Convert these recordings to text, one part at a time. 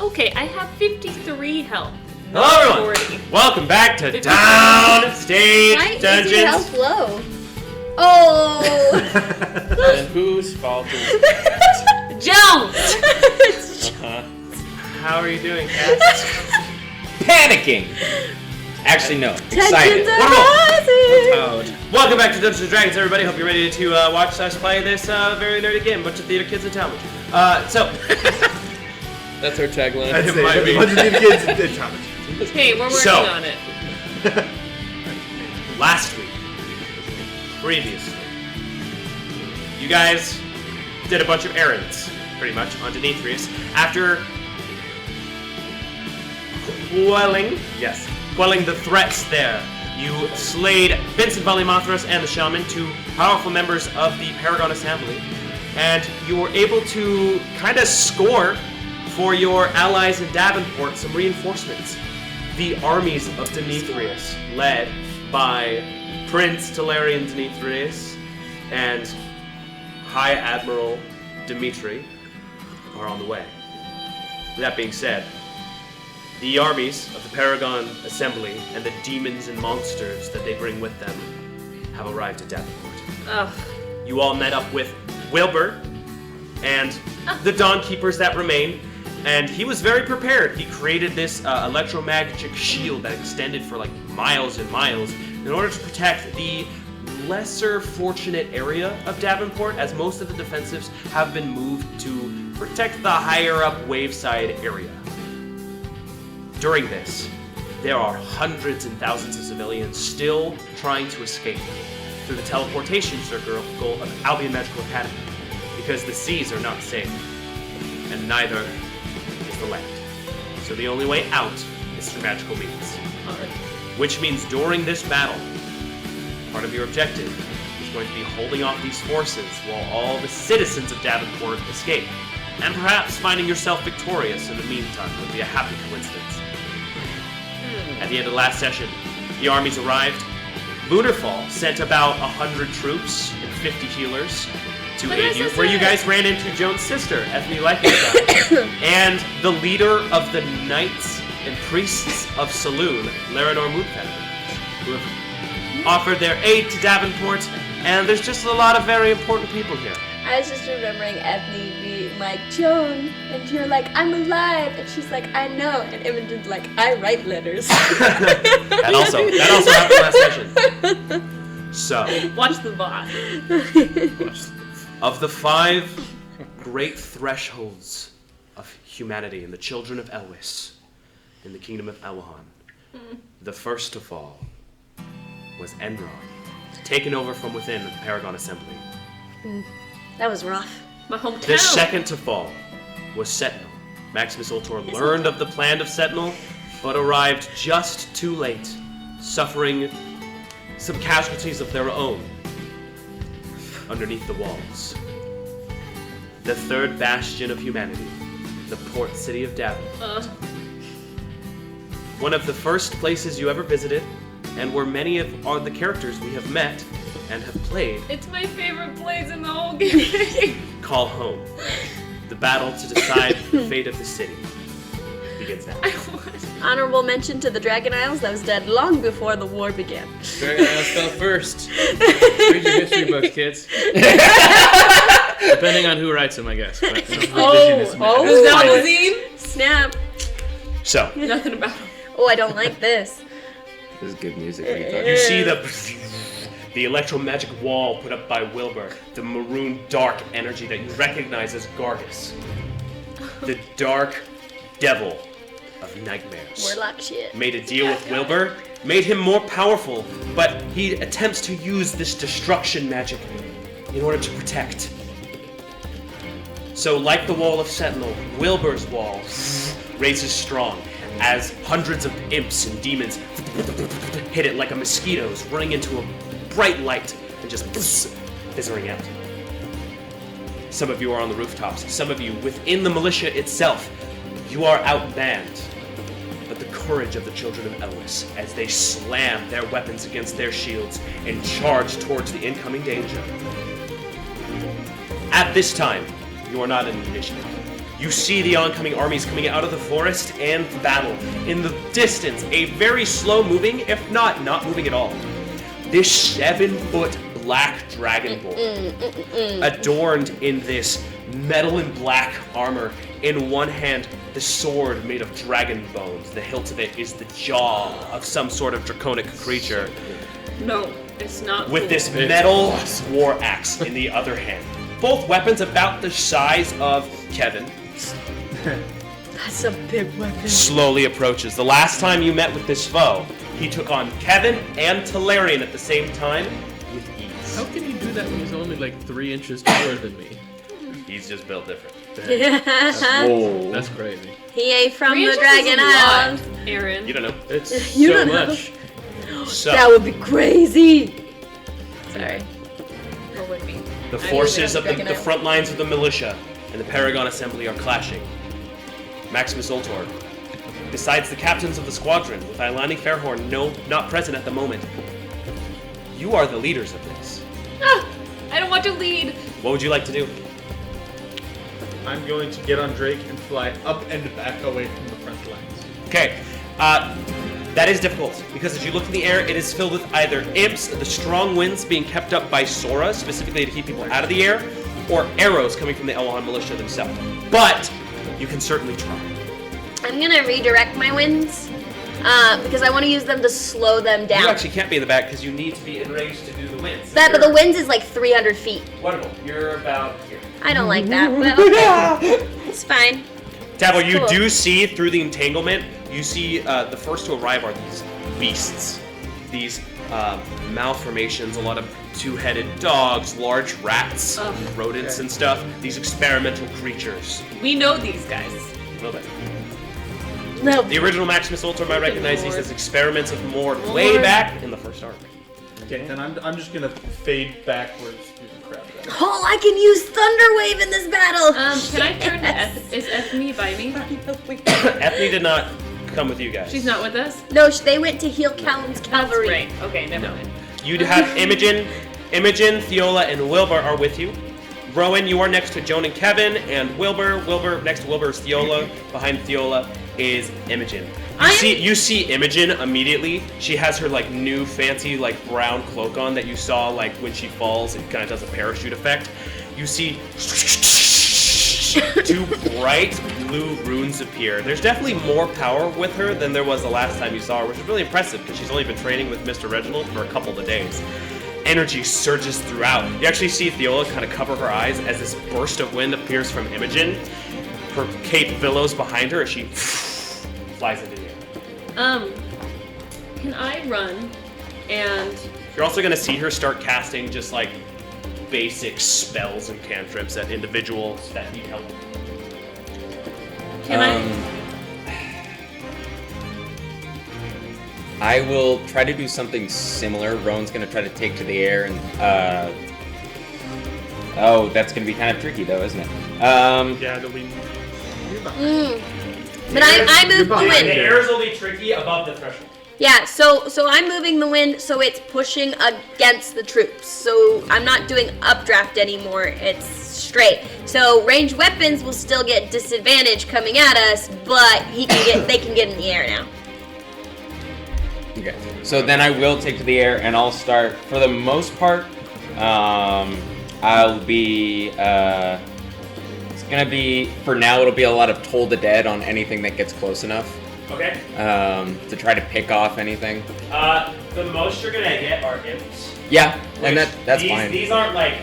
Okay, I have 53 health. Hello everyone! Welcome back to Downstage Why Dungeons. is your health low? Oh! And whose fault is it? Jones! How are you doing, Cass? Panicking! Actually, no. Excited. Tensions are Wonderful. rising. Welcome back to Dungeons & Dragons, everybody. Hope you're ready to watch us play this very nerdy game. Bunch of theater kids in Talmadge. That's our tagline. It might be. Hey, we're working So. on it. Last week, previously, you guys did a bunch of errands, pretty much, on Demetrius. After quelling the threats there, you slayed Vincent Valimathras and the Shaman, two powerful members of the Paragon Assembly, and you were able to kind of score for your allies in Davenport some reinforcements. The armies of Demetrius, led by Prince Talarian Demetrius and High Admiral Dimitri, are on the way. With that being said, the armies of the Paragon Assembly and the demons and monsters that they bring with them have arrived at Davenport. Ugh. You all met up with Wilbur and the Dawn Keepers that remain, and he was very prepared. He created this electromagnetic shield that extended for like miles and miles in order to protect the lesser fortunate area of Davenport, as most of the defensives have been moved to protect the higher up Waveside area. During this, there are hundreds and thousands of civilians still trying to escape through the teleportation circle of Albion Magical Academy, because the seas are not safe, and neither is the land. So the only way out is through magical means. Which means during this battle, part of your objective is going to be holding off these forces while all the citizens of Davenport escape. And perhaps finding yourself victorious in the meantime would be a happy coincidence. At the end of the last session, the armies arrived. Lunarfall sent about 100 troops and 50 healers to aid you, where you guys ran into Joan's sister, Ethne Leichenstein, and the leader of the Knights and Priests of Saloon, Laranor Moonfeather, who have offered their aid to Davenport, and there's just a lot of very important people here. I was just remembering Ethne being like, Joan, and you're like, I'm alive, and she's like, I know, and Imogen's like, I write letters. That also happened last session. So, Watch the bot. of the 5 great thresholds of humanity and the children of Elwys in the kingdom of Elwahan, the first to fall was Enron, taken over from within the Paragon Assembly. That was rough. My hometown. The second to fall was Sentinel. Maximus Ultor learned of the plan of Sentinel, but arrived just too late, suffering some casualties of their own underneath the walls. The third bastion of humanity, the port city of Davenport. One of the first places you ever visited, and where many of the characters we have met and have played It's my favorite place in the whole game. call home. The battle to decide the fate of the city begins now. Honorable mention to the Dragon Isles that was dead long before the war began. Dragon Isles fell first. Read your history books, kids. Depending on who writes them, I guess. But, Is that a zine? Snap. So, Nothing about him. Oh, I don't like this. This is good music. What are you talking you see the electromagic wall put up by Wilbur, the maroon dark energy that you recognize as Gargus, the dark devil of nightmares. Warlock shit. Made a deal with Wilbur, made him more powerful, but he attempts to use this destruction magic in order to protect. So like the wall of Sentinel, Wilbur's wall raises strong as hundreds of imps and demons hit it like a mosquitoes running into a bright light and just fizzling out. Some of you are on the rooftops, some of you within the militia itself. You are outmanned. But the courage of the children of Elwys as they slam their weapons against their shields and charge towards the incoming danger. At this time, you are not in the initiative. You see the oncoming armies coming out of the forest and the battle. In the distance, a very slow-moving, if not moving at all. This 7-foot black dragonborn, adorned in this metal and black armor. In one hand, the sword made of dragon bones. The hilt of it is the jaw of some sort of draconic creature. No, it's not. With cool. this metal war axe in the other hand. Both weapons about the size of Kevin. That's a big weapon. Slowly approaches. The last time you met with this foe, he took on Kevin and Talarian at the same time with ease. How can he do that when he's only like 3 inches taller than me? He's just built different. Whoa. That's crazy. He ain't from 3 the inches Dragon is a lot, Island. Aaron. You don't know. It's You so don't know. much. So, That would be crazy. Sorry. What would be? the I forces knew of that the was Dragon front lines of the militia and the Paragon Assembly are clashing. Maximus Ultor. Besides the captains of the squadron, with Ilani Fairhorn not present at the moment, you are the leaders of this. Ah, I don't want to lead. What would you like to do? I'm going to get on Drake and fly up and back away from the front lines. Okay, that is difficult, because as you look in the air, it is filled with either imps, the strong winds being kept up by Sora, specifically to keep people out of the air, or arrows coming from the Elwan militia themselves. But you can certainly try. I'm gonna redirect my winds because I want to use them to slow them down. You actually can't be in the back because you need to be in range to do the winds. But the winds is like 300 feet. Wonderful. You're about here. I don't like that, but okay. It's fine. Tavo, you Cool. do see through the entanglement, you see the first to arrive are these beasts. These malformations, a lot of two-headed dogs, large rats, Ugh. rodents and stuff. These experimental creatures. We know these guys. A little bit. No. The original Maximus Ultor might recognize these Lord. as experiments of Mord way back in the first arc. Okay, then I'm just gonna fade backwards through the crowd. Then. Oh, I can use Thunder Wave in this battle. Can I turn to Is Ethne by me? Ethne did not come with you guys. She's not with us? No, they went to heal Callum's That's cavalry. right. Okay, never mind. You'd have Imogen, Thiola, and Wilbur are with you. Rowan, you are next to Joan and Kevin, and Wilbur. Next to Wilbur is Thiola. Behind Thiola is Imogen. You see Imogen immediately. She has her like new fancy like brown cloak on that you saw like when she falls. It kind of does a parachute effect. You see 2 bright blue runes appear. There's definitely more power with her than there was the last time you saw her, which is really impressive because she's only been training with Mr. Reginald for a couple of days. Energy surges throughout. You actually see Thiola kind of cover her eyes as this burst of wind appears from Imogen. Her cape billows behind her as she flies into the air. Can I run and You're also going to see her start casting just like basic spells and cantrips at individuals that need help. can I will try to do something similar. Rowan's gonna try to take to the air and oh, that's gonna be kind of tricky though, isn't it? Yeah, the wind. You're behind. But I moved the behind wind. it. air is only tricky above the threshold. Yeah, so I'm moving the wind so it's pushing against the troops. So I'm not doing updraft anymore. It's straight. So ranged weapons will still get disadvantage coming at us, but they can get in the air now. Okay. So then I will take to the air and I'll start. For the most part, I'll be. It's gonna be for now. It'll be a lot of Toll the Dead on anything that gets close enough. Okay. To try to pick off anything. The most you're gonna get are imps. Yeah, and which that's these, fine. These aren't like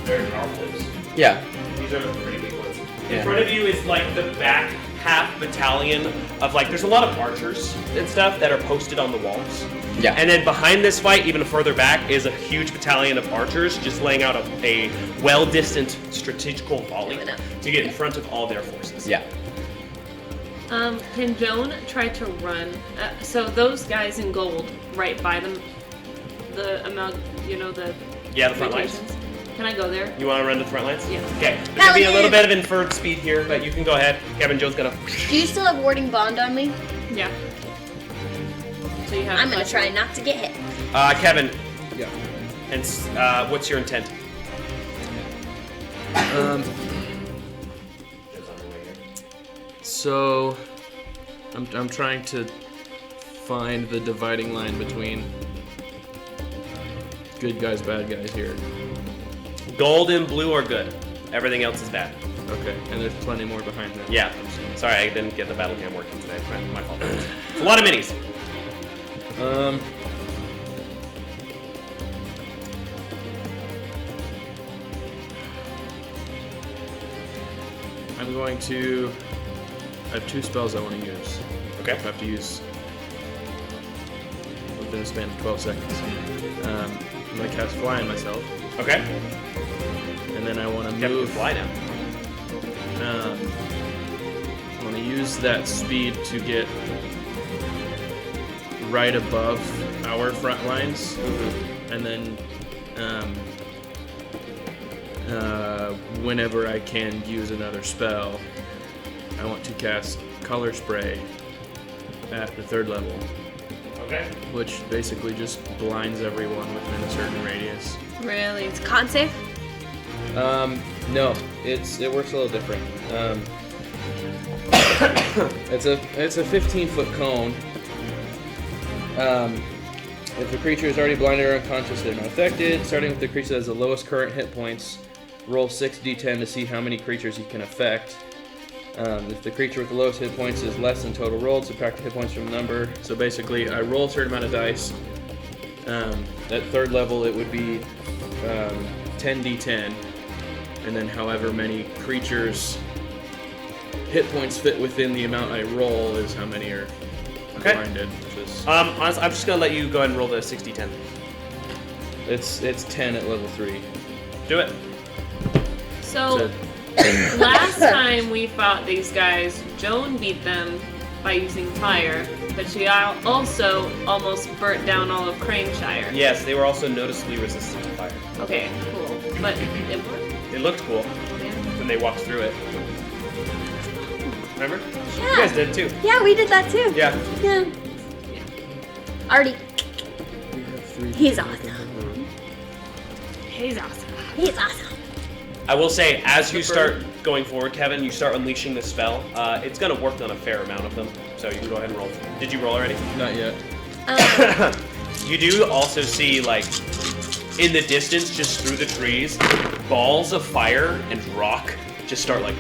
very powerful imps. Yeah. These are pretty big ones. In Yeah. front of you is like the back half battalion of like, there's a lot of archers and stuff that are posted on the walls. Yeah. And then behind this fight, even further back, is a huge battalion of archers just laying out a well-distant strategical volley to get in front of all their forces. Yeah. Can Joan try to run? So those guys in gold, right by them, the amount, the Yeah, the front lines. locations. Can I go there? You want to run to the front lines? Yeah. Okay. There's gonna be a little bit of inferred speed here, but you can go ahead. Kevin Jones gonna. Do you still have warding bond on me? Yeah. So you have. I'm gonna plus try one. not to get hit. Kevin. Yeah. And what's your intent? So, I'm trying to find the dividing line between good guys, bad guys here. Gold and blue are good. Everything else is bad. Okay, and there's plenty more behind that. Yeah. Sorry, I didn't get the battle cam working today. My fault. It's a lot of minis. I'm going to. I have 2 spells I want to use. Okay. I have to use within a span of 12 seconds. I'm going to cast Fly on myself, Okay. and then I want to Kevin can move. fly now. I want to use that speed to get right above our front lines, and then whenever I can use another spell, I want to cast Color Spray at the 3rd level, Okay. which basically just blinds everyone within a certain radius. Really? It's con save? No, it works a little different. It's a 15-foot cone. If the creature is already blinded or unconscious, they're not affected. Starting with the creature that has the lowest current hit points, roll 6d10 to see how many creatures you can affect. If the creature with the lowest hit points is less than total rolled, subtract the hit points from the number. So basically, I roll a certain amount of dice. At 3rd level, it would be 10d10, and then however many creatures' hit points fit within the amount I roll is how many are Okay. blinded. Which is, Honestly, I'm just gonna let you go ahead and roll the 60-10. it's 10 at level 3. Do it. So, last time we fought these guys, Joan beat them by using fire, but she also almost burnt down all of Craneshire. Yes, they were also noticeably resistant to fire. Okay, cool. But it worked. It looked cool Yeah. when they walked through it. Remember? Yeah. You guys did too. Yeah, we did that too. Yeah. Yeah. Artie, We have 3. he's awesome. He's awesome. He's awesome. I will say, as you start going forward, Kevin, you start unleashing the spell. It's gonna work on a fair amount of them, so you can go ahead and roll. Did you roll already? Not yet. You do also see, like, in the distance, just through the trees, balls of fire and rock just start like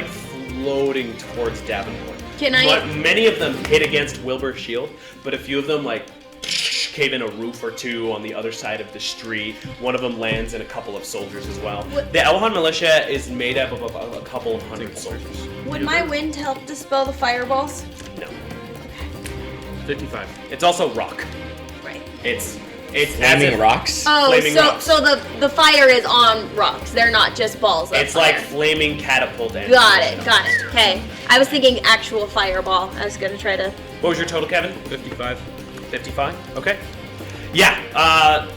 floating towards Davenport. Can I- But many of them hit against Wilbur's shield, but a few of them like cave in a roof or two on the other side of the street. One of them lands in a couple of soldiers as well. What- The Elhan militia is made up of a couple of hundred soldiers. Would my wind help dispel the fireballs? No, 55. it's also rock. Right. It's Flaming rocks? Oh, Flaming rocks. so the fire is on rocks. They're not just balls of It's fire. like flaming catapult engines. Got it. Okay. I was thinking actual fireball. I was gonna try to. What was your total, Kevin? 55. 55? Okay. Yeah,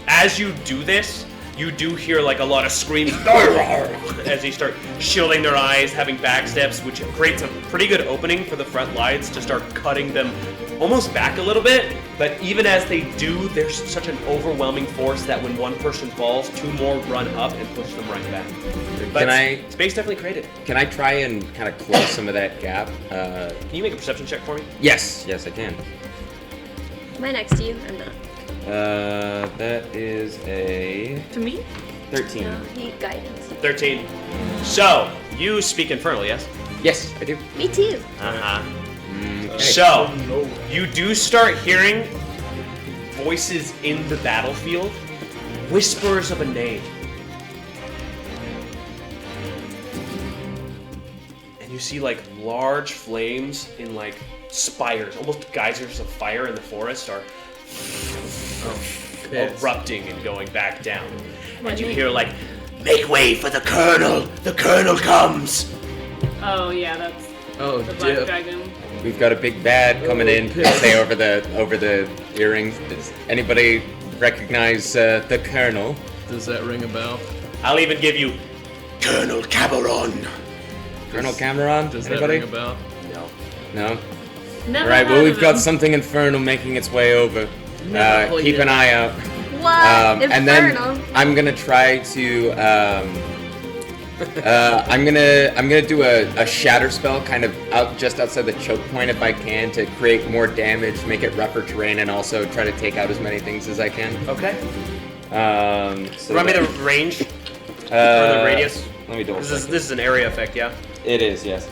as you do this, you do hear like a lot of screaming as they start shielding their eyes, having backsteps, which creates a pretty good opening for the front lines to start cutting them almost back a little bit. But even as they do, there's such an overwhelming force that when one person falls, 2 more run up and push them right back. But space definitely created. Can I try and kind of close some of that gap? Can you make a perception check for me? Yes, I can. Am I next to you? I'm not. That is a To me? 13. No, he guidance. 13. So, you speak Infernal, yes? Yes, I do. Me too. Uh-huh. Okay. So, you do start hearing voices in the battlefield, whispers of a name. And you see like large flames in like spires, almost geysers of fire in the forest are erupting and going back down. And you hear like, "Make way for the Colonel! The Colonel comes!" Oh yeah, that's Oh, the Black dip. Dragon. We've got a big bad coming in. pit. Say over the earrings. Does anybody recognize the Colonel? Does that ring a bell? I'll even give you Colonel Cameron. Colonel Cameron? Does Anybody? that ring a bell? No. No. Never All right. heard Well, of we've got him. something infernal making its way over. No, Keep yeah. an eye out. What? And then Infernal. I'm gonna try to I'm gonna do a shatter spell, kind of just outside the choke point if I can, to create more damage, make it rougher terrain, and also try to take out as many things as I can. Okay. So Remind me the range or the radius. Let me double check. This is an area effect, yeah. It is, yes.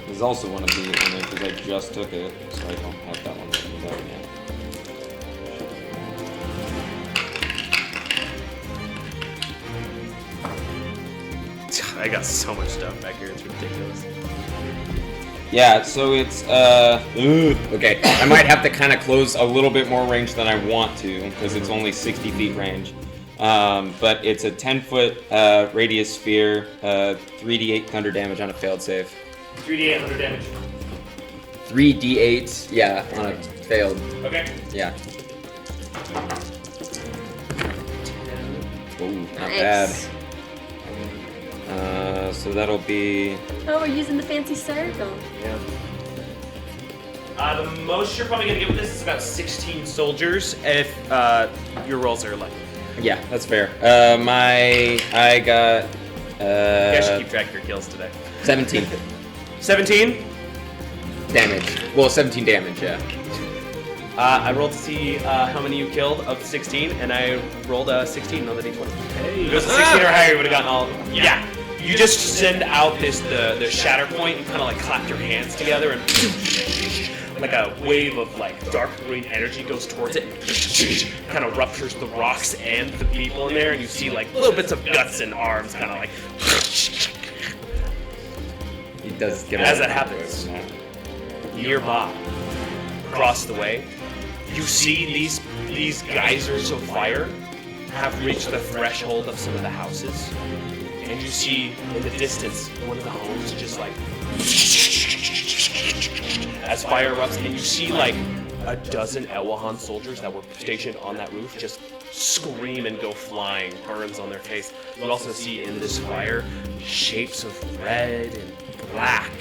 There's also one of these in there because I just took it, so I don't have that one written down yet. I got so much stuff back here, it's ridiculous. Yeah, so it's okay. I might have to kind of close a little bit more range than I want to because it's only 60 feet range. But it's a 10-foot radius sphere, 3d8 thunder damage on a failed save. 3d8 under damage. 3d8, yeah, on a failed. Okay. Yeah. Oh, not Nice. bad. So that'll be. Oh, we're using the fancy styrofoam. Yeah. The most you're probably gonna get with this is about 16 soldiers if your rolls are lucky. Yeah, that's fair. I got. You guys should keep track of your kills today. 17 17. damage. Well, 17 damage, yeah. I rolled to see how many you killed of 16, and I rolled a 16 on the d20. Hey. If it was a 16 or higher, you would have gotten all. Yeah. You just send out the shatter point and kind of like clap your hands together, and like a wave of like dark green energy goes towards it, and kind of ruptures the rocks and the people in there, and you see like little bits of guts and arms, kind of like. He does get. As that happens, nearby, across the way, you see these geysers of fire have reached the threshold of some of the houses. And you see in the distance one of the homes just like as fire erupts, and you see like a dozen Elwahan soldiers that were stationed on that roof just scream and go flying, burns on their face. You also see in this fire shapes of red and black.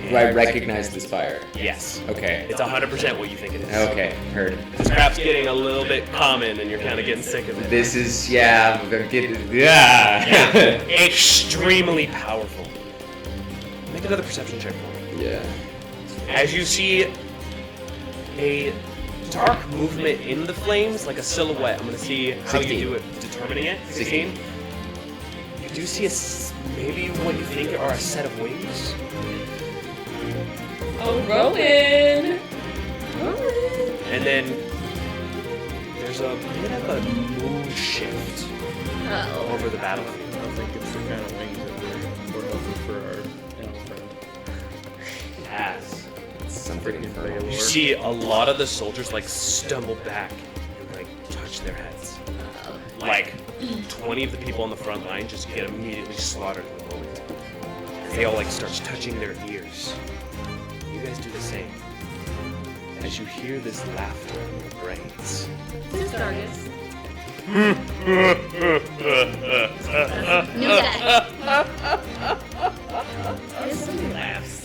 Do I recognize this fire? Yes. Okay. It's 100% what you think it is. Okay, heard. This crap's getting a little bit common, and you're kind of getting sick of it. This is, yeah, I'm gonna get it. Yeah. Extremely powerful. Make another perception check for me. Yeah. As you see a dark movement in the flames, like a silhouette. I'm going to see how 16. you do it, determining it. 16. You do see maybe what you think are a set of wings. Oh, Rowan! And then there's a bit of a mood shift Uh-oh. over the battlefield. I don't think it's the kind of wings that we're hoping for our elf friend. As Something infernal. you see a lot of the soldiers like stumble back and like touch their heads. Like 20 of the people on the front line just get immediately slaughtered in the moment. They all like start touching their ears. You guys do the same. As you hear this laughter in your brains. Who's Dargus? New guy. Laughs.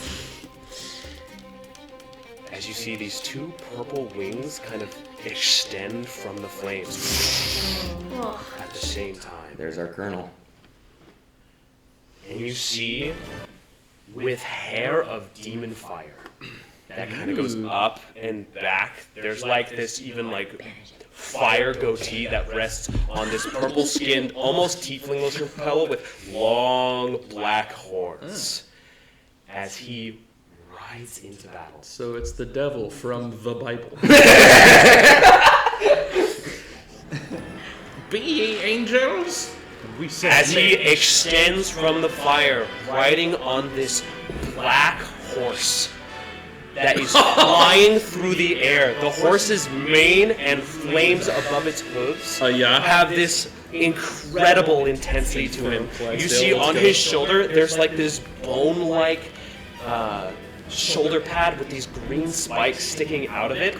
As you see these two purple wings kind of extend from the flames Oh. at the same time. There's our colonel. And you see, with hair of demon fire, that kind of goes up and back. There's like this even like fire goatee that rests on this purple-skinned, almost tiefling-looking fellow with long black horns. As he rides into battle. So it's the devil from the Bible. Be ye angels. We said As he extends from the fire, riding on this black horse that is flying through the air. The horse's mane and flames above its hooves have this incredible intensity to him. You see on his shoulder, there's like this bone-like shoulder pad with these green spikes sticking out of it.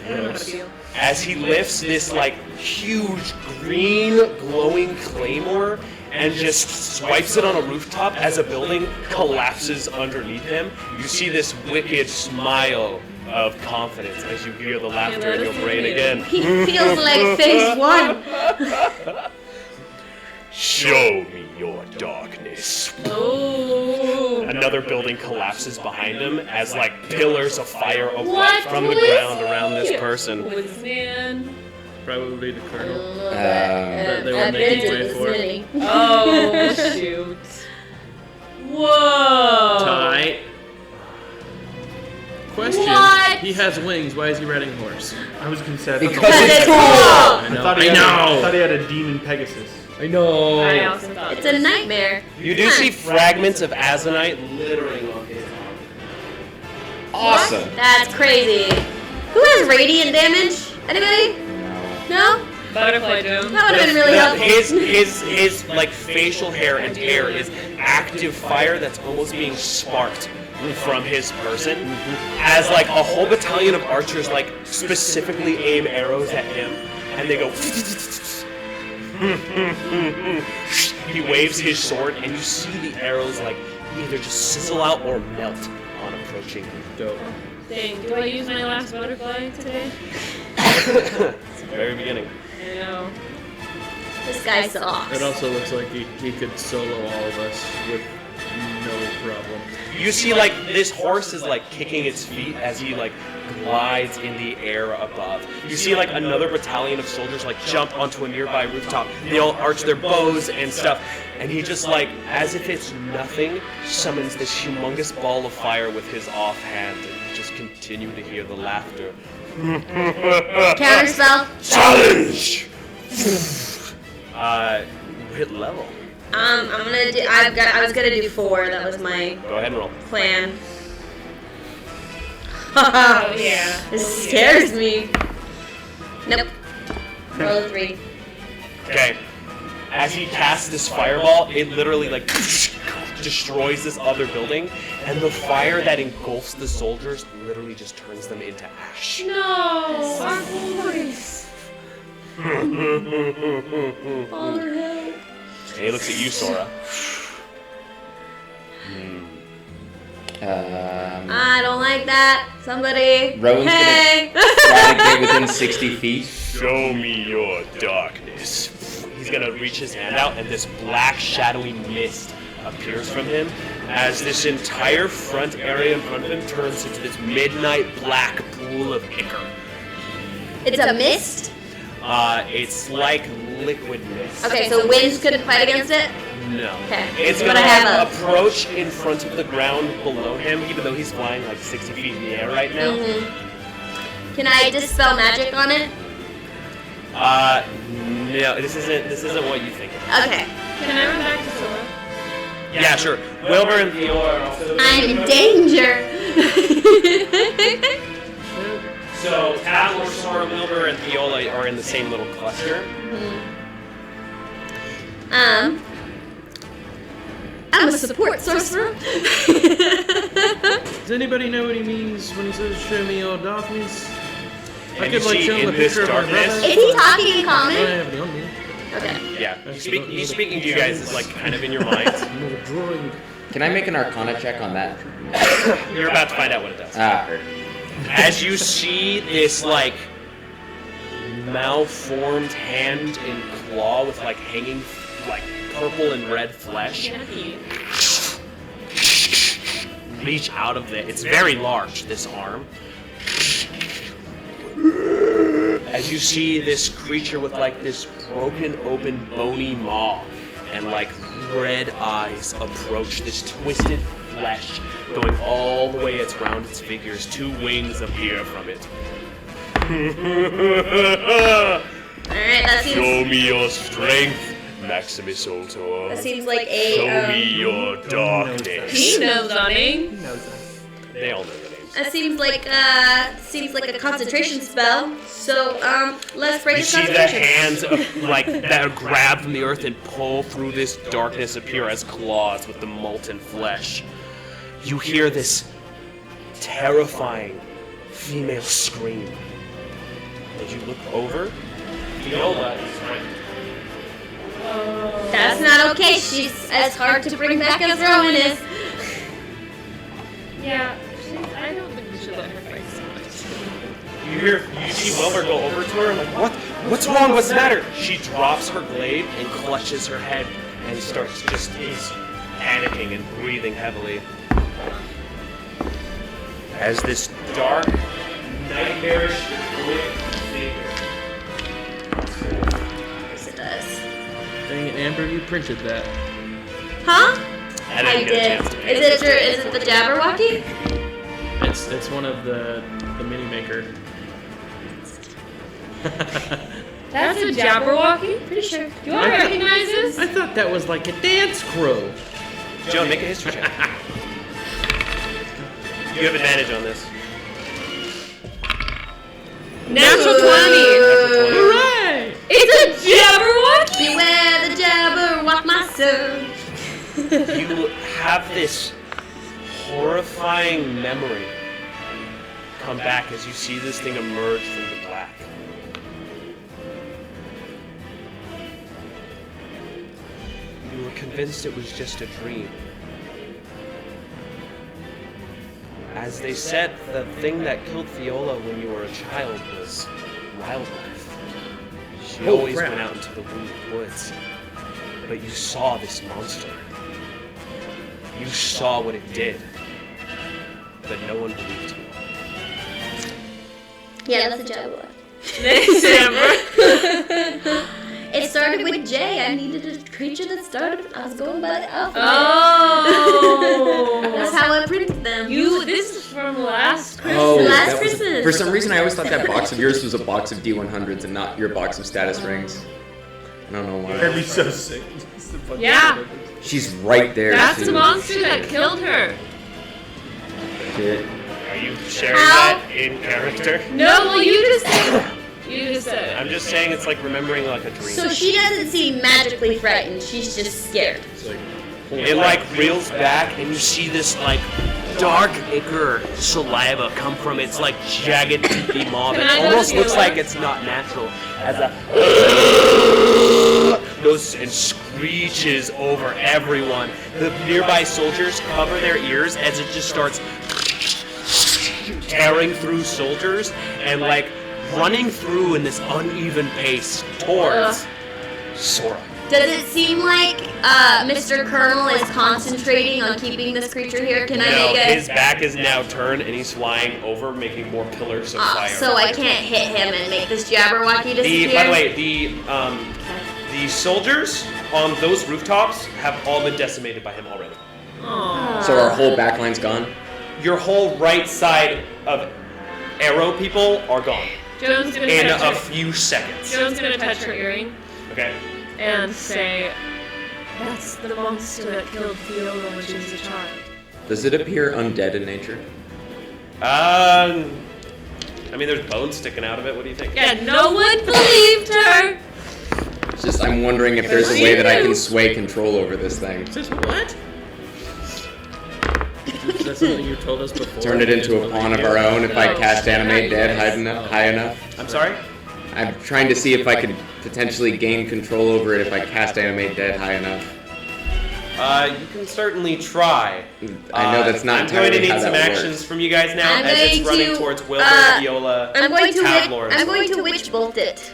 As he lifts this like huge green glowing claymore and just swipes it on a rooftop as a building collapses underneath him. You see this wicked smile of confidence as you hear the laughter in your brain again. He feels like phase one. Show me your darkness. Oh. Another building collapses behind him as like pillars of fire erupt What from the was ground around this he? person. Woodsman. Probably the colonel. That they were making way for. Oh, shoot. Whoa. Tie. Question. What? He has wings. Why is he riding a horse? I was gonna say. I Because thought- it's cool. I thought he I had know. I thought he had a demon Pegasus. I know. I also thought It's a nightmare. You do see fragments of azonite littering on his arm. Awesome. That's crazy. Who has radiant damage? Anybody? No? Butterfly Joe. That would have been really helpful. His like facial hair and hair is active fire that's almost being sparked from his person, as like a whole battalion of archers like specifically aim arrows at him, and they go. He waves his sword, and you see the arrows like either just sizzle out or melt on approaching him. Dope. Dang, do I use my last butterfly today? It's the very beginning. I know. This guy sucks. It also looks like he could solo all of us with no problem. You see, like, this horse is, like, kicking its feet as he, like, glides in the air above. You see, like, another battalion of soldiers, like, jump onto a nearby rooftop. They all arch their bows and stuff. And he just, like, as if it's nothing, summons this humongous ball of fire with his offhand. And you just continue to hear the laughter. Counterspell. Challenge! Hit level. I'm gonna do. I was gonna do 4. That was my Go ahead and roll. plan. Oh, yeah. This scares me. Nope. Roll a 3. Okay. As he casts this fireball, it literally like destroys this other building, and the fire that engulfs the soldiers literally just turns them into ash. No, our voice. Father help. And he looks at you, Sora. I don't like that. Somebody. Rowan's Hey. Try to get within 60 feet. Show me your darkness. He's gonna reach his hand out, and this black, shadowy mist appears from him as this entire front area in front of him turns into this midnight black pool of ichor. It's a mist. It's like liquid mist. Okay, so winds couldn't fight against it. No. Okay. It's But gonna I have a- approach in front of the ground below him, even though he's flying like 60 feet in the air right now. Can I dispel magic on it? No, this isn't what you think. Okay. Can I run back to Sora? Yeah, sure. Wilbur and Theodore are also. I'm in danger. So Tabor, Sora, Wilbur, and Theola are in the same little cluster. I'm a support sorcerer. Does anybody know what he means when he says "show me your darkness"? I And could you like see show him in a this picture of my darkness- brother. Is he talking in I don't common? have it on me. Okay. Yeah, he's speaking to you guys as like kind of in your minds. I'm a droid. Can I make an Arcana check on that? You're about to find out what it does. Heard. As you see this like malformed hand and claw with like hanging like purple and red flesh reach out of it. It's very large, this arm. As you see this creature with like this broken open bony maw and like red eyes approach this twisted flesh going all the way around its fingers. 2 wings appear from it. Alright, that Show seems me your strength, Maximus Ultor. that seems like Show a me your darkness. He knows our name. They all know the names. that seems like a concentration spell. So let's break You his see the concentration. hands of, like that are grabbed from the earth and pull through this darkness appear as claws with the molten flesh. You hear this terrifying female scream. As you look over, Viola is right. That's not okay. She's as hard to bring back as Rowan is. Yeah, I don't think we should let her fight so much. You see Wilbur go over to her and like, what? What's wrong? What's the matter? She drops her blade and clutches her head and starts just is panicking and breathing heavily. As this dark, nightmarish figure. Yes, it does. Dang it, Amber, you printed that. Huh? I didn't get a did. chance to Is it the Jabberwocky? It's one of the mini maker. That's a Jabberwocky? Pretty sure. Do I recognize this? I thought that was like a dance crow. Joan, make a history check. You have advantage on this. Natural 20. Hooray! It's a Jabberwocky? Beware the Jabberwock, my son. You have this horrifying memory come back as you see this thing emerge from the black. You were convinced it was just a dream. As they said, the thing that killed Viola when you were a child was wildlife. She Oh, always crap. went out into the woods. But you saw this monster. You saw what it did. But no one believed you. Yeah, that's a Jabberwock. Thanks, Amber. It started with J. I needed a creature that started. I was going by the alphabet. Oh. That's how I printed them. This is from last Christmas. Oh, Last that was- Christmas. for some reason, I always thought that box of yours was a box of D100s and not your box of status rings. I don't know That'd be why. so sick. Yeah. She's right there. That's too. the monster that killed her. Shit. Are you sharing How? that in character? No, well, you just said it. You just said it. I'm just saying it's like remembering like a dream. So she doesn't seem magically frightened. She's just scared. It like reels back and you see this like dark ichor saliva come from its like jagged toothy maw Can I that go almost to looks Viola? like it's not natural as a goes and screeches over everyone. The nearby soldiers cover their ears as it just starts tearing through soldiers and like running through in this uneven pace towards Sora. Does it seem like Mr. Colonel is concentrating on keeping this creature here? Can I No, make a... his back is now turned and he's flying over, making more pillars of fire. so I can't hit him and make this Jabberwocky disappear? By the way, the soldiers on those rooftops have all been decimated by him already. So our whole backline's gone? Your whole right side of arrow people are gone Joan's gonna in touch a her. few seconds. Joan's gonna touch her earring Okay. and say, "That's the monster that killed Viola when she was a child." Does it appear undead in nature? I mean, there's bones sticking out of it. What do you think? Yeah, no one believed her. It's just I'm wondering if there's a way that I can sway control over this thing. Says what? Is that something you told us before? Turn it into a pawn of our own if I cast Animate Dead high enough. I'm sorry? I'm trying to see if I could potentially gain control over it if I cast Animate Dead high enough. You can certainly try. I know that's not I'm going to entirely need how some that actions works. from you guys now I'm as it's going running to, towards Wilbur, Viola, I'm going to witch bolt it.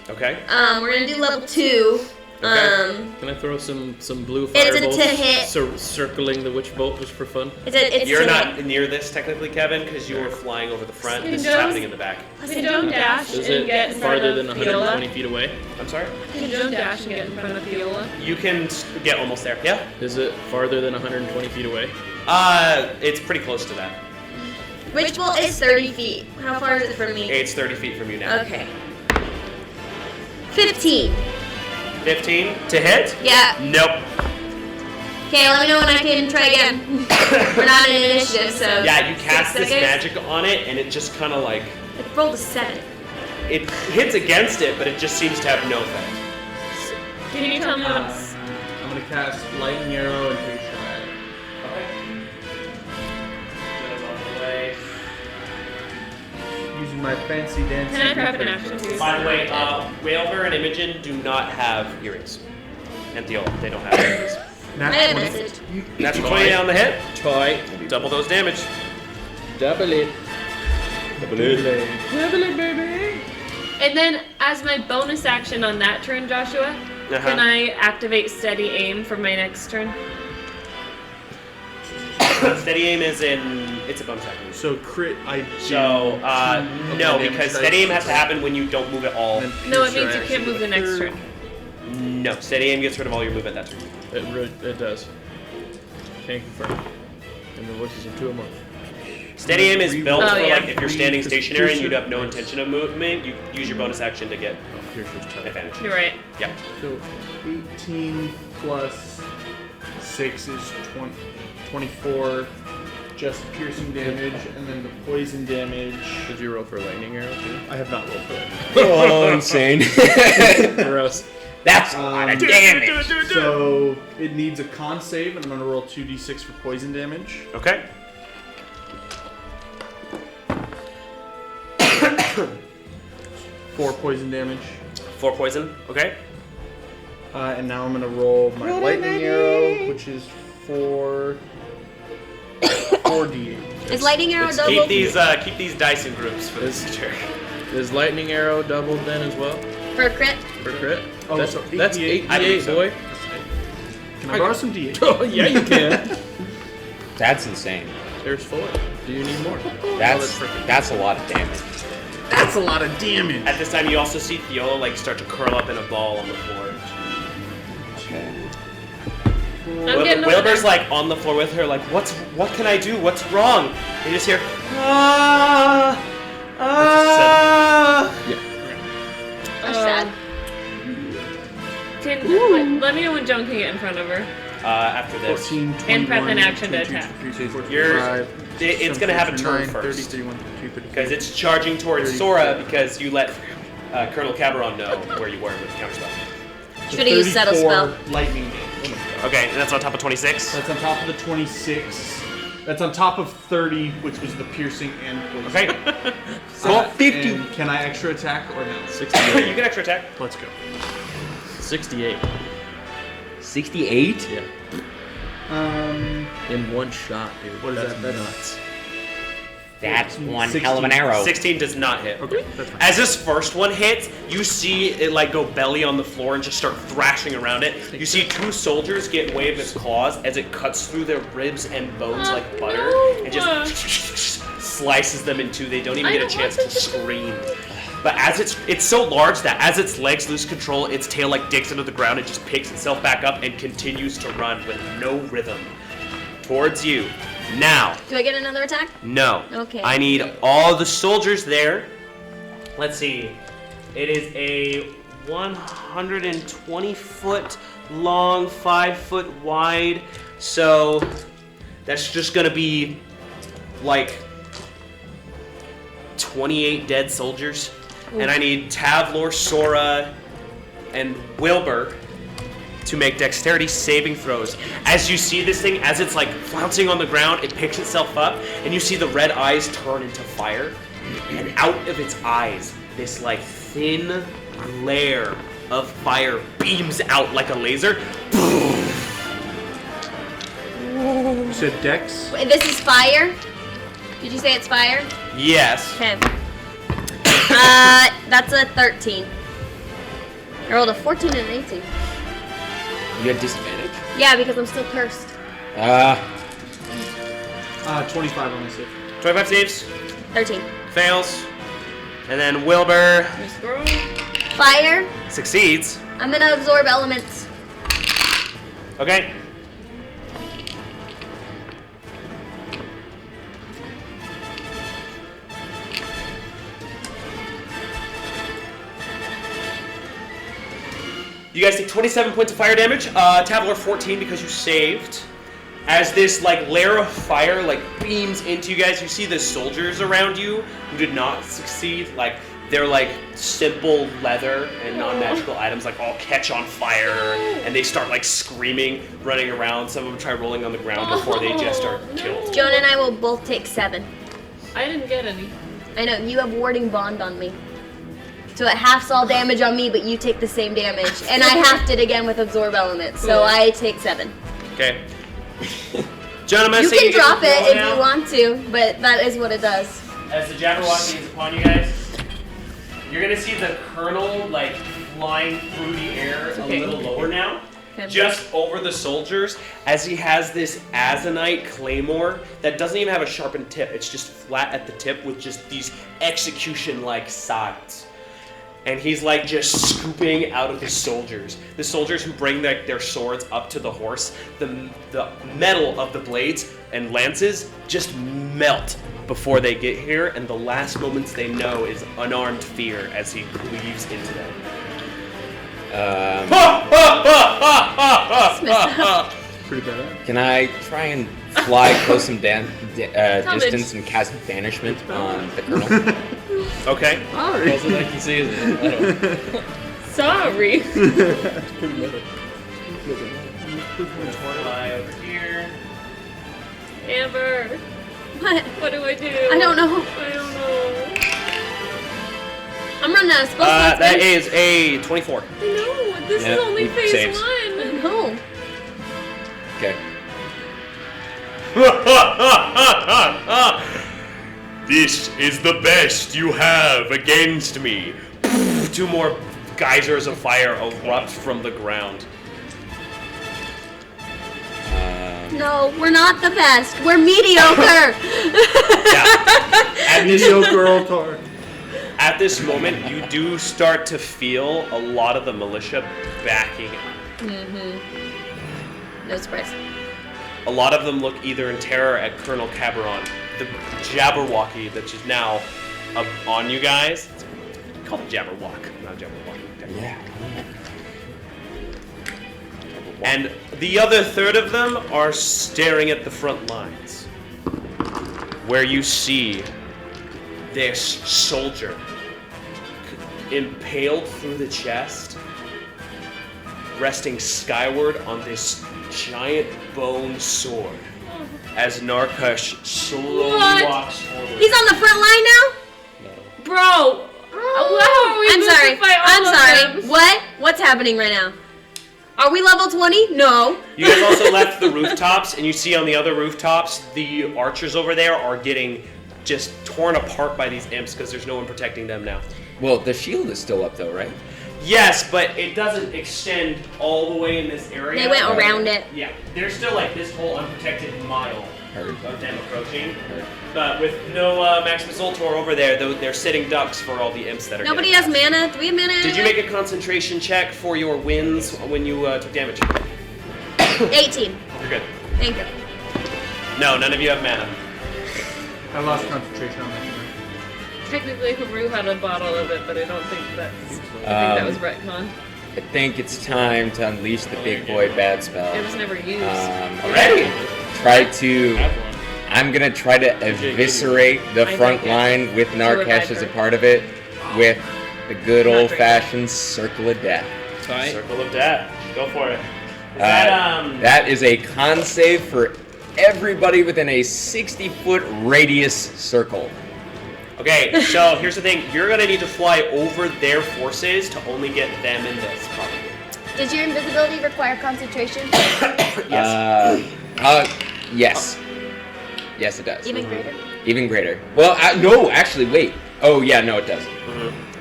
Okay. We're gonna do level 2. Okay. Can I throw some blue It's a firebolts to hit. circling the witch bolt just for fun? It's You're to not hit. near this technically, Kevin, because you were flying over the front. This is Windows. happening in the back. Can Joan dash Is and get it in front farther of than 120 Viola? feet away? I'm sorry? Can Joan dash and get in front of Viola? You can get almost there. Yeah. Is it farther than 120 feet away? It's pretty close to that. Witch bolt is 30 feet. How far is it from me? It's 30 feet from you now. Okay. 15. 15 to hit? Yeah. Nope. Okay, let me know when I can try again. We're not in initiative, so. Yeah, you cast 6 this seconds. magic on it, and it just kind of like It rolled a 7. it hits against it, but it just seems to have no effect. Can you tell me what's... I'm gonna cast lightning arrow and free shot. Okay. Using my fancy dancing. Can I prep an action too? By the way, Railver and Imogen do not have earrings. And Theola, they don't have earrings. I have a message. That's 20 down the hit. Toy. Double those damage. Double it. Double it. Double it, baby. And then, as my bonus action on that turn, Joshua, can I activate steady aim for my next turn? Steady aim is it's a bonus action. So crit, I do. So, no, damage because dice. steady aim has to happen when you don't move at all. And No, it piercer means you can't actually move the next third. turn. No, steady aim gets rid of all your movement that turn. It does. Can confirm. And the voices in 2 or more. Steady aim is built Oh, for yeah. like if you're standing Because stationary and you piercer- have no intention of movement, you use your bonus action to get Piercer's tough. advantage. You're right. Yeah. So 18 plus 6 is 24. Just piercing damage, and then the poison damage. Did you roll for a lightning arrow too? I have not rolled for that. Oh, insane. Gross. That's a lot of damage. So it needs a con save, and I'm gonna roll 2d6 for poison damage. Okay. Four poison damage. 4 poison. Okay. And now I'm gonna roll my lightning arrow, which is 4d8. Is lightning arrow double? Keep these dice in groups for this future. Is lightning arrow doubled then as well? For a crit? For crit? Oh, that's so 8d8, 8d8, I believe so. boy. Can I borrow some d8? Oh, yeah, you can. That's insane. There's 4. Do you need more? That's a lot of damage. That's a lot of damage. At this time, you also see Theola like start to curl up in a ball on the floor. Okay. I'm getting over Wilbur's there. like on the floor with her, like, what can I do? What's wrong? And you just hear, ah, ah. That's sad. Let me know when Joan can get in front of her. After this. 14, And prep 21, an action to 22, attack. 23, 24, You're- 25, it's gonna have a turn 29, 30, first. 31, 32, 33. Because it's charging towards Sora because you let Colonel Caberon know where you were with the counterspell. Should have used settle 34 spell. lightning damage. Okay, and that's on top of 26. That's on top of the 26. That's on top of 30, which was the piercing and poison. Okay. So 50. and can I extra attack or no? 68. You can extra attack. Let's go. 68. 68? Yeah. In one shot, dude. What is That's that? That's- nuts. That's one 16. hell of an arrow. 16 does not hit. Okay, that's fine. As this first one hits, you see it like go belly on the floor and just start thrashing around it. You see 2 soldiers get way of its claws as it cuts through their ribs and bones like butter and just slices them in 2. They don't even I get a don't chance want to it to- scream. But as it's so large that as its legs lose control, its tail like digs into the ground and just picks itself back up and continues to run with no rhythm towards you. Now, Do I get another attack? no. Okay. I need all the soldiers there. Let's see. It is a 120 foot long, 5 foot wide. So that's just gonna be like 28 dead soldiers. And I need Tavlor, Sora, and Wilbur to make dexterity saving throws. As you see this thing, as it's like flouncing on the ground, it picks itself up, and you see the red eyes turn into fire. And out of its eyes, this like thin glare of fire beams out like a laser. You said Dex? Wait, this is fire? Did you say it's fire? Yes. Okay. That's a 13. I rolled a 14 and an 18. You had disadvantage? Yeah, because I'm still cursed. 25 on my save. 25 saves, 13. fails. And then Wilbur Fire. succeeds. I'm gonna absorb elements. Okay. You guys take 27 points of fire damage. Tavlor 14 because you saved. As this like layer of fire like beams into you guys, you see the soldiers around you who did not succeed. Like they're like simple leather and non-magical items like all catch on fire and they start like screaming, running around. Some of them try rolling on the ground before they just are killed. Joan and I will both take 7. I didn't get any. I know, you have warding bond on me. So it halves all damage on me, but you take the same damage. And I halved it again with absorb elements, so I take 7. Okay. Gentlemen, You say can get drop to it roll if now. you want to, but that is what it does. As the Jabberwocky is upon you guys, you're gonna see the Colonel like flying through the air a little lower now. Okay. just over the soldiers as he has this azonite claymore that doesn't even have a sharpened tip. It's just flat at the tip with just these execution-like sides. And he's like just scooping out of the soldiers. The soldiers who bring their swords up to the horse, the metal of the blades and lances just melt before they get here, and the last moments they know is unarmed fear as he cleaves into them. Pretty bad. Can I try and fly close some distance and cast banishment on the colonel? Okay. Sorry. Also, like he sees it. I don't. Sorry. Pretty meta. Fly over here. Amber, What? do I do? I don't know. I don't know. I'm running out of spell slots, That man. is a 24. I know. This Yeah, is only it phase saves. one. No. Okay. This is the best you have against me. Two more geysers of fire erupt from the ground. No, we're not the best. We're mediocre. Yeah. Mediocre Ultor. At this moment, you do start to feel a lot of the militia backing up. No surprise. A lot of them look either in terror at Colonel Caberon, the Jabberwocky that is now up on you guys. It's called Jabberwock, not Jabberwocky. Yeah. And the other third of them are staring at the front lines, where you see this soldier impaled through the chest, resting skyward on this giant bone sword, as Narkush slowly What? walks forward. He's on the front line now? Bro, how are we I'm supposed sorry. to fight all I'm of sorry. them? What? What's happening right now? Are we level 20? No. You guys also left the rooftops, and you see on the other rooftops, the archers over there are getting just torn apart by these imps because there's no one protecting them now. Well, the shield is still up though, right? Yes, but it doesn't extend all the way in this area. They went around it. Yeah, there's still like this whole unprotected mile Heard. of them approaching. But with no Maximus Ultor over there, though, they're sitting ducks for all the imps that are Nobody getting has past. mana. Do we have mana? Did you make a concentration check for your wins when you took damage? 18. You're good. Thank you. No, none of you have mana. I lost concentration on that. Technically, Haru had a bottle of it, but I don't think that's. I think that was retcon. I think it's time to unleash the big boy bad spell. It was never used. Already? Try to. I'm gonna try to eviscerate the I front like it. line with Narkesh revive as a her. part of it, with the good Not old-fashioned circle of death. Tight. Circle of Death. Go for it. Is that, That is a con save for everybody within a 60-foot radius circle. Okay, so here's the thing. You're gonna need to fly over their forces to only get them in this, probably. Does your invisibility require concentration? Yes. Yes. Yes, it does. Even greater? Even greater. Well, no, actually, wait. Oh, yeah, no, it does.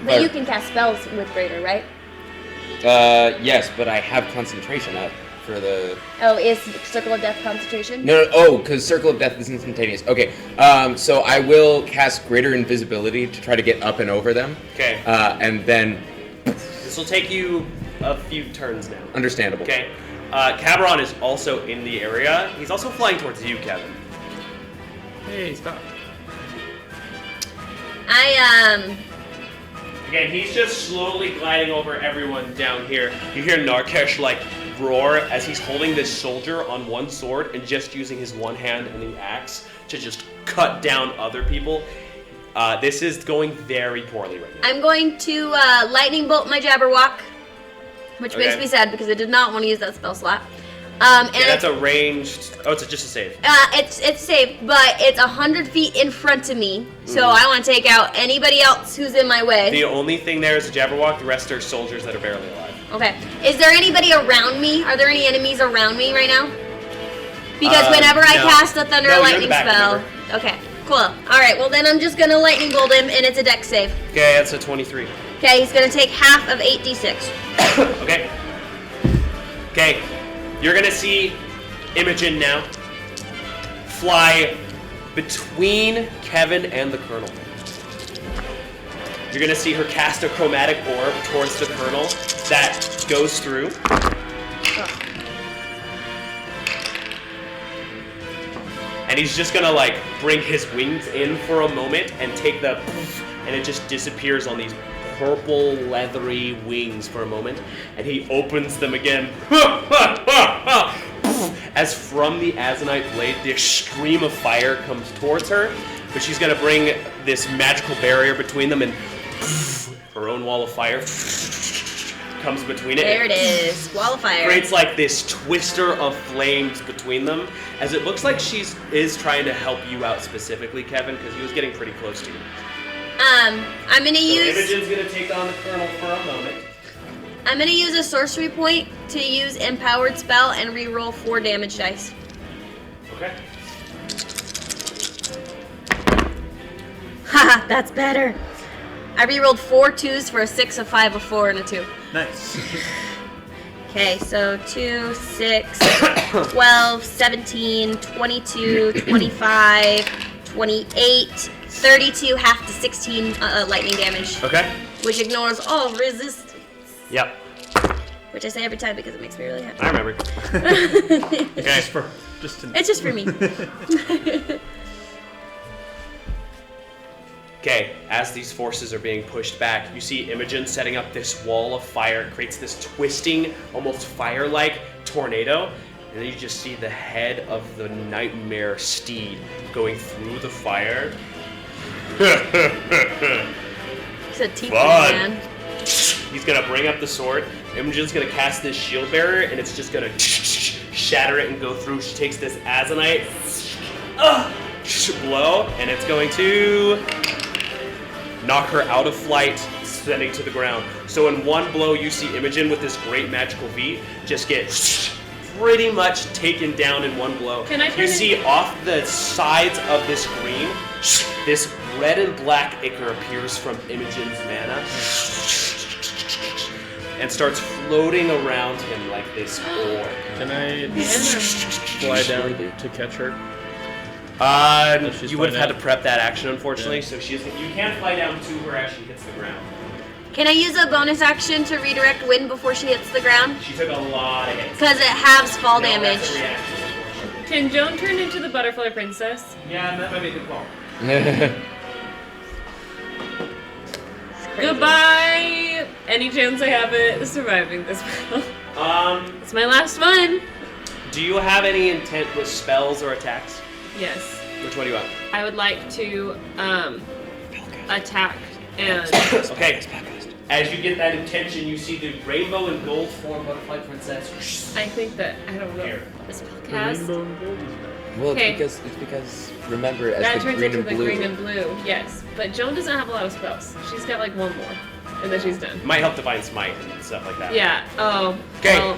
But you can cast spells with greater, right? Yes, but I have concentration up for the... Oh, is Circle of Death concentration? No, because Circle of Death is instantaneous. Okay, so I will cast Greater Invisibility to try to get up and over them. Okay. And then... This will take you a few turns now. Understandable. Okay. Caberon is also in the area. He's also flying towards you, Kevin. Hey, stop. Again, he's just slowly gliding over everyone down here. You hear Narkesh like roar as he's holding this soldier on one sword and just using his one hand and the axe to just cut down other people. This is going very poorly right now. I'm going to lightning bolt my Jabberwock, which makes Okay. me sad because I did not want to use that spell slot. Yeah, And that's a ranged. Oh, it's just a save. it's safe, but it's 100 feet in front of me, so I want to take out anybody else who's in my way. The only thing there is a Jabberwock. The rest are soldiers that are barely alive. Okay. Is there anybody around me? Are there any enemies around me right now? Because whenever I no. cast a thunder No, you're in lightning the back, spell. remember? Okay. Cool. All right. Well, then I'm just gonna lightning bolt him, and it's a dex save. Okay, that's a 23. Okay. He's gonna take half of 8d6. Okay. Okay, you're gonna see Imogen now fly between Kevin and the Colonel. You're gonna see her cast a chromatic orb towards the Colonel that goes through. And he's just gonna like bring his wings in for a moment and take the and it just disappears on these purple leathery wings for a moment, and he opens them again. As from the Azanite blade, this stream of fire comes towards her, but she's gonna bring this magical barrier between them, and her own wall of fire comes between it. There it is. Wall of fire. Creates like this twister of flames between them, as it looks like she is trying to help you out specifically, Kevin, because he was getting pretty close to you. I'm gonna use. Imogen's gonna take on the Colonel for a moment. I'm gonna use a sorcery point to use empowered spell and re-roll 4 damage dice. Okay. Haha, that's better. I re-rolled 4 2s for a 6, a 5, a 4, and a 2. Nice. Okay, so 2, 6, 12, 17, 22, 25, 28, 32, half to 16 lightning damage. Okay. Which ignores all resistance. Yep. Which I say every time because it makes me really happy. I remember. Okay. It's just for me. Okay, as these forces are being pushed back, you see Imogen setting up this wall of fire. It creates this twisting, almost fire-like tornado. And then you just see the head of the nightmare steed going through the fire. It's a teeth Fun. man. He's gonna bring up the sword. Imogen's gonna cast this shield barrier, and it's just gonna shatter it and go through. She takes this Azanite blow, and it's going to knock her out of flight, sending to the ground. So in one blow, you see Imogen with this great magical feat just get pretty much taken down in one blow. Can I turn You see off the sides of this screen, this red and black ichor appears from Imogen's mana and starts floating around him like this orb. Can I fly down to catch her? You would have had to prep that action, unfortunately. So you can't fly down to her as she hits the ground. Can I use a bonus action to redirect wind before she hits the ground? She took a lot of hits. Because it halves fall No, damage. that's a reaction, unfortunately. Can Joan turn into the butterfly princess? Yeah, that might be a good call. Goodbye! Any chance I have it surviving this battle? It's my last one. Do you have any intent with spells or attacks? Yes. Which one do you want? I would like to attack and Okay. As you get that intention, you see the rainbow and gold form butterfly princess. I think that I don't know Here. the spell cast. Well, Okay. it's because remember as That the turns green into and the blue. green and blue. Yes, but Joan doesn't have a lot of spells. She's got like one more, and then she's done. Might help Divine Smite and stuff like that. Yeah. Oh. Okay. Well,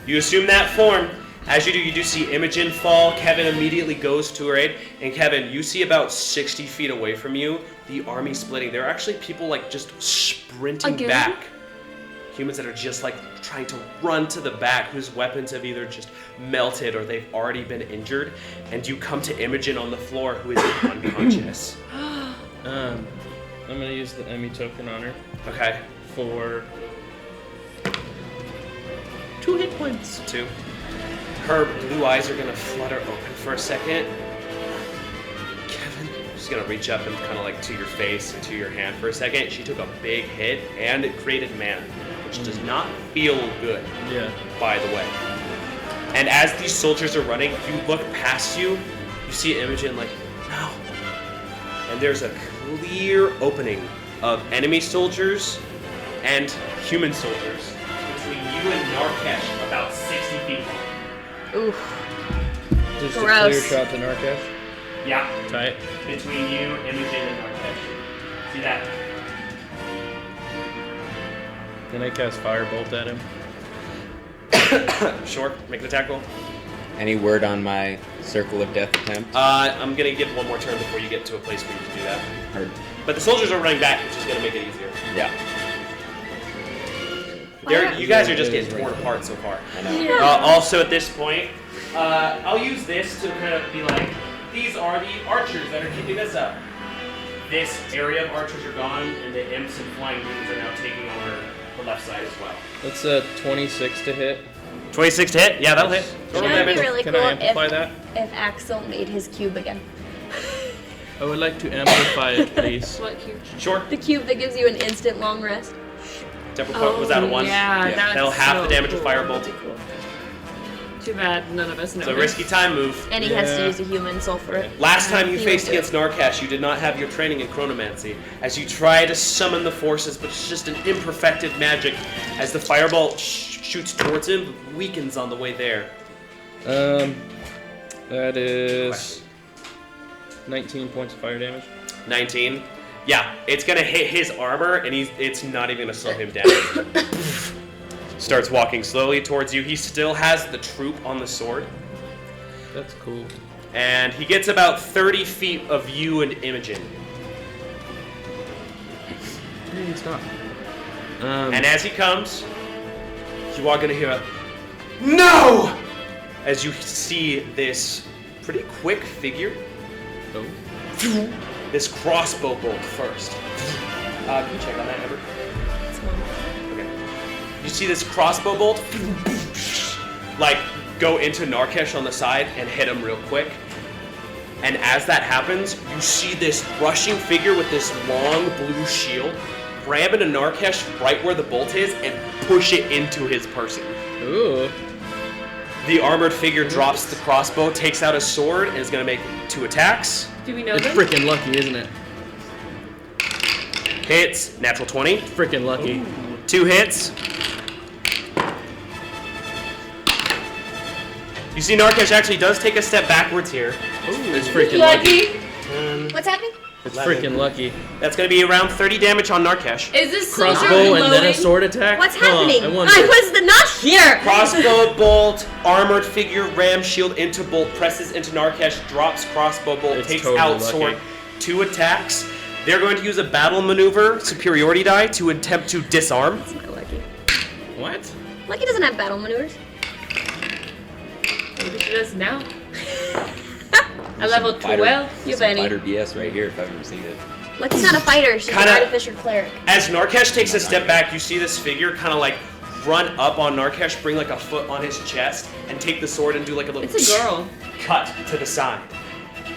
You assume that form. As you do see Imogen fall. Kevin immediately goes to her aid. And Kevin, you see about 60 feet away from you, the army splitting. There are actually people like just sprinting Again? back. Humans that are just like trying to run to the back, whose weapons have either just melted or they've already been injured. And you come to Imogen on the floor, who is unconscious. I'm gonna use the Emmy token on her Okay. for 2 hit points. 2. Her blue eyes are gonna flutter open for a second. Kevin, she's gonna reach up and kind of like to your face and to your hand for a second. She took a big hit and it created mana, which does not feel good, Yeah. by the way. And as these soldiers are running, you look past you see Imogen like, no. And there's a clear opening of enemy soldiers and human soldiers between you and Narkesh, about 60 feet long. Oof. Just a Gross. clear shot to Narkesh. Yeah, Tight. between you, Imogen, and Narkesh. See that? Can I cast Firebolt at him? Sure, make an attack roll. Any word on my Circle of Death attempt? I'm gonna give one more turn before you get to a place where you can do that. Heard. But the soldiers are running back, which is gonna make it easier. Yeah. You guys are just getting torn apart so far. I know. Yeah. Also at this point, I'll use this to kind of be like, these are the archers that are keeping us up. This area of archers are gone, and the imps and flying demons are now taking over the left side as well. That's 26 to hit. 26 to hit? Yeah, that'll hit. Total It would be damage. really Can cool I amplify if, that? if Axel made his cube again. I would like to amplify it, please. What cube? Sure. The cube that gives you an instant long rest. Was that a 1? Yeah, Yeah. that's That'll half so the damage of cool. firebolt. Cool. Too bad none of us know. It's a risky time move. And he has to Yeah. use a human soul for it. Last time you He faced would do against Narcash, you did not have your training in chronomancy. As you try to summon the forces, but it's just an imperfected magic. As the fireball shoots towards him, weakens on the way there. That is 19 points of fire damage. 19. Yeah, it's gonna hit his armor, and it's not even gonna slow him down. Starts walking slowly towards you. He still has the troop on the sword, That's cool. and he gets about 30 feet of you and Imogen. Hey, stop. And as he comes, you are gonna hear a "No!" as you see this pretty quick figure. Oh. This crossbow bolt first. Can you check on that, Ever? Okay. You see this crossbow bolt, like, go into Narkesh on the side and hit him real quick. And as that happens, you see this rushing figure with this long blue shield grab into Narkesh right where the bolt is and push it into his person. Ooh. The armored figure drops the crossbow, takes out a sword, and is going to make 2 attacks. Do we know It's them? freaking lucky, isn't it? Hits, natural 20. Freaking lucky. 2 hits. You see Narkesh actually does take a step backwards here. It's freaking lucky. What's happening? It's 11. freaking lucky. That's going to be around 30 damage on Narkesh. Is this soldier Crossbow and then a reloading? sword attack? What's Huh, happening? I wonder. I was not here! Crossbow bolt, armored figure, ram shield into bolt, presses into Narkesh, drops crossbow bolt, It's takes totally out lucky. sword. 2 attacks. They're going to use a battle maneuver, superiority die, to attempt to disarm. That's not Lucky. What? Lucky doesn't have battle maneuvers. Maybe she does now. I level 12. You Some Benny. fighter BS right here if I've ever seen it. Lucky's not a fighter, she's Kinda- an artificial cleric. As Narkesh takes a step back, you see this figure kind of like run up on Narkesh, bring like a foot on his chest, and take the sword and do like a little It's a girl. cut to the side.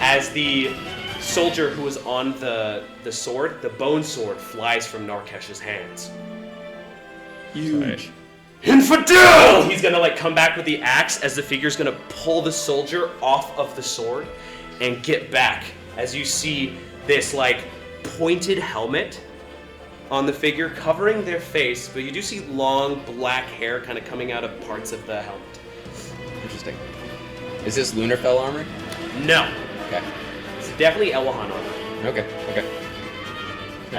As the soldier who was on the sword, the bone sword, flies from Narkesh's hands. Huge. Infidel! He's gonna like come back with the axe as the figure's gonna pull the soldier off of the sword and get back. As you see this like pointed helmet on the figure covering their face, but you do see long black hair kind of coming out of parts of the helmet. Interesting. Is this Lunarfell armor? No, Okay. it's definitely Elahan armor. Okay. Okay.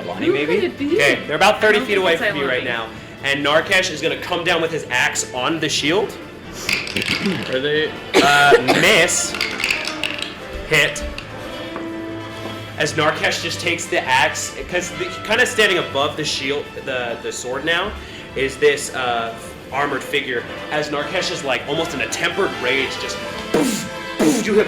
Lonnie, Who maybe? could it be? Okay, they're about 30 I don't feet think away it's from you right Eilani. now, and Narkesh is gonna come down with his axe on the shield. Are they? Miss. Hit. As Narkesh just takes the axe, because kind of standing above the shield, the sword now, is this armored figure. As Narkesh is like almost in a tempered rage, just you hear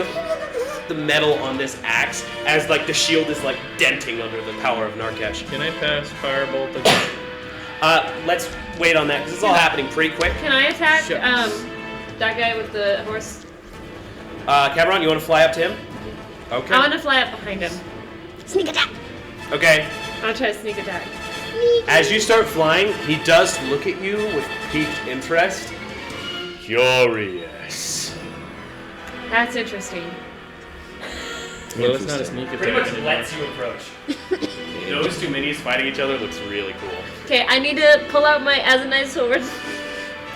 the metal on this axe as like the shield is like denting under the power of Narkesh. Can I pass firebolt again? Let's wait on that because it's all happening pretty quick. Can I attack Shucks. that guy with the horse? Cabron, you want to fly up to him? Okay. I want to fly up behind him. Sneak attack! Okay. I'll try to sneak attack. As you start flying, he does look at you with piqued interest. Curious. That's interesting. Well, it's not a sneak attack. Pretty much anymore. lets you approach. Those two minis fighting each other looks really cool. Okay, I need to pull out my Azanite sword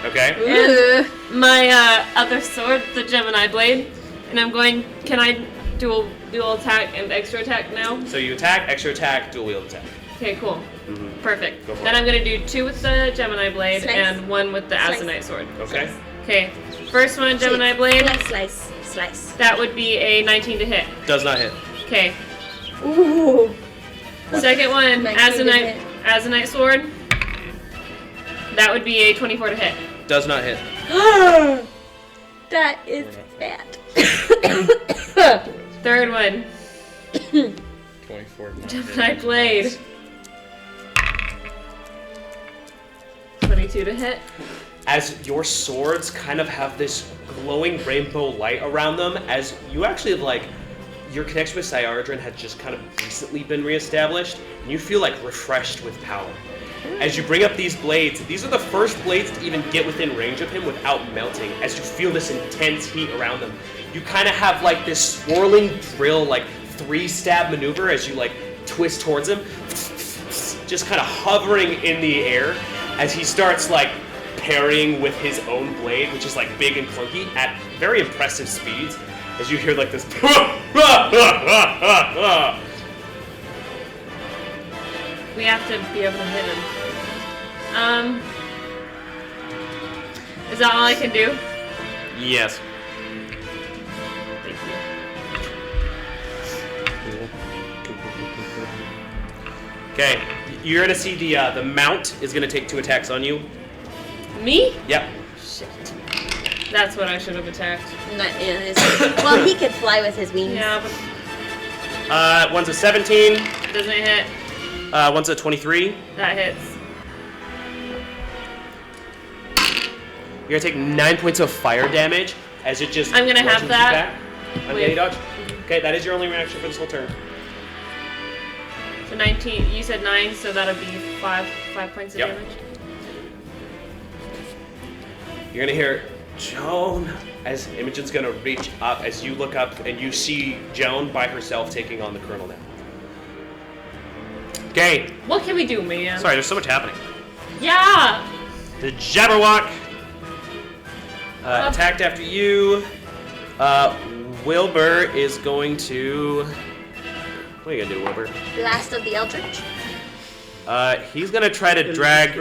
Okay? Ooh. and my other sword, the Gemini blade, and I'm going. Can I dual attack and extra attack now? So you attack, extra attack, dual wield attack. Okay, cool. Mm-hmm. Perfect. Go for then it. I'm gonna do 2 with the Gemini blade Slice. and 1 with the Slice. Azanite sword. Okay? Okay, first one, Gemini blade. Slice, slice, slice. That would be a 19 to hit. Does not hit. Okay. Ooh. Second one, 19 to hit. Azanite sword. That would be a 24 to hit. Does not hit. That is bad. Third one. 24. Gemini Blade. 22 to hit. As your swords kind of have this glowing rainbow light around them, as you actually your connection with Cyaradrin had just kind of recently been reestablished, and you feel like refreshed with power. As you bring up these blades, these are the first blades to even get within range of him without melting, as you feel this intense heat around them. You kind of have like this swirling drill, like 3-stab maneuver as you like twist towards him, just kind of hovering in the air as he starts like parrying with his own blade, which is like big and clunky at very impressive speeds, as you hear like this We have to be able to hit him. Is that all I can do? Yes. Thank you. Okay, you're gonna see the mount is gonna take 2 attacks on you. Me? Yep. Shit. That's what I should have attacked. Well, he could fly with his wings. Yeah, but One's a 17. doesn't hit. One's a 23. That hits. You're gonna take 9 points of fire damage as it just. I'm gonna have bludgeons you that. back. Okay, you dodge. Okay, that is your only reaction for this whole turn. So 19. You said 9, so that'll be 5 points of Yep. damage. You're gonna hear Joan as Imogen's gonna reach up as you look up and you see Joan by herself taking on the Colonel now. Okay. What can we do, man? Sorry, there's so much happening. Yeah. The Jabberwock attacked after you. Wilbur is going to. What are you gonna do, Wilbur? Blast of the Eldritch. He's gonna try to drag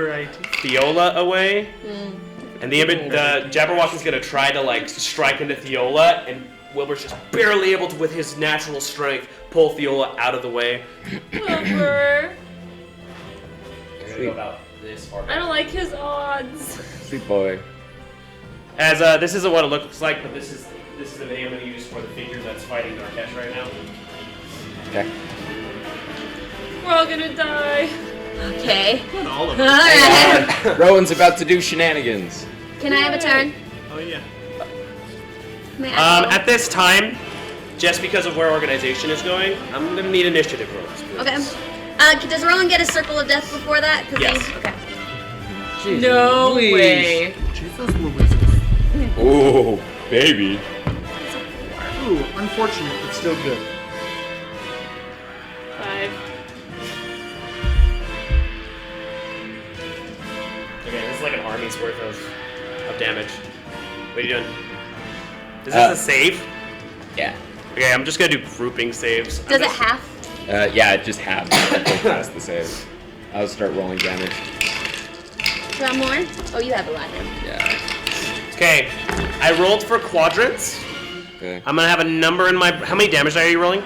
Theola away. And the Jabberwock is gonna try to like strike into Theola, and Wilbur's just barely able to, with his natural strength, pull Theola out of the way. Wilbur. You're gonna go about this far. I don't like his odds. Sweet boy. As this isn't what it looks like, but this is the video I'm gonna use for the figure that's fighting Narkesh right now. Okay. We're all gonna die. Okay. Not all of All us. right. Rowan's about to do shenanigans. Can I have a turn? Oh yeah. May I go? At this time, just because of where organization is going, I'm gonna need initiative rolls. Please. Okay. Does Rowan get a circle of death before that? 'Cause Yes. Okay. Jesus No Louise. way. Jesus Louise. Oh, baby. Ooh, unfortunate, but still good. 5. Okay, this is like an army's worth of damage. What are you doing? Is this a save? Yeah. Okay, I'm just gonna do grouping saves. Does it half? Yeah, it just halves. That's the save. I'll start rolling damage. Do you want more? Oh, you have a lot now. Yeah. Okay, I rolled for quadrants. Okay. I'm gonna have a number in my. How many damage are you rolling?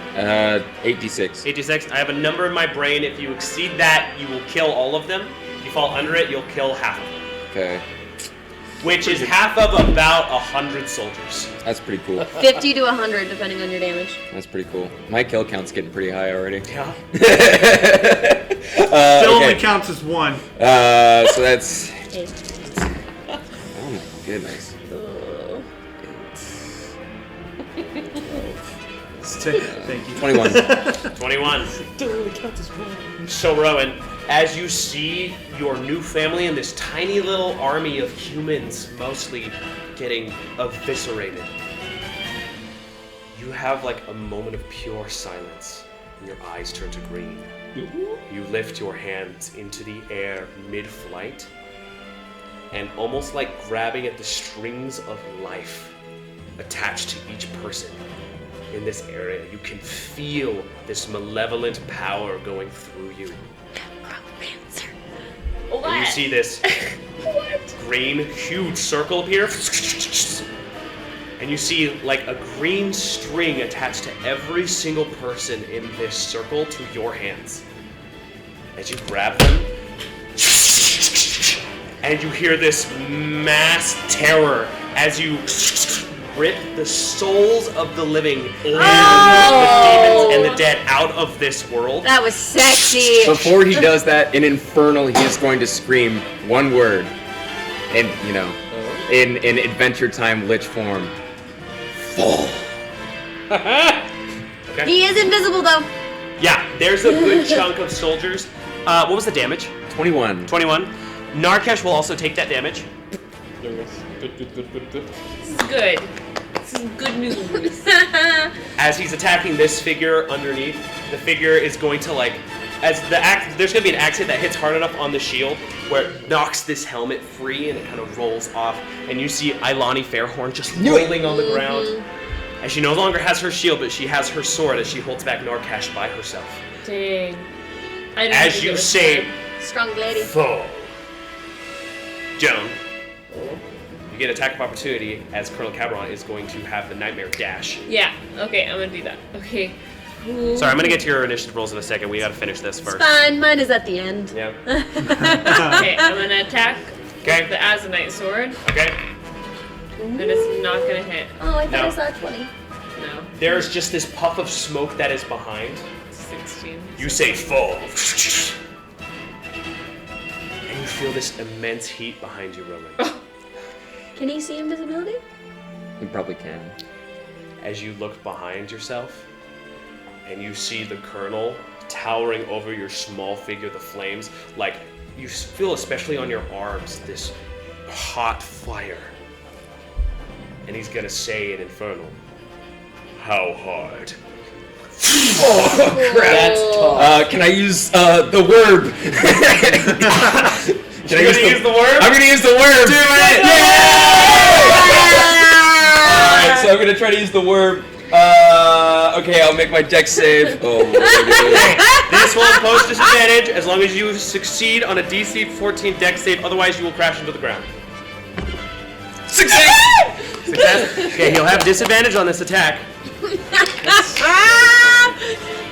86. 86. I have a number in my brain. If you exceed that, you will kill all of them. If you fall under it, you'll kill half of them. Okay. Which is half of about 100 soldiers. That's pretty cool. 50 to 100, depending on your damage. That's pretty cool. My kill count's getting pretty high already. Yeah. Still only Okay. counts as 1. So that's. 8. Oh my goodness. Thank you. 21. 21. So Rowan, as you see your new family and this tiny little army of humans mostly getting eviscerated, you have like a moment of pure silence and your eyes turn to green. You lift your hands into the air mid-flight and almost like grabbing at the strings of life attached to each person in this area, you can feel this malevolent power going through you. What? And you see this green, huge circle appear. And you see like a green string attached to every single person in this circle to your hands. As you grab them, and you hear this mass terror as you rip the souls of the living and the demons and the dead out of this world. That was sexy. Before he does that, in Infernal, he is going to scream one word, in in Adventure Time Lich form. Fall. Okay. He is invisible though. Yeah, there's a good chunk of soldiers. What was the damage? 21. 21. Narkesh will also take that damage. There we go. Good. This is good. This is good news. As he's attacking this figure underneath, the figure is going to there's going to be an axe hit that hits hard enough on the shield where it knocks this helmet free and it kind of rolls off, and you see Ilani Fairhorn just rolling on the ground. And she no longer has her shield, but she has her sword as she holds back Narkesh by herself. Dang. I didn't As think you it was say, Strong lady. fall. Joan, you get attack of opportunity as Colonel Cabron is going to have the Nightmare Dash. Yeah, okay, I'm gonna do that. Okay. Ooh. Sorry, I'm going to get to your initiative rolls in a second. We got to finish this first. It's fine. Mine is at the end. Yeah. Okay, I'm gonna attack Okay. the Azanite sword, Okay. and it's not gonna hit. Oh, I thought No. I saw 20. No. There's just this puff of smoke that is behind. 16. You say fall. And you feel this immense heat behind you, Roman. Can he see invisibility? He probably can. As you look behind yourself, and you see the Colonel towering over your small figure, the flames, like you feel especially on your arms this hot fire. And he's gonna say in Infernal, how hard? That's tough. Can I use the word? Can I use the word? I'm gonna use the word. Do it! Alright, so I'm gonna try to use the word. Okay, I'll make my dex save. Oh, This will impose disadvantage as long as you succeed on a DC 14 dex save, otherwise you will crash into the ground. success! Success? Okay, he'll have disadvantage on this attack.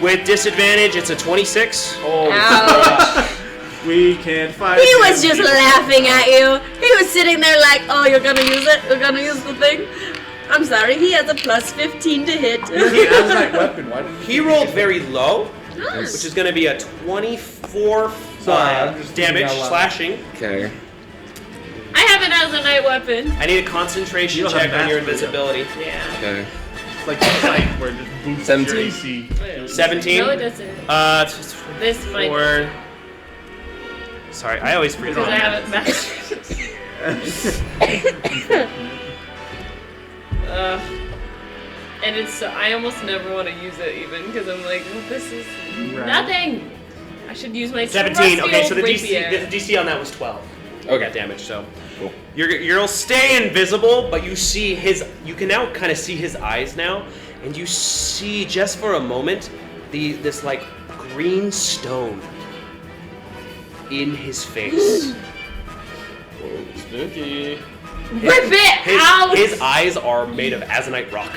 With disadvantage, it's a 26. Ouch. We can fight. He was just laughing at you. He was sitting there like, oh, you're gonna use it? You're gonna use the thing? I'm sorry, he has a plus 15 to hit. Azanite weapon. Why didn't He rolled very low, Nice. which is going to be a 24 Sorry, I'm just thinking damage out loud. slashing. Okay. I have an Azanite weapon. I need a concentration You don't have check on your mastery, invisibility. Yeah. Okay. It's like the fight where it just boosts 17. your AC. 17? No, it doesn't. This might. Four. Sorry, I always forget. Because I haven't mastered. And it's I almost never want to use it even because I'm like, well, this is nothing. I should use my 17. trusty Okay, old so the rapier. DC on that was 12. Okay. Damage. So Cool. you'll stay invisible, but you see his. You can now kind of see his eyes now, and you see just for a moment this like green stone in his face. Spooky. Rip it out! His eyes are made of azanite rock.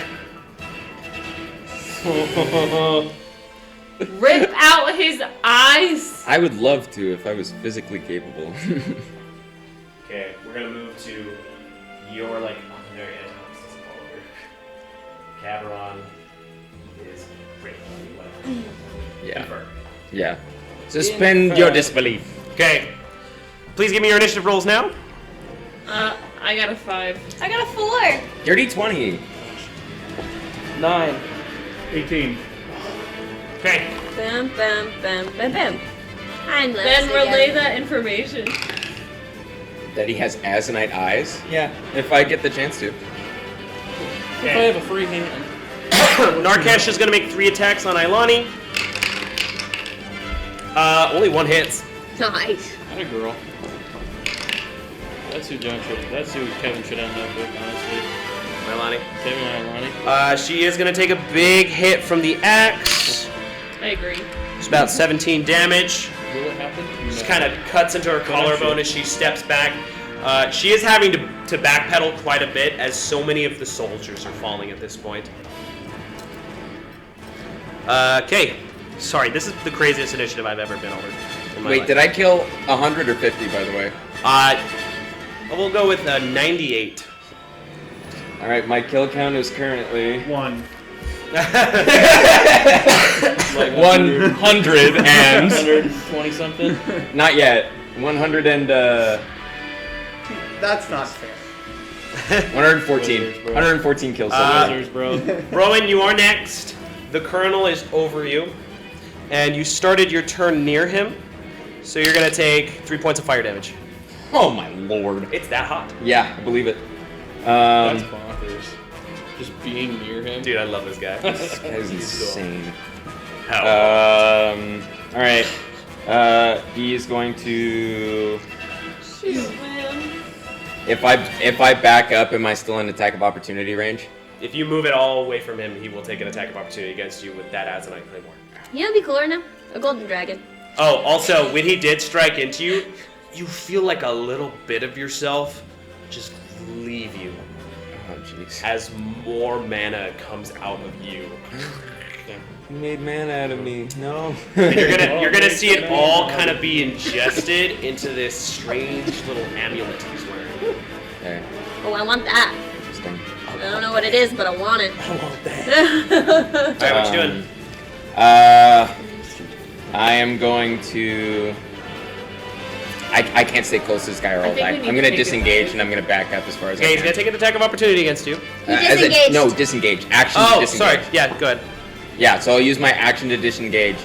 Rip out his eyes! I would love to if I was physically capable. Okay, we're gonna move to your like on the very edge. Cabron is great. Yeah. Confirm. Yeah. Suspend your disbelief. Okay, please give me your initiative rolls now. I got a 5. I got a 4. Dirty 20. 9. 18. Okay, Bam, bam, bam, bam, bam. I'm Then Leslie relay again. that information. That he has azanite eyes? Yeah. If I get the chance to. If I have a free hand. Narkesh is gonna make 3 attacks on Ilani. Only 1 hits. Nice. Not a girl. That's who Kevin should end up with, honestly. Ilani. Kevin and Ilani. She is gonna take a big hit from the axe. I agree. It's about 17 damage. Will it happen? Just kind of cuts into her collarbone as she steps back. She is having to backpedal quite a bit as so many of the soldiers are falling at this point. Okay. Sorry, this is the craziest initiative I've ever been over in my Wait, life. did I kill 100 or 50, by the way? We'll go with 98. All right, my kill count is currently 1. Like 100 and 120 something. not yet. 100 and That's not fair. 114. Losers, bro. 114 kills. Losers, bro. Rowan, you are next. The Colonel is over you, and you started your turn near him, so you're gonna take 3 points of fire damage. Oh my lord. It's that hot. Yeah, I believe it. That's bonkers. Just being near him. Dude, I love this guy. This guy's insane. How? All right. He is going to. Shoot, man. If I back up, am I still in attack of opportunity range? If you move it all away from him, he will take an attack of opportunity against you with that Azanite Claymore. You know, what'd be cooler now? A golden dragon. Oh, also, when he did strike into you, you feel like a little bit of yourself just leave you Oh jeez. as more mana comes out of you. You made man out of me. No. And you're gonna see it all kind of be ingested into this strange little amulet he's wearing. Okay. Oh, I want that. Interesting. I don't know what it is, but I want it. I want that. Alright, what you doing? I am going to. I can't stay close to this guy or I I'll think die. we need I'm to gonna take it disengage back. and I'm gonna back up as far as Okay, I he's can. gonna take an attack of opportunity against you. You disengaged. No, disengage. Action to Oh, disengage. sorry. Yeah, go ahead. Yeah, so I'll use my action to disengage.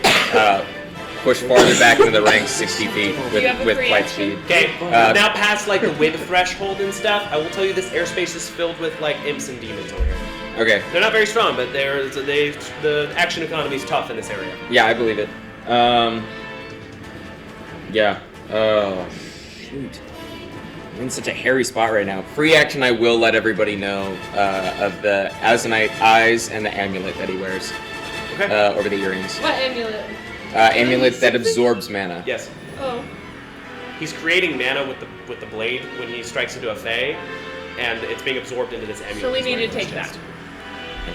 Push farther back into the ranks 60 feet you have a with free flight action? speed. Okay, Uh, now past like the wind threshold and stuff, I will tell you this airspace is filled with like imps and demons over here. Okay. They're not very strong, but the action economy is tough in this area. Yeah, I believe it. Yeah. Oh, shoot. I'm in such a hairy spot right now. Free action, I will let everybody know of the Azanite eyes and the amulet that he wears Okay. over the earrings. What amulet? Amulet that absorbs mana. Yes. Oh. He's creating mana with the blade when he strikes into a Fae, and it's being absorbed into this amulet. So we he's need to wearing on his take that. chest.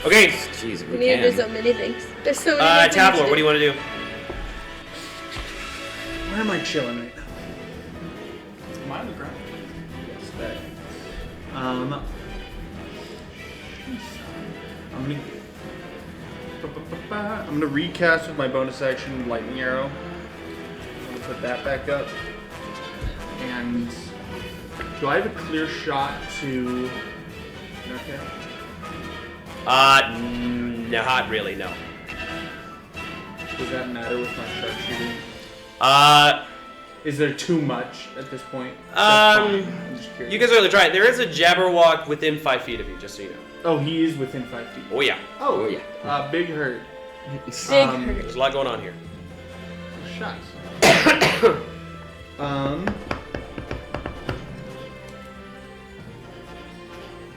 Okay. Jeez, if We we need to do so can. many things. There's so many things. Tabler, what do you want to do? Where am I chilling right now? Am I on the ground? Yes, there. I'm gonna recast with my bonus action lightning arrow. I'm gonna put that back up. And do I have a clear shot to? Okay. Not really, no. Does that matter with my sharpshooting? Is there too much at this point? That's fine. I'm just curious. You guys really try it. There is a Jabberwock within 5 feet of you, just so you know. Oh, he is within 5 feet. Oh yeah, Oh, yeah. Big hurt. Big Um, hurt. there's a lot going on here. Shots.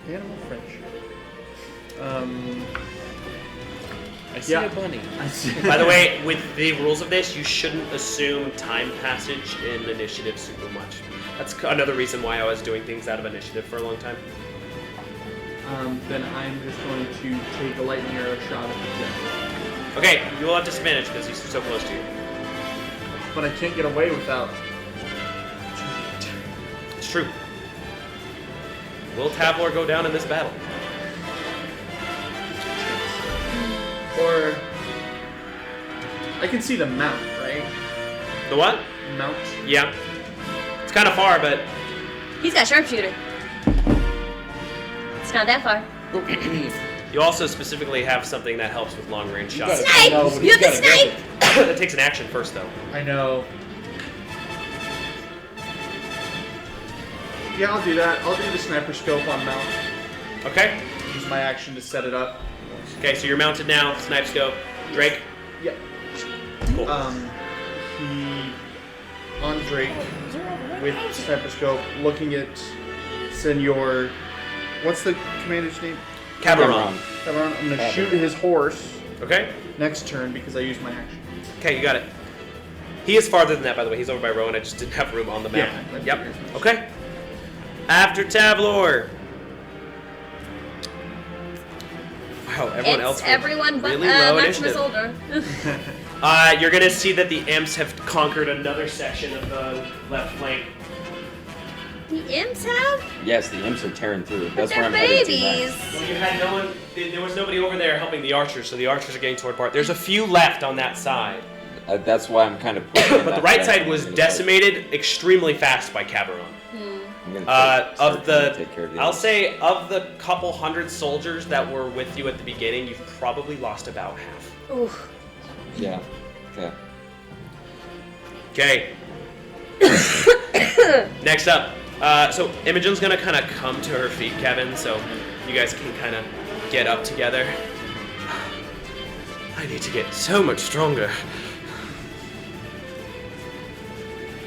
Animal friendship. I see Yeah. a bunny. I see. By the way, with the rules of this, you shouldn't assume time passage in initiative super much. That's another reason why I was doing things out of initiative for a long time. Then I'm just going to take a lightning arrow shot at the jet. Okay, you will have disadvantage because he's so close to you. But I can't get away without. It's true. Will Tabler go down in this battle? Or I can see the mount, right? The what? Mount. Yeah. It's kind of far, but He's got sharpshooter. It's not that far. you also specifically have something that helps with long range shots. Snipe! No, but You have the he's gotta snipe! It takes an action first, though. I know. Yeah, I'll do that. I'll do the sniper scope on mount. Okay. Use my action to set it up. Okay, so you're mounted now. Snipe scope. Drake. Yep. Cool. He on Drake with sniper scope, looking at Senor. What's the commander's name? Cameron. Cameron. I'm gonna shoot his horse Okay. next turn because I used my action. Okay, you got it. He is farther than that, by the way. He's over by Rowan. I just didn't have room on the map. Yeah, Yep. that's fine. Okay. After Tavlor. Wow, everyone else. It's everyone but really low Maximus initiative. Ultor. You're gonna see that the imps have conquered another section of the left flank. The imps have? Yes, the imps are tearing through. That's They're where I'm headed to babies. next. Well, you had no one. There was nobody over there helping the archers, so the archers are getting toward Bart. There's a few left on that side, That's why I'm kind of pushing it but the that right direction. side was I'm gonna start- decimated extremely fast by Cabaron. I'm gonna start Of trying to take care the, of the I'll others. say of the couple hundred soldiers that were with you at the beginning, you've probably lost about half. Ooh. Yeah. Okay. Okay. Next up, so Imogen's gonna kind of come to her feet, Kevin. So you guys can kind of get up together. I need to get so much stronger.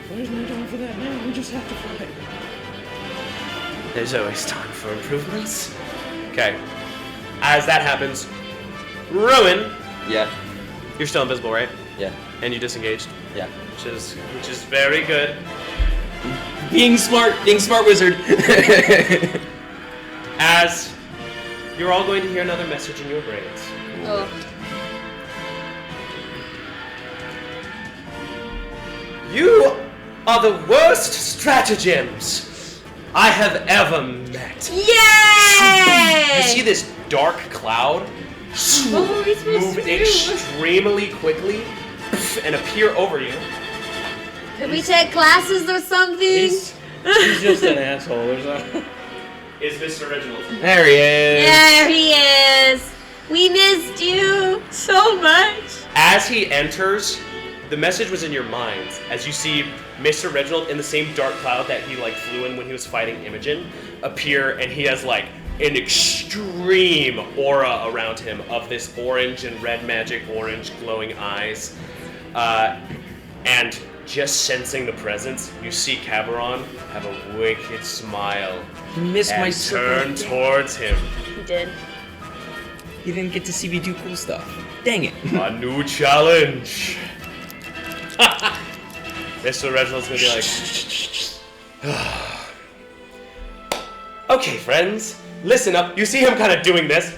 There's no time for that now. We just have to fight. There's always time for improvements. Okay. As that happens, Ruin, Yeah. you're still invisible, right? Yeah. And you disengaged, Yeah. which is very good. Being smart wizard. As you're all going to hear another message in your brains. Oh. You are the worst stratagems I have ever met. Yay! You see this dark cloud What were we supposed move to do? extremely quickly and appear over you. Could we take classes or something? He's just an asshole. There's a... Is Mr. Reginald. There he is. There he is. We missed you so much. As he enters, the message was in your minds. As you see Mr. Reginald in the same dark cloud that he flew in when he was fighting Imogen appear, and he has an extreme aura around him of this orange and red magic, orange glowing eyes. And just sensing the presence, you see Cabaron have a wicked smile You missed my and turn towards him. He did. You didn't get to see me do cool stuff. Dang it. A new challenge. Mr. Reginald's gonna be like, okay, friends, listen up. You see him kind of doing this.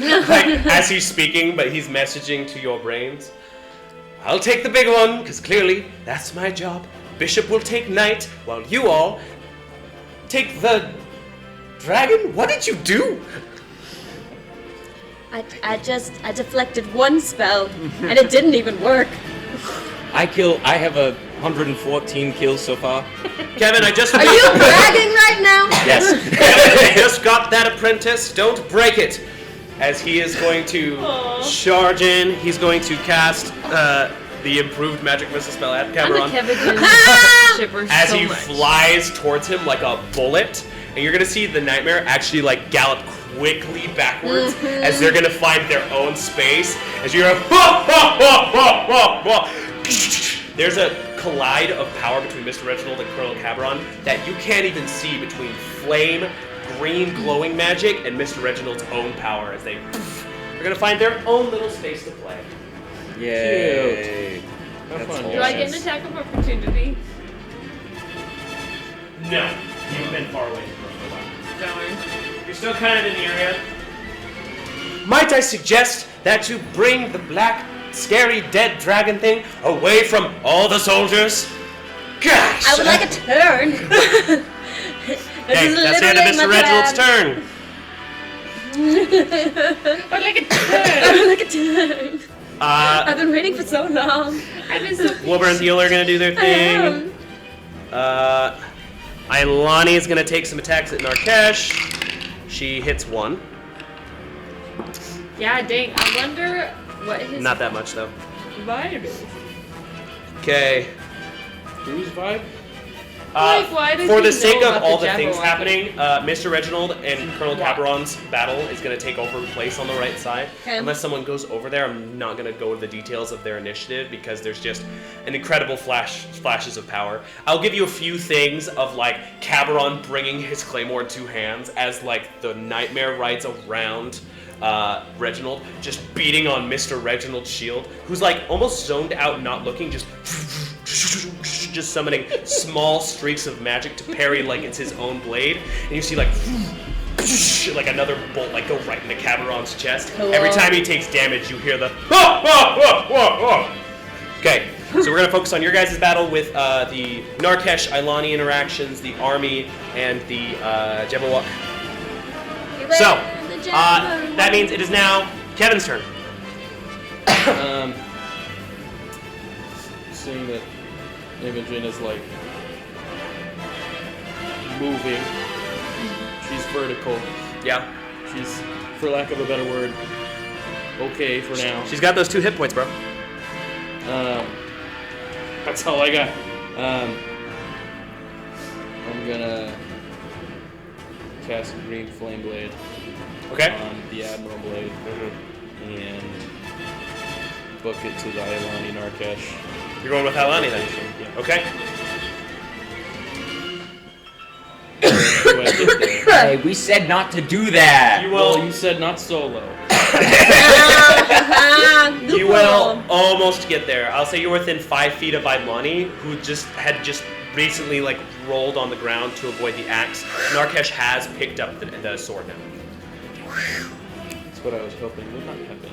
As he's speaking, but he's messaging to your brains. I'll take the big one, because clearly that's my job. Bishop will take knight, while you all take the dragon? What did you do? I deflected one spell, and it didn't even work. I have 114 kills so far. Kevin, I just... Are you bragging right now? Yes. Kevin, I just got that apprentice. Don't break it. As he is going to charge in, he's going to cast the improved magic missile spell at I'm a Cabaron. Kevin shipper As so he much. flies towards him like a bullet, and you're gonna see the nightmare actually gallop quickly backwards as they're gonna find their own space. As you're there's a collide of power between Mr. Reginald and Colonel Cabaron that you can't even see between flame, green glowing magic, and Mr. Reginald's own power as they're gonna find their own little space to play. Yay. Have fun, Do I get an guys. attack of opportunity? No, you've been far away from her for a while. Darn. You're still kind of in the area. Might I suggest that you bring the black, scary, dead dragon thing away from all the soldiers? Gosh! I would like a turn. Hey, that's the end of Mr. Reginald's turn. I'd like a turn. I would like a turn. I've been waiting for so long. I've been so Wilbur and Theodore are gonna do their thing. Ailani is gonna take some attacks at Narkesh. She hits one. Yeah, dang. I wonder what his Not that much though. vibe is. Okay. Whose vibe? Why does For he the sake know of about all the the things Jabberwocky? happening, Mr. Reginald and Colonel Cabaron's battle is going to take over place on the right side. Okay. Unless someone goes over there, I'm not going to go into the details of their initiative because there's just an incredible flashes of power. I'll give you a few things of Cabaron bringing his claymore in two hands as the nightmare rides around Reginald, just beating on Mr. Reginald's shield, who's almost zoned out, not looking, just summoning small streaks of magic to parry it's his own blade, and you see another bolt go right into Cabaron's chest. Hello. Every time he takes damage, you hear the okay. So we're gonna focus on your guys' battle with the Narkesh Ilani interactions, the army, and the Jabberwock. So that means it is now Kevin's turn. Seeing that Imogen is like moving, she's vertical. Yeah. She's, for lack of a better word, okay for now. She's got those 2 hit points, bro. That's all I got. I'm gonna cast Green Flame Blade Okay. on the Admiral Blade and book it to the Ilani Narkesh. You're going with Ilani then. Yeah. Okay. Do I get there? Hey, we said not to do that. You Well, will. you said not solo. You will almost get there. I'll say you're within 5 feet of Ilani, who had recently like rolled on the ground to avoid the axe. Narkesh has picked up the sword now. That's what I was hoping would not happen.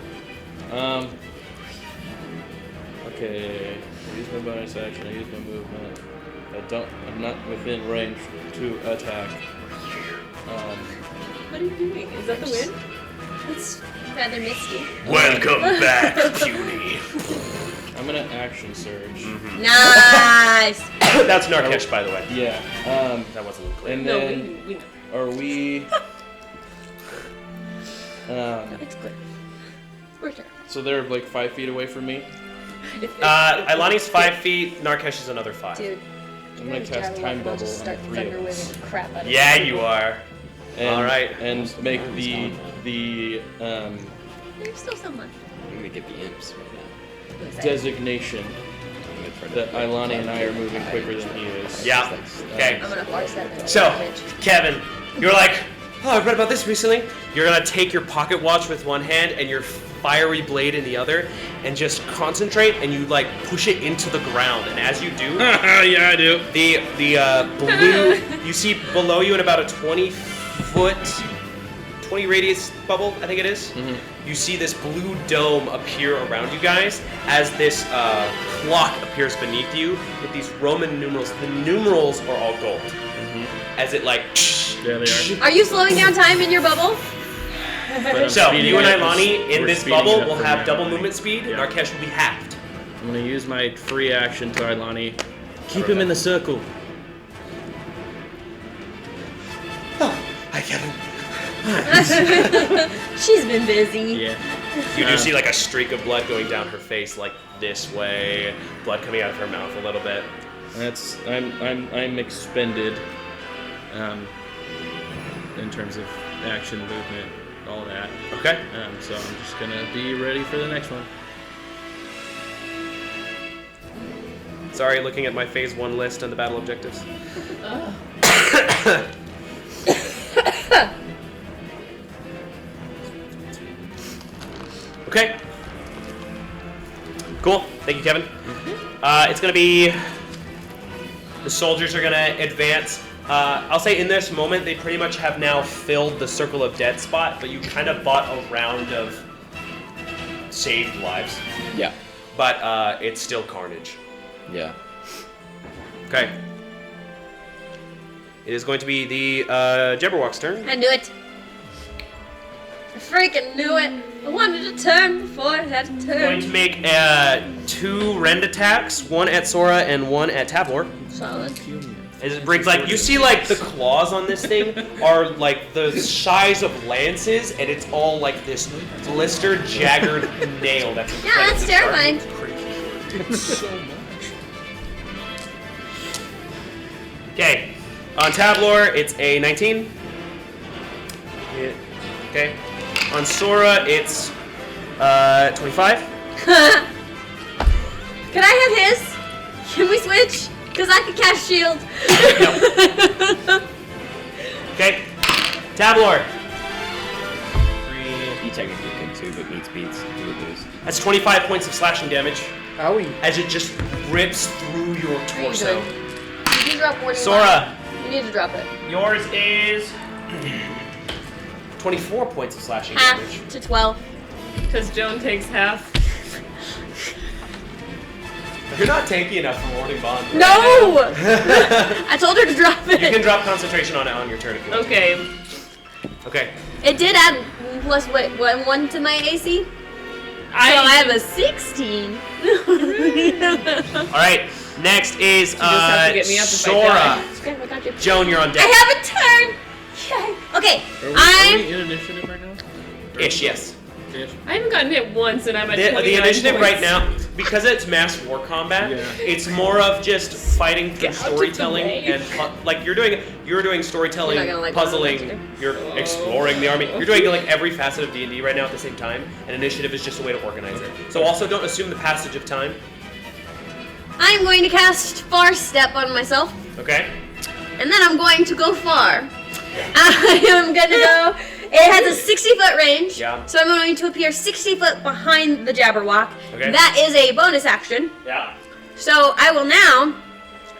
Okay. I use my bonus action. I use my movement. I'm not within range to attack. What are you doing? Is that the wind? It's rather misty. Welcome back, cutie. I'm gonna action surge. Nice. That's Narkesh, by the way. Yeah. That wasn't clear. And No, then we know. are we? It's clear. For sure. So they're like 5 feet away from me. Ilani's 5 feet. Narkesh is another 5. Dude. I'm gonna cast Time Bubble on Just start 3 of us. thunderwaving the crap out of Yeah, you are. And, All right. And make the There's still someone. I'm gonna get the imps right now. Who is that? designation I'm gonna try to that Ilani and I are moving quicker than he is. Yeah. Okay. I'm gonna force that. So, Kevin, you're like, oh, I read about this recently. You're gonna take your pocket watch with one hand and your fiery blade in the other, and just concentrate, and you like push it into the ground. And as you do, Yeah, I do. the blue you see below you in about a 20 radius bubble, I think it is. You see this blue dome appear around you guys as this clock appears beneath you with these Roman numerals. The numerals are all gold. As it like. Yeah, they are. Are you slowing down time in your bubble? But I'm So speeding you and it up. Ilani in We're this speeding bubble it up will from have there. double movement speed. Yeah. Narkesh will be halved. I'm gonna use my free action to Ilani. Keep him in the circle. Hi, Kevin. She's been busy. Yeah. You do see like a streak of blood going down her face, like this way. Blood coming out of her mouth a little bit. I'm expended. In terms of action, movement, all that. Okay. So I'm just gonna be ready for the next one. Sorry, looking at my phase 1 list on the battle objectives. Okay. Cool. Thank you, Kevin. It's gonna be the soldiers are gonna advance. I'll say in this moment they pretty much have now filled the circle of dead spot, but you kind of bought a round of saved lives. Yeah. But it's still carnage. Yeah. Okay. It is going to be the Jabberwock's turn. I knew it. I freaking knew it. I wanted to turn before I had to Going to turn. make 2 rend attacks, one at Sora and one at Tavlor. Solid. As it brings like you see like the claws on this thing are like the size of lances, and it's all like this blistered, jagged nail. That's Yeah, that's terrifying. It's so much. Okay, on Tavlor it's a 19. Okay, on Sora it's 25. Can I have his? Can we switch? Because I can cast shield. Okay, Tavlor. He technically could too, but meets beats. He would lose. That's 25 points of slashing damage Owie. as it just rips through your torso. You can drop 41. Sora, You need to drop it. yours is 24 points of slashing damage. Half to 12. Because Joan takes half. You're not tanky enough for Warding Bond. No! I told her to drop it. You can drop concentration on it on your turn if you want. Okay. Okay. It did add plus what, 1 to my AC? So I have a 16. Alright, next is just have to get me up if I Sora. I got you. Joan, you're on deck. I have a turn! Yay. Okay, Are I'm... we in initiative right now? Ish, yes. Ish. I haven't gotten hit once and I'm at 29 The initiative points. right now, because it's mass war combat, Yeah. it's more of just fighting through Get out of storytelling the way. and like you're doing storytelling, You're not gonna like what I'm about puzzling, to do. you're exploring the army. You're doing like every facet of D&D right now at the same time, and initiative is just a way to organize it. So also don't assume the passage of time. I'm going to cast Far Step on myself, Okay? and then I'm going to go far. I am going to go... It has a 60-foot range, Yeah. so I'm going to appear 60 foot behind the Jabberwock. Okay. That is a bonus action. Yeah. So I will now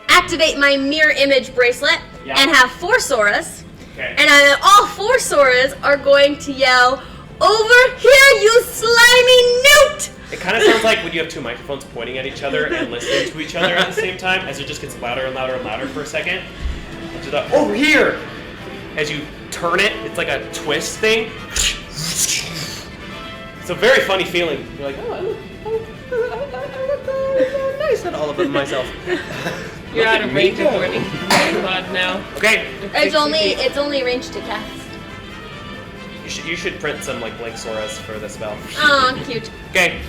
activate my mirror image bracelet Yeah. and have 4 Soras. Okay. And all 4 Soras are going to yell, "Over here, you slimy newt!" It kind of sounds like when you have two microphones pointing at each other and listening to each other at the same time, as it just gets louder and louder and louder for a second. Into the over here. As you turn it, it's like a twist thing. It's a very funny feeling. You're like, oh, I look nice at all of them myself. You're out of range of Warding Bond now. Okay. It's only range to cast. You should print some like blank Soras for the spell. Aw, cute. Okay.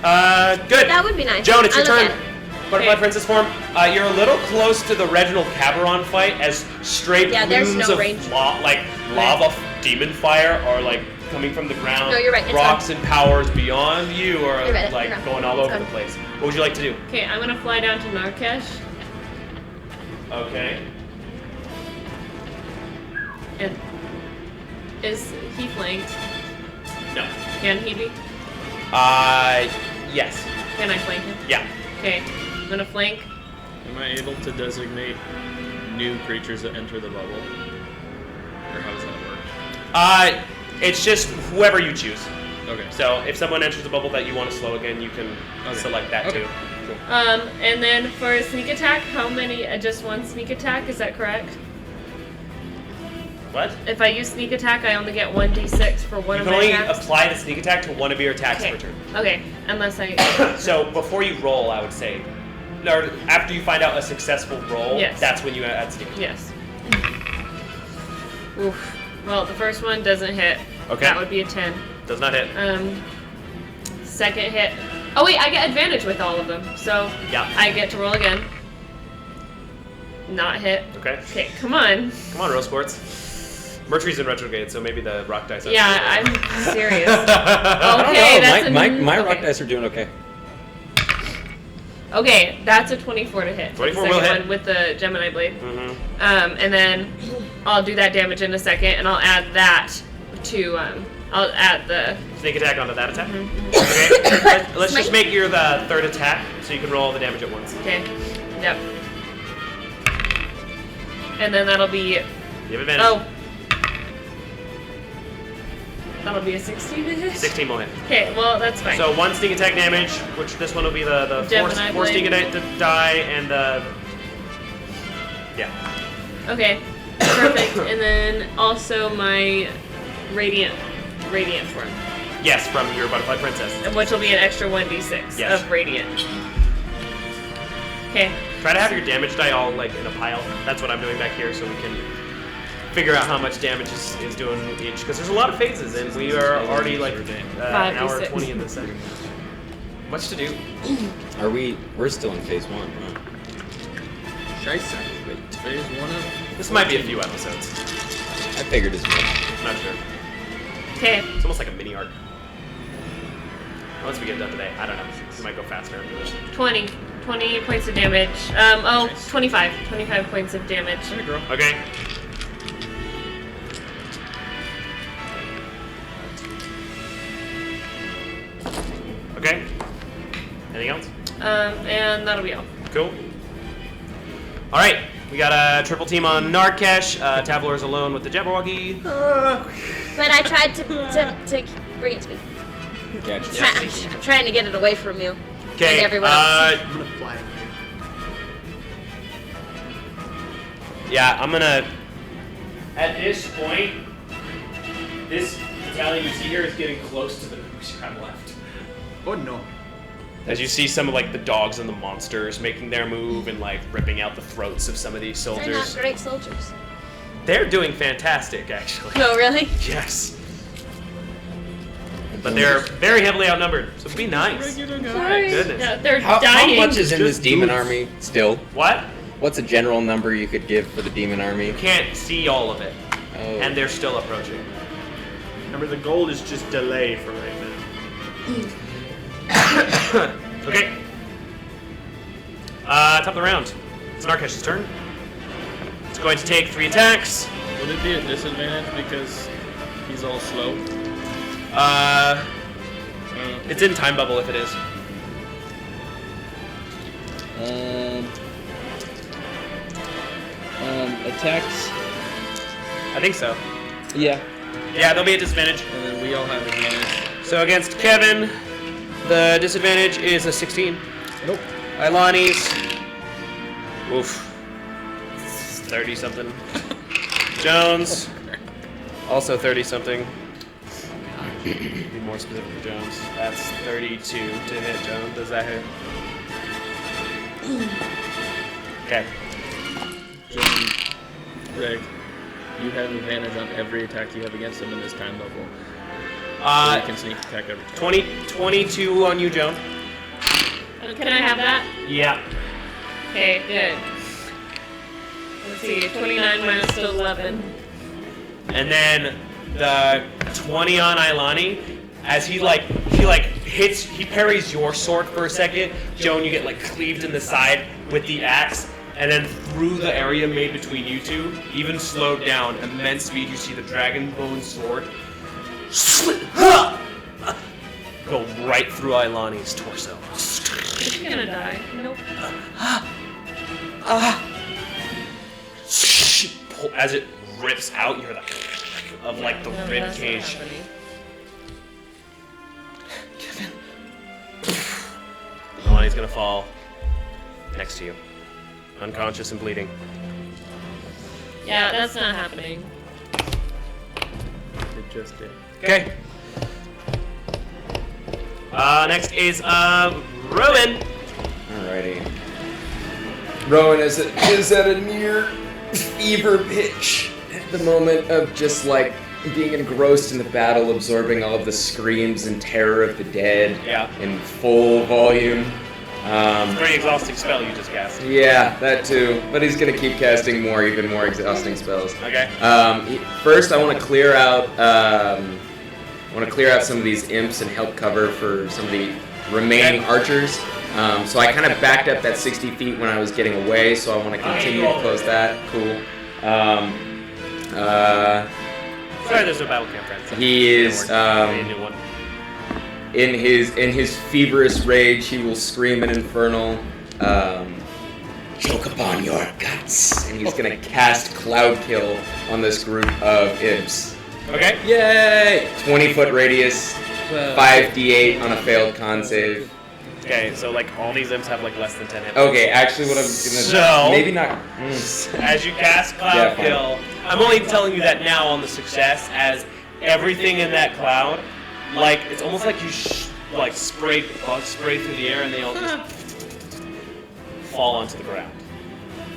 Good. That would be nice. Joan, it's your I look turn. at it. Butterfly Okay. Princess form. You're a little close to the Reginald Cabaron fight as stray Yeah, there's plumes no of range. lava demon fire are like coming from the ground. No, you're right, it's Rocks and powers beyond you are You're right, like you're right. going all It's over the gone. place. What would you like to do? Okay, I'm gonna fly down to Narkesh Okay. and is he flanked? No. Can he be? Yes. Can I flank him? Yeah. Okay, I'm gonna flank. Am I able to designate new creatures that enter the bubble? Or how does that work? It's just whoever you choose. Okay. So if someone enters the bubble that you want to slow again, you can Okay. select that Okay. too. And then for sneak attack, how many? Just one sneak attack, is that correct? What? If I use sneak attack, I only get 1d6 for one You of can my only attacks. apply the sneak attack to one of your attacks Okay. per turn. Okay, unless I. So before you roll, I would say, or after you find out a successful roll, Yes. that's when you add sneak attack. Yes. Oof. Well, the first one doesn't hit. Okay. That would be a 10. Does not hit. Second hit. Oh wait, I get advantage with all of them, so Yeah. I get to roll again. Not hit. Okay. Okay, come on. Come on, Rose Quartz. Mercury's in retrograde, so maybe the rock dice. Yeah, I'm serious. I don't Okay, know. that's My rock okay. dice are doing okay. Okay, that's a 24 to hit. 24 the will second hit. one with the Gemini blade. Mm-hmm. And then I'll do that damage in a second, and I'll add that to I'll add the. Sneak attack onto that attack. Mm-hmm. Okay. Let's just make your the third attack, so you can roll all the damage at once. Okay. Yep. And then that'll be. You have advantage. Oh. That'll be a 16 to hit. 16 will hit. Okay, well that's fine. So one sneak attack damage, which this one will be the Gemini four sneak blade. attack die, and yeah. Okay. Perfect. And then also my radiant form, Yes, from your butterfly princess. which will be an extra 1d6 Yes. of radiant. Okay. Try to have your damage die all like in a pile. That's what I'm doing back here, so we can figure out how much damage is doing each. Because there's a lot of phases, and we are already like an hour 5d6. 20 in this thing. Much to do. We're still in phase 1, huh? Scheiße. Wait, phase 1 of... This might be a few episodes. I figured as much. I'm not sure. Okay. It's almost like a mini arc. Once we get done today, I don't know. It might go faster after this. 20 points of damage. 25 points of damage. There you go. Okay. Okay. Anything else? And that'll be all. Cool. All right. We got a triple team on Narkesh. Tavlor's alone with the Jabberwocky. But I tried to bring it to me. Gotcha. I'm trying to get it away from you. Okay. And everyone else. I'm gonna fly away. Yeah, I'm gonna. At this point, this battalion you see here is getting close to the nukes you have left. Oh no. As you see some of like the dogs and the monsters making their move and like ripping out the throats of some of these They're not soldiers. great soldiers. They're doing fantastic, actually. No, really? Yes. But they're very heavily outnumbered, so be nice. Sorry. Goodness. Yeah, they're How dying. much is in this Just demon goose. army still? What? What's a general number you could give for the demon army? Can't see all of it, Oh. and they're still approaching. Remember, the goal is just delay for right now. Okay. Top of the round. It's Narkesh's turn. It's going to take 3 attacks. Would it be a disadvantage because he's all slow? It's in time bubble if it is. Attacks. I think so. Yeah. Yeah, there'll be a disadvantage. And then we all have advantage. So against Kevin, the disadvantage is a 16. Nope. Ilani's. Oof. 30 something. Jones. Also 30 something. Be more specific for Jones. That's 32 to hit Jones. Does that hit? Okay. Greg, you have advantage on every attack you have against him in this time level. So you can sneak attack every time. 22 on you, Joan. Can I have that? Yeah. Okay, good. Let's see, 29 minus 11. And then the 20 on Ilani, as he hits, he parries your sword for a second. Joan, you get like cleaved in the side with the axe, and then through the area made between you two, even slowed down, immense speed, you see the dragon bone sword go right through Ilani's torso. Is she gonna die? Nope. As it rips out, you hear the of like the No, rib that's not cage. happening. Ilani's gonna fall next to you, unconscious and bleeding. Yeah, that's not happening. It just did. Okay. Next is Rowan. Alrighty. Rowan is at a near fever pitch at the moment of just like being engrossed in the battle, absorbing all of the screams and terror of the dead Yeah. in full volume. Very exhausting spell you just cast. Yeah, that too. But he's gonna keep casting even more exhausting spells. Okay. First, I want to clear out. Some of these imps and help cover for some of the remaining archers. So I kind of backed up that 60 feet when I was getting away. So I want to continue to close that. Cool. Sorry, there's no battle camp friends. He is A new one. in his feverish rage. He will scream an infernal. Choke upon your guts, and he's gonna cast Cloud Kill on this group of imps. Okay. Yay! 20-foot radius, 5d8 on a failed con save. Okay, so like all these imps have like less than 10 hit. Okay, actually, what I'm gonna So- maybe not. As you cast Yeah, Cloud fine. Kill, I'm only telling you that now on the success, as everything in that cloud, like it's almost like you like sprayed bug spray through the air and they all just fall onto the ground.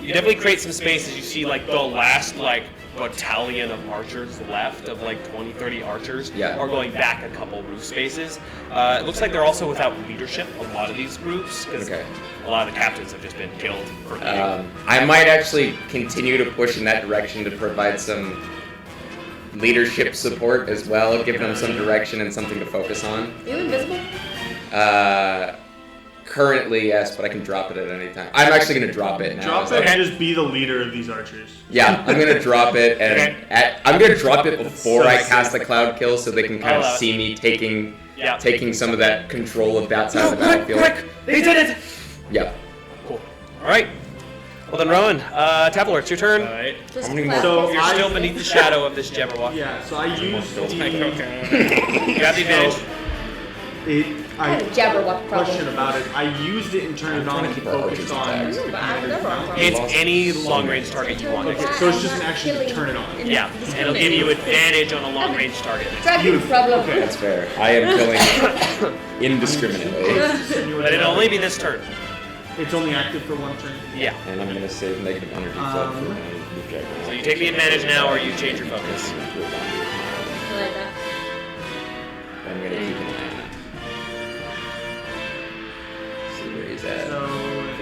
You definitely create some space as you see like the last like battalion of archers left of like 20, 30 archers Yeah. are going back a couple roof spaces. It looks like they're also without leadership, a lot of these groups, because Okay. a lot of the captains have just been killed for leading. I might actually continue to push in that direction to provide some leadership support as well, give them some direction and something to focus on. Are you invisible? Currently, yes, but I can drop it at any time. I'm actually gonna drop it now. Drop it and just be the leader of these archers. Yeah, I'm gonna drop it, and Okay. I'm gonna drop it before So I cast the Cloud Kill, so they can kind I'll of allow it. see me taking Yeah. some of that control of that side of the battlefield. Quick! They did it! Yeah. Cool. Alright. Well then, Rowan, Tabler, it's your turn. Alright. Just How many clap. So You're I- still beneath the shadow of this Jabberwock. Yeah, so I used Okay. You got the advantage. I have a Jabberwock problem. Question about it. I used it and turned it on and keep our focused archers on. attacks. It's any long-range target you want. Okay, so it's just an action to turn it on. Yeah, and it'll give you advantage on a long-range target. Dragon problem. Okay. That's fair. I am killing indiscriminately. But it'll only be this turn. It's only active for one turn. Yeah. And I'm gonna save negative energy flow for my projectile. So you take the advantage now, or you change your focus. I like that. I'm gonna keep an eye on it. See where he's at. So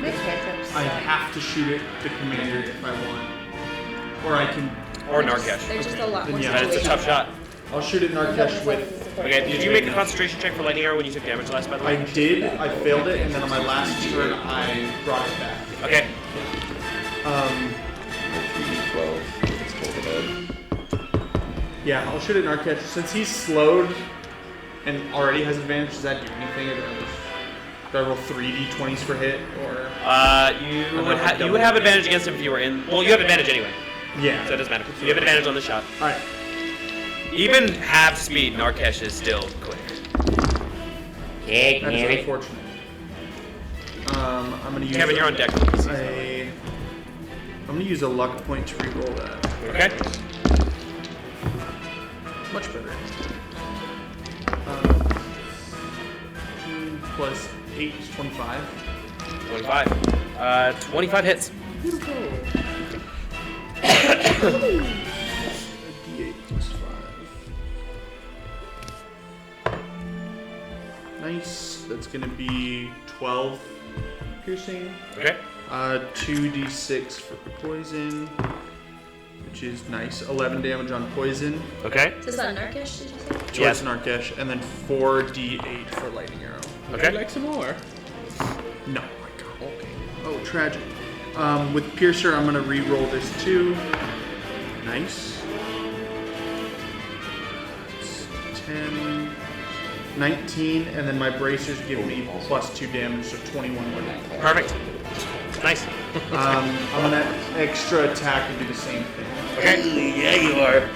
Makes cantrips. I have to shoot it to commander if I want, or I can. Or Narkesh. There's just a lot more Yeah, But it's a tough shot. I'll shoot it Narkesh with. Okay, did you make a concentration check for lightning arrow when you took damage last, by the I way? did. I failed it, and then on my last turn I brought it back. Okay. 3d12. Let's hold it up. Yeah, I'll shoot it Narkesh. Since he's slowed and already has advantage, does that do anything? Or do I roll 3d20s for hit, or? You would have advantage against him if you were in. Well, you have advantage anyway, Yeah. so it doesn't matter. You have advantage on the shot. All right. Even half speed, Narkesh is still quick. That is unfortunate. I'm gonna use. Kevin, you're on deck. I'm gonna use a luck point to reroll that. Okay. Much better. plus 8 is 25. 25. 25 hits. Beautiful. D8 plus 5. Nice. That's gonna be 12 piercing. Okay. 2d6 for poison, which is nice. 11 damage on poison. Okay. Is this on Narkish, did you say? Towards Yes. Narkesh, and then 4d8 for lightning arrow. Would Okay. you like some more? No, I can't. Okay. Oh, tragic. With Piercer, I'm gonna re-roll this too. Nice. It's 10, 19, and then my bracers give me plus 2 damage, so 21 more damage. Perfect. Nice. I'm gonna extra attack and do the same thing. Okay. Yeah, you are.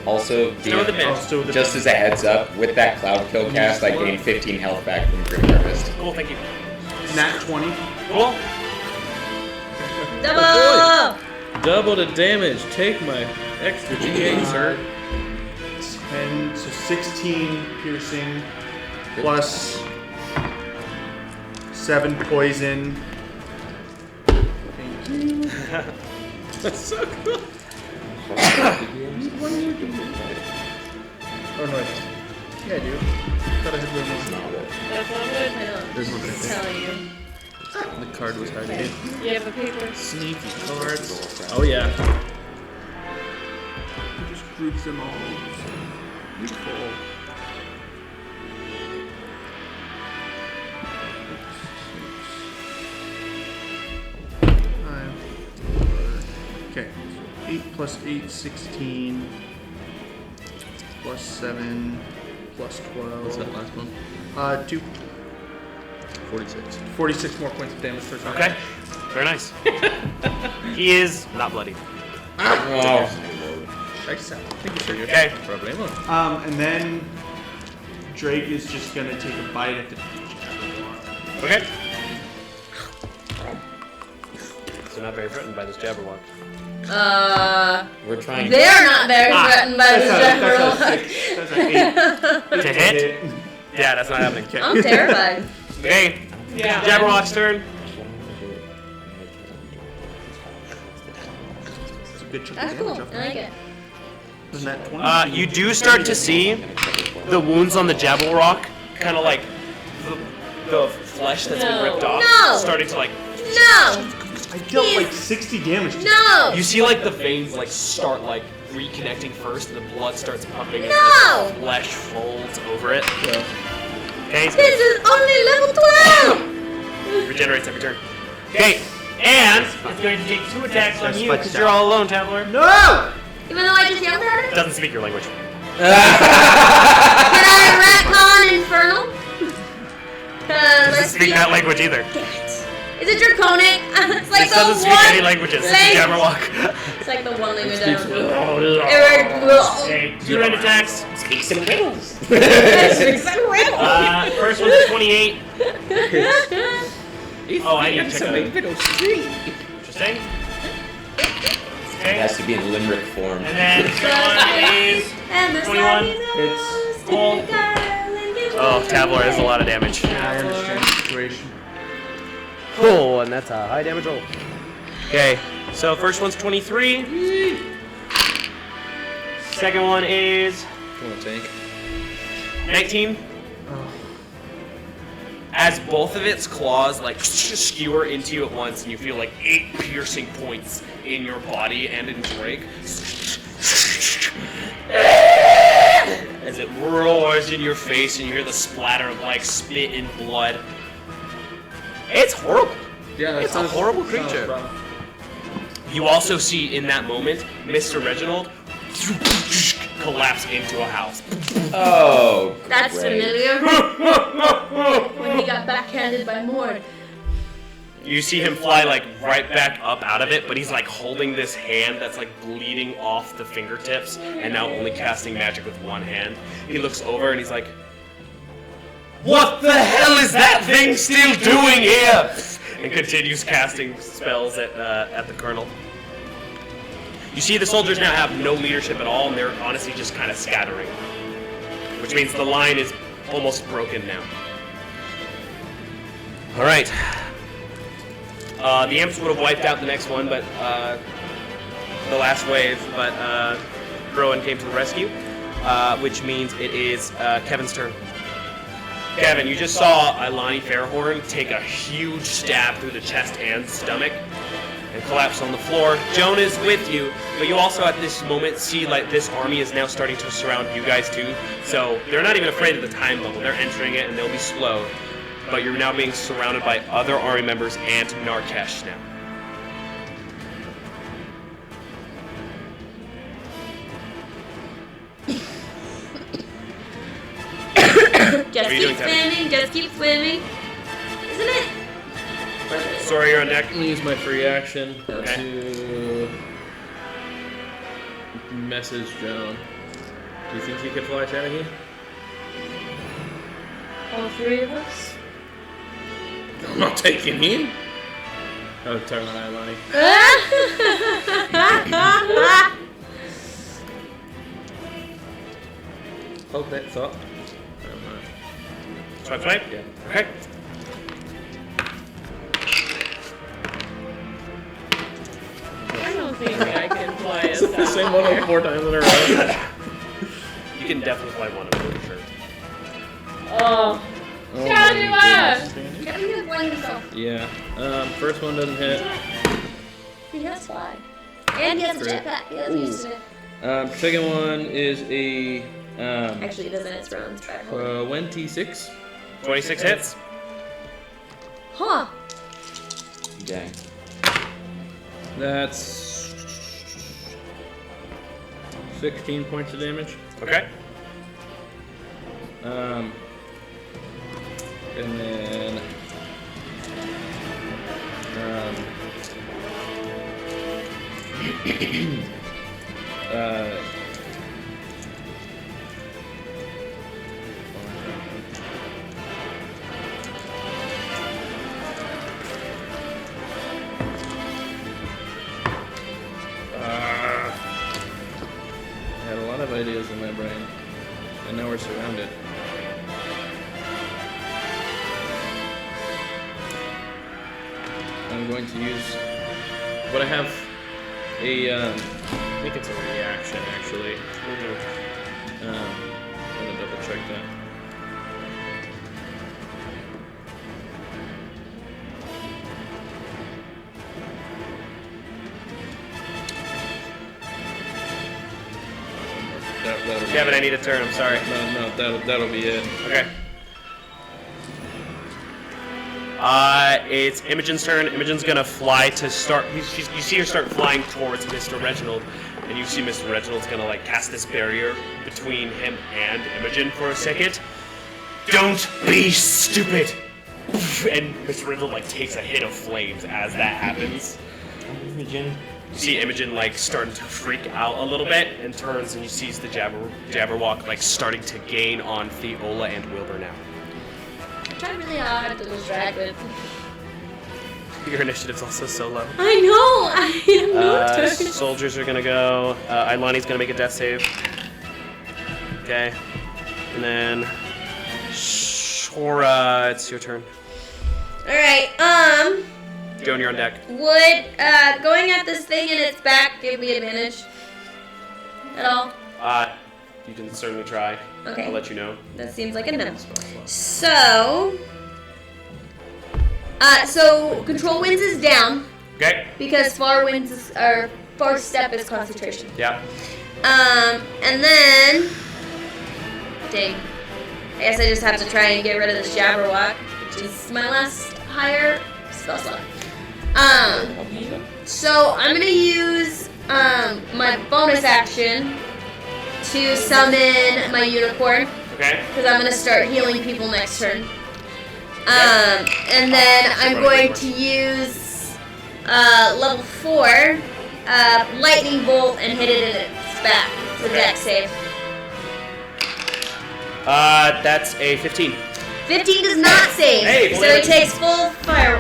Also, Still with DM, advantage. Still with just as a heads up, with that cloud kill cast, I gained 15 health back from Grim Harvest. Cool, thank you. Nat 20. Cool. Double! Double the damage. Take my extra G8, sir. 10, so 16 piercing, plus 7 poison. Thank you. That's so cool. Oh no, I don't. Yeah, I do. Thought I had one more. That's all good. I know. There's one right Just there. tell you. The card was hiding. You have a paper. Sneaky cards. Oh yeah. Just group them all. Beautiful. Okay, 8 plus 8, 16, plus 7, plus 12. What's that last one? 2, 46. 46 more points of damage per turn. Okay. Very nice. He is not bloody. Oh, Nice. Thank you, sir. Okay. Problemo. And then Drake is just gonna take a bite at the. Okay. So not very threatened by this Jabberwock. we're trying. They're not very threatened by this That's a general. 6. That's a 8. To hit? Yeah, that's not happening. Okay. I'm terrified. Okay. Yeah. Jabberwock's turn. That's a good chunk That's of cool. damage. I like it. Isn't that 20? You do start to see the wounds on the Jabberwock, kind of like the flesh that's been ripped off, No. starting to like. No! I dealt like 60 damage. to No! You see like the veins like start like reconnecting first, and the blood starts pumping, and No. the flesh folds over it. Okay, This is only level 12! regenerates every turn. Okay, and it's going to take 2 attacks on you because you're all alone, Tabler. No! Even though I just yelled at it? Doesn't speak your language. Can I retcon Infernal? Doesn't speak that language either. Is it Draconic? It's like This the doesn't speak one. any languages. It's language- Jabberwock. It's like the one language I don't know. Okay, 2 rend attacks. Some riddles. First one's 28. Oh, I need to check that. Interesting. It Okay. has to be in limerick form. And then this And the 21. It's cool. Oh, Tabler is a lot of damage. yeah, I understand the situation. Cool, and that's a high damage roll. Okay, so first one's 23. Second one is Come on, tank. 19. As both of its claws like skewer into you at once, and you feel like 8 piercing points in your body and in Drake. As it roars in your face, and you hear the splatter of like spit and blood. It's horrible. Yeah, that It's a sounds- horrible sounds creature. rough. You also see in that moment Mr. Reginald collapse into a house. Oh, That's great. familiar. When he got backhanded by Mord. You see him fly like right back up out of it, but he's like holding this hand that's like bleeding off the fingertips and now only casting magic with one hand. He looks over and he's like, "What the hell is that thing still doing here?" And continues casting spells at the colonel. You see the soldiers now have no leadership at all, and they're honestly just kind of scattering. Which means the line is almost broken now. Alright. The imps would have wiped out the next one, but the last wave, but Rowan came to the rescue, which means it is Kevin's turn. Kevin, you just saw Ilani Fairhorn take a huge stab through the chest and stomach and collapse on the floor. Joan is with you, but you also at this moment see like this army is now starting to surround you guys too. So they're not even afraid of the time bubble. They're entering it and they'll be slowed. But you're now being surrounded by other army members and Narkesh now. Just are you keep doing, Kevin? swimming, just keep swimming. Isn't it? Sorry, you're on deck. I'm gonna use my free action Okay. to message Joan. Do you think you could fly Tanaghi? All three of us? I'm not taking him. Oh, talking about Ilani. Hold that thought. Swipe, swipe? Yeah. Okay. I don't think I can fly as The same one like 4 times in a row. You can definitely fly one of them for sure. Oh. Oh, Shadua! Kevin can blame himself. yeah. First one doesn't hit. He has fly. And he has a Great. jetpack. He hasn't used it. Second one is a Actually, he doesn't. It's Rowan's back. 26. 26 hits. Huh. Dang. That's 16 points of damage. Okay. And then I had a lot of ideas in my brain, and now we're surrounded. I'm going to use, but I have a, I think it's a reaction actually. I'm gonna double check that. That'll be Kevin, it. I need a turn. I'm sorry. No, that'll be it. Okay. It's Imogen's turn. Imogen's gonna fly to start. You see her start flying towards Mr. Reginald, and you see Mr. Reginald's gonna like cast this barrier between him and Imogen for a second. Don't be stupid. And Mr. Reginald like takes a hit of flames as that happens. Imogen, You see Imogen like starting to freak out a little bit and turns and you see the Jabberwock like starting to gain on Theola and Wilbur now. I tried really hard to distract it. Your initiative's also so low. I know! I am not turning. Soldiers are gonna go. Ilani's gonna make a death save. Okay. And then Shora, it's your turn. Alright, Joan, you're on deck. would going at this thing in its back give me advantage? At all? You can certainly try. Okay. I'll let you know. That seems like a no. So control winds is down Okay. because far step is concentration. Yeah. And then dang. I guess I just have to try and get rid of this Jabberwock, which is my last higher spell slot. So I'm gonna use my bonus action to summon my unicorn. Okay. Because I'm going to start healing people next turn. And then I'm going to use level 4 lightning bolt and hit it in its back. It's a dex save. That's a 15. 15 does not save, Hey, so it takes full fire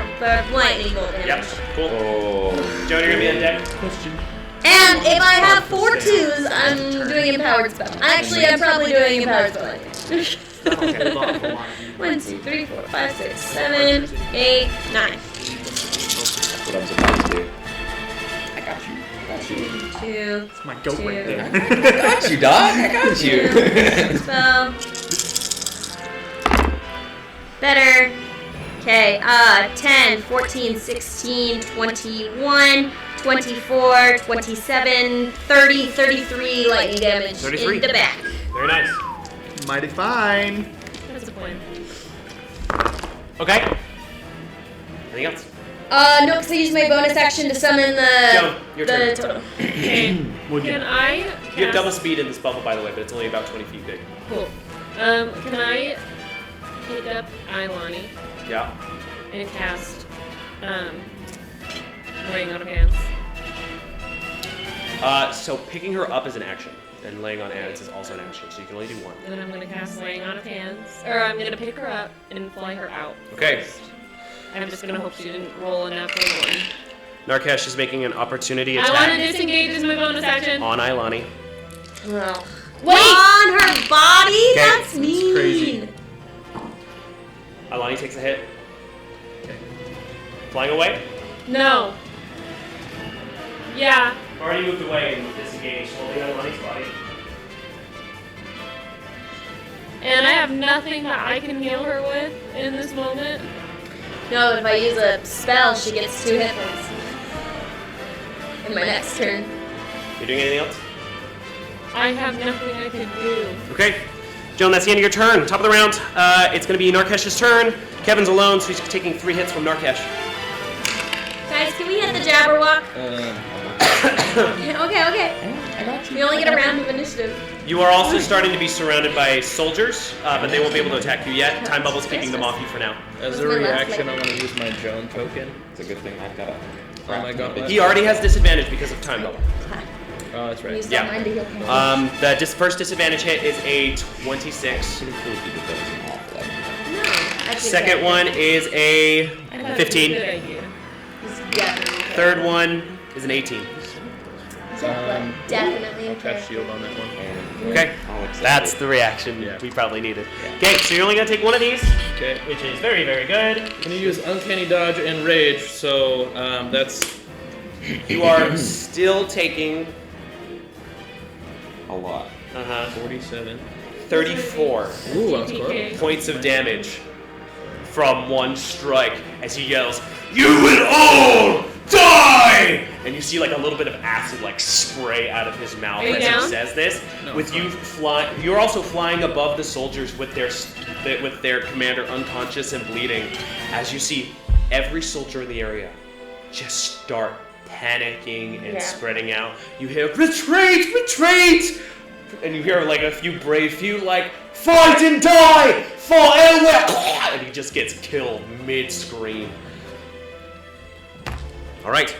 lightning bolt damage. Yep. Cool. Oh. Joan, you're gonna be on deck. And if I have 4 2s, I'm doing empowered spell. Actually, I'm probably doing empowered spell. 1, 2, 3, 4, 5, 6, 7, 8, 9. That's what I was about to do. I got you. 2. It's my goat right there. I got you, Doc. I got you. Spell. Better. Okay, 10, 14, 16, 21, 24, 27, 30, 33 lightning damage 33. in the back. Very nice. Mighty fine. That's the point. Okay. Anything else? No, because I used my bonus action to summon Joan, your the turn. totem. Okay. Would you? Can I You have cast- double speed in this bubble, by the way, but it's only about 20 feet big. Cool. Can I pick up Ilani Yeah. and cast laying on of hands? So picking her up is an action, and laying on hands is also an action, so you can only do one. And then I'm gonna cast laying on of hands, or I'm gonna pick her up and fly her out. Okay. First. I'm just gonna hope she didn't roll a natural one. Narkesh is making an opportunity I want to attack disengage as my bonus action. on Ilani. Well, Wait! on her body? Okay. That's mean. crazy. Ilani takes a hit. Flying away. No. Yeah. Already moved away and disengaged, holding Ilani's body. And I have nothing that I can heal her with in this moment. No, if I use a spell, she gets 2 hit points. In my next turn. You doing anything else? I have nothing I can do. Okay. Joan, that's the end of your turn. Top of the round. It's going to be Narkesh's turn. Kevin's alone, so he's taking 3 hits from Narkesh. Guys, can we hit the Jabberwock? Okay. I got you. We only get a round of initiative. You are also starting to be surrounded by soldiers, but they won't be able to attack you yet. Time bubble's keeping them off you for now. As a What's my last reaction, I lightning? want to use my Joan token. It's a good thing I've got a Oh my God. He already has disadvantage because of time bubble. Oh, that's Use right. that Yeah. mine to heal him. The first disadvantage hit is a 26. pretty cool if you did that as an awful lot. No, I think Second that- one is a I thought it was a 15. good idea. He's definitely okay. Third one is an 18. Definitely I'll okay. cast shield on that one. Okay. I'll accept That's it. the reaction Yeah. we probably needed. Okay, so you're only going to take one of these, Okay. which is very, very good. I'm gonna use Uncanny Dodge and Rage, so that's You are still taking a lot. 47. 34 Ooh, I was close. TPK. points of damage from one strike as he yells, "You will all die!" And you see like a little bit of acid like spray out of his mouth Are you as he down? says this. No, with I'm you flying, you're also flying above the soldiers with their commander unconscious and bleeding. As you see every soldier in the area just start panicking and Yeah. spreading out. You hear retreat, retreat, and you hear like a few like fight and die for Elwell, and he just gets killed mid-scream. All right.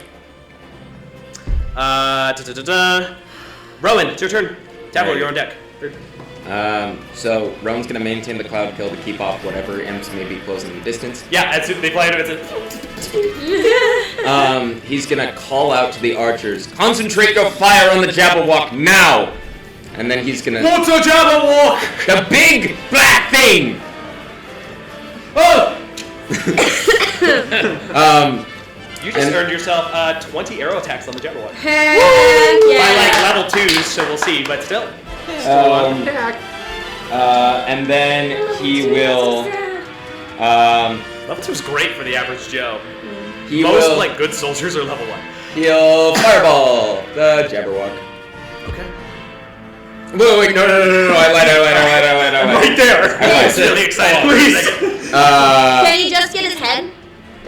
Rowan, it's your turn. Tabor, you're on deck. So Rowan's gonna maintain the cloud kill to keep off whatever imps may be closing the distance. Yeah, as they fly into it. He's gonna call out to the archers, concentrate your fire on the Jabberwock now! And then he's gonna... What's a Jabberwock? The big black thing! Oh! You just And- earned yourself 20 arrow attacks on the Jabberwock. Heck By yeah. like level 2s, so we'll see, but still. And then he will... Level 2 is great for the average Joe. He Most will... like good soldiers are level 1. He'll fireball the Jabberwock. Okay. Wait, no, I lied. Right there. I lied. He's really excited. Please. Can he just get his head?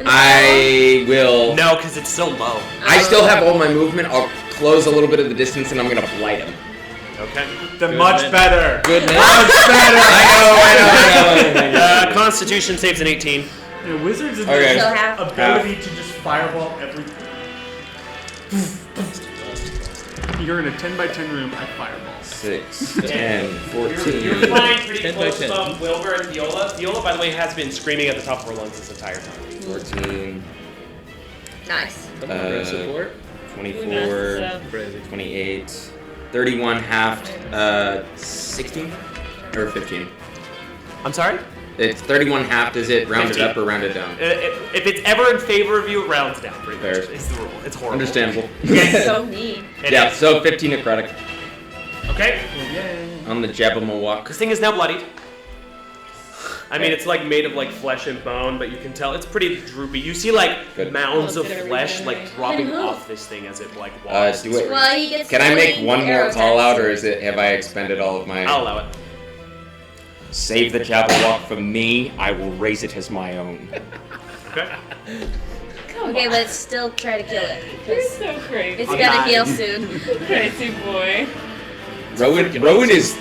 I will... No, because it's so low. I still have all my movement. I'll close a little bit of the distance and I'm gonna blight him. Okay. Then much better. Good man. Much better. I know. Constitution saves an 18. Yeah, wizards have Okay. So this half. ability to just fireball everything. You're in a 10 by 10 room. I fireball. 6, 10, 14. You're flying pretty 10 by close 10. above Wilbur and Viola. Viola, by the way, has been screaming at the top of her lungs this entire time. 14, Nice. Come on, support. 24, 28, 31 halved, 16 or 15. I'm sorry? It's 31 halved. Is it rounded 15. up or rounded down? If it's ever in favor of you, it rounds down pretty much. Fair. It's the rule. It's horrible. Understandable. So neat. It Yeah, is. so 15 necrotic Okay. on the Jabberwock. This thing is now bloodied. I mean, it's like made of like flesh and bone, but you can tell it's pretty droopy. You see like Good. mounds Oh, of it's gonna flesh regenerate. like dropping And off this thing as it like walks. Do it. Well, he gets Can I make swing one more arrow call out, attacks. or is it? Have I expended all of my? I'll allow it. Save the Jabberwock from me. I will raise it as my own. Okay. Okay, let's still try to kill it. You're 'cause so crazy. It's gonna heal soon. Crazy boy. Rowan is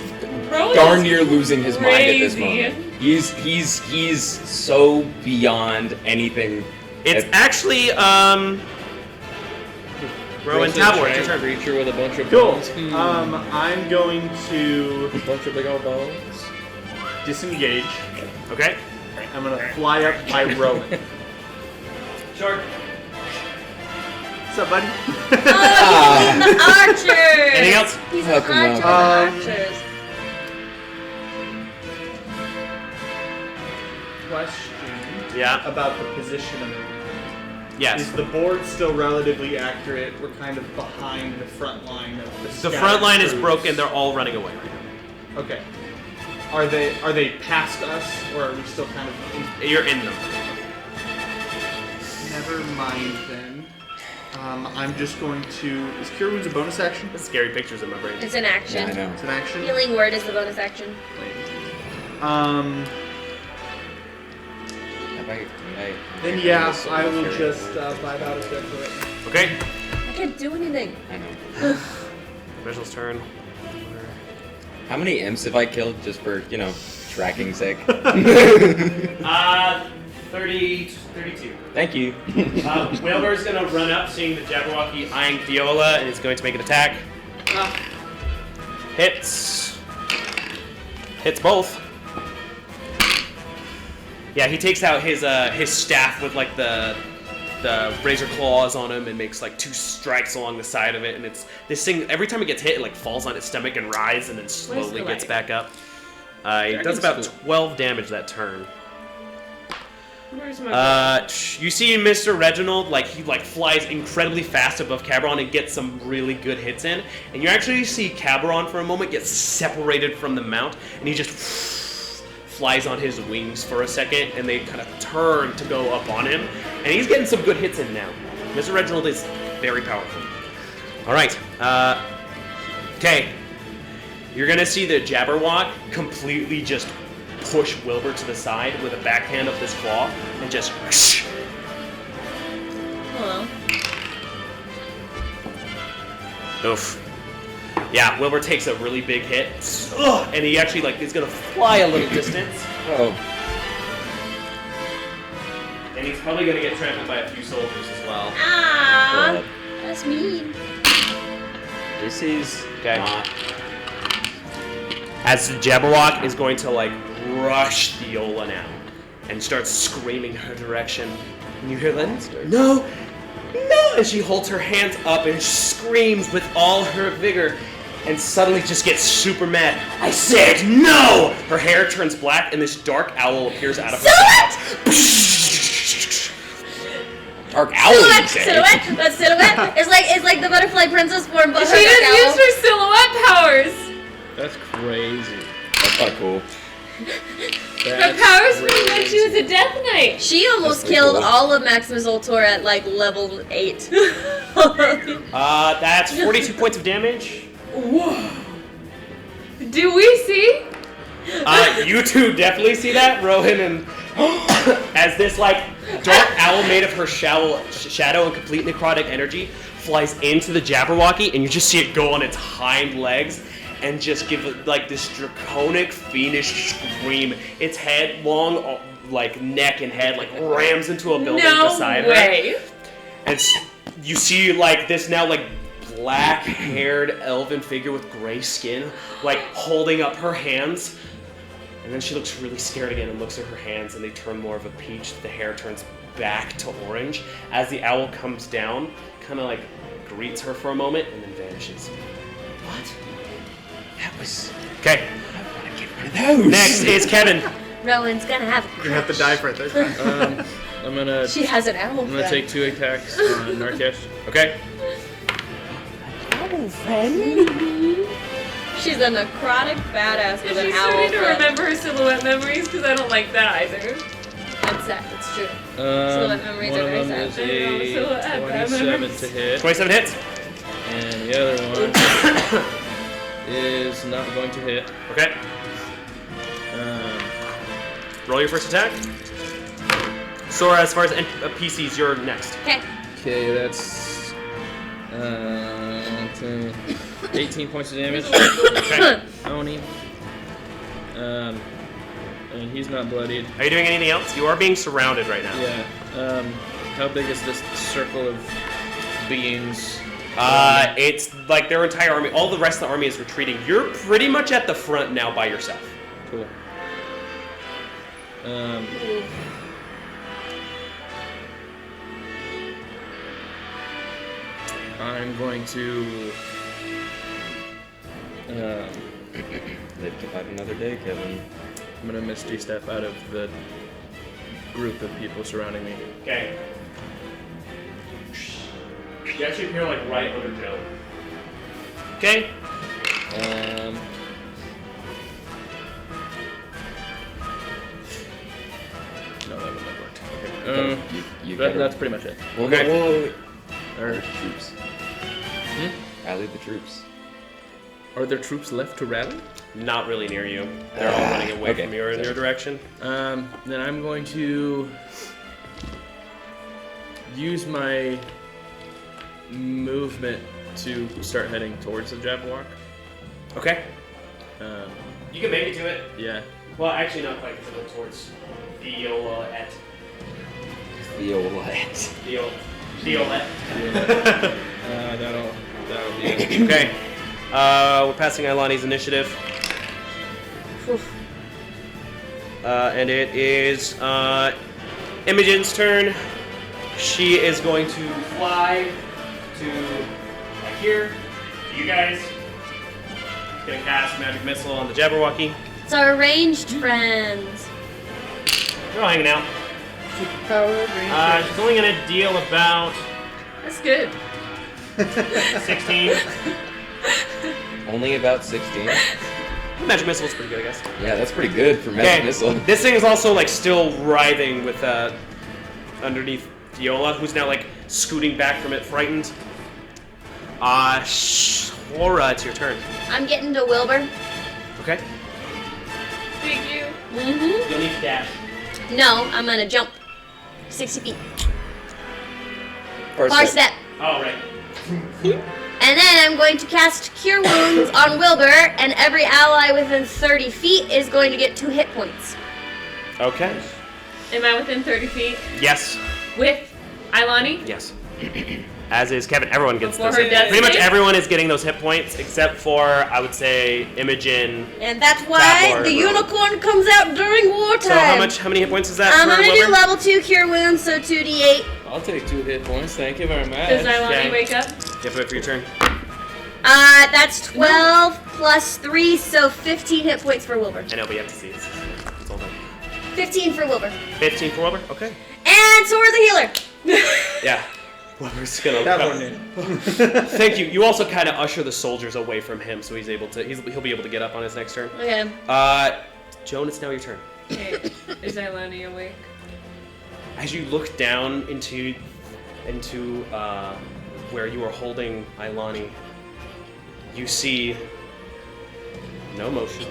Rowan darn is near losing his mind at this crazy. moment. He's so beyond anything. It's actually Rowan Tabor, it's your turn. Creature with a bunch of Cool. bones. I'm going to A bunch of big old bones. disengage. Okay. I'm gonna fly up by Rowan. Sure. What's up, buddy? Oh, he's in the archers! Anything else? He's an Welcome, archer in the archers. Question Yeah. about the position of it. Yes. Is the board still relatively accurate? We're kind of behind the front line of the The front line is broken. They're all running away right now. Okay. Are they past us, or are we still kind of You're in them. Never mind then. I'm just going to... Is Cure Wounds a bonus action? That's scary pictures in my brain. It's an action. Yeah, I know. It's an action? Healing word is the bonus action. Then yeah, I will just vibe out of there for it. Okay. I can't do anything. I know. Reginald's turn. How many imps have I killed just for tracking's sake? 32. Thank you. Wilbur's gonna run up, seeing the Jabberwocky eyeing Viola, and is going to make an attack. Hits. Hits both. Yeah, he takes out his staff with like the razor claws on him and makes like 2 strikes along the side of it, and it's this thing. Every time it gets hit, it like falls on its stomach and writhes, and then slowly gets back up. It does about 12 damage that turn. Where's my You see Mr. Reginald, like he flies incredibly fast above Cabron and gets some really good hits in, and you actually see Cabron for a moment get separated from the mount, and he just flies on his wings for a second, and they kind of turn to go up on him, and he's getting some good hits in now. Mr. Reginald is very powerful. All right, okay. You're gonna see the Jabberwock completely just push Wilbur to the side with a backhand of this claw and just. Hello. Oof. Yeah, Wilbur takes a really big hit, and he actually is gonna fly a little distance, Oh. and he's probably gonna get trampled by a few soldiers as well. Ah, that's mean. This is Okay. not. As the Jabberwock is going to like rush Theola now and starts screaming her direction. And you hear that? No! No! And she holds her hands up and screams with all her vigor and suddenly just gets super mad. I said no! Her hair turns black and this dark owl appears out of her mouth. Dark owl. Silhouette. That's silhouette. It's like the butterfly princess form, but She just used her silhouette powers. That's crazy. That's not cool. Her powers from when she was a Death Knight. She almost pretty killed cool. all of Maximus Ultor at like level 8. That's 42 points of damage. Do we see? You two definitely see that, Rowan, and as this like dark owl made of her shadow and complete necrotic energy flies into the Jabberwocky, and you just see it go on its hind legs and just give it like this draconic fiendish scream. Its head, long like neck and head, like rams into a building beside No way. her. And you see like this now like black-haired elven figure with gray skin, like holding up her hands. And then she looks really scared again and looks at her hands, and they turn more of a peach. The hair turns back to orange as the owl comes down, kind of like greets her for a moment, and then vanishes. What? That was. Okay, I want to get rid of those. next is Kevin. Rowan's gonna have a You have to die for it. That's fine. I'm gonna She has an owl. I'm gonna take 2 attacks on Narkesh. Okay. She's a necrotic badass with an She's owl. starting to friend. remember her silhouette memories because I don't like that either. That's sad. It's true. Silhouette memories One are of very them sad. is I know, so I a have bad 27 memories. to hit, 27 hits. and the other one is not going to hit. Okay. Roll your first attack. Sora, as far as PCs, you're next. Okay. Okay, that's 18 points of damage. Okay. Oni. And he's not bloodied. Are you doing anything else? You are being surrounded right now. Yeah. How big is this circle of beings? It's like their entire army. All the rest of the army is retreating. You're pretty much at the front now by yourself. Cool. I'm going to. Live to fight another day, Kevin. I'm gonna Misty Step out of the group of people surrounding me. Okay. You actually appear like right under Joe. Okay. No, that wouldn't have worked. You Okay. better- That's pretty much it. Well, Okay. no, wait. Are, The troops. Rally the troops. are there troops left to rally? Not really near you. They're all running away okay. from you or in your direction. Then I'm going to use my movement to start heading towards the Jabberwock. Okay. Um, You can make it to it. yeah. Well, actually not quite, because it went towards Violette. Violette. That'll be it. Okay. We're passing Ailani's initiative. And it is Imogen's turn. She is going to fly to like here. To you guys. She's gonna cast Magic Missile on the Jabberwocky. It's our ranged friends. They're all hanging out. She's only gonna deal about That's good. 16. Only about 16. Magic Missile's pretty good, I guess. Yeah, that's pretty good for Magic Missile. This thing is also like still writhing with underneath Viola, who's now like scooting back from it, frightened. Shora, it's your turn. I'm getting to Wilbur. Okay. Thank you. Mm-hmm. You'll need to dash. No, I'm gonna jump 60 feet. Far Far step. step. Oh, right. And then I'm going to cast Cure Wounds on Wilbur, and every ally within 30 feet is going to get 2 hit points. Okay. Am I within 30 feet? Yes. With Ailani? Yes. as is Kevin. Everyone gets Before those her hit death points. Pretty much save? everyone is getting those hit points, except for, I would say, Imogen. And that's why Tabor the and Rowan. unicorn comes out during wartime. So how many hit points is that I'm for gonna do Wilbur? level 2 cure wounds, so 2d8. I'll take 2 hit points. Thank you very much. Does Ilani Okay. wake up? You have to wait for your turn. That's 12 plus 3, so 15 hit points for Wilbur. I know, but you have to see. It's all done. 15 for Wilbur. 15 for Wilbur? Okay. And so we're the healer. Yeah. Wilbur's gonna That come. one in. Thank you. You also kind of usher the soldiers away from him, so he'll be able to get up on his next turn. Okay. Joan, it's now your turn. Okay. Is Ilani awake? As you look down into where you are holding Ilani, you see no motion.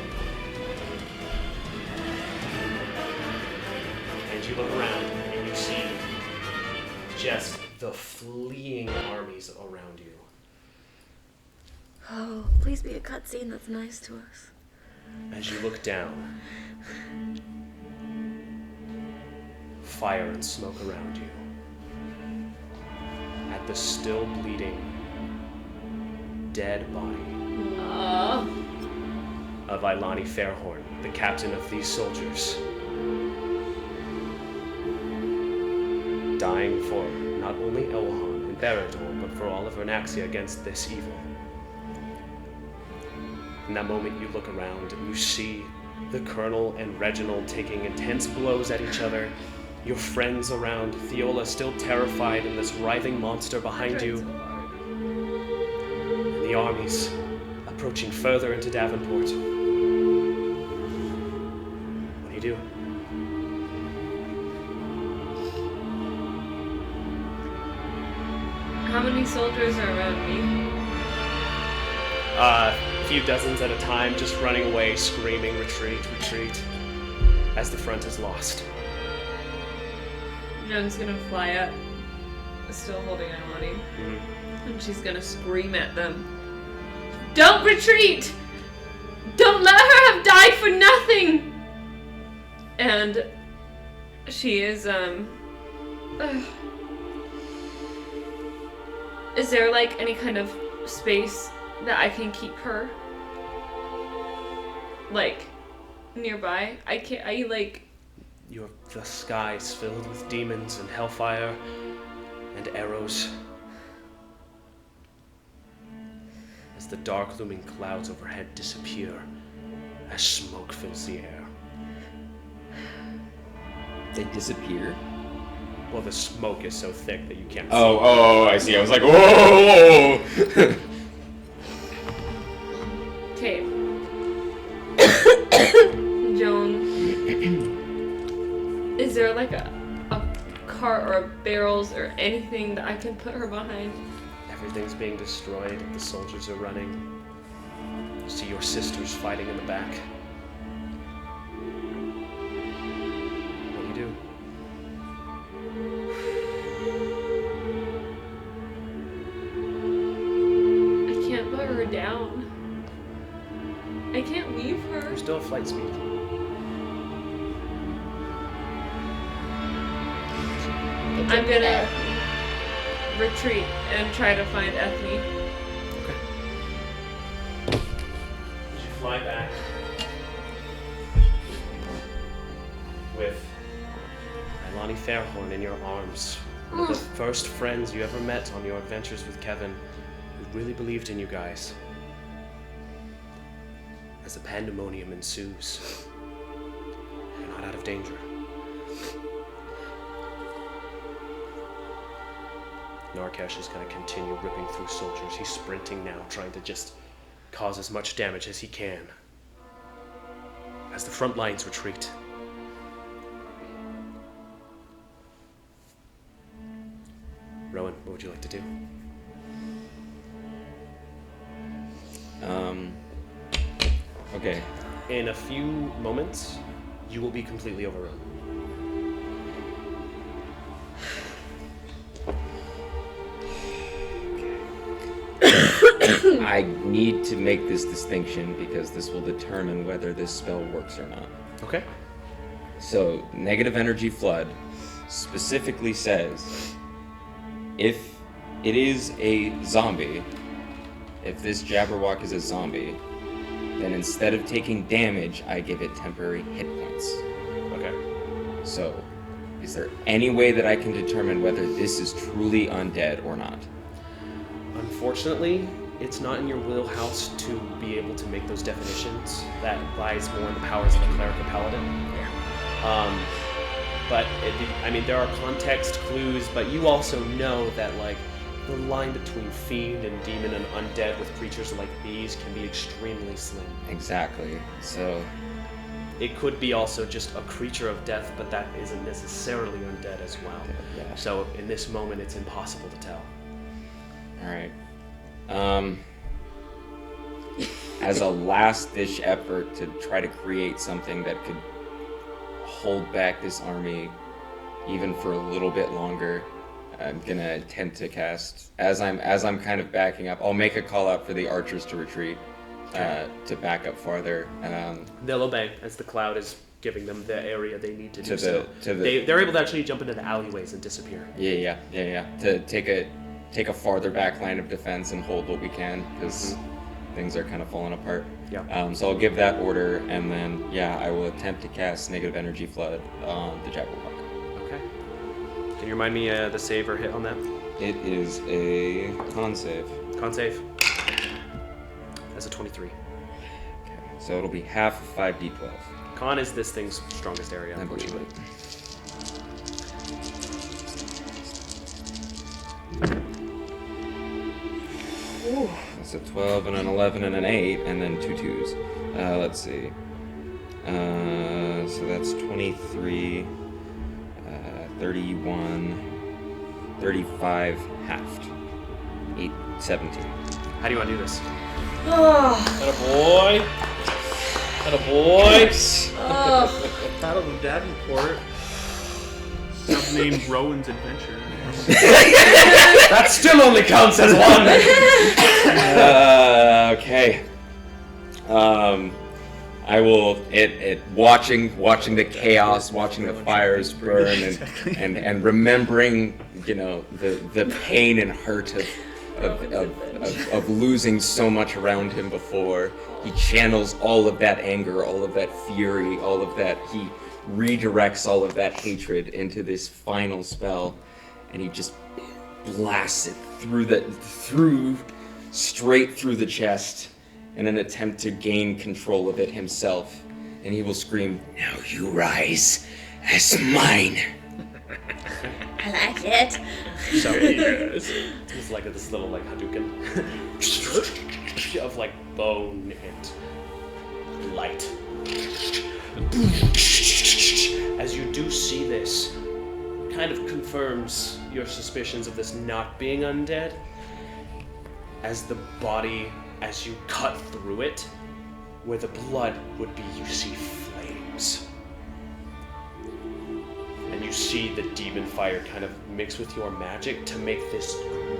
And you look around and you see just the fleeing armies around you. Oh, please be a cutscene that's nice to us. As you look down, fire and smoke around you. At the still bleeding, dead body of Ilani Fairhorn, the captain of these soldiers. Dying for not only Elhan and Berador, but for all of Ernaxia against this evil. In that moment, you look around and you see the Colonel and Reginald taking intense blows at each other. Your friends around, Theola still terrified, and this writhing monster behind you. And the armies approaching further into Davenport. What do you do? How many soldiers are around me? A few dozens at a time, just running away, screaming, retreat, retreat, as the front is lost. Joan's gonna fly up, still holding Ilani, and she's gonna scream at them. Don't retreat! Don't let her have died for nothing! And she is, is there, like, any kind of space that I can keep her? Like, nearby? The skies filled with demons and hellfire and arrows. As the dark looming clouds overhead disappear, as smoke fills the air. They disappear? Well, the smoke is so thick that you can't see. Oh, I see. I was like, whoa! Okay. Joan, is there like a cart or barrels or anything that I can put her behind? Everything's being destroyed. The soldiers are running. You see your sisters fighting in the back. What do you do? I can't put her down. I can't leave her. You're still at flight speed. I'm gonna retreat and try to find Ethne. Okay. As you fly back with Ilani Fairhorn in your arms, one of the first friends you ever met on your adventures with Kevin, who really believed in you guys. As the pandemonium ensues, you're not out of danger. Narkesh is going to continue ripping through soldiers. He's sprinting now, trying to just cause as much damage as he can. As the front lines retreat. Rowan, what would you like to do? Okay. In a few moments, you will be completely overrun. I need to make this distinction because this will determine whether this spell works or not. Okay. So, negative energy flood specifically says if it is a zombie, if this Jabberwock is a zombie, then instead of taking damage, I give it temporary hit points. Okay. So, is there any way that I can determine whether this is truly undead or not? Unfortunately, it's not in your wheelhouse to be able to make those definitions. That lies more in the powers of a cleric or paladin. But there are context clues, but you also know that like the line between fiend and demon and undead with creatures like these can be extremely slim. Exactly. So it could be also just a creature of death, but that isn't necessarily undead as well. Yeah. So in this moment, it's impossible to tell. All right. As a last-ditch effort to try to create something that could hold back this army even for a little bit longer, I'm gonna attempt to cast. As I'm kind of backing up, I'll make a call out for the archers to retreat, to back up farther. They'll obey as the cloud is giving them the area they need to do so. To the, They're able to actually jump into the alleyways and disappear. Yeah. To take a farther back line of defense and hold what we can, because things are kind of falling apart. Yeah. So I'll give that order, and then I will attempt to cast negative energy flood on the Jabberwock. Okay. Can you remind me the save or hit on that? It is a con save. Con save. That's a 23. Okay. So it'll be half of 5d12. Con is this thing's strongest area, I believe unfortunately. That's a 12 and an 11 and an 8, and then 2 2s. Let's see. So that's 23, 31, 35 halved. 8, 17. How do you want to do this? Attaboy. Attaboy. Battle of Davenport. Now named Rowan's Adventure. That still only counts as one! Okay. I will, watching the chaos, watching the fires burn, and remembering, the pain and hurt of losing so much around him before. He channels all of that anger, all of that fury, all of that. He redirects all of that hatred into this final spell, and he just blasts it straight through the chest in an attempt to gain control of it himself. And he will scream, "Now you rise as mine." I like it. So it's like this little Hadouken of bone and light. As you do see this, kind of confirms your suspicions of this not being undead. As the body, as you cut through it, where the blood would be, you see flames. And you see the demon fire kind of mix with your magic to make this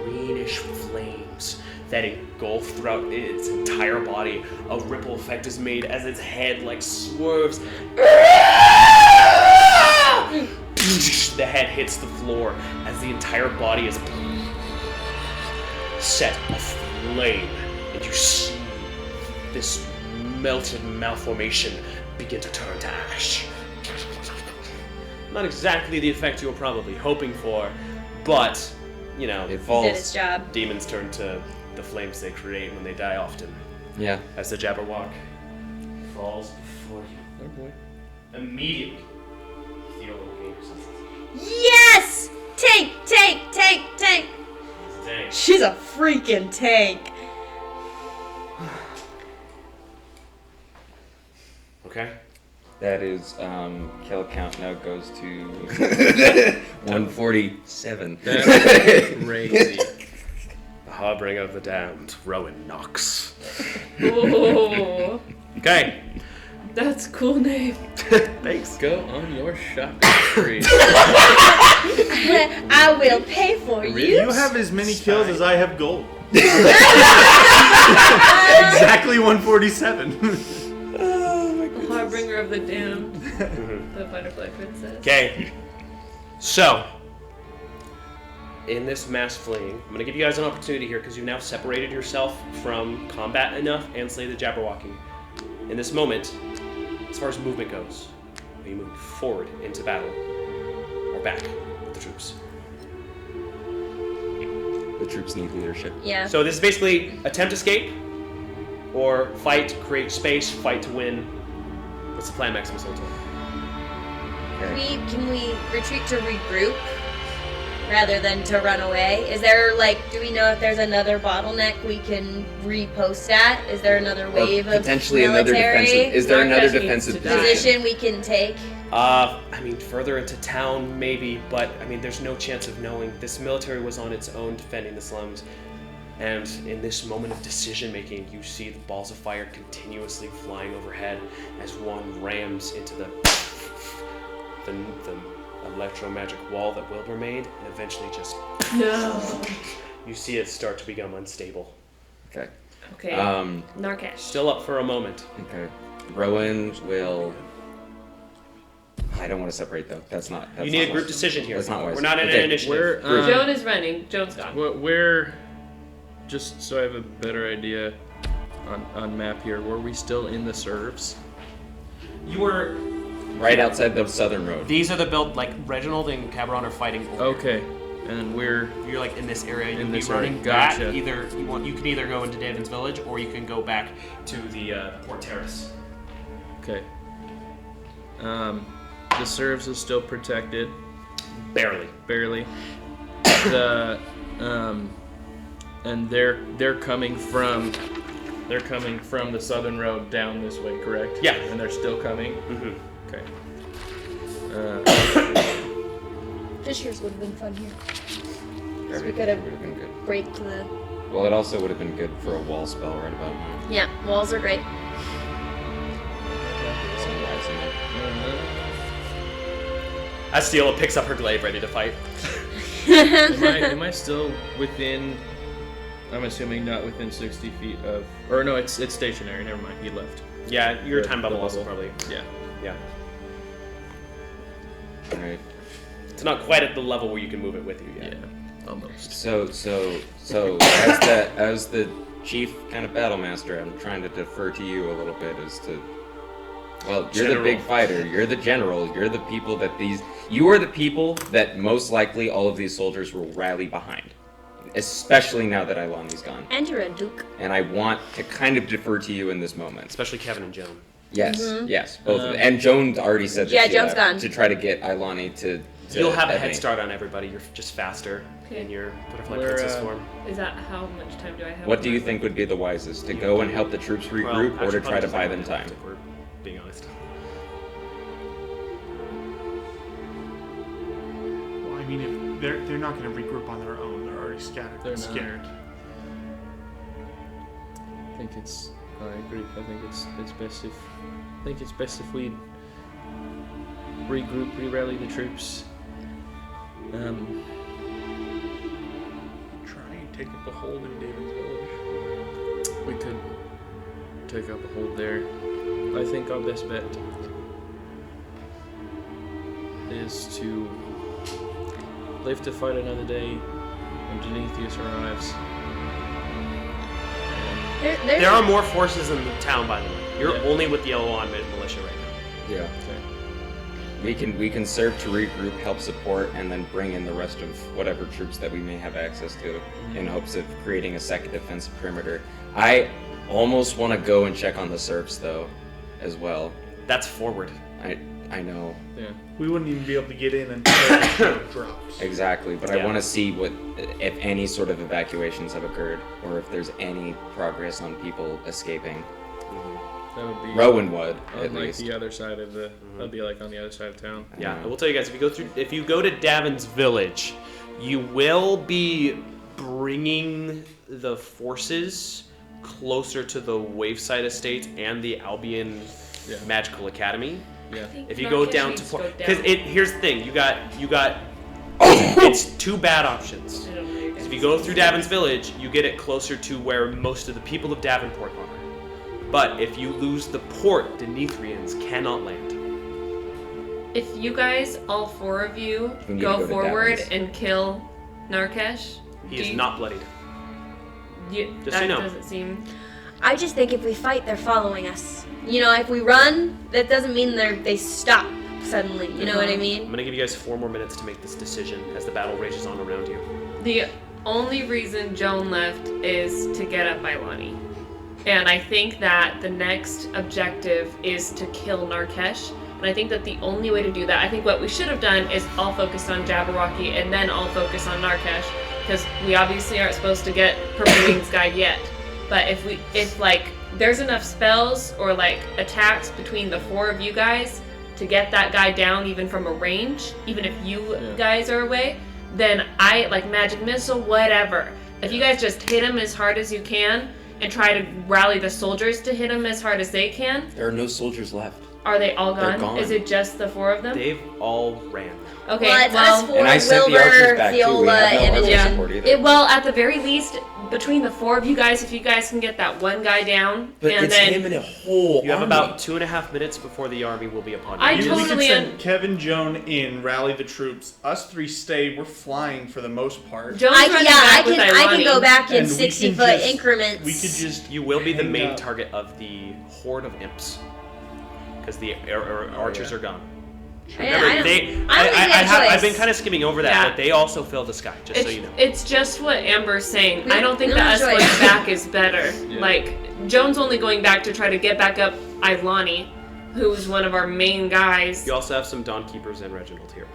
greenish flames that engulf throughout its entire body. A ripple effect is made as its head swerves. The head hits the floor as the entire body is set aflame, and you see this melted malformation begin to turn to ash. Not exactly the effect you were probably hoping for, but, It falls. Did its job. Demons turn to the flames they create when they die often. Yeah. As the Jabberwock falls before you. Oh boy. Immediately, feel a little gain resistance. Yes! Tank! Dang. She's a freaking tank. Okay. That is, kill count now goes to 147. Crazy. The Harbinger of the Damned, Rowan Knox. Oh, Okay. that's a cool name. Thanks. Go on your shopping spree. I will pay for you. You have as many kills as I have gold. Exactly 147. Harbinger of the Damned. The Butterfly Princess. Okay. So, in this mass fleeing, I'm going to give you guys an opportunity here because you've now separated yourself from combat enough and slay the Jabberwocky. In this moment, as far as movement goes, are you moving forward into battle or back with the troops? The troops need leadership. Yeah. So this is basically attempt escape or fight, create space, fight to win. What's the plan, Maximus Ultor? Can we retreat to regroup rather than to run away? Is there do we know if there's another bottleneck we can repost at? Is there another wave of potentially another military defensive? Is there another Narcas needs defensive to die. position we can take? I mean, further into town, maybe, but I mean, there's no chance of knowing. This military was on its own defending the slums, and in this moment of decision making, you see the balls of fire continuously flying overhead as one rams into the electromagic wall that Wilbur made, and eventually just No. you see it start to become unstable. Okay. Okay. Narcash. Still up for a moment. Okay. Rowan will. I don't want to separate though. That's not. You need a group decision here. That's not wise. We're not in Okay. an initiative. Joan is running. Joan's gone. Where, just so I have a better idea on map here, were we still in the serves? You were. Right outside the southern road. These are the build like Reginald and Cabron are fighting. Over. Okay, and we're You're like in this area. You'll In be this running area, back. gotcha. Either you can either go into Davin's village or you can go back to the Port Terrace. okay. The serves is still protected, Barely. barely. The and they're coming from the southern road down this way, correct? Yeah. And they're still coming. Mm-hmm. Okay. Fishers would have been fun here. Everything we could've- would have been good. Break the. Well, it also would have been good for a wall spell right about now. Yeah, walls are great. Some wise in it. As Steela picks up her glaive, ready to fight. Am I still within? I'm assuming not within 60 feet of. Or no, it's stationary. Never mind. He left. Yeah, your The- time bubble the also bubble. probably. Yeah. Yeah. Right. It's not quite at the level where you can move it with you yet. Yeah. Almost. So as the chief kind of battle master, I'm trying to defer to you a little bit as to. Well, you're General. the big fighter. You're the general. You're the people that You are the people that most likely all of these soldiers will rally behind, especially now that Ilani's gone. And you're a duke. And I want to kind of defer to you in this moment. Especially Kevin and Joan. Yes, yes, both of them. And Joan already said that Yeah, she Joan's left gone. to try to get Ilani to You'll have a head Ebony. start on everybody. You're just faster Okay. in your butterfly Where, princess form. Is that how much time do I have? What do you think would be the wisest? To go and help the troops regroup, or to actually, try to probably buy just them time? if we're being honest. Well, I mean, if they're not going to regroup on their own. They're already scattered. They're not. Scared. I think it's. I agree. I think it's best if. I think it's best if we regroup, re-rally the troops. Try and take up a hold in David's village. We could take up a hold there. I think our best bet is to live to fight another day when Demetrius arrives. There are more forces in the town, by the way. You're Yeah. only with the Eloan militia right now. Yeah. Okay. We can serve to regroup, help support, and then bring in the rest of whatever troops that we may have access to, in hopes of creating a second defensive perimeter. I almost want to go and check on the serfs though, as well. That's forward. I know Yeah. We wouldn't even be able to get in until the ship drops. exactly, but I Yeah. want to see what, if any sort of evacuations have occurred, or if there's any progress on people escaping. That would be. Rowan would, on at like least. the other side of the. That'd be like on the other side of town. Yeah, I will tell you guys, if you go to Davin's village, you will be bringing the forces closer to the Waveside Estate and the Albion Yeah. Magical Academy. Yeah. If you go Narcash down needs to go because down. here's the thing, you got it's two bad options. I don't know your guys' If you go through Davin's village, you get it closer to where most of the people of Davenport are. But if you lose the port, Deneithrians cannot land. If you guys, all four of you, We need to go go to forward Davin's. and kill Narkesh? He is not bloodied. Just so that you know. doesn't seem... I just think if we fight, they're following us. You know, if we run, that doesn't mean they stop suddenly. You know what I I'm mean? gonna give you guys 4 more minutes to make this decision as the battle rages on around you. The only reason Joan left is to get up Ilani. And I think that the next objective is to kill Narkesh. And I think that the only way to do that, I think what we should have done is all focus on Jabberwocky and then all focus on Narkesh. Because we obviously aren't supposed to get Purple Wings guy yet. But if like there's enough spells or like attacks between the 4 of you guys to get that guy down even from a range, even if you guys are away, then I like magic missile, whatever. If you guys just hit him as hard as you can and try to rally the soldiers to hit him as hard as they can. There are no soldiers left. Are they all gone? They're gone. Is it just the 4 of them? They've all ran. Okay, Well, it's well, us 4, And I sent the Wilbur, archers back too. We Viola, have no Imogen. archer support either. well, at the very least, between the 4 of you guys, if you guys can get that one guy down, But and it's then him and a whole You have army. about 2.5 minutes before the army will be upon you. I We could totally send Kevin, Joan in, rally the troops. Us 3 stay. We're flying for the most part. Joan's running I back with can Ilani. go back in And we 60 can foot just- increments. We could just. You will be the hang main up. target of the horde of imps. Because the archers are gone. Yeah, Remember, I don't think we have a I've choice. been kind of skimming over that, Yeah. but they also fill the sky, just so you know. It's just what Amber's saying. We- I don't think we that us don't have a going choice. back is better. Like, Joan's only going back to try to get back up Ilani, who's one of our main guys. You also have some Dawn Keepers and Reginald here.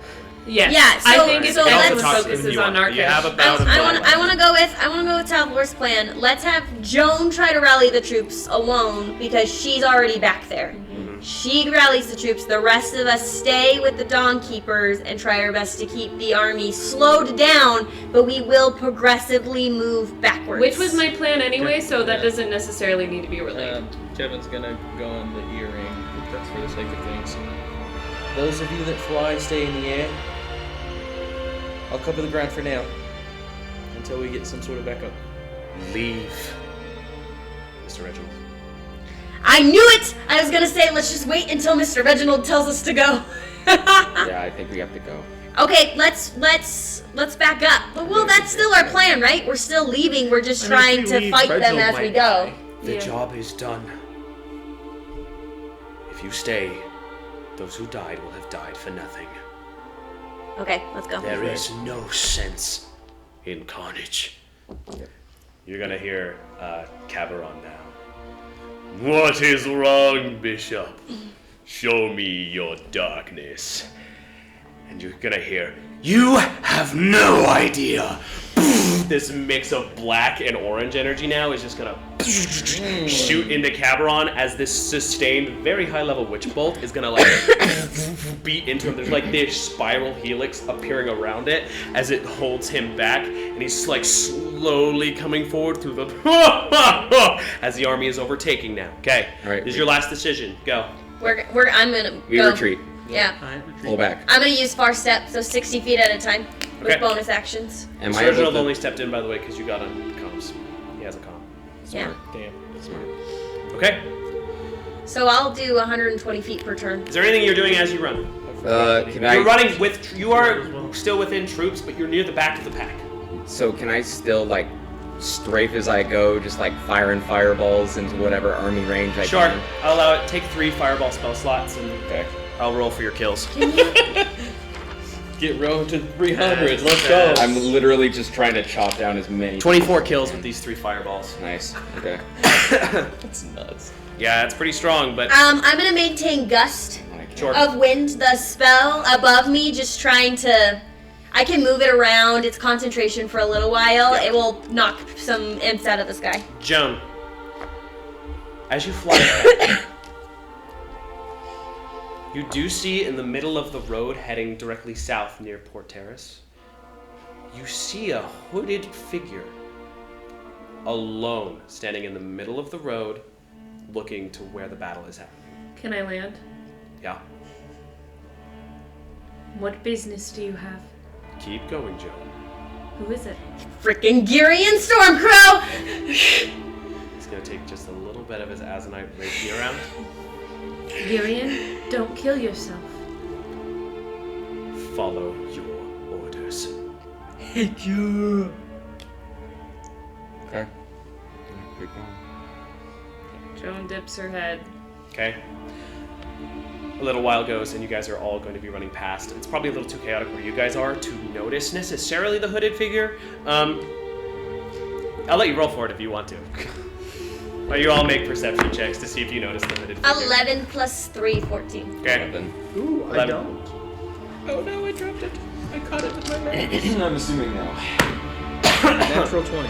Yes. Yeah, I so- think it's so You let's- also talk to them if focuses you on want. You have Narkesh. about a minute I want to go with Talvor's plan. Let's have Joan try to rally the troops alone because she's already back there. She rallies the troops. The rest of us stay with the Dawn Keepers and try our best to keep the army slowed down, but we will progressively move backwards. Which was my plan anyway, so that doesn't necessarily need to be relayed. Kevin's gonna go on the earring, if that's for the sake of things. Those of you that fly, stay in the air. I'll cover the ground for now, until we get some sort of backup. Leave, Mr. Reginald. I knew it! I was gonna say, let's just wait until Mr. Reginald tells us to go. Yeah, I think we have to go. Okay, let's back up. But, well, that's still our plan, right? We're still leaving. We're just trying if we to leave, fight them Reginald as we might go. die. The Yeah. job is done. If you stay, those who died will have died for nothing. Okay, let's go. There is no sense in carnage. You're gonna hear Cabaron now. What is wrong, Bishop? Show me your darkness. And you're gonna hear, you have no idea. This mix of black and orange energy now is just gonna shoot into Cabaron as this sustained, very high level witch bolt is gonna like beat into him. There's like this spiral helix appearing around it as it holds him back, and he's like slowly coming forward through the as the army is overtaking now. Okay, All right, this is your last decision. Go. I'm gonna We go. retreat. Yeah. Pull back. I'm gonna use far step, so 60 feet at a time with Okay. bonus actions. Am Mr. I able Reginald to... only stepped in, by the way, because you got on comms. He has a comm. Yeah. Damn. Smart. Okay. So I'll do 120 feet per turn. Is there anything you're doing as you run? Can I... You're running with. You are still within troops, but you're near the back of the pack. So can I still, like, strafe as I go, just, like, firing fireballs into whatever army range I Sure. can? I'll allow it. Take 3 fireball spell slots, and Okay. I'll roll for your kills. Get row to 300. Let's go. I'm literally just trying to chop down as many. 24 kills with these 3 fireballs. Nice. Okay. That's nuts. Yeah, it's pretty strong, but I'm gonna maintain gust sure. of wind, the spell above me, just trying to. I can move it around. It's concentration for a little while. Yeah. It will knock some imps out of the sky. Joan, as you fly, you do see in the middle of the road heading directly south near Port Terrace, you see a hooded figure alone standing in the middle of the road looking to where the battle is happening. Can I land? Yeah. What business do you have? Keep going, Joan. Who is it? Freaking Girian Stormcrow! He's gonna take just a little bit of his Azanite rapier around. Girian, don't kill yourself. Follow your orders. hate you. Okay. Keep going. Joan dips her head. Okay. A little while goes, and you guys are all going to be running past. It's probably a little too chaotic where you guys are to notice necessarily the hooded figure. I'll let you roll for it if you want to. But you all make perception checks to see if you notice the hooded figure. 11 plus 3, 14. Okay. Ooh, I 11. don't. Oh no, I dropped it. I caught it with my mouth. I'm assuming now. Natural 20.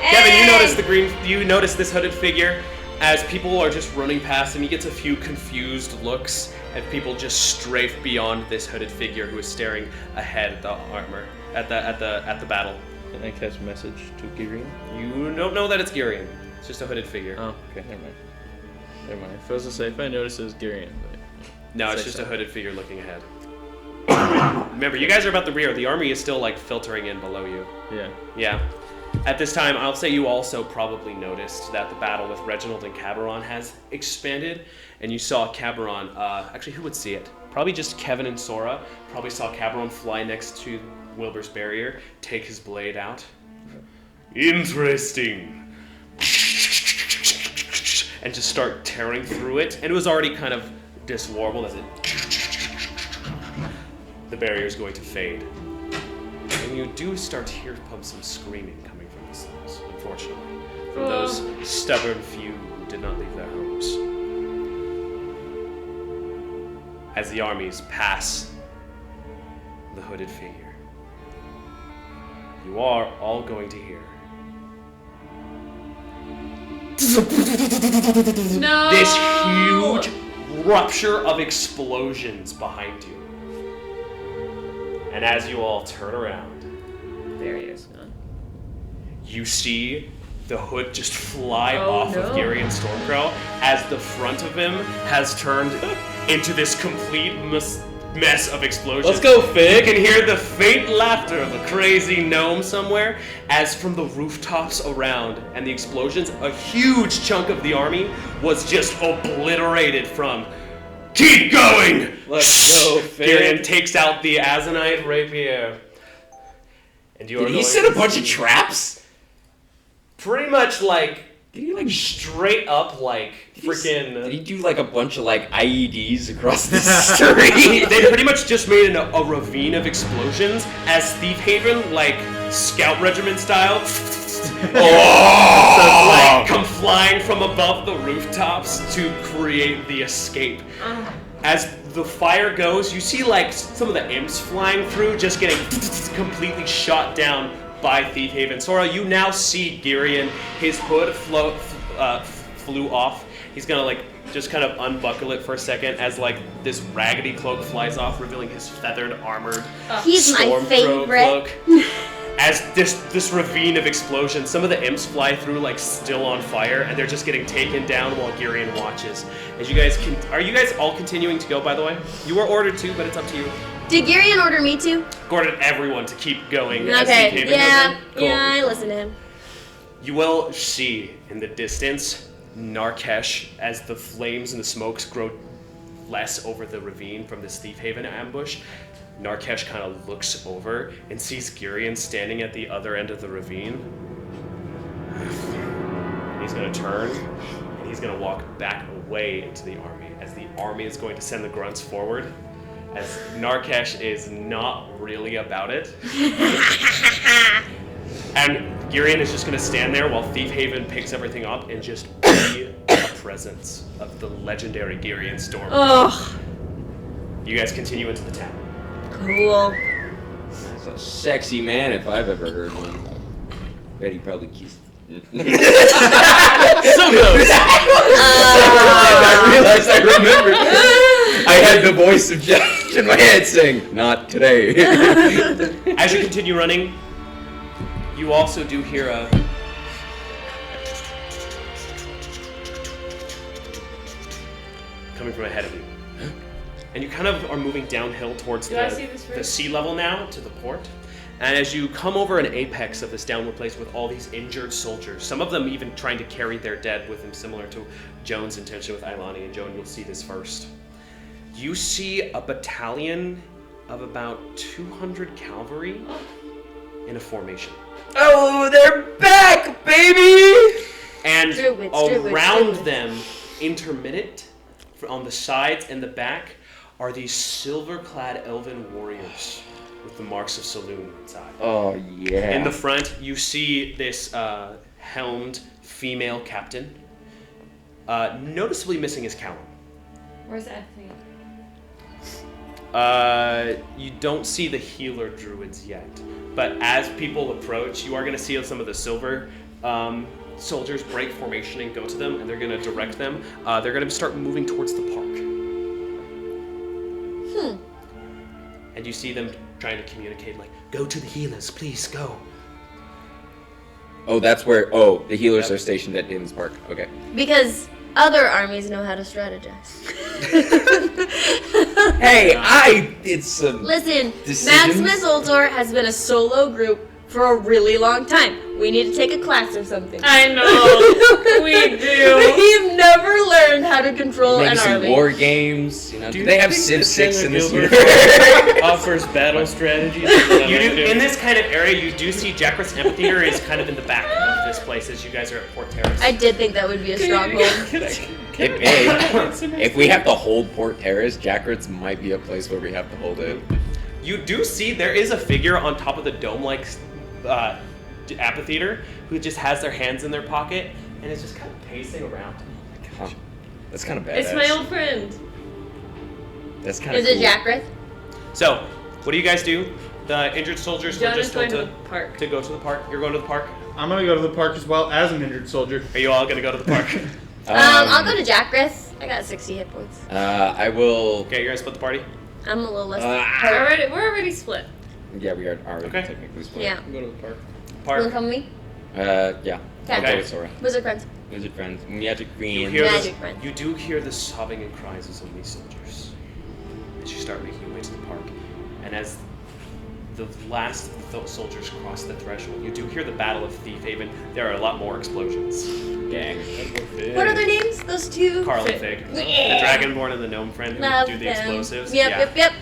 Kevin, you Hey! notice this hooded figure as people are just running past him. He gets a few confused looks, and people just strafe beyond this hooded figure who is staring ahead at the armor, at the battle. Can I catch message to Girion? You don't know that it's Girion. It's just a hooded figure. Oh, okay, never mind. Never mind. If I was to say, if I noticed it was Girion, but... No, it's Say just so. a hooded figure looking ahead. Remember, you guys are about the rear. The army is still like filtering in below you. Yeah. Yeah. At this time, I'll say you also probably noticed that the battle with Reginald and Caberon has expanded, and you saw Caberon, actually, who would see it? Probably just Kevin and Sora. Probably saw Caberon fly next to Wilbur's barrier, take his blade out. Interesting. And just start tearing through it, and it was already kind of diswarbled as it... The barrier is going to fade. And you do start to hear some screaming coming from the cells, unfortunately. From those stubborn few who did not leave their homes. As the armies pass the hooded figure, you are all going to hear No! this huge rupture of explosions behind you. And as you all turn around, There he is. Gone. you see the hood just fly Oh, off no. of Gary and Stormcrow as the front of him has turned into this complete mess of explosions. Let's go, Fig! You can hear the faint laughter of a crazy gnome somewhere as from the rooftops around and the explosions, a huge chunk of the army was just obliterated from. Keep going! Let's go, Fig! Girion takes out the Azanite rapier. And you are Did he going set to a bunch of see- traps? Pretty much like Did he like straight up like Did freaking. he do like a bunch of like IEDs across the street? They pretty much just made a ravine of explosions as Thief Haven, like scout regiment style, like come flying from above the rooftops to create the escape. As the fire goes, you see like some of the imps flying through, just getting completely shot down by Thief Haven. Sora, you now see Girion. His hood flew off. He's gonna like just kind of unbuckle it for a second as like this raggedy cloak flies off, revealing his feathered, armored He's my Stormcrow favorite. cloak. As this ravine of explosions, some of the imps fly through like still on fire, and they're just getting taken down while Girion watches. As you guys are you guys all continuing to go? By the way, you were ordered to, but it's up to you. Did Girion order me to? Ordered everyone to keep going. As Okay, Thief Haven yeah, goes in. Cool. yeah, I listen to him. You will see in the distance Narkesh as the flames and the smokes grow less over the ravine from this Thief Haven ambush. Narkesh kind of looks over and sees Girion standing at the other end of the ravine. And he's going to turn and he's going to walk back away into the army as the army is going to send the grunts forward. As Narkesh is not really about it. And Girion is just going to stand there while Thief Haven picks everything up and just be a presence of the legendary Girion Storm. Ugh, You guys continue into the town. cool. That's a sexy man if I've ever heard one. Bet he probably kissed. So close! I realized I remembered. I had the voice of Josh in my head saying, "Not today." As you continue running, you also do hear a coming from ahead of you. And you kind of are moving downhill towards Do I see this the first? sea level now, to the port. And as you come over an apex of this downward place with all these injured soldiers, some of them even trying to carry their dead with them, similar to Joan's intention with Ailani. And Joan, you'll see this first. You see a battalion of about 200 cavalry in a formation. Oh, they're back, baby! And Druids, around druids. them, intermittent, on the sides and the back, are these silver-clad elven warriors with the marks of saloon inside. Oh, yeah. In the front, you see this helmed female captain, noticeably missing his cowl. Where's Ethne? You don't see the healer druids yet, but as people approach, you are going to see some of the silver soldiers break formation and go to them, and they're going to direct them. They're going to start moving towards the park. And you see them trying to communicate, like, go to the healers, please, go. Oh, that's where. Oh, the healers are stationed at Inns Park. Okay. Because other armies know how to strategize. Hey, I did some. Listen, Decisions? Maximus Ultor has been a solo group for a really long time. We need to take a class or something. I know. We do. We've never learned how to control Maybe an some army. war games. You know, do they have Civ 6 in this Gilbert universe? offers battle strategies. You do, in this kind of area, you do see Jackrath's Amphitheater is kind of in the back of this place as you guys are at Port Terrace. I did think that would be a stronghold. If we have to hold Port Terrace, Jackrath's might be a place where we have to hold it. You do see there is a figure on top of the dome-like amphitheater who just has their hands in their pocket and is just kind of pacing around. Huh. That's kind of badass. It's my old friend. That's kind of Is cool. it Jackrath? So, what do you guys do? The injured soldiers were John just is going told to the park. to go to the park. You're going to the park? I'm gonna go to the park as well as an injured soldier. Are you all going to go to the park? I'll go to Jackrath. I got 60 hit points. I will. Okay, you're going to split the party? I'm a little less. We're already split. Yeah, we are already Okay. technically split. Yeah. Go to the park. Park. Wanna come with me? Yeah. I'll Okay. go with Sora. Wizard friends. Wizard friends. Magic You Queen. hear Magic this, friend. you do hear the sobbing and cries of some of these soldiers as you start making your way to the park. And as the last soldiers cross the threshold, you do hear the Battle of Thief Haven. There are a lot more explosions. Gang. What are their names? Those two? Carl and Fig. Yeah. The Dragonborn and the Gnome Friend who Love do the them. explosives. Yep, Yeah. yep.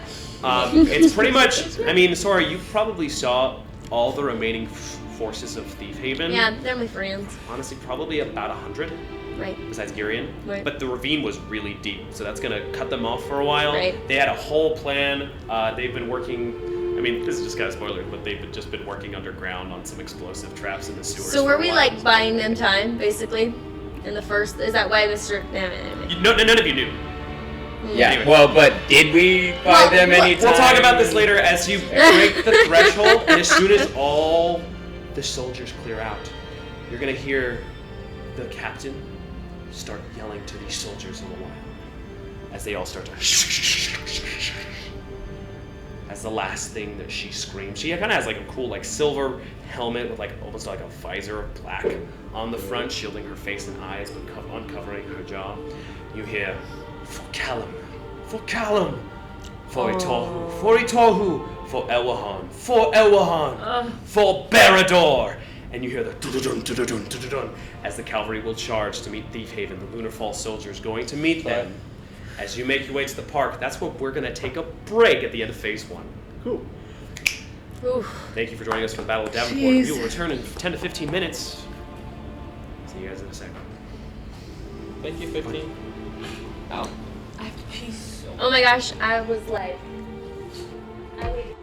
It's pretty much, I mean, Sora, you probably saw all the remaining forces of Thief Haven. Yeah, they're my friends. Honestly, probably about 100. Right. Besides Girion. Right. But the ravine was really deep, so that's going to cut them off for a while. Right. They had a whole plan. They've been working, I mean, this is just kind of spoiler, but they've just been working underground on some explosive traps in the sewers. So for were a we while. like buying them time, basically? In the first, is that why Mr. None of you knew. Yeah. Anyway. Well, but did we buy Well, them look, anytime? We'll talk about this later as you break the threshold, and as soon as all the soldiers clear out, you're gonna hear the captain start yelling to these soldiers in a while as they all start to as the last thing that she screams. She kind of has like a cool like silver helmet with like almost like a visor of black on the front, shielding her face and eyes but uncovering her jaw. You hear, "For Callum, for Callum, for Itohu, for Itohu, for Elwahan, for Elwahan, for Barrador." And you hear the dun dun dun dun dun as the cavalry will charge to meet Thief Haven, the Lunar Falls soldiers going to meet them. As you make your way to the park, that's where we're going to take a break at the end of Phase 1. Cool. Oof. Thank you for joining us for the Battle of Davenport. Jeez. We will return in 10 to 15 minutes. See you guys in a second. Thank you, 15. Oh. I have to pee so. Oh my gosh, I was like. I waited.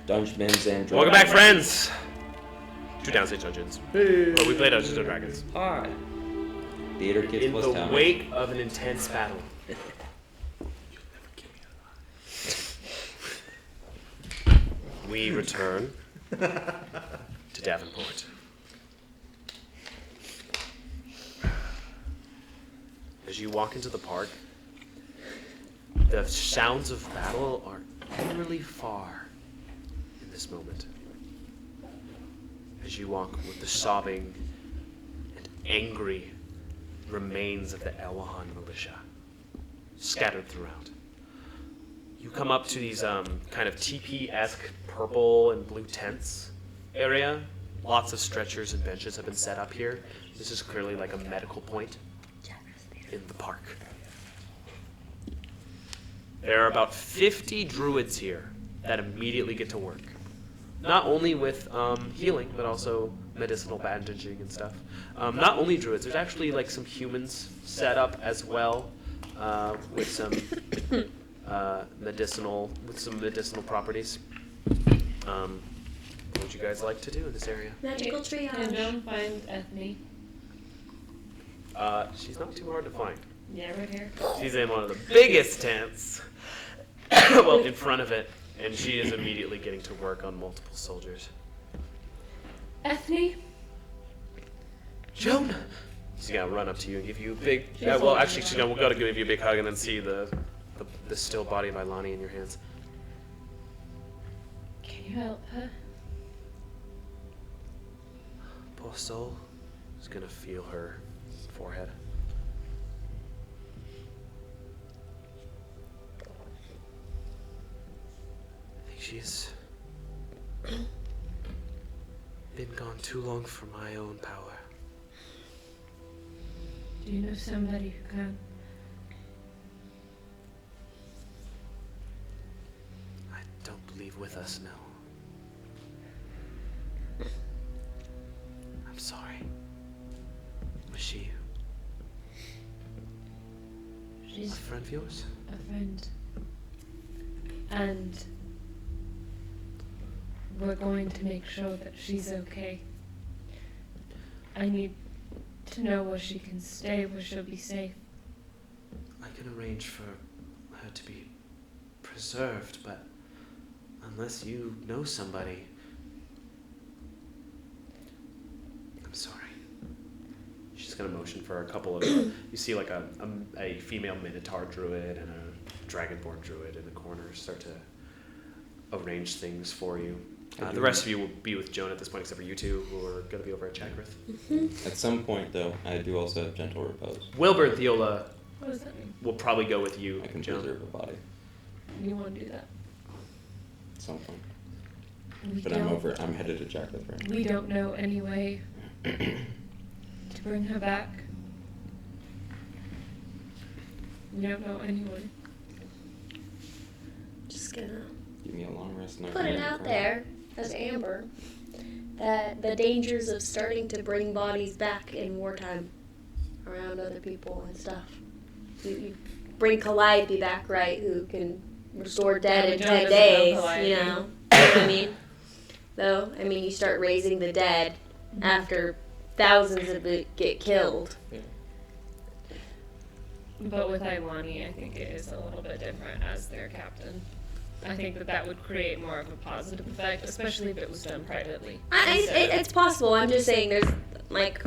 Dungeons and Dragons. Welcome back, friends, to Downstage Dungeons, where we play Dungeons and Dragons. Hi. Theater Kids In plus the Talent. wake of an intense battle. We return to Davenport. As you walk into the park, the sounds of battle are eerily far in this moment. As you walk with the sobbing and angry remains of the Elwahan militia scattered throughout. You come up to these kind of teepee-esque purple and blue tents area. Lots of stretchers and benches have been set up here. This is clearly like a medical point in the park. There are about 50 druids here that immediately get to work. Not only with healing, but also medicinal bandaging and stuff. Not only druids, there's actually like some humans set up as well, with some medicinal properties. What would you guys like to do in this area? Magical Can triage. Joan find Ethne? She's not too hard to find. Yeah, right here. She's in one of the biggest tents, well, in front of it, and she is immediately getting to work on multiple soldiers. Ethne? Joan! She's gonna run up to you and give you a big. Well, actually, she's gonna go to give you a big hug and then see the still body of Ilani in your hands. Can you help her? Poor soul. She's gonna feel her forehead. I think she's been gone too long for my own power. Do you know somebody who can? I don't believe with us now. I'm sorry. Was she a She's friend of yours? a friend. And we're going to make sure that she's okay. I need to know where she can stay, where she'll be safe. I can arrange for her to be preserved, but unless you know somebody, I'm sorry. She's gonna motion for a couple of. You see, like a female Minotaur druid and a Dragonborn druid in the corner start to arrange things for you. The rest of you will be with Joan at this point, except for you two, who are going to be over at Chakrith. At some point, though, I do also have gentle repose. Wilbur and Theola What does that mean? will probably go with you, I can Joan. preserve a body You want to do that? at some point. We But don't, I'm headed to Jackrath right now. We don't know any way to bring her back. We don't know anyone. Just gonna Give me a long rest. And I put can it make out cry. there as Amber that the dangers of starting to bring bodies back in wartime around other people and stuff. You bring Calliope back, right? Who can restore dead in Joan 10 doesn't know days, Calliope. you know? What I mean? Though, I mean, you start raising the dead after thousands of it get killed. But with Iwani, I think it is a little bit different as their captain. I think that would create more of a positive effect, especially if it was done privately. It's possible. I'm just saying there's, like,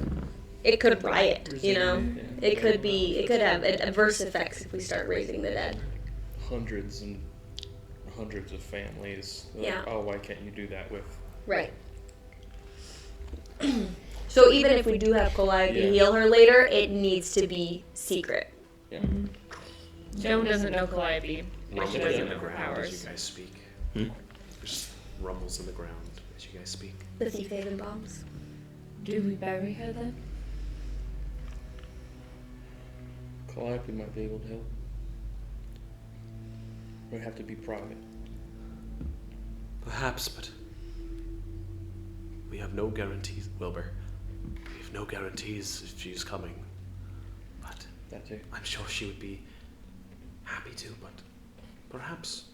it could riot, you know? It could have adverse effects if we start raising the dead. Hundreds and hundreds of families. Yeah. Oh, why can't you do that with? Right. So even if we do have Calliope Yeah. heal her later, it needs to be secret. Yeah. Joan doesn't know Calliope. She Rumbling doesn't in the know her ground as powers. you guys speak. Hmm? There's rumbles in the ground as you guys speak. The Thief Haven bombs. Do we bury her then? Calliope might be able to help. Would have to be private. Perhaps, but we have no guarantees, Wilbur. We have no guarantees if she's coming. But That too. I'm sure she would be happy to, but perhaps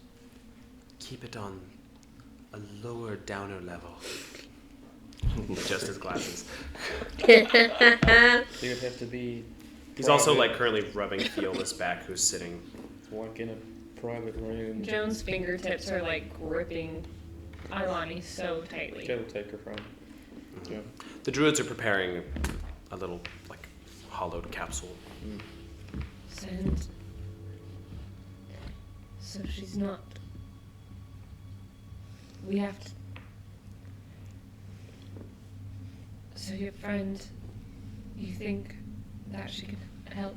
keep it on a lower downer level. Adjust his glasses. He would have to be. He's also like currently rubbing Fiola's back, who's sitting. Walk in a private room. Joan's fingertips are like gripping Ailani so tightly. Gotta take her from. Yeah. The druids are preparing a little like hollowed capsule. And so she's not. We have to. So your friend, you think that she could help?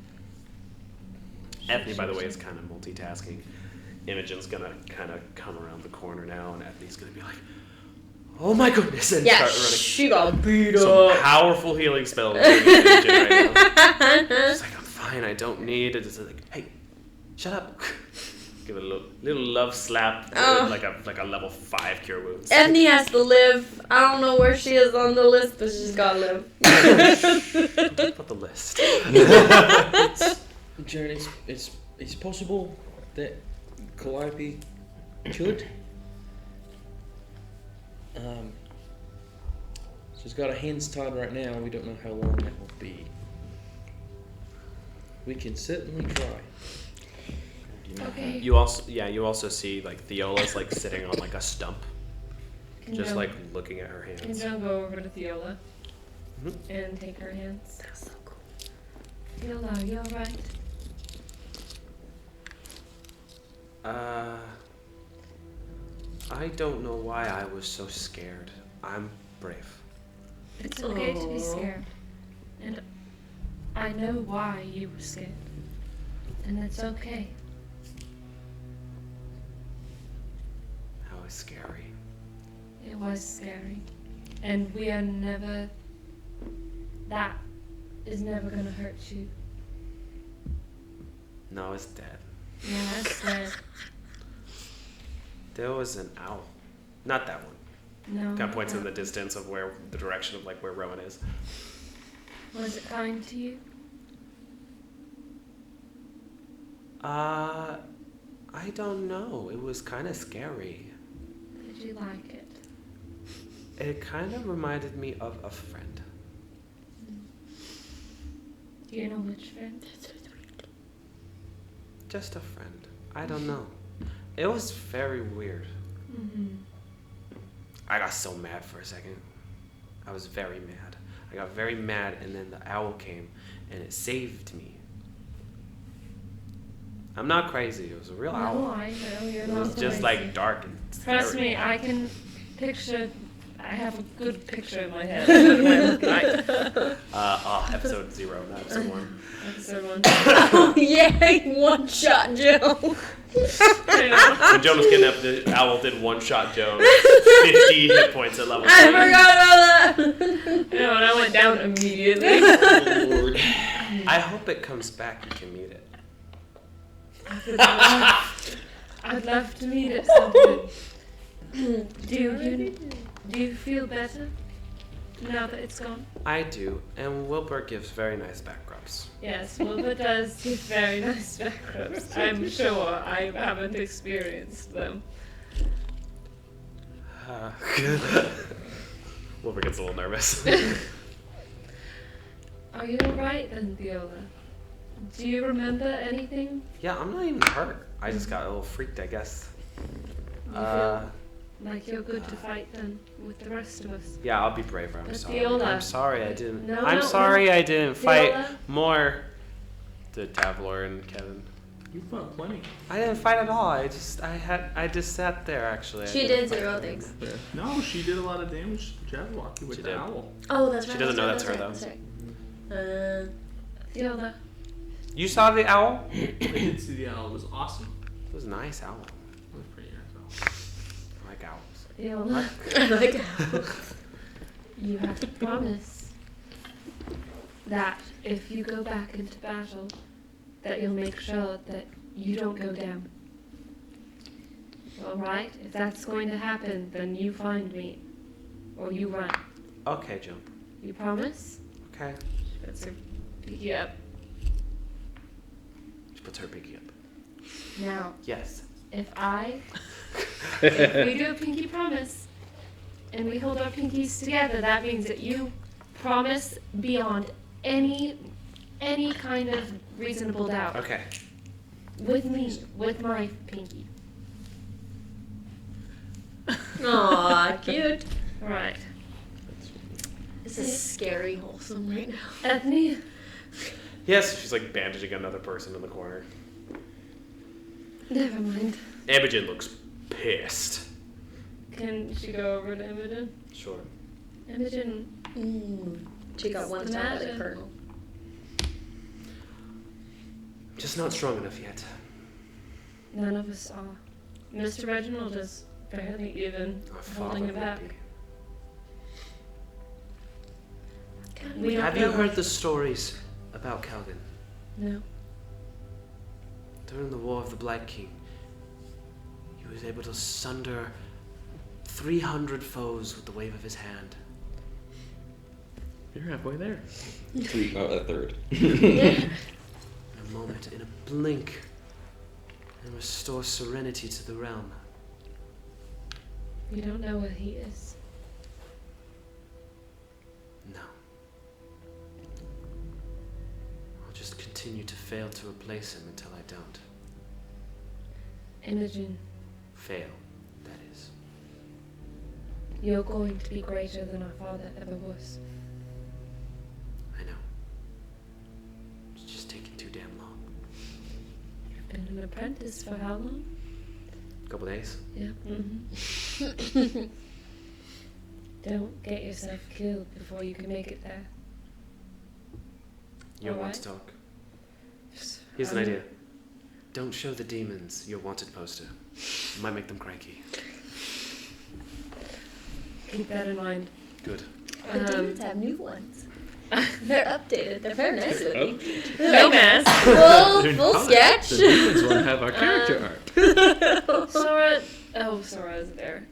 Ethne, by the way, is kind of multitasking. Imogen's gonna kind of come around the corner now, and Ethne's gonna be like, "Oh my goodness!" and Yeah, start running. she got beat Some up. powerful healing spell doing Imogen right now. She's like, "I'm fine. I don't need it." It's like, "Hey, shut up." Give it a little love slap, like a level 5 cure wounds. Ethne has to live. I don't know where she is on the list, but she's gotta live. Don't talk about the list. Jaren, it's possible that Calliope could. She's got her hands tied right now. We don't know how long that will be. We can certainly try. Okay. You also see like Theola's like sitting on like a stump, just like looking at her Can hands. Joan go over to Theola Mhm. and take her hands? That's so cool. Theola, are you alright? I don't know why I was so scared. I'm brave. It's okay to be Aw. scared. And I know why you were scared. And it's okay. How is scary. It was scary. And we are never. That is never gonna hurt you. No, it's dead. Yeah, it's dead. There was an owl. Not that one. No. Kind of points in the distance of where the direction of like where Rowan is. Was it kind to you? I don't know. It was kind of scary. Did you like it? It kind of reminded me of a friend. Do you know which friend? Just a friend. I don't know. It was very weird. Mm-hmm. I got so mad for a second. I was very mad. I got very mad, and then the owl came, and it saved me. I'm not crazy. It was a real No, owl. I know you're It not. was just crazy. like dark and Trust scary. me, I can picture. I have a good picture in my head. What am I looking like? Episode 0, not episode 1. Episode 1. Oh, yay! One shot, Joe. When Joan was kidnapped, the owl did one-shot Joan. 50 hit points at level 3. I forgot about that. You know, and I went down immediately. I hope it comes back. You can meet it. I'd love to meet it sometime. Do you feel better now that it's gone? I do, and Wilbur gives very nice back rubs. Yes, Wilbur does give very nice back rubs. I'm sure I haven't experienced them. Wilbur gets a little nervous. Are you alright then, Viola? Do you remember anything? Yeah, I'm not even hurt. I just got a little freaked, I guess. You feel like you're good to fight then with the rest of us? Yeah, I'll be braver. I'm But sorry. Viola- I'm sorry I didn't. No, I'm no, sorry no. I didn't fight Viola? more. To Tavlor and Kevin. You fought plenty. I didn't fight at all. I just sat there actually. I She didn't did fight. zero things. No, she did a lot of damage to Jabberwocky with She the did. owl. Oh, that's She right. doesn't know that's her, that's right. Viola, You saw the owl? I did see the owl. It was awesome. It was a nice owl. It was pretty nice owl. I like owls. Viola, Like, you have to promise that if you go back into battle, that you'll make sure that you don't go down. Alright? If that's going to happen, then you find me. Or you run. Okay, Joan. You promise? Okay. That's her pinky up. She puts her pinky up. Now, Yes. if we do a pinky promise and we hold our pinkies together, that means that you promise beyond any kind of reasonable doubt. Okay. With me, with my pinky. Aw, cute. Right. This is scary wholesome right now. Ethne? Yes, she's like bandaging another person in the corner. Never mind. Imogen looks pissed. Can she go over to Imogen? Sure. Imogen, She got one What's the time by the matter? colonel. Just not strong enough yet. none of us are. Mr. Reginald is barely even Our holding father him back. would be. We don't Have you know. heard the stories about Calvin? No. During the War of the Black King, he was able to sunder 300 foes with the wave of his hand. You're halfway there. A third. In a moment, in a blink, and restore serenity to the realm. We don't know where he is. No. I'll just continue to fail to replace him until I don't. Imogen, Fail, that is. you're going to be greater than our father ever was. I know. It's just taking too damn long. You've been an apprentice for how long? Couple days? Yeah. Don't get yourself killed before you can make it there. You don't want Alright. to talk. Here's an idea. Don't show the demons your wanted poster. It might make them cranky. Keep that in mind. Good. The demons have new ones. They're updated. They're very nice looking. No mess. Full sketch. The demons want to have our character art. Sora. Oh, Sora is there.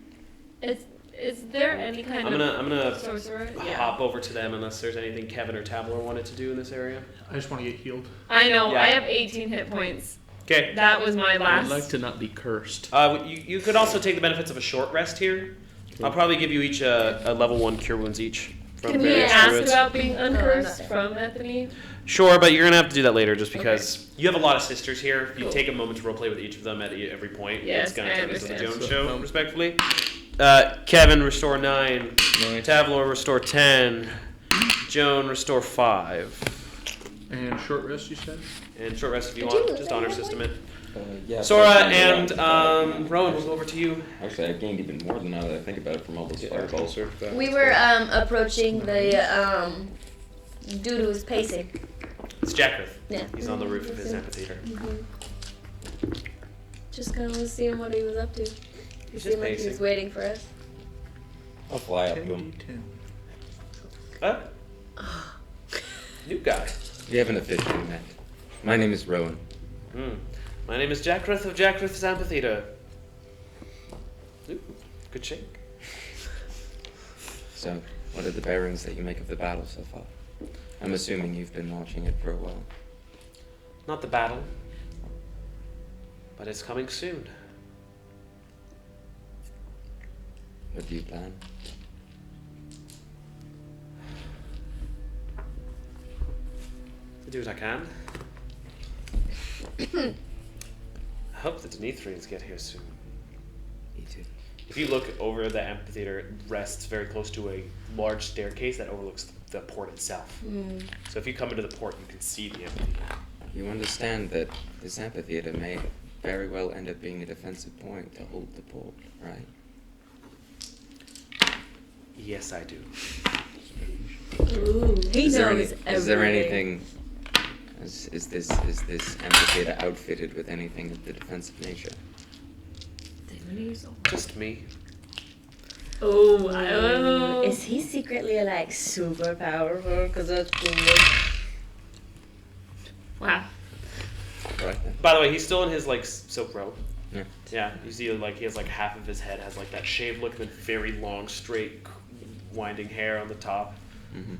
Is there any kind I'm gonna of sorcerer? hop over to them unless there's anything Kevin or Tabler wanted to do in this area. I just want to get healed. I know. Yeah. I have 18 hit points. Okay. That was my I'd last. like to not be cursed. You could also take the benefits of a short rest here. I'll probably give you each a level 1 cure wounds each from Can we various ask druids. about being uncursed no. from Ethne? Sure, but you're gonna have to do that later, just because you have a lot of sisters here. If you take a moment to roleplay with each of them at every point, Yes, it's gonna I turn into the understand. Jones show, respectfully. Kevin, restore 9. Nice. Tavlor, restore 10. Joan, restore 5. And short rest, you said? And short rest if you Did you want. lose Just any honor hit system it. Yeah, Sora so- and Rowan, we'll go over to you. Actually, I've gained even more than now that I think about it from all those fireballs. We were approaching the dude who was pacing. It's Jackrith. Yeah. He's on the roof of his amphitheater. Just kind of seeing what he was up to. He He's seemed just like he was pacing. waiting for us. I'll fly up to him. 10d10. New guy. We haven't officially met. My name is Rowan. My name is Jackrith of Jackrith's Amphitheater. Ooh, good shake. So, what are the bearings that you make of the battle so far? I'm assuming you've been watching it for a while. Not the battle, but it's coming soon. What do you plan? I'll do what I can. I hope the Denethrians get here soon. Me too. If you look over the amphitheater, it rests very close to a large staircase that overlooks the port itself. So if you come into the port, you can see the amphitheater. You understand that this amphitheater may very well end up being a defensive point to hold the port, right? Yes, I do. Ooh, he Is there knows is there everything. anything? Is this amphitheater outfitted with anything of the defensive nature? Just me. Oh, Is he secretly like super powerful? Because that's cool. wow. Right then. By the way, he's still in his like silk robe. Yeah. Yeah, you see, like he has like half of his head has like that shaved look and then very long, straight, winding hair on the top. Mm-hmm.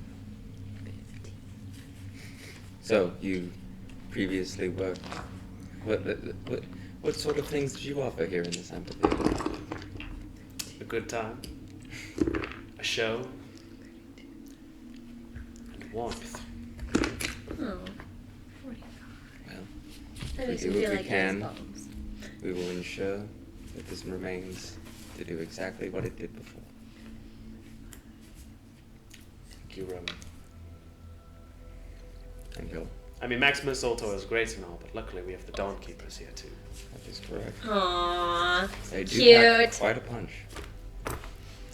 So you previously worked. What sort of things did you offer here in this amphitheater? A good time, a show, and warmth. Oh. Well, That we makes do me what feel we like can. goosebumps. We will ensure that this remains to do exactly what it did before. Thank you, Roman. And go. I mean, Maximus Ultor is great and all, but luckily we have the Dawn Keepers here too. That is correct. Aww. They do pack Cute. quite a punch.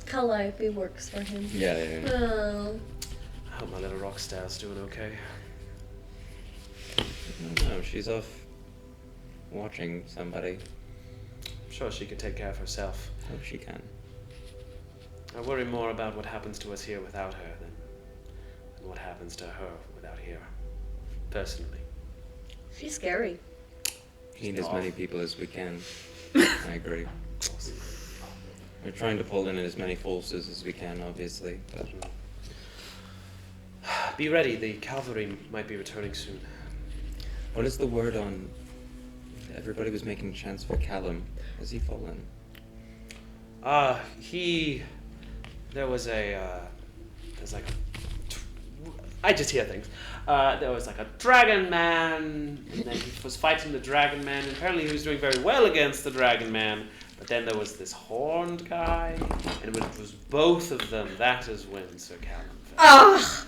Calliope works for him. Yeah. Oh. I hope my little rock star's doing okay. No, she's off watching somebody. I'm sure she can take care of herself. Hope she can. I worry more about what happens to us here without her than what happens to her without here. Personally. She's scary. Need as many people as we can. I agree. We're trying to pull in as many forces as we can, obviously, but Be ready, the cavalry might be returning soon. what is the word on... Everybody was making chants for Callum. Has he fallen? There's like I just hear things. There was like a dragon man, and then he was fighting the dragon man, and apparently he was doing very well against the dragon man, but then there was this horned guy, and it was both of them. That is when Sir Callum fell.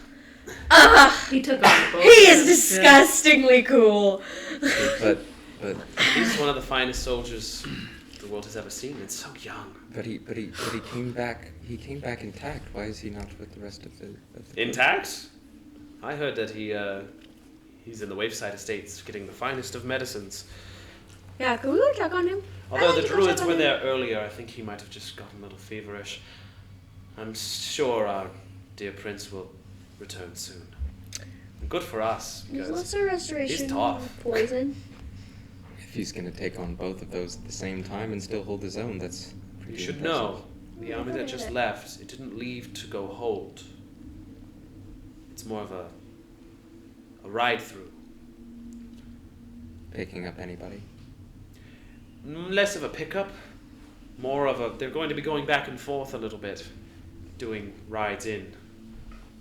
He took on both. He is disgustingly cool. But He's one of the finest soldiers the world has ever seen, and so young. he came back. He came back intact. Why is he not with the rest of the group? Intact? I heard that he's in the Waveside Estates getting the finest of medicines. Yeah, can we go check on him? Although I'd like the to go druids check were on there earlier, I think he might have just gotten a little feverish. I'm sure our dear prince will return soon. And good for us, There's because lesser restoration. he's tough. Poison. If he's gonna take on both of those at the same time and still hold his own, that's You pretty should impressive. know, the army that just left, it didn't leave to go hold. It's more of a ride through. Picking up anybody. Less of a pickup, more of a, they're going to be going back and forth a little bit, doing rides in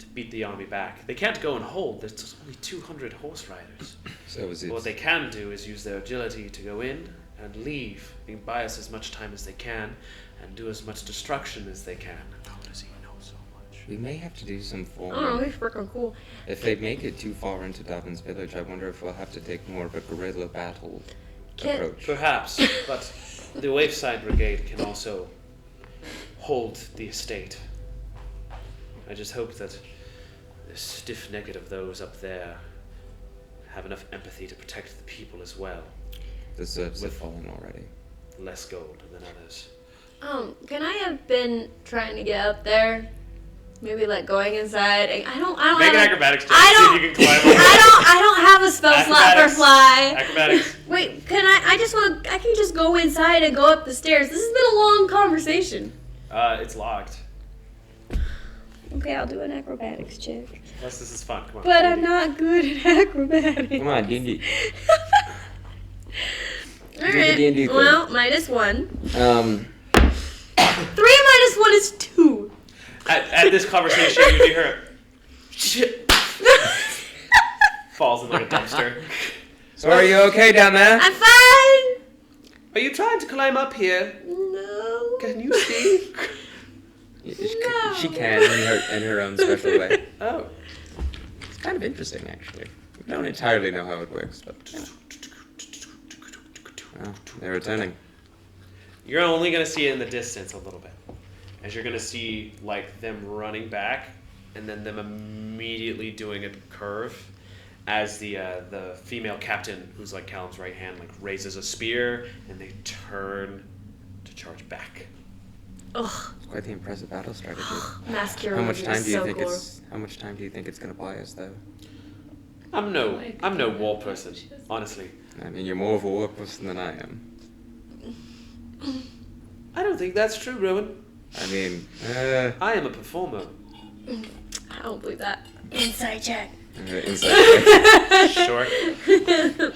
to beat the army back. They can't go and hold, there's just only 200 horse riders. So is it? What they can do is use their agility to go in and leave, and buy us as much time as they can, and do as much destruction as they can. How does he know so much? We may have to do some form. Oh, he's freaking cool. If they make it too far into Davin's village, I wonder if we'll have to take more of a guerrilla battle approach. Perhaps, but the Waveside Brigade can also hold the estate. I just hope that the stiff-necked of those up there have enough empathy to protect the people as well. The Zerps have fallen already. Less gold than others. Can I have been trying to get up there? Maybe like going inside. I don't Make have an a- acrobatics check. I See don't- if you can climb over. I don't have a spell slot for Acrobatics. fly. Acrobatics. Wait, can I just want I can just go inside and go up the stairs. This has been a long conversation. It's locked. Okay, I'll do an acrobatics check. Plus, this is fun. Come on. But I'm not good at acrobatics. Come on, D&D. Alright. D&D thing. Well, -1. 3 minus 1 is 2. At this conversation, you do hear shit falls in like a dumpster. So are you okay down there? I'm fine. Are you trying to climb up here? No. Can you see? She can in her own special way. Oh. It's kind of interesting, actually. We don't entirely know how it works, but well, they're returning. You're only gonna see it in the distance a little bit, as you're gonna see like them running back, and then them immediately doing a curve, as the female captain, who's like Callum's right hand, like raises a spear, and they turn to charge back. Ugh. It's quite the impressive battle strategy. Masculine. How much time do you so think cool. How much time do you think it's gonna buy us, though? I'm no war person, honestly. I mean, you're more of a war person than I am. I don't think that's true, Rowan. I mean, I am a performer. I don't believe that. Inside check. inside check. Sure.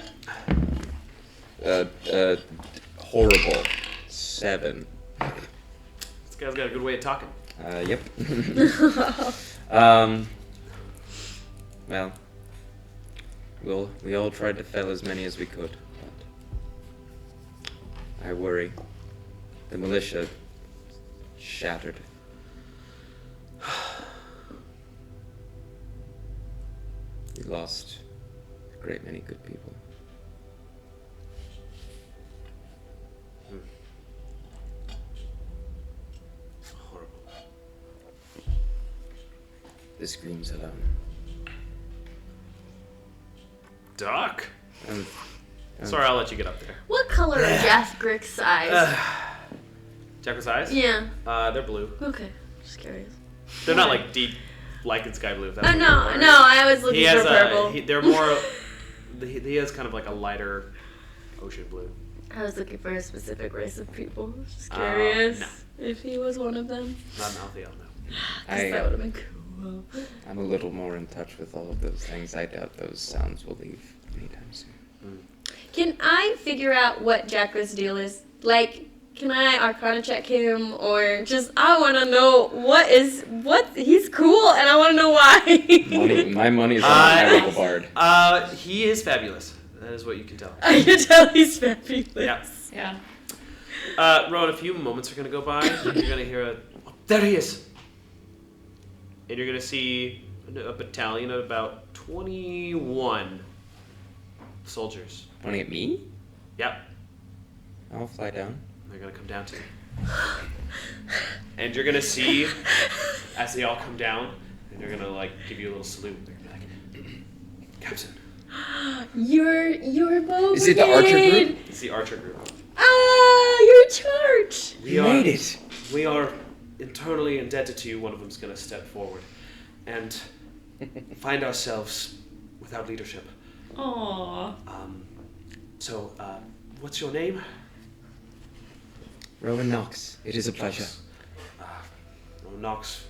Horrible. 7. This guy's got a good way of talking. Yep. Well, we all tried to fell as many as we could, but I worry. The militia shattered. We lost a great many good people. Horrible. The screams alone. Doc? Um, Sorry, I'll let you get up there. What color are Jathgrick's eyes? Jackra's eyes? Yeah. They're blue. Okay. Just curious. They're not like deep, like in sky blue. If that's Oh what no, you're wondering. no, I was looking He has for purple. they're more. He has kind of like a lighter ocean blue. I was looking for a specific race of people. Just Oh, curious no. if he was one of them. Not Malthael, no. 'Cause that would have been cool. I'm a little more in touch with all of those things. I doubt those sounds will leave anytime soon. Can I figure out what Jackra's deal is? Like, can I Arcana check him, or just I want to know what he's cool, and I want to know why. My money is on the Magical Bard. He is fabulous. That is what you can tell. I can tell he's fabulous. Yeah. Yeah. Rowan, a few moments are gonna go by. You're gonna hear a. Oh, there he is. And you're gonna see a battalion of about 21 soldiers. Pointing at me? Yep. I'll fly down. They're gonna come down to you. And you're gonna see as they all come down, and they're gonna like give you a little salute. They're gonna be like, Captain. You're both. Is it the archer group? It's the archer group. Ah, you're in charge. You made it. We are internally indebted to you. One of them's gonna step forward and find ourselves without leadership. Aww. So, what's your name? Rowan Knox, it is a pleasure. Knox,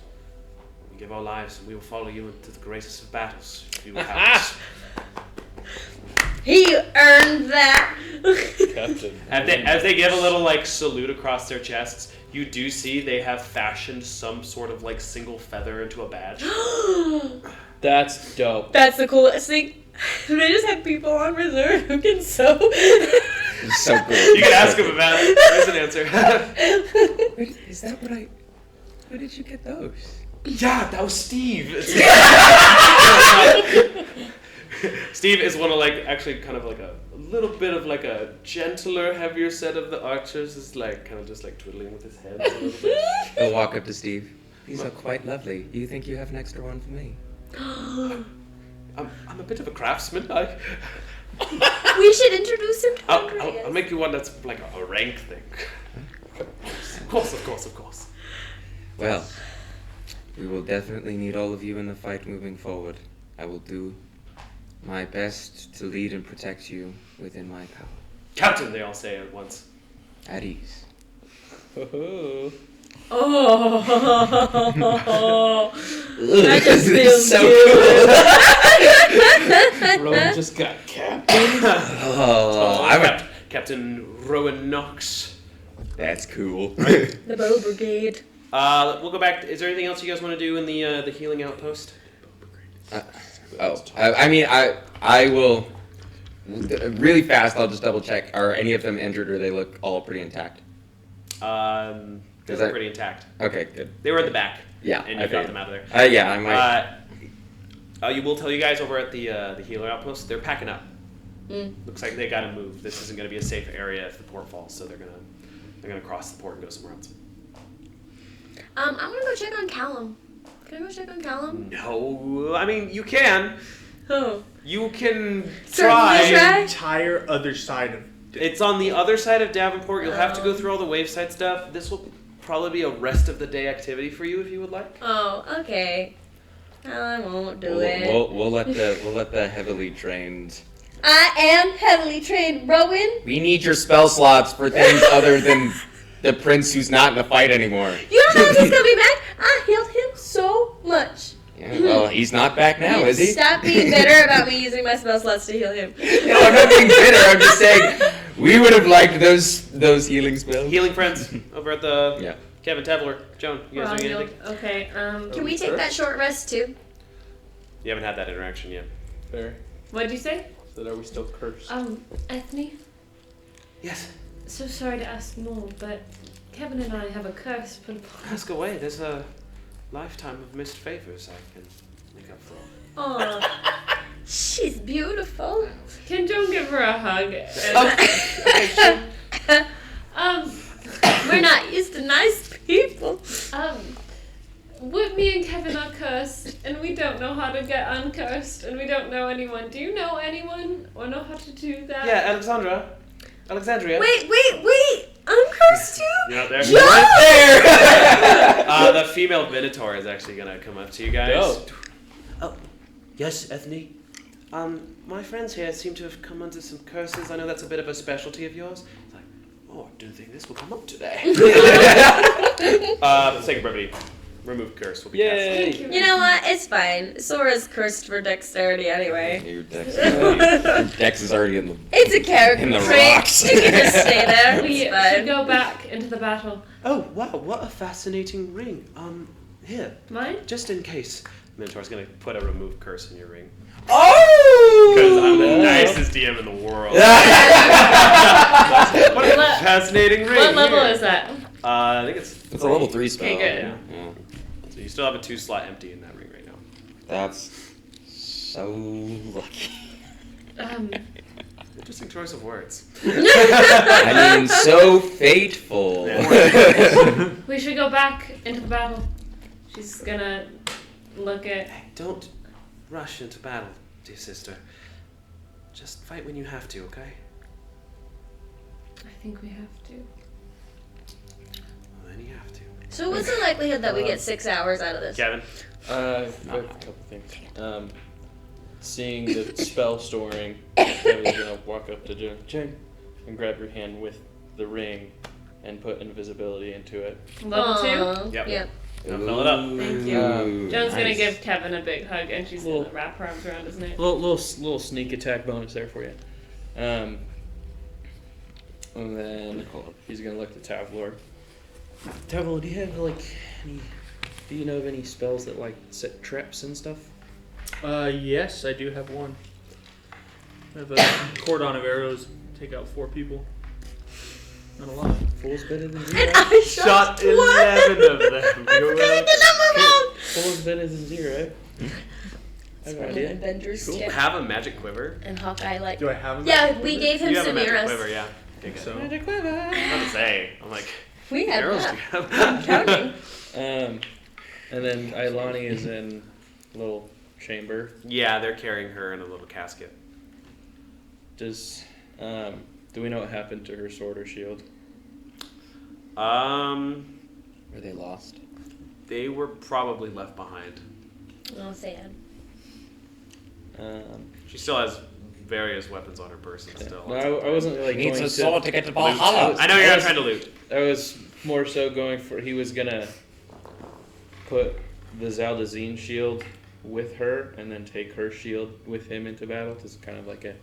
we give our lives and we will follow you into the greatest of battles. If you will have us. He earned that. Captain. As they give a little like salute across their chests, you do see they have fashioned some sort of like single feather into a badge. That's dope. That's the coolest thing. They just have people on reserve who can sew. It's so good. You can ask him about it. There's an answer. Wait, is that what I... Where did you get those? Yeah, that was Steve. Steve is one of like actually kind of like a little bit of like a gentler, heavier set of the archers. Is like kind of just like twiddling with his head a little bit. I'll walk up to Steve. These are quite lovely. Do you think you have an extra one for me? I'm a bit of a craftsman. We should introduce him to Andreas. I'll make you one that's like a rank thing. Of course. Well, we will definitely need all of you in the fight moving forward. I will do my best to lead and protect you within my power. Captain, they all say at once. At ease. Oh, that just feels so good. Rowan just got captain. Oh, Captain Rowan Knox. That's cool. The Bow Brigade. We'll go back. Is there anything else you guys want to do in the healing outpost? I will. Really fast, I'll just double check. Are any of them injured or they look all pretty intact? They were pretty intact. Okay, good. They were in the back. Yeah, And I you got figured. them out of there. Yeah, I might. You will tell you guys over at the healer outpost, they're packing up. Looks like they gotta move. This isn't gonna be a safe area if the port falls, so they're gonna cross the port and go somewhere else. I'm gonna go check on Callum. Can I go check on Callum? No, I mean you can. Oh. You can Certainly try. The entire other side of. It's on the other side of Davenport. You'll have to go through all the waveside stuff. This will probably be a rest of the day activity for you if you would like. Oh, okay. I won't do it. We'll let the heavily trained. I am heavily trained, Rowan. We need your spell slots for things other than the prince who's not in the fight anymore. You don't know if he's coming back. I healed him so much. Yeah, well, he's not back now, is he? Stop being bitter about me using my spell slots to heal him. No, I'm not being bitter. I'm just saying We would have liked those healing spells. Healing friends over at the Yeah. Kevin Tevler. Joan, you guys doing anything? Okay. Can we take that short rest too? You haven't had that interaction yet. Fair. What did you say? So are we still cursed? Ethne. Yes. So sorry to ask more, but Kevin and I have a curse put upon us. Ask away. There's a lifetime of missed favors I can make up for. Aw. She's beautiful. Can Joan give her a hug? We're not used to nice people. What me and Kevin are cursed, and we don't know how to get uncursed, and we don't know anyone. Do you know anyone or know how to do that? Yeah, Alexandria. Wait. I'm cursed too? You're not there? Joan! Right there! The female Minotaur is actually gonna come up to you guys. Oh, yes, Ethne. My friends here seem to have come under some curses. I know that's a bit of a specialty of yours. It's like, oh, I didn't think this would come up today. For the sake of brevity, remove curse will be cast. Thank you. You know what? It's fine. Sora's cursed for dexterity anyway. Your dex is already in the. It's a character In the trait. rocks. You can just stay there. We It's fine. should go back into the battle. Oh, wow, what a fascinating ring. Here, Mine? just in case. Minotaur's gonna put a remove curse in your ring. Oh! Because I'm the nicest DM in the world. What a fascinating ring. What level here. is that? I think it's It's a level 3 spell. Okay, good. Yeah. So you still have a 2 slot empty in that ring right now. That's so lucky. Interesting choice of words. I mean, so fateful. We should go back into the battle. She's gonna look at. Hey, don't rush into battle, dear sister. Just fight when you have to, okay? I think we have to. Well, then you have to. So what's the likelihood that we get 6 hours out of this? Kevin? I have a couple things. Seeing the spell storing, Kevin's gonna walk up to Jen and grab your hand with the ring and put invisibility into it. Level 2? Yep. Yeah. Now fill it up. Thank you. Joan's gonna Nice. give Kevin a big hug, and she's Well- gonna wrap her arms around his neck. Little sneak attack bonus there for you. And then he's gonna look to Tavlor. Tavlor, do you have do you know of any spells that set traps and stuff? Yes, I do have one. I have a cordon of arrows. Take out 4 people. Not a lot. Fool's better than zero. And I shot 11 of them. I forgot the number wrong. Fool's better than zero. I have no idea. Avengers Cool. tip. Have a magic quiver. And Hawkeye Do I have a Yeah, we gave him You have a magic Samiras. quiver, yeah. I think so. I'm about to say. I'm like, We had arrows do that. you have? I'm counting. And then Ailani is in a little chamber. Yeah, they're carrying her in a little casket. Do we know what happened to her sword or shield? Were they lost? They were probably left behind. Oh, sad. She still has various weapons on her person still. No, I wasn't Needs going a sword to get to Loot. Valhalla. I know you're not trying to loot. I was more so going for he was gonna put the Zaldazine shield with her and then take her shield with him into battle. It's kind of like a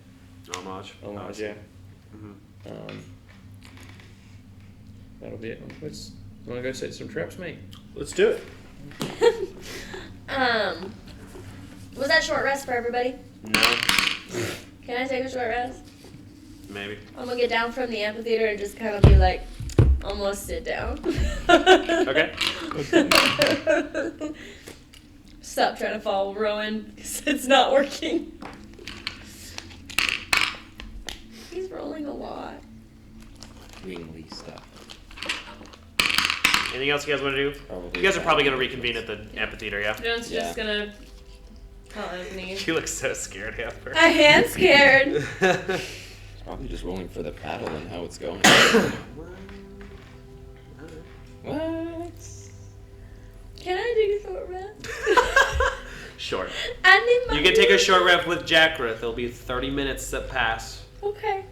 Homage. homage, yeah. Mhm. That'll be it. Let's wanna go set some traps, mate. Let's do it. Was that short rest for everybody? No, Can I take a short rest? maybe. I'm gonna get down from the amphitheater and just kind of be like, almost sit down. Okay. Stop trying to follow Rowan because it's not working. He's rolling a lot. Wingly stuff. Anything else you guys want to do? Probably You guys are probably going to reconvene at the amphitheater, yeah? Joan's Yeah. just gonna tell Anthony. You look so scared, Amber. I am scared. Probably just rolling for the battle and how it's going. What? Can I take a short rest? Sure. I need my You can take a short rest with Jackrath. There'll be 30 minutes that pass. Okay.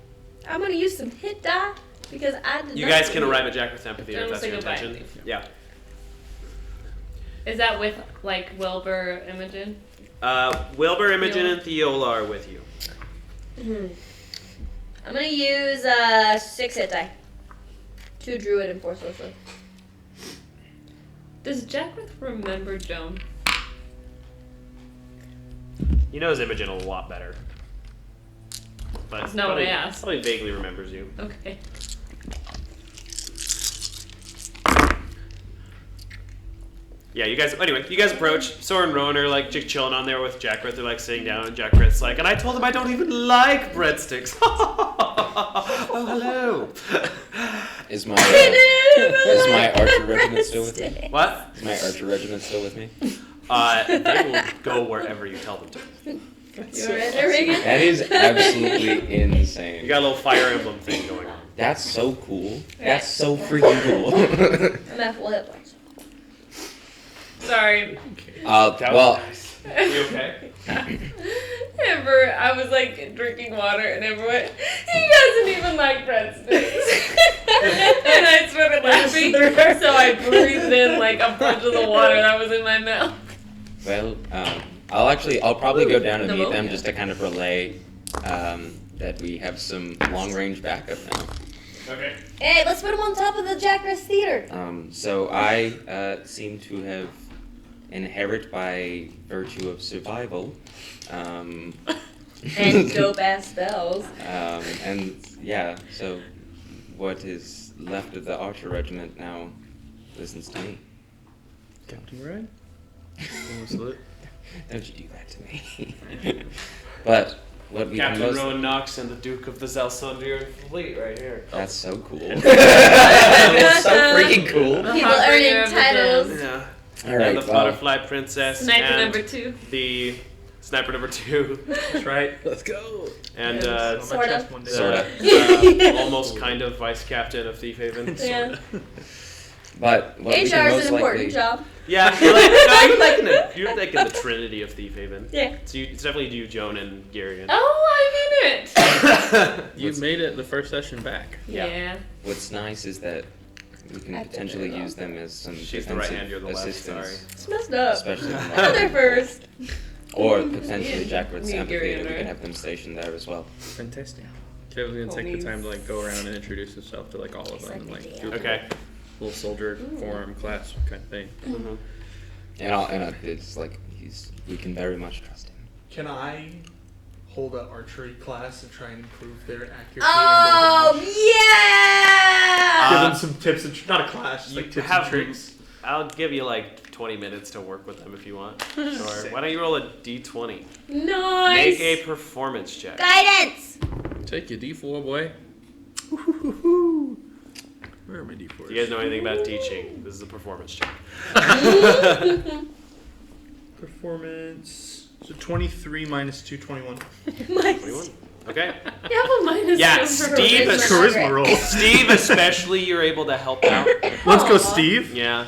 I'm gonna use some hit die because I did You not guys can do- arrive at Jackrath Amphitheater if Don't that's say your goodbye. intention. Yeah. Is that with like Wilbur, Imogen? Wilbur, Imogen, Theola. and Theola are with you. I'm gonna use 6 hit die. 2 druid and 4 sorcerer. Does Jackrath remember Joan? He knows Imogen a lot better. But That's not what I asked. Probably vaguely remembers you. Okay. Yeah, you guys approach. Sora and Rowan are like just chilling on there with Jackrath. They're like sitting down, and Jackrath's like, and I told him I don't even like breadsticks. Oh, hello. Is my archer regiment still with me? What? Is my archer regiment still with me? They will go wherever you tell them to. That is absolutely insane. You got a little Fire Emblem thing going on. That's so cool. That's so freaking cool. I'm at full hit points. Sorry. Well, You okay? Amber, I was like drinking water and Amber went, he doesn't even like breadsticks. And I started laughing, so I breathed in like a bunch of the water that was in my mouth. well, I'll probably go down and meet them just to kind of relay that we have some long-range backup now. Okay. Hey, let's put him on top of the Jackrath Theater. So I seem to have inherit by virtue of survival. And dope ass spells. And yeah, so what is left of the archer regiment now listens to me. Captain Ryan? Salute. Don't you do that to me. But what we Captain most... Rowan Knox and the Duke of the Zelsundrian fleet right here. That's so cool. That's so freaking cool. People earning titles. Yeah. All right, And the Butterfly Princess. Sniper and number 2. The Sniper number 2. That's right. Let's go. And Sorta. Sorta. almost kind of Vice Captain of Thief Haven. Yeah. But what we HR can is most an important likely... job. Yeah, you're thinking the Trinity of Thief Haven. Yeah. So it's definitely you, Joan, and Garion. Oh, I'm in it. You made it the first session back. Yeah. What's nice is that we can potentially use them as some She's the right defensive hand, you're the left. assistance, Sorry. It's messed up. especially in They're the first. or potentially Jackrath's Me and Gary amphitheater. We are- can have them stationed there as well. Fantastic. Kevin's gonna take the time to like go around and introduce himself to like all of them and like do a Okay. little soldier form class kind of thing. Mm-hmm. And it's like we can very much trust him. Can I hold an archery class and try and improve their accuracy? Oh, yeah! Give them some tips and not a class, just like tips and tricks. I'll give you like 20 minutes to work with them if you want. Sure. Why don't you roll a d20? Nice. Make a performance check. Guidance. Take your D4, boy. Where are my D4s? If you guys know anything about teaching, this is a performance check. Performance. So 23 minus 2, 21. 21. Okay. You have a minus Yeah, 2 for Steve charisma. is Charisma roll. Steve especially, you're able to help out. Let's go, Steve. Yeah.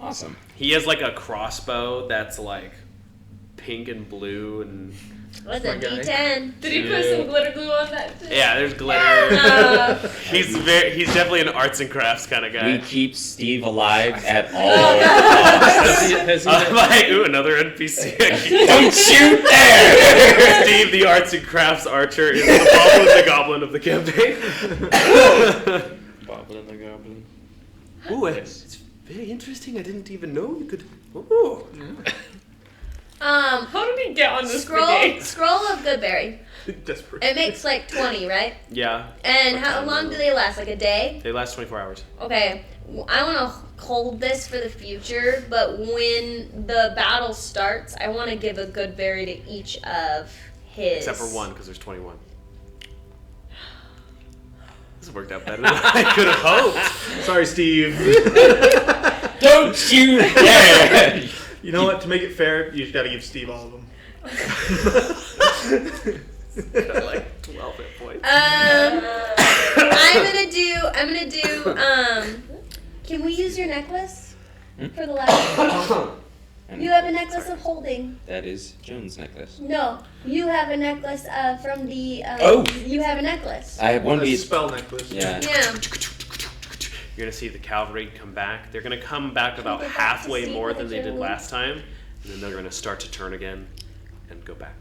Awesome. He has like a crossbow that's like pink and blue and What's My a guy. D10? Did he put some glitter glue on that too? yeah, there's glitter. He's definitely an arts and crafts kind of We guy. keep Steve alive at all Has he I'm like, ooh, another NPC. Don't shoot there! Steve, the arts and crafts archer, is the Boblin the Goblin of the campaign. Boblin the Goblin. Ooh, it's very interesting. I didn't even know you could. Ooh. How did he get on this Scroll brigade? of Goodberry. Desperate. It makes like 20, right? Yeah, And how long do they last? Like a day? they last 24 hours. Okay, I want to hold this for the future, but when the battle starts, I want to give a good berry to each of his. Except for one, because there's 21. This worked out better than I could have hoped. Sorry, Steve. Don't shoot there! You know what? To make it fair, you just gotta give Steve all of them. Got like 12 hit points. I'm gonna do, can we use your necklace for the last one? You have a necklace of holding. That is Joan's necklace. No, you have a necklace from the, Oh. you have a necklace. I have one A piece. spell necklace. Yeah. Yeah. You're gonna see the cavalry come back. They're gonna come back about go back to halfway see more what than they did they're doing? last time, and then they're gonna start to turn again and go back.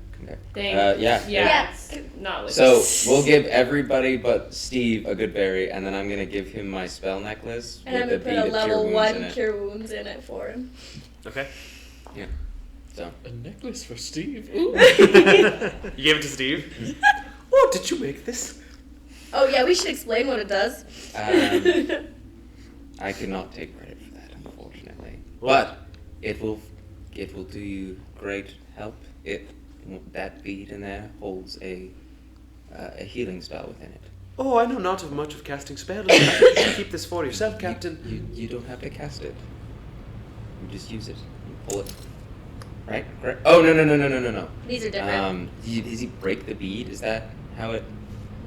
Thank yeah. Yeah, it's not with So we'll give everybody but Steve a good berry, and then I'm gonna give him my spell necklace And I'm with gonna a put bead a of cure level wounds in 1 it. cure wounds in it for him. Okay. So A necklace for Steve. You gave it to Steve. Oh, did you make this? Oh yeah, we should explain what it does. I cannot take credit for that, unfortunately. But it will do you great help. That bead in there holds a healing spell within it. Oh, I know not of much of casting spells. I think you should keep this for yourself, Captain. You don't have to cast it. You just use it. You pull it. Right? Correct? Oh, no. These are different. Does he break the bead? Is that how it...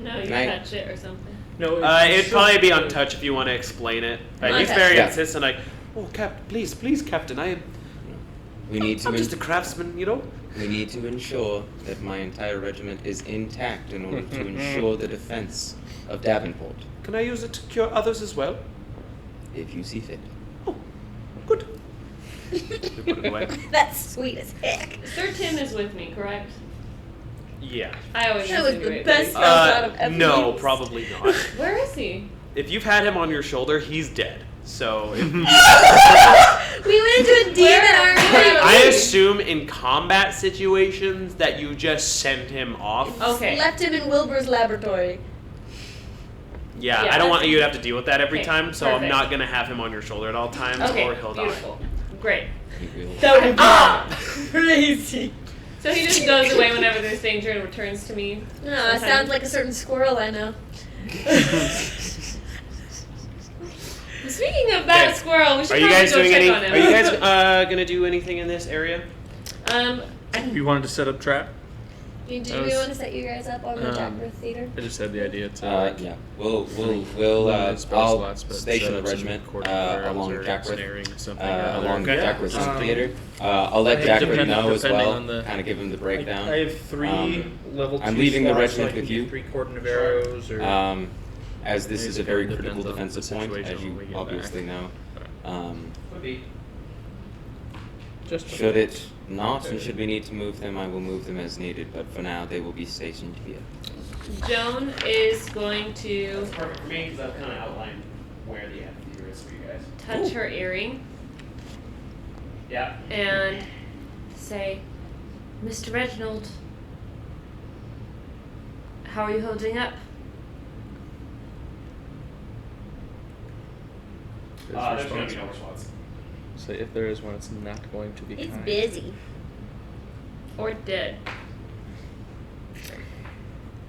No, you Can I- touch it or something. No, It'd probably be on touch if you want to explain it. He's Okay. very Yeah. insistent, like, oh, please, Captain, I'm just a craftsman, you know? We need to ensure that my entire regiment is intact in order to ensure the defense of Davenport, Can I use it to cure others as well? if you see fit. Good. We put it away. That's sweet as heck. Sir Tim is with me, correct? Yeah. I always That was the insinuate best that. spell out of every No, use. probably not. Where is he? If you've had him on your shoulder, he's dead. So, if, We went into a demon army. I assume in combat situations that you just send him off. Okay. Left him in Wilbur's laboratory. Yeah, Yeah, I don't want that's- you to have to deal with that every Okay, time, so I'm perfect. not gonna have him on your shoulder at all times, Okay, or he'll beautiful. Great. He will. That would be crazy. So he just goes away whenever there's danger and returns to me. No, it sounds like a certain squirrel I know. Speaking of that Okay. squirrel, we should Are you probably guys go doing check any? on him. Are you guys gonna do anything in this area? You wanted to set up trap? Do we That was- want to set you guys up on the Jackworth Theater? I just had the idea to. Yeah. We'll limited spell I'll slots, but station set the up some regiment cordon arrows along or Jackworth. snaring something or other. Along Okay. Jackworth Theater. I'll let I think Jackworth depending- know as depending well. on the- Kind of give him the breakdown. I have 3 level 2 I'm leaving the slots, regiment so I can with get you. 3 cordon of arrows or. As this is a very Depends critical on the defensive point, situation as when you we get obviously back. know. Just Should it not, and should we need to move them, I will move them as needed. But for now, they will be stationed here. Joan is going to Perfect for me because I've kind of outlined where the amphitheater is for you guys. touch her earring Yeah. and say, Mr. Reginald, how are you holding up? There's gonna be no response. So if there is one, it's not going to be It's kind. busy. Or dead?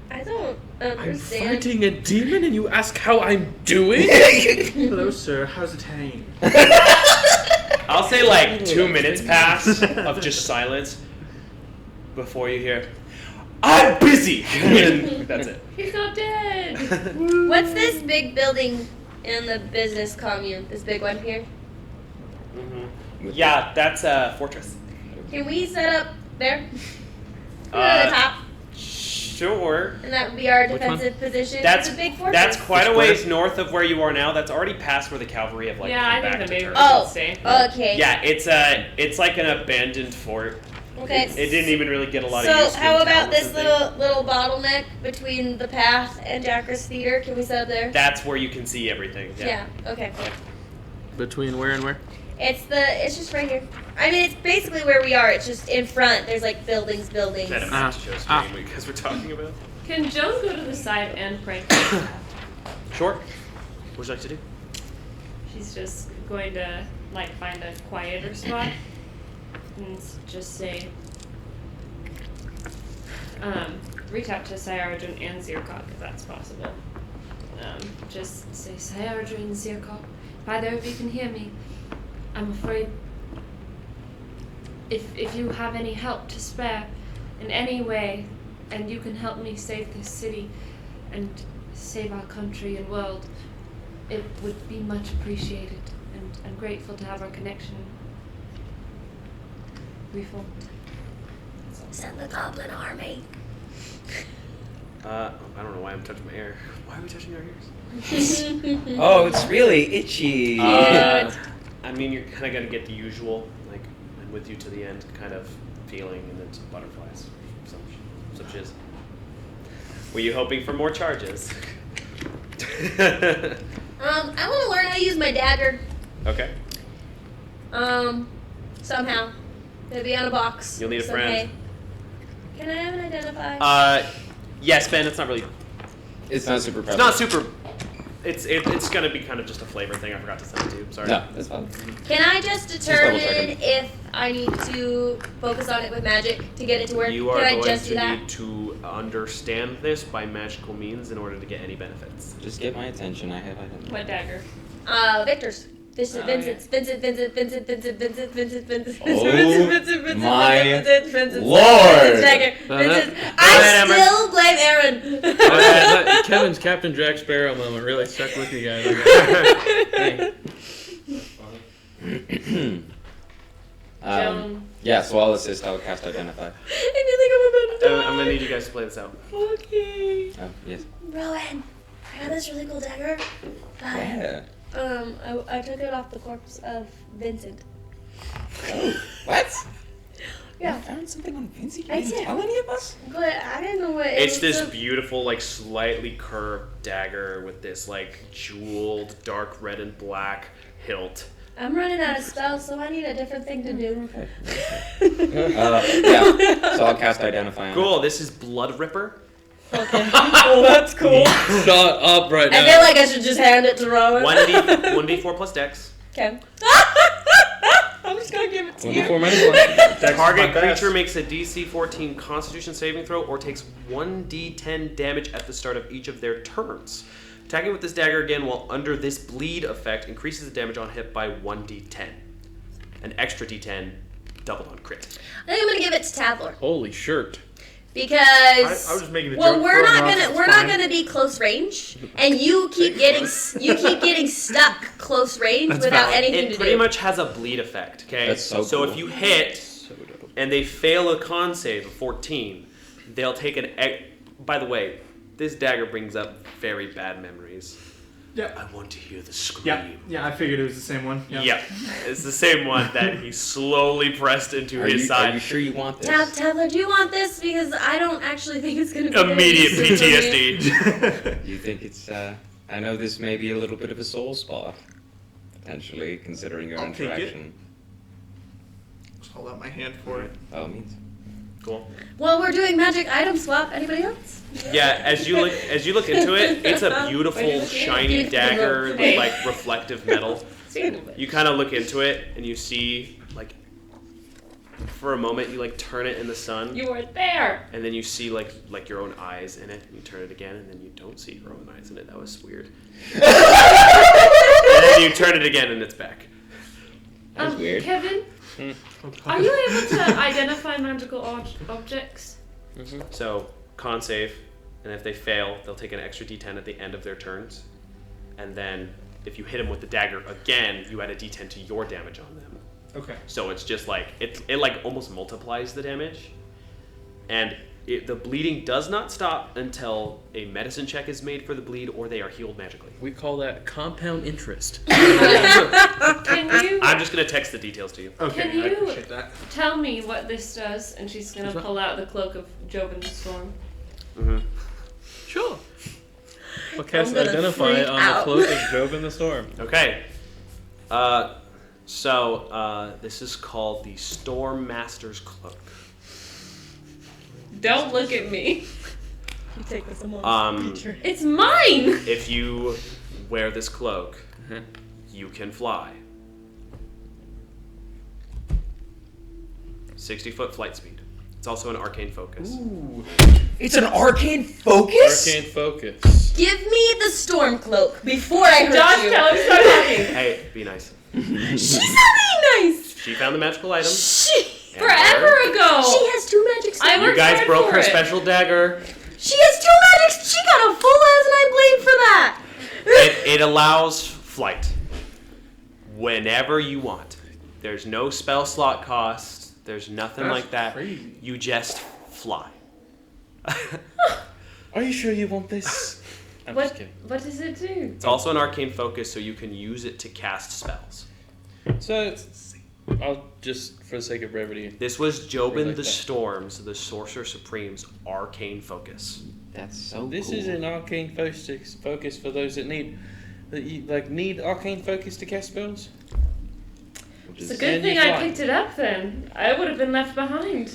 I don't I'm understand. fighting a demon and you ask how I'm doing? Hello, sir. How's it hanging? I'll say like 2 minutes pass of just silence before you hear, I'm busy! And that's it. He's not dead! What's this big building in the business commune? This big one here? Yeah, that's a fortress. Can we set up there? Uh, At the top, Sure. and that would be our Which defensive position. That's it's a big fortress. That's quite a Which ways part? north of where you are now. That's already past where the cavalry have like Yeah, come I think back that to maybe turn. we should Oh, stay. okay. Yeah, it's like an abandoned fort. Okay. It didn't even really get a lot of So use. how in about towns this and things. little bottleneck between the path and Jackers Theater? Can we set up there? That's where you can see everything. Yeah. Okay. Between where and where? It's just right here. I mean, it's basically where we are. It's just in front. There's like buildings. That a map to show screen because we're talking about. Can Joan go to the side and pray? Sure. What would you like to do? She's just going to like find a quieter spot and just say, reach out to Sayarjun and Zirkok if that's possible. Just say, Sayarjun and Zirkok, if either of you can hear me, I'm afraid if you have any help to spare in any way, and you can help me save this city and save our country and world, it would be much appreciated, and I'm grateful to have our connection reformed. Send the goblin army. I don't know why I'm touching my hair. Why are we touching our ears? Oh, it's really itchy. I mean, you're kind of gonna get the usual, like, I'm with you to the end kind of feeling, and then some butterflies. So. Switches. Were you hoping for more charges? I want to learn how to use my dagger. Okay. Somehow. Maybe on a box. You'll need a someday. friend. Can I have an identify? Yes, Ben. It's not really. It's not super It's not super. It's gonna be kind of just a flavor thing. I forgot to send it to you. Sorry. No, that's fine. Can I just double determine checking. if I need to focus on it with magic to get it to work? You are Can I going just do to that? need to understand this by magical means in order to get any benefits. Just get my attention. I have identified. What dagger? Victor's. Vincent, Vincent. Oh my Lord! I still blame Aaron. That Kevin's Captain Jack Sparrow moment really stuck with you guys. Joan. Yeah, so I'll assist. I'll cast Identify. I'm gonna need you guys to play this out. Okay. Oh, yes. Rowan, I got this really cool dagger. Yeah. I took it off the corpse of Vincent. What? Yeah. You found something on Vinci? You I didn't did. tell any of us? But I didn't know what it It's was. this beautiful, like slightly curved dagger with this like jeweled, dark red and black hilt. I'm running out of spells, so I need a different thing to do. Yeah. So I'll cast Identify on it. Cool. This is Blood Ripper. Okay. Oh, that's cool. Shut up right now. I feel like I should just hand it to Rowan. 1d4 plus Dex. Okay. I'm just gonna give it to One you. before my blood. Target creature makes a DC 14 Constitution saving throw or takes 1d10 damage at the start of each of their turns. Attacking with this dagger again while under this bleed effect increases the damage on hit by 1d10. An extra d10 doubled on crit. I think I'm gonna give it to Tavlor Holy shirt. because I was just making the well, joke. we're throw not him off, gonna it's we're not fine. gonna be close range, and you keep getting stuck close range That's without valid. anything It to pretty do. much has a bleed effect, okay? That's so So cool. if you hit and they fail a con save of 14, they'll take an... By the way, this dagger brings up very bad memories. Yeah. I want to hear the scream. Yeah, I figured it was the same one. Yeah. It's the same one that he slowly pressed into Are his you side. sure you want this? Tavlor, do you want this? Because I don't actually think it's gonna be very Immediate useful for me. PTSD. You think it's, I know this may be a little bit of a soul spot, potentially, considering your I'll take it. interaction. Just hold out my hand for it. By all means. Cool. Well, we're doing magic item swap. Anybody else? Yeah, as you look into it, it's a beautiful, shiny dagger with like reflective metal. You kind of look into it and you see like for a moment you like turn it in the sun You were there. and then you see like your own eyes in it and you turn it again and then you don't see your own eyes in it. That was weird. And then you turn it again and it's back. That's weird. Kevin, are you able to identify magical objects? So con save, and if they fail, they'll take an extra d10 at the end of their turns, and then if you hit them with the dagger again, you add a d10 to your damage on them. Okay. So it's just like it like almost multiplies the damage, and the bleeding does not stop until a medicine check is made for the bleed or they are healed magically. We call that compound interest. Can you I'm just gonna text the details to you. Okay, Can I you- appreciate that. tell me what this does? And she's gonna pull out the cloak of Job in the Storm. Sure. We'll cast gonna Identify freak on out. the cloak of Job in the Storm. Okay. So this is called the Storm Master's Cloak. Don't look at me. You take this along. It's mine. If you wear this cloak, you can fly. 60-foot flight speed. It's also an arcane focus. It's an arcane focus? Arcane focus. Give me the storm cloak before I hurt Josh, you. tell him to start talking. Hey, be nice. She's not being nice. She found the magical item. She Forever ago. has 2 magic I stones. You worked guys hard broke for her it. special dagger. She has 2 magic. She got a full Azanite blade for that. It allows flight whenever you want. There's no spell slot cost. There's nothing That's like that. crazy. You just fly. Are you sure you want this? I'm just What kidding. does it do? It's also an arcane focus, so you can use it to cast spells. So, I'll just, for the sake of brevity. This was Jobin Like the that. Storm's, the Sorcerer Supreme's arcane focus. That's so This cool. is an arcane focus for those that need arcane focus to cast spells. It's a good And thing you I fly. picked it up then. I would have been left behind.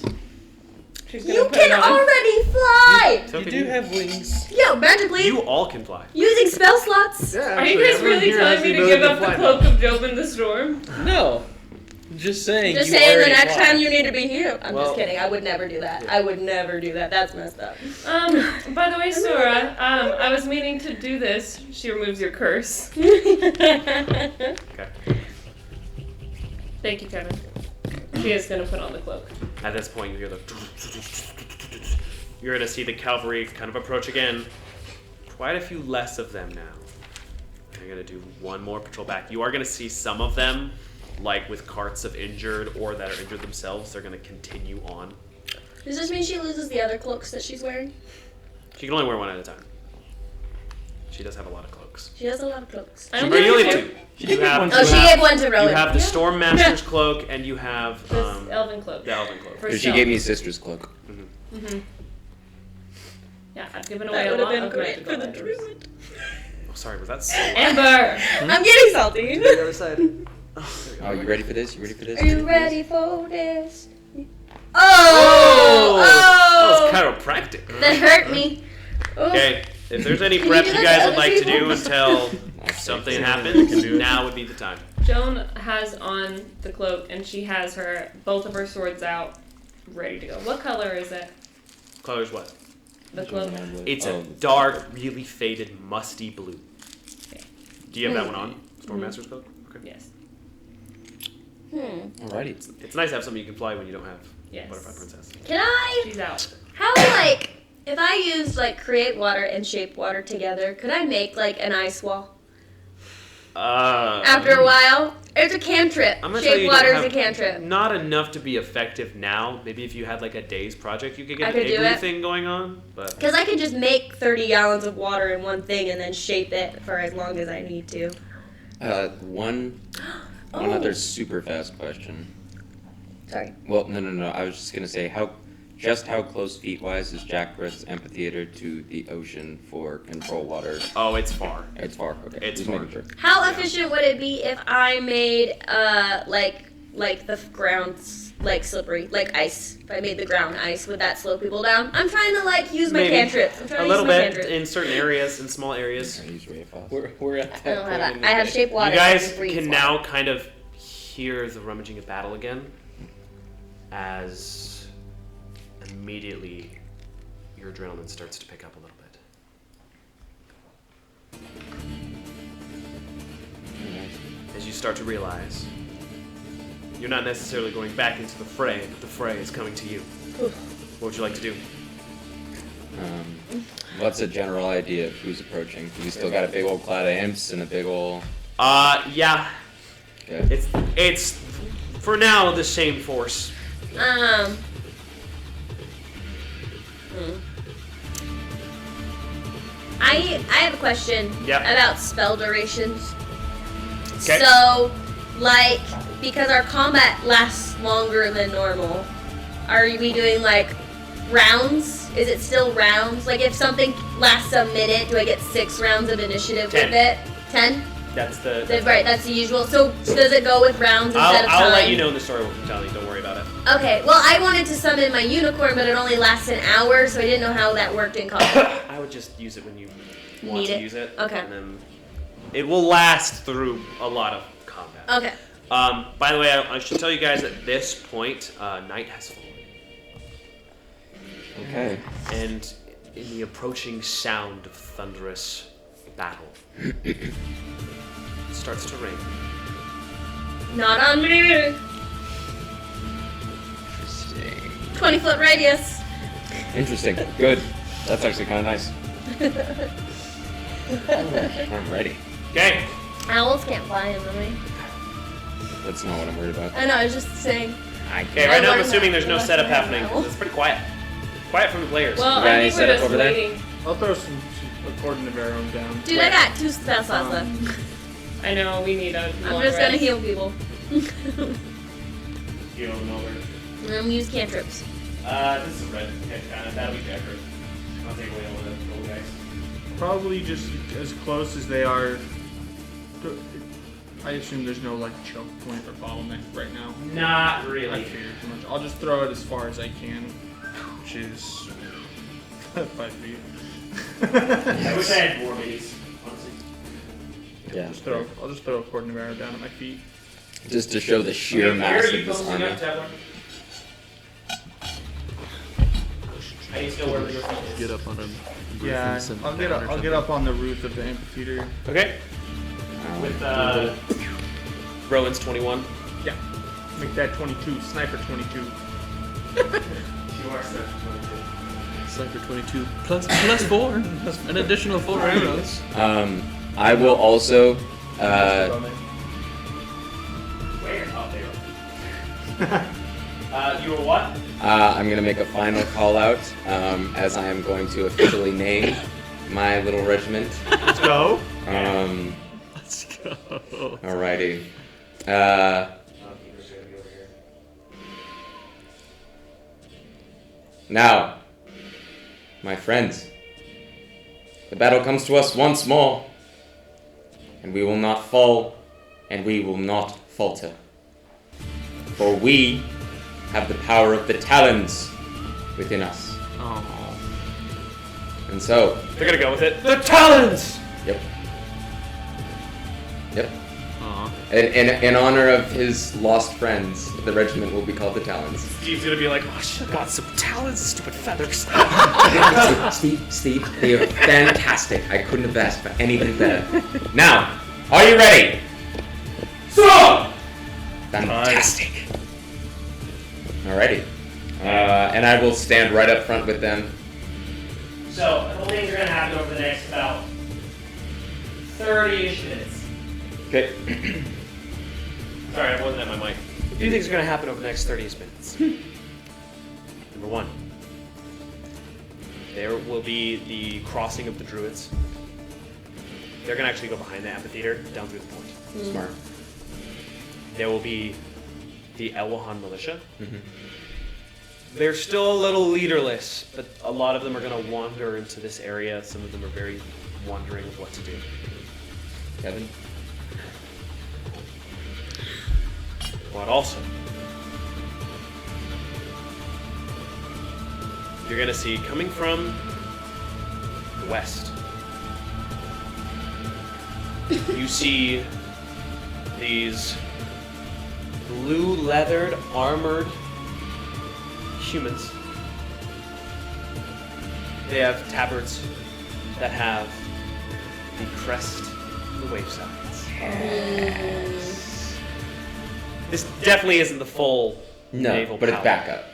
She's gonna You put can it on. already fly! So You can do have wings. Yo, magically, You all can fly. using spell slots. Yeah, Are you actually, guys everyone really here telling has me the to ability give up the fly cloak of Jobin the Storm? No. Just saying. Just you saying the already next fly. time you need to be here. I'm Well- just kidding. I would never do that. I would never do that. That's messed up. By the way, Sora, I was meaning to do this. She removes your curse. Okay. Thank you, Kevin. She is gonna put on the cloak. At this point, you hear the. You're gonna see the cavalry kind of approach again. Quite a few less of them now. They're gonna do one more patrol back. You are gonna see some of them, like with carts of injured or that are injured themselves. They're gonna continue on. Does this mean she loses the other cloaks that she's wearing? She can only wear one at a time. She does have a lot of cloaks. She has a lot of cloaks. I don't But you only think have two. You have, Oh, she gave one to you Rowan. have the Storm Master's cloak, and you have this elven cloak. the Elven cloak. For She stealth. gave me sister's cloak. Yeah, I've given away That a would have lot been of great magical for the items. druid. Oh, sorry, was that so loud? Amber! I'm getting salty. The other side. Oh, you ready for this? You ready for this? Are you ready for this? Oh! Oh! That was chiropractic. That hurt me. Oh. Okay, if there's any Can you prep do you that guys to would other like to do people? until something happens, now would be the time. Joan has on the cloak and she has both of her swords out, ready to go. What color is it? Color's what? The cloak. It's Oh. a dark, really faded, musty blue. Okay. Do you have that one on? Stormmaster's cloak? Okay. Yes. Alrighty. It's nice to have something you can fly when you don't have Yes. Butterfly Princess. Can I? She's out. How, if I used, create water and shape water together, could I make, an ice wall? After a while? It's a cantrip. I'm gonna tell you, Shape you water don't is a have cantrip. Not enough to be effective now. Maybe if you had a day's project, you could I get an could do igloo it. thing going on. But Because I could just make 30 gallons of water in one thing and then shape it for as long as I need to. One other super fast question. Sorry. Well, no. I was just gonna say how close feet-wise is Jackbreath's amphitheater to the ocean for control water? oh, it's far. It's far. Okay. It's just far. making sure. How efficient would it be if I made, the ground's, slippery, like ice? If I made the ground ice, would that slow people down? I'm trying to, use my Maybe. cantrips. I'm trying A to little use my bit cantrips. in certain areas, in small areas. I use ray of fast. We're at I that don't have point that. in the I have day. shape water. You guys and freeze can water. now kind of hear the rummaging of battle again, as immediately your adrenaline starts to pick up a little bit. As you start to realize you're not necessarily going back into the fray, but the fray is coming to you. What would you like to do? What's a general idea of who's approaching? We still got a big old cloud of imps and a big old. Yeah, Okay. it's for now the same force. I have a question Yep. about spell durations. 'Kay. So, because our combat lasts longer than normal, are we doing rounds? Is it still rounds? If something lasts a minute, do I get 6 rounds of initiative 10. with it? 10? That's the. Right, that's the usual. So does it go with rounds instead of time? I'll let you know in the story what I'm telling you. Don't worry about it. Okay, well, I wanted to summon my unicorn, but it only lasts an hour, so I didn't know how that worked in combat. I would just use it when you want Need to it? use it. Okay. And then it will last through a lot of combat. Okay. By the way, I should tell you guys at this point, night has fallen. Okay. And in the approaching sound of thunderous battle, it starts to rain. Not on me! Interesting. 20-foot radius. Interesting. Good. That's actually kind of nice. I'm ready. Okay. Owls can't fly in the way. That's not what I'm worried about. I know, I was just saying. Okay, right now I'm learned assuming that there's no last setup time. happening 'cause it's pretty quiet. Quiet from the players. Well, got I any think we're setup just over there? waiting. I'll throw some coordinative arrow down. Dude, I got 2 spell slots left. I know we need a I'm long just gonna rest. heal people. heal them over. Use cantrips. This is a red kind of. That'll be Decker. I'll take away all the gold guys. Probably just as close as they are. I assume there's no like choke point or bottleneck right now. Not I really. figured too much. I'll just throw it as far as I can, which is 5 feet. I wish I had more minis, honestly. Yeah. I'll just throw a cordon arrow down at my feet. Just to show the sheer mass Where are you of this posting army. up, Tabler? I need to know where your feet is. Get up on him. Yeah, I'll get up on the roof of the amphitheater. Okay. With Rowan's 21. Yeah, make that 22. Sniper 22. You are Sniper 22 plus 4, an additional 4 arrows. I will also. Where? Oh, there. You were what? I'm gonna make a final call out as I am going to officially name my little regiment. Let's go. Let's go. Alrighty. Now, my friends, the battle comes to us once more, and we will not fall, and we will not falter. For we have the power of the talons within us. Oh. And so, They're gonna go with it. The Talons! yep. Yep. Aw. In honor of his lost friends, the regiment will be called the Talons. Steve's gonna be like, oh, I should have got some talons, stupid feathers. Steve, they are fantastic. I couldn't have asked for anything better. Now, are you ready? So! Fantastic. Alrighty. And I will stand right up front with them. So, a couple things are gonna happen over the next about 30-ish minutes. Okay. Sorry, I wasn't at my mic. A few things are gonna happen over the next 30-ish minutes. Number one, there will be the crossing of the druids. They're gonna actually go behind the amphitheater, down through the point. Smart. There will be the Elwahan militia. Mm-hmm. They're still a little leaderless, but a lot of them are going to wander into this area. Some of them are very wondering of what to do. Kevin? But also, you're going to see coming from the west, you see these blue leathered, armored humans. They have tabards that have the crest and the wave signs. This definitely isn't the full naval but it's power. backup.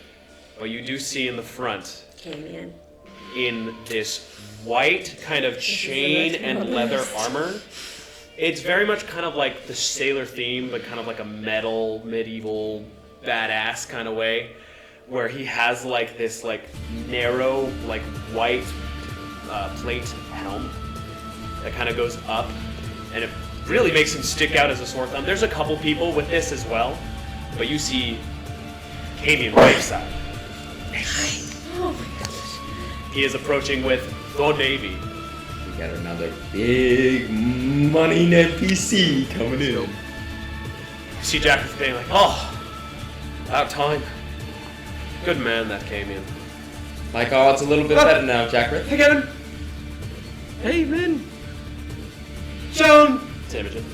But you do see in the front, Okay, man. in this white kind of chain and leather armor, it's very much kind of like the sailor theme, but kind of like a metal, medieval, badass kind of way, where he has like this like narrow, like white plate helm that kind of goes up, and it really makes him stick out as a sore thumb. There's a couple people with this as well, but you see Camion Waveside. Oh my gosh. He is approaching with the Navy. We got another big money NPC coming in. You see Jack with being like, oh, about time. Good man, that Camion. Like, oh, it's a little bit better now, Jackrit. Hey, Kevin. Hey, Lynn. Joan. It's Imogen.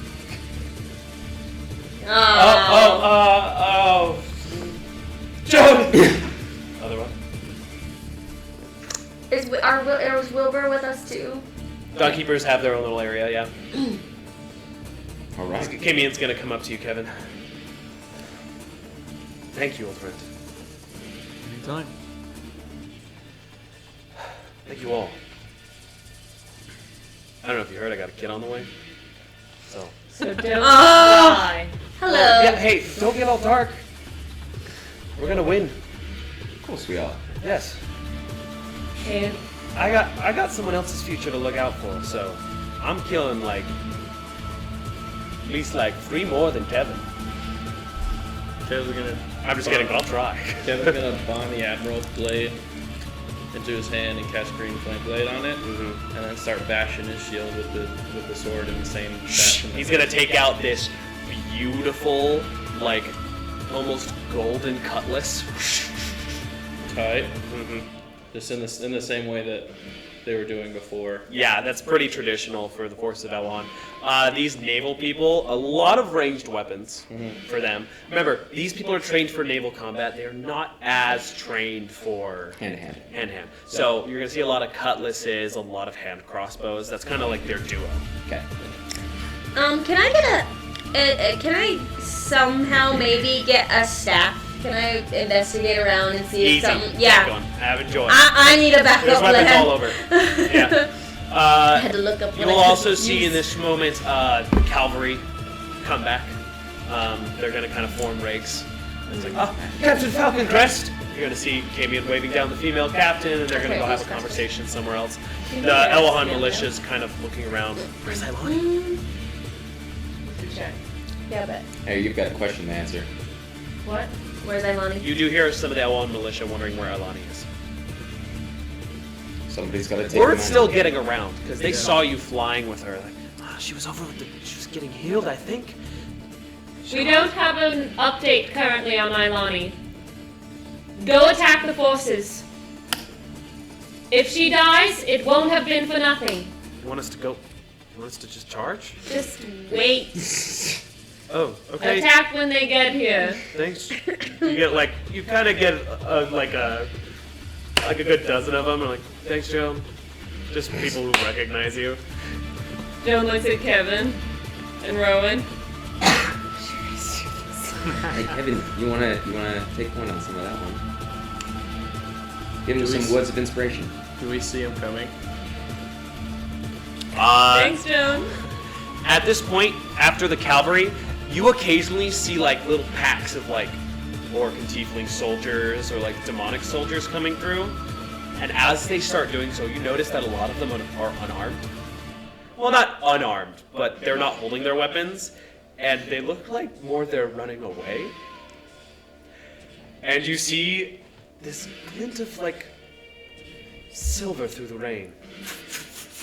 Oh. Joan. Other one. Is Wilbur with us too? Dawnkeepers have their own little area, yeah. Alright. Camion's gonna come up to you, Kevin. Thank you, old friend. Anytime. Thank you all. I don't know if you heard, I got a kid on the way. So don't Oh. die. Hello. Yeah, hey, don't get all dark. We're gonna win. Of course we are. Yes. And I got someone else's future to look out for, so I'm killing like at least like 3 more than Kevin. Kevin's gonna. I'm just kidding, but I'll try. Kevin's gonna bond the Admiral's blade into his hand and cast Green Flame Blade on it, and then start bashing his shield with the sword in the same fashion. He's gonna take out this beautiful, like, almost golden cutlass. Tight. Just in the same way that they were doing before. Yeah, that's pretty traditional for the Force of Elon. These naval people, a lot of ranged weapons for them. Remember, these people are trained for naval combat. They are not as trained for hand-to-hand. So you're going to see a lot of cutlasses, a lot of hand crossbows. That's kind of like their duo. Okay. Can I get can I somehow maybe get a staff? Can I investigate around and see if Easy. something? Yeah. Keep going. Have enjoy. I need a backup There's weapons plan. all over. Yeah. I had to look up. You what will I also could see use. in this moment cavalry come back. They're going to kind of form ranks. It's like, Captain Falcon Crest! You're going to see Camion waving down the female captain, and they're going to go have a conversation somewhere else. The Elohan militia is kind of looking around. Where's Ilani? Yeah, but Hey, you've got a question to answer. What? where's Ilani? You do hear some of the Elohan militia wondering where Ilani is. Somebody's got to take Word's him still out. getting around, because they saw you flying with her. Like, she was over with she was getting healed, I think. We don't have an update currently on Ilani. Go attack the forces. If she dies, it won't have been for nothing. You want us to go? You want us to just charge? Just wait. Oh, okay. Attack when they get here. Thanks. You get like, you kind of get like a good dozen of them. And like, thanks, Joan. Just people who recognize you. Joan looks at Kevin and Rowan. Hey Kevin, you wanna take point on some of that one? Give him some words of inspiration. Do we see him coming? Thanks, Joan. At this point, after the cavalry, you occasionally see like little packs of like orc and tiefling soldiers or like demonic soldiers coming through. And as they start doing so, you notice that a lot of them are unarmed. Well, not unarmed, but they're not holding their weapons. And they look like more they're running away. And you see this glint of like silver through the rain.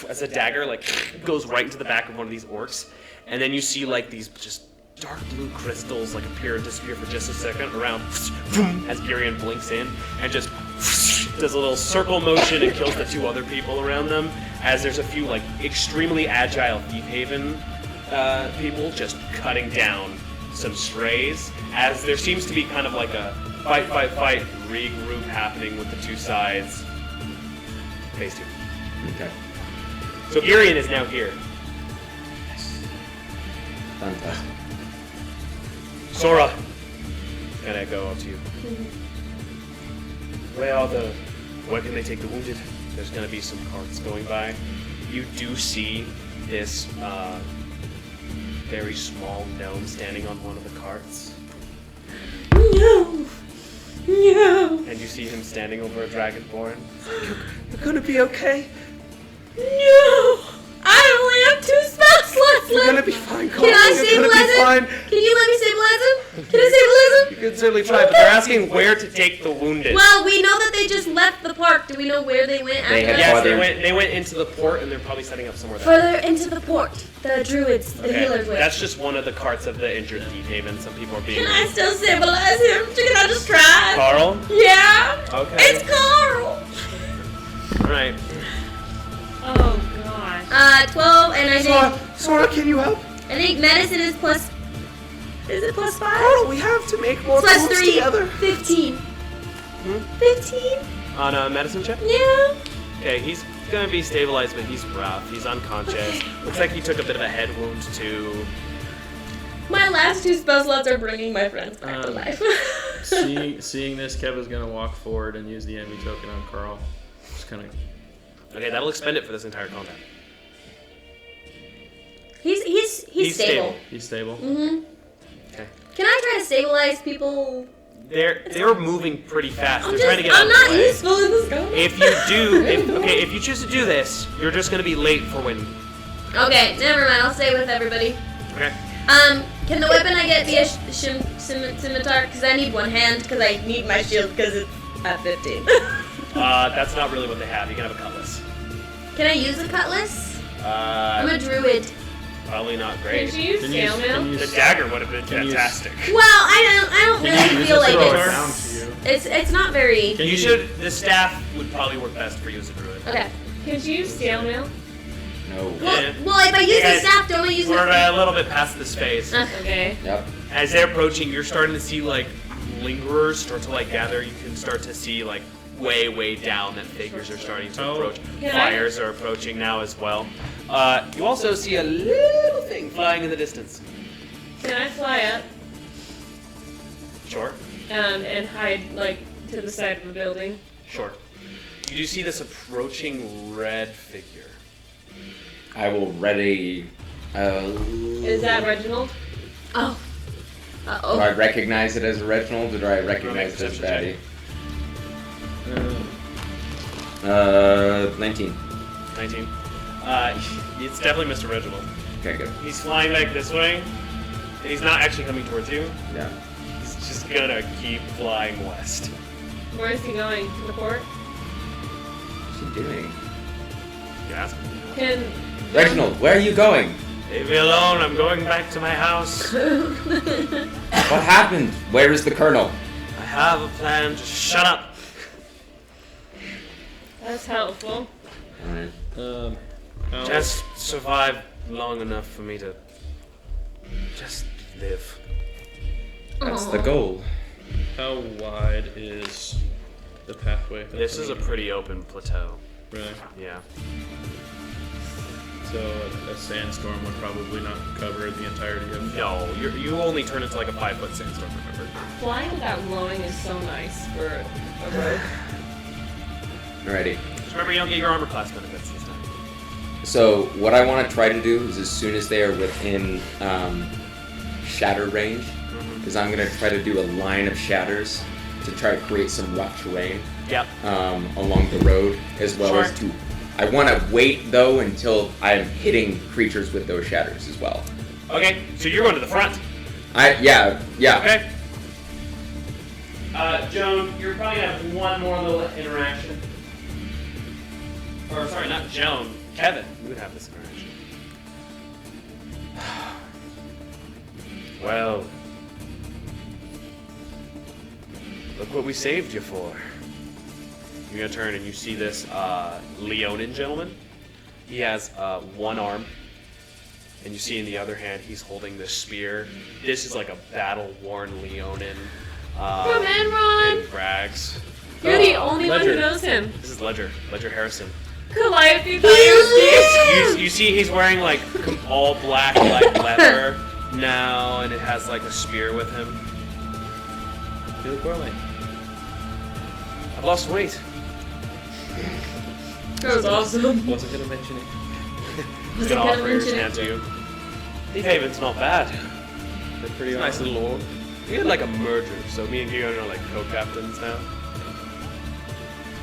As a dagger like goes right into the back of one of these orcs. And then you see like these just dark blue crystals like appear and disappear for just a second around as Girion blinks in and just does a little circle motion and kills the two other people around them. As there's a few like extremely agile Thief Haven people just cutting down some strays, as there seems to be kind of like a fight regroup happening with the two sides. Phase 2. Okay. So Girion is now here. Fantastic. Sora, can I go up to you? Where can they take the wounded? There's gonna be some carts going by. You do see this very small gnome standing on one of the carts. No. No. And you see him standing over a dragonborn. You're gonna be okay. No. I only have 2 spell slots You're gonna left. be fine, Carl. Can I You're stabilize gonna be him? fine. Can you let me stabilize him? Can I stabilize him? You can certainly try, but they're asking where to take the wounded. Well, we know that they just left the park. Do we know where they went They after had that? Yes, Father- they went into the port, and they're probably setting up somewhere there. Further into the port. The druids, the healers went. That's just one of the carts of the injured Thief Haven. Some people are being. Can I still stabilize him? Can I just try? Carl? Yeah. Okay. It's Carl. Alright. Oh gosh. 12, and I think Sora, can you help? I think medicine is plus. Is it plus 5? Carl, we have to make more Plus moves 3. together. 15. 15? On a medicine check? Yeah. Okay, he's gonna be stabilized, but he's rough. He's unconscious. Looks like he took a bit of a head wound too. My last 2 spell slots are bringing my friends back to life. Seeing this, Kevin's gonna walk forward and use the enemy token on Carl. Just kind of. Okay, that'll expend it for this entire combat. He's stable. He's stable. Mm-hmm. Okay. Can I try to stabilize people? They're moving pretty fast. They're I'm trying to get I'm out of not the way. useful in this combat. If you do, if you choose to do this, you're just gonna be late for when. Okay, never mind. I'll stay with everybody. Okay. Can the weapon I get be a scimitar? Because I need one hand, because I need my shield, because it's at 15. That's not really what they have. You can have a cutlass. Can I use a cutlass? I'm a druid. Probably not great. Can you use scale mail? The dagger would have been fantastic. Well, I don't really feel like around to you? it's not very. You should. The staff would probably work best for you as a druid. Okay. Can you use scale mail? No. Well, if I use the Guys, staff, don't I use We're the? a little bit past this phase. Okay. Yep. As they're approaching, you're starting to see like lingerers start to like gather. You can start to see like way down that figures are starting to approach. Fires are approaching now as well. You also see a little thing flying in the distance. Can I fly up Sure. and hide like to the side of a building? Sure. You do see this approaching red figure. I will ready. Is that Reginald? Oh. Do I recognize it as a Reginald, or do I recognize it as a Perception baddie? 19. 19. It's definitely Mr. Reginald. Okay, good. He's flying back this way, and he's not actually coming towards you. Yeah. He's just gonna keep flying west. Where is he going? To the port? What's he doing? You ask him. Can Reginald, where are you going? Leave me alone, I'm going back to my house. What happened? Where is the Colonel? I have a plan, just shut up. That's helpful. Alright. Just survive long enough for me to just live. That's the goal. How wide is the pathway? This is a pretty open plateau. Really? Yeah. So a sandstorm would probably not cover the entirety of it. No, you only turn into like a 5-foot sandstorm, remember? Flying without glowing is so nice for a rogue. Alrighty. Just remember you don't get your armor class benefits this time. So what I want to try to do is, as soon as they are within shatter range, is I'm gonna try to do a line of shatters to try to create some rough terrain Yep. along the road, as well as to. I want to wait though until I'm hitting creatures with those shatters as well. Okay, so you're going to the front. Yeah. Okay. Joan, you're probably gonna have one more little interaction. Or sorry, not Joan. Kevin, you would have this interaction. Well, look what we saved you for. You're gonna turn and you see this Leonin gentleman. He has one arm, and you see in the other hand he's holding this spear. This is like a battle-worn Leonin. Come in, Ron! In rags. You're the only one Ledger. who knows him. This is Ledger Harrison. Calliope thought he was You see he's wearing like all black like leather now, and it has like a spear with him. You look well, mate. I've lost weight. That was awesome. Wasn't gonna mention it. He's gonna offer his hand to you. Thief Haven's not bad. They're pretty He's a nice little orc. We had like a merger, so me and Gideon are like co-captains now.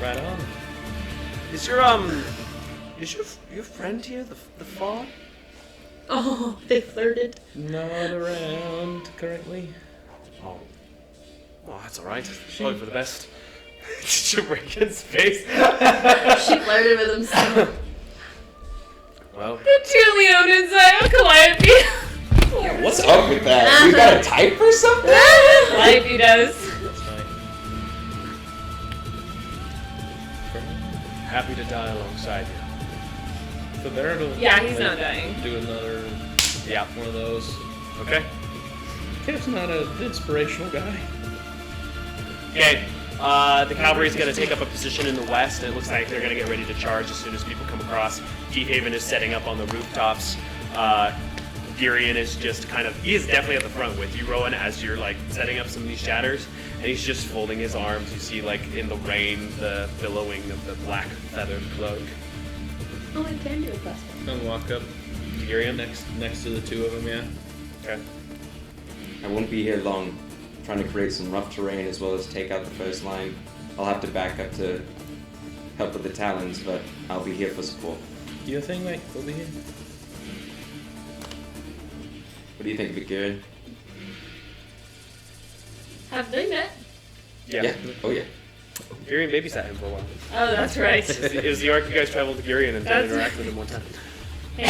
Right on. Is your your friend here the fawn? Oh, they flirted. Not around currently. Oh, that's all right. Probably for the best. Did you break his face? She flirted with him so. Well, The two Leonins, I have Calliope. Yeah, what's up with that? You got a type or something? Calliope does. That's fine. happy to die alongside you. So there it'll. Yeah, he's not dying. Do another. Yeah. One of those. Okay. Kev's not an inspirational guy. Okay. The cavalry's going to take up a position in the west, and it looks like they're going to get ready to charge as soon as people come across. Deephaven is setting up on the rooftops. Dirian is just he is definitely at the front with you, Rowan, as you're like setting up some of these shatters, and he's just folding his arms. You see like in the rain, the billowing of the black feathered cloak. Oh, I can do a plus one. I'll walk up Dirian? next to the two of them, yeah. Okay. I won't be here long. Trying to create some rough terrain as well as take out the first line. I'll have to back up to help with the talons, but I'll be here for support. Do your thing, mate. We'll be here. What do you think of it, Garen? Have they met? Yeah. Oh yeah. Gurion babysat him for a while. Oh, that's right. It was the arc you guys traveled to Gurion and That's- interacted with him one time. Hey,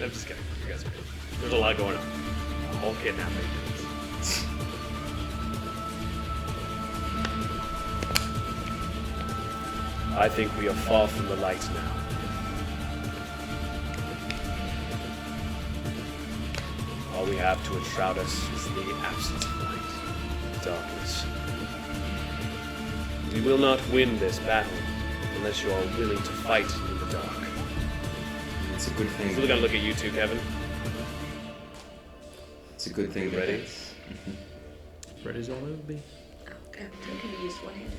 I'm just kidding. You guys are good. There's a lot going on. A whole kidnapping. I think we are far from the light now. All we have to enshroud us is the absence of light, darkness. We will not win this battle unless you are willing to fight in the dark. It's a good thing. I'm really gonna look at you too, Kevin. It's a good thing. You ready? Ready as I'll ever be. Okay, I could have used one hand.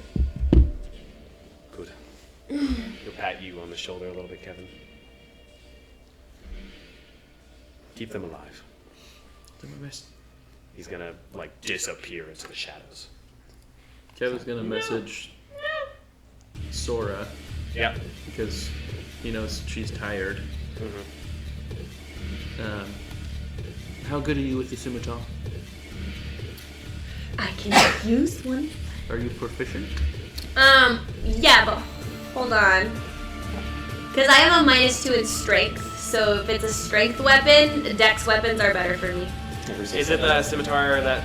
Good. He'll pat you on the shoulder a little bit, Kevin. Keep them alive. Do my best. He's gonna, like, disappear into the shadows. Kevin's gonna message Sora Yeah. because he knows she's tired. How good are you with the scimitar? I can use one. Are you proficient? Yeah, but hold on. Because I have a -2 in strength, so if it's a strength weapon, dex weapons are better for me. Is it the scimitar that...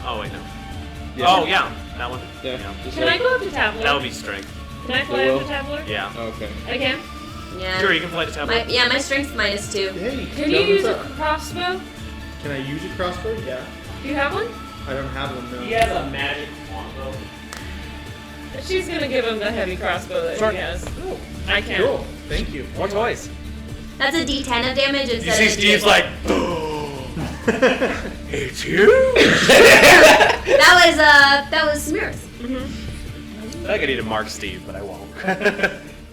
Oh, wait, no. Yeah. Oh, yeah. That one? Yeah. Just can I go up to Tabler? That would be strength. Can I fly It up will. to Tabler? Yeah. Okay. I can. Yeah. Sure, you can fly to tablet. My strength's -2. Hey, Can you use a crossbow? Can I use a crossbow? Yeah. Do you have one? I don't have one, no. He has a magic longbow. She's gonna give him the heavy crossbow that Sure. he has. Oh, I can. cool. Thank you. More toys. That's a D10 of damage You instead see of Steve's D8. like, it's you? That was Smirth. I think I need to mark Steve, but I won't.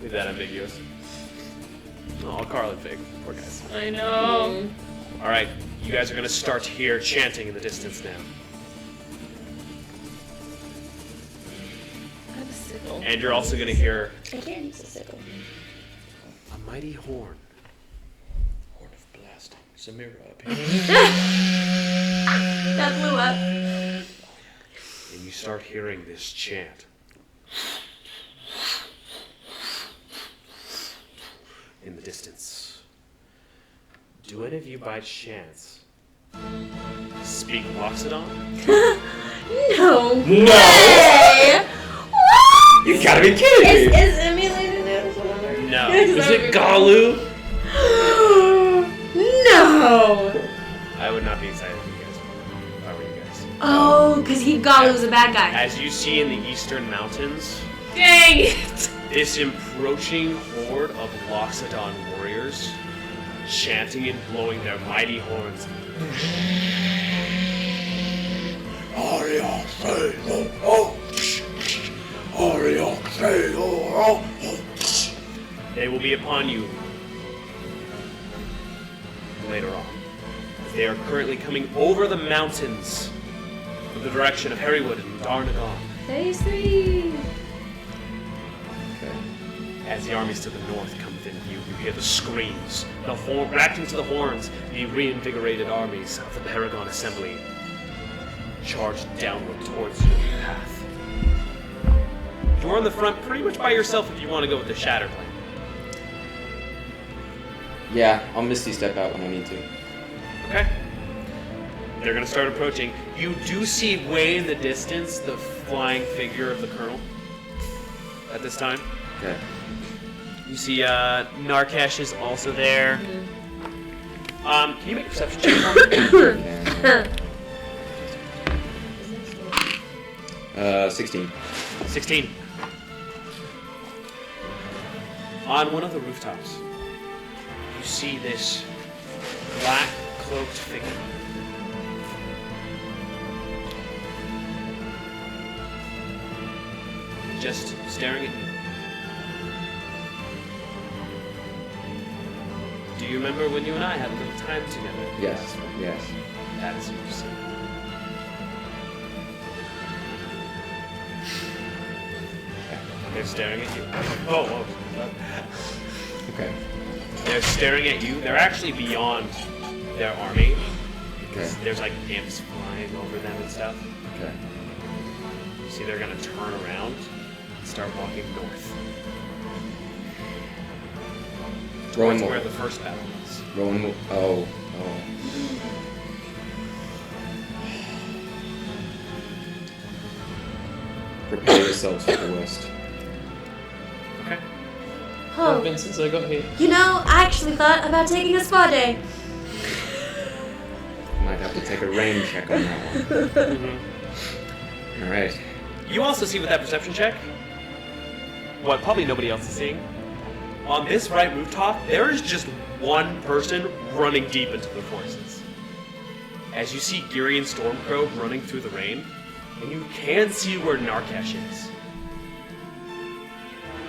Leave that ambiguous. Oh, Carl and Fig. Poor guys. I know. All right, you guys are going to start to hear chanting in the distance now. I have a sickle. And you're also going to hear I can't use a sickle. a mighty horn. Horn of blasting. Samira up here. That blew up. And you start hearing this chant. In the distance. Do any of you by chance speak Loxodon? No. No! Hey! What? You gotta be kidding me! Is emulated as well? No. Is it Galu? No. I would not be excited if you guys were. If I were you guys. Oh, because Galu's a bad guy. As you see in the eastern mountains, Dang it! this approaching horde of Loxodon warriors, chanting and blowing their mighty horns. They will be upon you later on. They are currently coming over the mountains in the direction of Harrywood and Darnagon. Phase 3. As the armies to the north come within view, you hear the screams, reacting to the horns, the reinvigorated armies of the Paragon Assembly charge downward towards your path. You're on the front pretty much by yourself if you want to go with the Shatter plan. Yeah, I'll Misty Step out when I need to. Okay? They're going to start approaching. You do see way in the distance the flying figure of the Colonel at this time. Okay. You see Narkesh is also there. Can you make a perception check for me? 16. 16. On one of the rooftops, you see this black cloaked figure. Just staring at you. Do you remember when you and I had a little time together? Yes, yes. That is what you see. They're staring at you. Oh. Okay. They're staring at you. They're actually beyond their army. Okay. There's like imps flying flying over them and stuff. Okay. You see they're gonna turn around and start walking north. Rowan Towards will. where the first battle was. Rowan will. Oh. Prepare yourselves for the west. Okay. Oh, Been since I got here. you know, I actually thought about taking a spa day. Might have to take a rain check on that one. Mm-hmm. All right. You also see with that perception check what probably nobody else is seeing. On this right rooftop, there is just one person running deep into the forests. As you see Geary and Stormcrow running through the rain, and you can see where Narkesh is.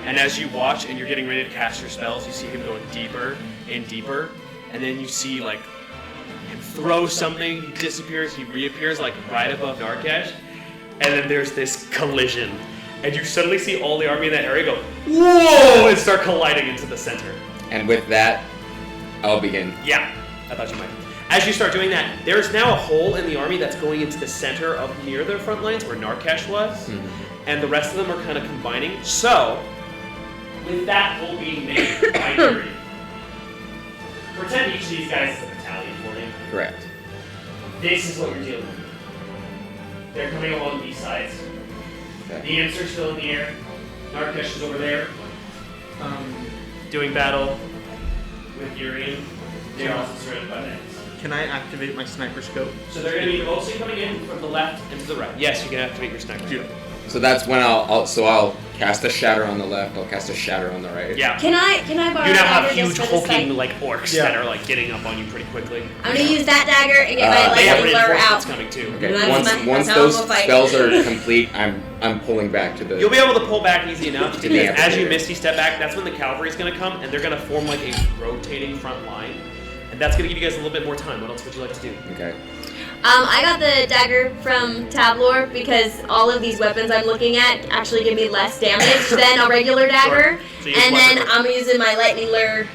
And as you watch and you're getting ready to cast your spells, you see him going deeper and deeper, and then you see like him throw something, he disappears, he reappears like right above Narkesh, and then there's this collision. And you suddenly see all the army in that area go, whoa, and start colliding into the center. And with that, I'll begin. Yeah, I thought you might. As you start doing that, there's now a hole in the army that's going into the center of near their front lines where Narkesh was, and the rest of them are kind of combining. So, with that hole being made by Yuri, pretend each of these guys is a battalion for me. Correct. This is what you're dealing with. They're coming along these sides. Okay. The imps are still in the air. Narkesh is over there, doing battle with Urian. They're also surrounded by them. Can I activate my sniper scope? So they're going to be mostly coming in from the left and to the right. Yes, you can activate your sniper. Beautiful. So that's when I'll cast a shatter on the left. I'll cast a shatter on the right. Yeah. Can I borrow You now a have dagger huge just for this hulking fight? like orcs Yeah. that are like getting up on you pretty quickly. I'm gonna use that dagger and get my They have lightning lure reinforcements out. coming too. Okay. That's Once how those I'm gonna fight. spells are complete, I'm pulling back to the. You'll be able to pull back easy enough because Yeah. as you misty step back, that's when the cavalry's going to come and they're going to form like a rotating front line. And that's going to give you guys a little bit more time. What else would you like to do? Okay. I got the dagger from Tavlor because all of these weapons I'm looking at actually give me less damage than a regular dagger. So you use And weapon then lure. I'm using my lightning lure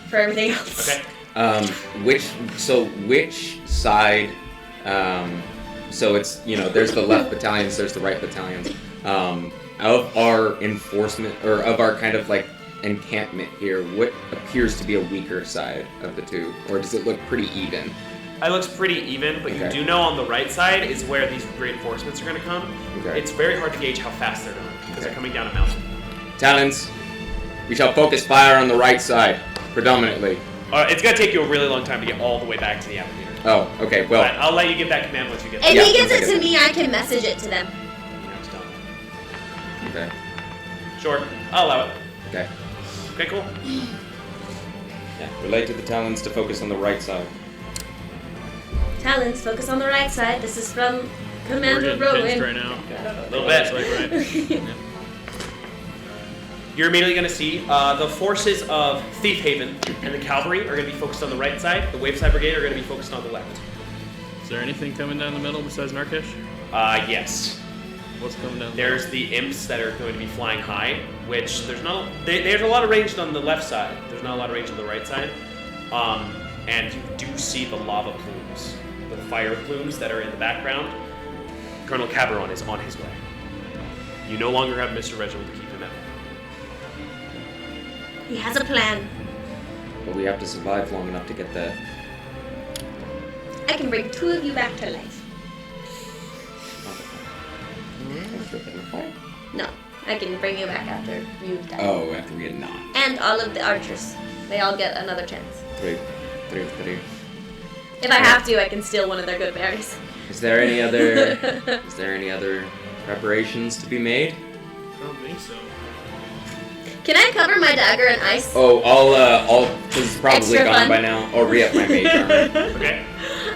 for everything else. Okay. Which side? So it's there's the left battalions, there's the right battalions. Of our enforcement or of our kind of like encampment here, what appears to be a weaker side of the two, or does it look pretty even? It looks pretty even, but you Okay. do know on the right side is where these reinforcements are going to come. Okay. It's very hard to gauge how fast they're going because Okay. they're coming down a mountain. Talons, we shall focus fire on the right side, predominantly. It's going to take you a really long time to get all the way back to the amphitheater. Oh, okay, well, But I'll let you get that command once you get If there. he gives once I it get to me, I can message it to them. It's done. okay, Sure, I'll allow it. okay. Okay, cool. Yeah, relate to the Talons to focus on the right side. Talons, focus on the right side. This is from We're Commander getting pinched right Rowan. now. A little bit. Like, right. You're immediately going to see the forces of Thief Haven and the cavalry are going to be focused on the right side. The Waveside Brigade are going to be focused on the left. Is there anything coming down the middle besides Narkesh? Yes. What's coming down? There's the imps that are going to be flying high, which there's not. There's a lot of range on the left side. There's not a lot of range on the right side. And you do see the lava plumes, the fire plumes that are in the background. Colonel Caberon is on his way. You no longer have Mr. Reginald to keep him at. He has a plan. But we have to survive long enough to get that. I can bring two of you back to life. No, I can bring you back after you die. Oh, after we get knocked. And all of the archers. They all get another chance. Three. If I have to, I can steal one of their good berries. Is there any other preparations to be made? I don't think so. Can I cover my dagger in ice? Oh, I'll because it's probably Extra gone fun. by now. I'll re-up my mage armor. Okay.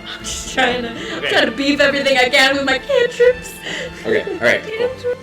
I'm just trying to beef everything I can with my cantrips. Okay, alright, cool. Cantrips.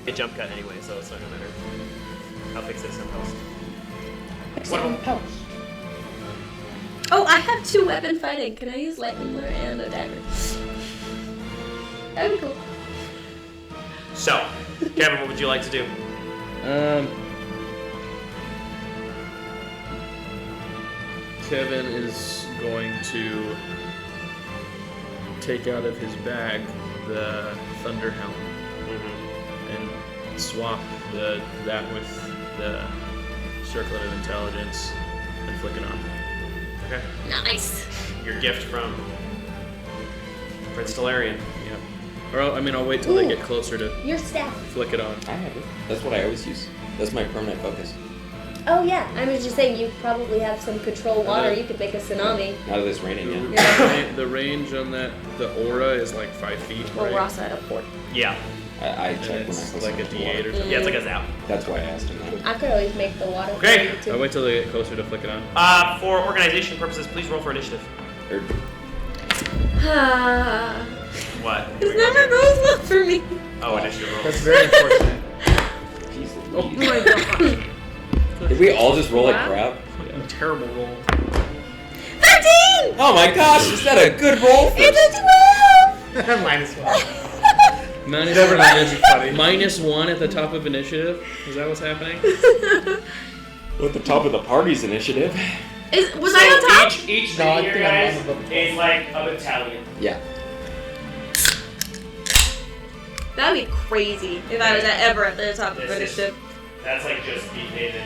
a jump cut anyway, so it's not gonna matter. I'll fix it some post. Oh, I have 2 weapon fighting. Can I use lightning lure and a dagger? That'd be cool. So, Kevin, what would you like to do? Kevin is going to take out of his bag the Thunder Helm and swap that with the Circlet of Intelligence and flick it on. Okay. Nice. Your gift from Prince Talarian. Yep. Or I'll wait till they get closer to Your staff. flick it on. I have it. That's what I always use. That's my permanent focus. Oh yeah, I was just saying you probably have some control water. You could make a tsunami. Not of this raining yet. The range on the aura is like 5 feet. Well, right? we're also at a 4. Yeah. I And checked when I it's was like a D8 or something. Yeah, it's like a zap. That's why I asked him that. I could always make the water. Okay. for you, I'll too. wait till they get closer to flick it on. For organization purposes, please roll for initiative. Or, What? This never goes well for me. Oh, initiative roll. That's very unfortunate. jeez Oh Louise. my god. Did we all just roll like Wow. crap? Terrible roll. 13! Oh my gosh, is that a good roll? It's a 12! -1. Minus Never mind, it's funny. -1 at the top of initiative. Is that what's happening? At the top of the party's initiative. Was I on top? Each No, I thing here, think I'm guys, on the- is like a battalion. Yeah. That would be crazy if I was ever at the top of This is- initiative. That's like just Deep Haven.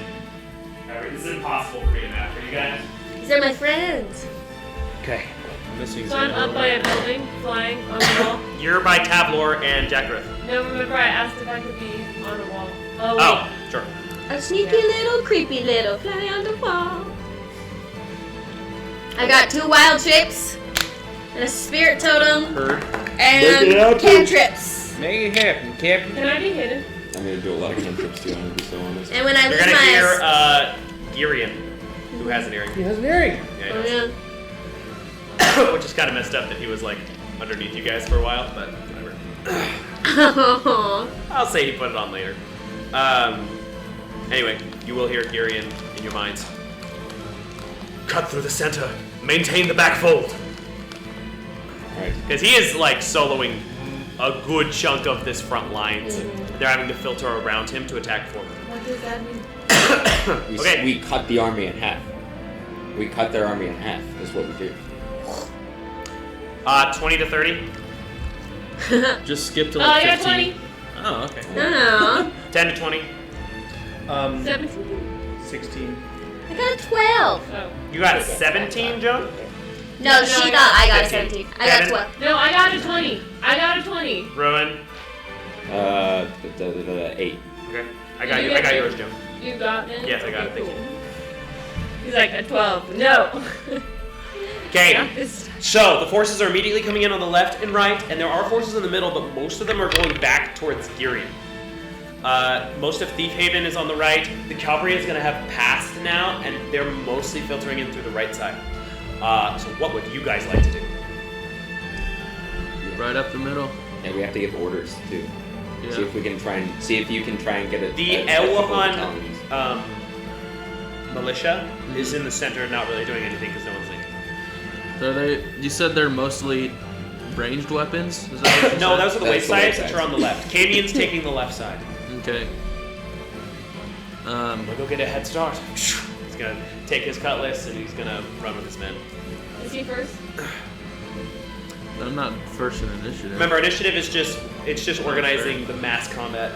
This is impossible for me to map for you guys. These are my friends. Okay. I'm missing So I'm up by a building, flying on the wall. You're by Tavlor and Jackrith. No, remember I asked if I could be on a wall. Oh, wait. Oh, sure. A sneaky little, creepy little fly on the wall. I got 2 wild shapes and a spirit totem Heard. and cantrips. Make it happen, Captain. Can I be hidden? I'm gonna do a lot of cantrips too, I'm gonna be so honest. And when I You're lose gonna my hear Girion, who has an earring. He has an earring. Yeah, oh he yeah. does. Which is kind of messed up that he was like underneath you guys for a while, but whatever. I'll say he put it on later. Anyway, you will hear Girion in your minds. Cut through the center. Maintain the back fold. Alright. Because he is like soloing a good chunk of this front line. So they're having to filter around him to attack forward. What does that mean? Okay. We cut the army in half. We cut their army in half, is what we do. 20 to 30, Just skip to Oh, like I got 15. 20. Oh, okay. Oh, 10 to 20. 17. 16. I got a 12. Oh. You got a 17, Joan? No, she got. I got a 15. 17. I got a Kevin? 12. No, I got a 20. I got a 20. Rowan? 8. Okay. I got You you. I get got it. yours, Joan. You got it? Yes, I got it, Okay, thank cool. He's like a 12. No. Okay. Got this. So the forces are immediately coming in on the left and right, and there are forces in the middle, but most of them are going back towards Girion. Most of Thief Haven is on the right. The cavalry is going to have passed now, and they're mostly filtering in through the right side. So what would you guys like to do? Right up the middle. And we have to give orders too. Yeah. See if we can try and get it. The Elwahan militia is in the center, not really doing anything because no one's leaving. So you said they're mostly ranged weapons? Is that what you No, said? those are the That's the waysides, waysides. which are on the left. Camian's taking the left side. Okay. We'll go get a head start. He's gonna take his cutlass and he's gonna run with his men. Is he first? I'm not first in initiative. Remember, initiative is just organizing the mass combat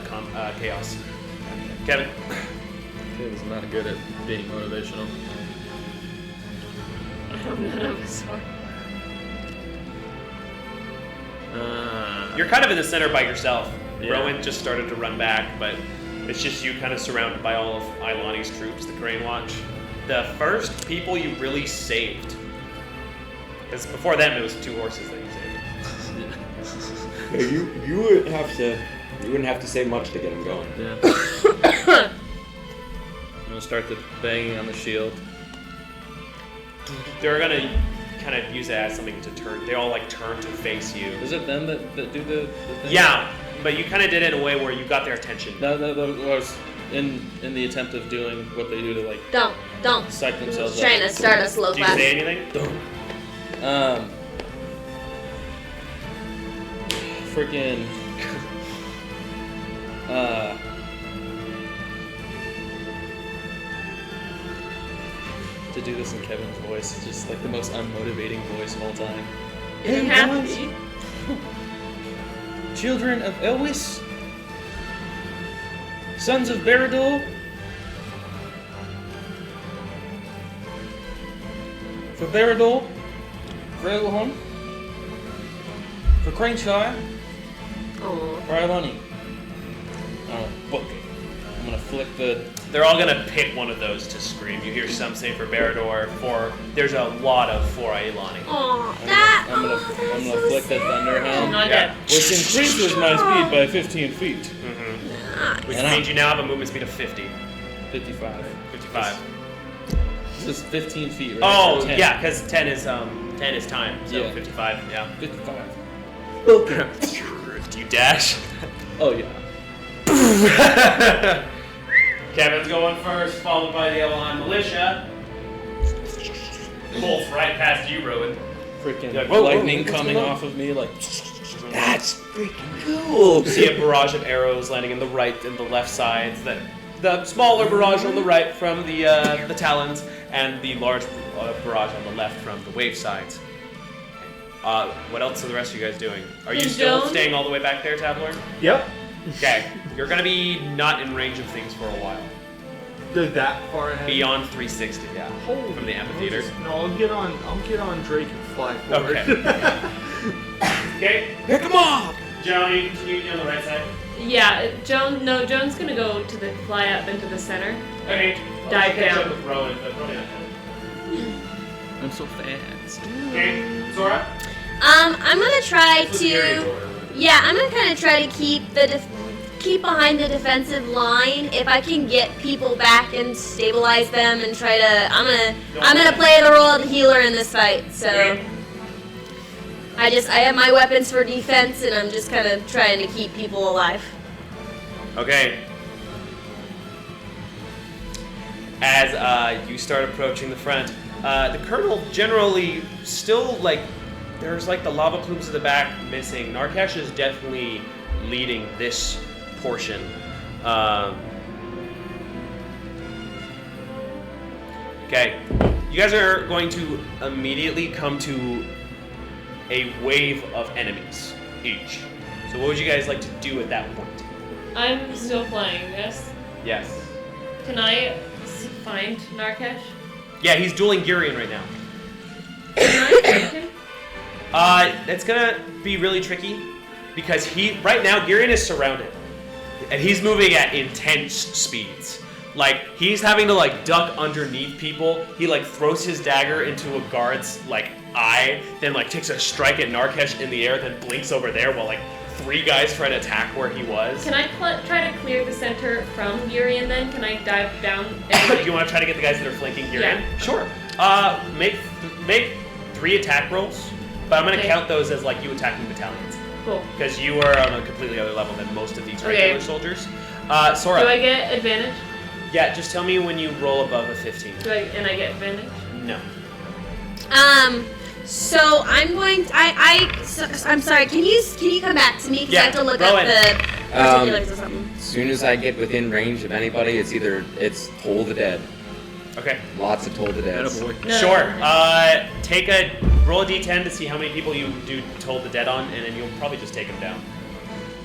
chaos. Kevin, Kevin's not good at being motivational. None of us are. you're kind of in the center by yourself. Yeah. Rowan just started to run back, but it's just you kind of surrounded by all of Ilani's troops, the Crane Watch. The first people you really saved, because before them it was 2 horses that you saved. Yeah, you wouldn't have to say much to get him going. Yeah. I'm gonna start the banging on the shield. They're gonna kind of use it as something to turn. They all like turn to face you. Is it them that do the thing? Yeah, but you kind of did it in a way where you got their attention. That was in the attempt of doing what they do to like Don't. psych themselves Trying to start a slow Did you class. say anything? Freaking. To do this in Kevin's voice, it's just like the most unmotivating voice of all time. You didn't have to. Children of Elwis, sons of Berador, for Berador, for Elhon, for Craneshire, Oh. for Ilani. Oh, book it. I'm gonna flick the. They're all gonna pick one of those to scream. You hear some say for Berador, there's a lot of for Ailani. Oh, I'm gonna flick the Thunderhound, Not Yeah. yet. which increases my speed by 15 feet. Which And means you now have a movement speed of 50. 55. 55. This is 15 feet, right? Oh, Or 10. yeah, because 10 is time, so Yeah. 55, yeah. 55. Do you dash? Oh yeah. Kevin's going first, followed by the Elohim Militia. Both right past you, Rowan. Freaking You're like, whoa, lightning what's coming going on? off of me like. That's freaking cool. You see a barrage of arrows landing in the right and the left sides. The smaller barrage on the right from the talons, and the large barrage on the left from the wave sides. What else are the rest of you guys doing? Are you Can still Joan- staying all the way back there, Tabler? Yep. Okay, you're gonna be not in range of things for a while. They're that far ahead. Beyond 360, yeah, Holy from the amphitheater. No, I'll get on Drake and fly forward. Okay. Okay, Pick 'em up. Joan, you continue on the right side. Yeah, Joan's gonna go to the fly up into the center. Okay, Dive catch down. up with Rowan, but probably not. I'm so fast. Okay, Zora. I'm gonna try This was Gary's to. order. Yeah, I'm gonna kind of try to keep behind the defensive line. If I can get people back and stabilize them and try to, I'm gonna play the role of the healer in this fight. So Okay. I have my weapons for defense, and I'm just kind of trying to keep people alive. Okay. As you start approaching the front, the colonel generally still there's the lava plumes at the back missing. Narkesh is definitely leading this portion. Okay, you guys are going to immediately come to a wave of enemies each. So what would you guys like to do at that point? I'm still flying, yes? Yes. Can I find Narkesh? Yeah, he's dueling Gurion right now. Can I find him? It's gonna be really tricky because right now Gurion is surrounded, and he's moving at intense speeds. He's having to duck underneath people. He throws his dagger into a guard's eye, then takes a strike at Narkesh in the air, then blinks over there while 3 guys try to attack where he was. Can I try to clear the center from Urian then? Can I dive down? Do you want to try to get the guys that are flanking Gurion? Yeah. Sure. Make 3 attack rolls, but I'm gonna Okay. count those as you attacking battalions. Cool. Because you are on a completely other level than most of these regular Okay. soldiers. Sora. Do I get advantage? Yeah, just tell me when you roll above a 15. And I get advantage? No. So I'm going. I'm sorry. Can you come back to me? Because I have to look up Rowan. the particulars or something. As soon as I get within range of anybody, it's Toll the Dead. Okay. Lots of Toll the Deads. Attaboy. No. Sure. Roll a d10 to see how many people you do told the dead on, and then you'll probably just take them down.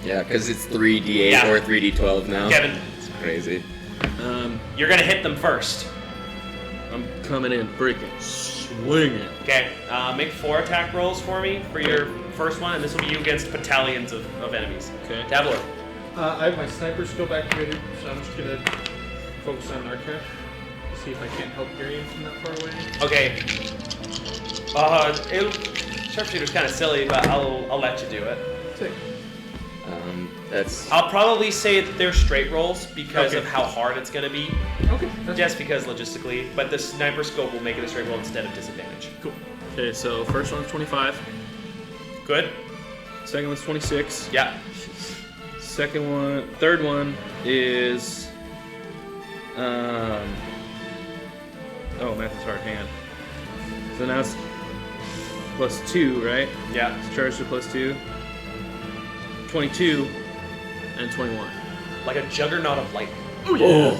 Yeah, because it's 3d8 Yeah. or 3d12 now. Kevin, It's crazy. you're gonna hit them first. I'm coming in, freaking swinging. Okay. Make 4 attack rolls for me for your first one, and this will be you against battalions of enemies. Okay. Tabler. I have my sniper skill activated, so I'm just gonna focus on Narkesh. See if I can't help Gurion from that far away. Okay. Sharpshooter's kind of silly, but I'll let you do it. Sick. That's I'll probably say they're straight rolls because Okay. of how hard it's gonna be. Okay. That's Just because logistically, but the sniper scope will make it a straight roll instead of disadvantage. cool. Okay, so first one's 25. Good. Second one's 26. Yeah. third one is, math is hard, hang on. So now it's +2, right? Yeah. It's charged to +2. 22 and 21. Like a juggernaut of lightning. Oh yeah.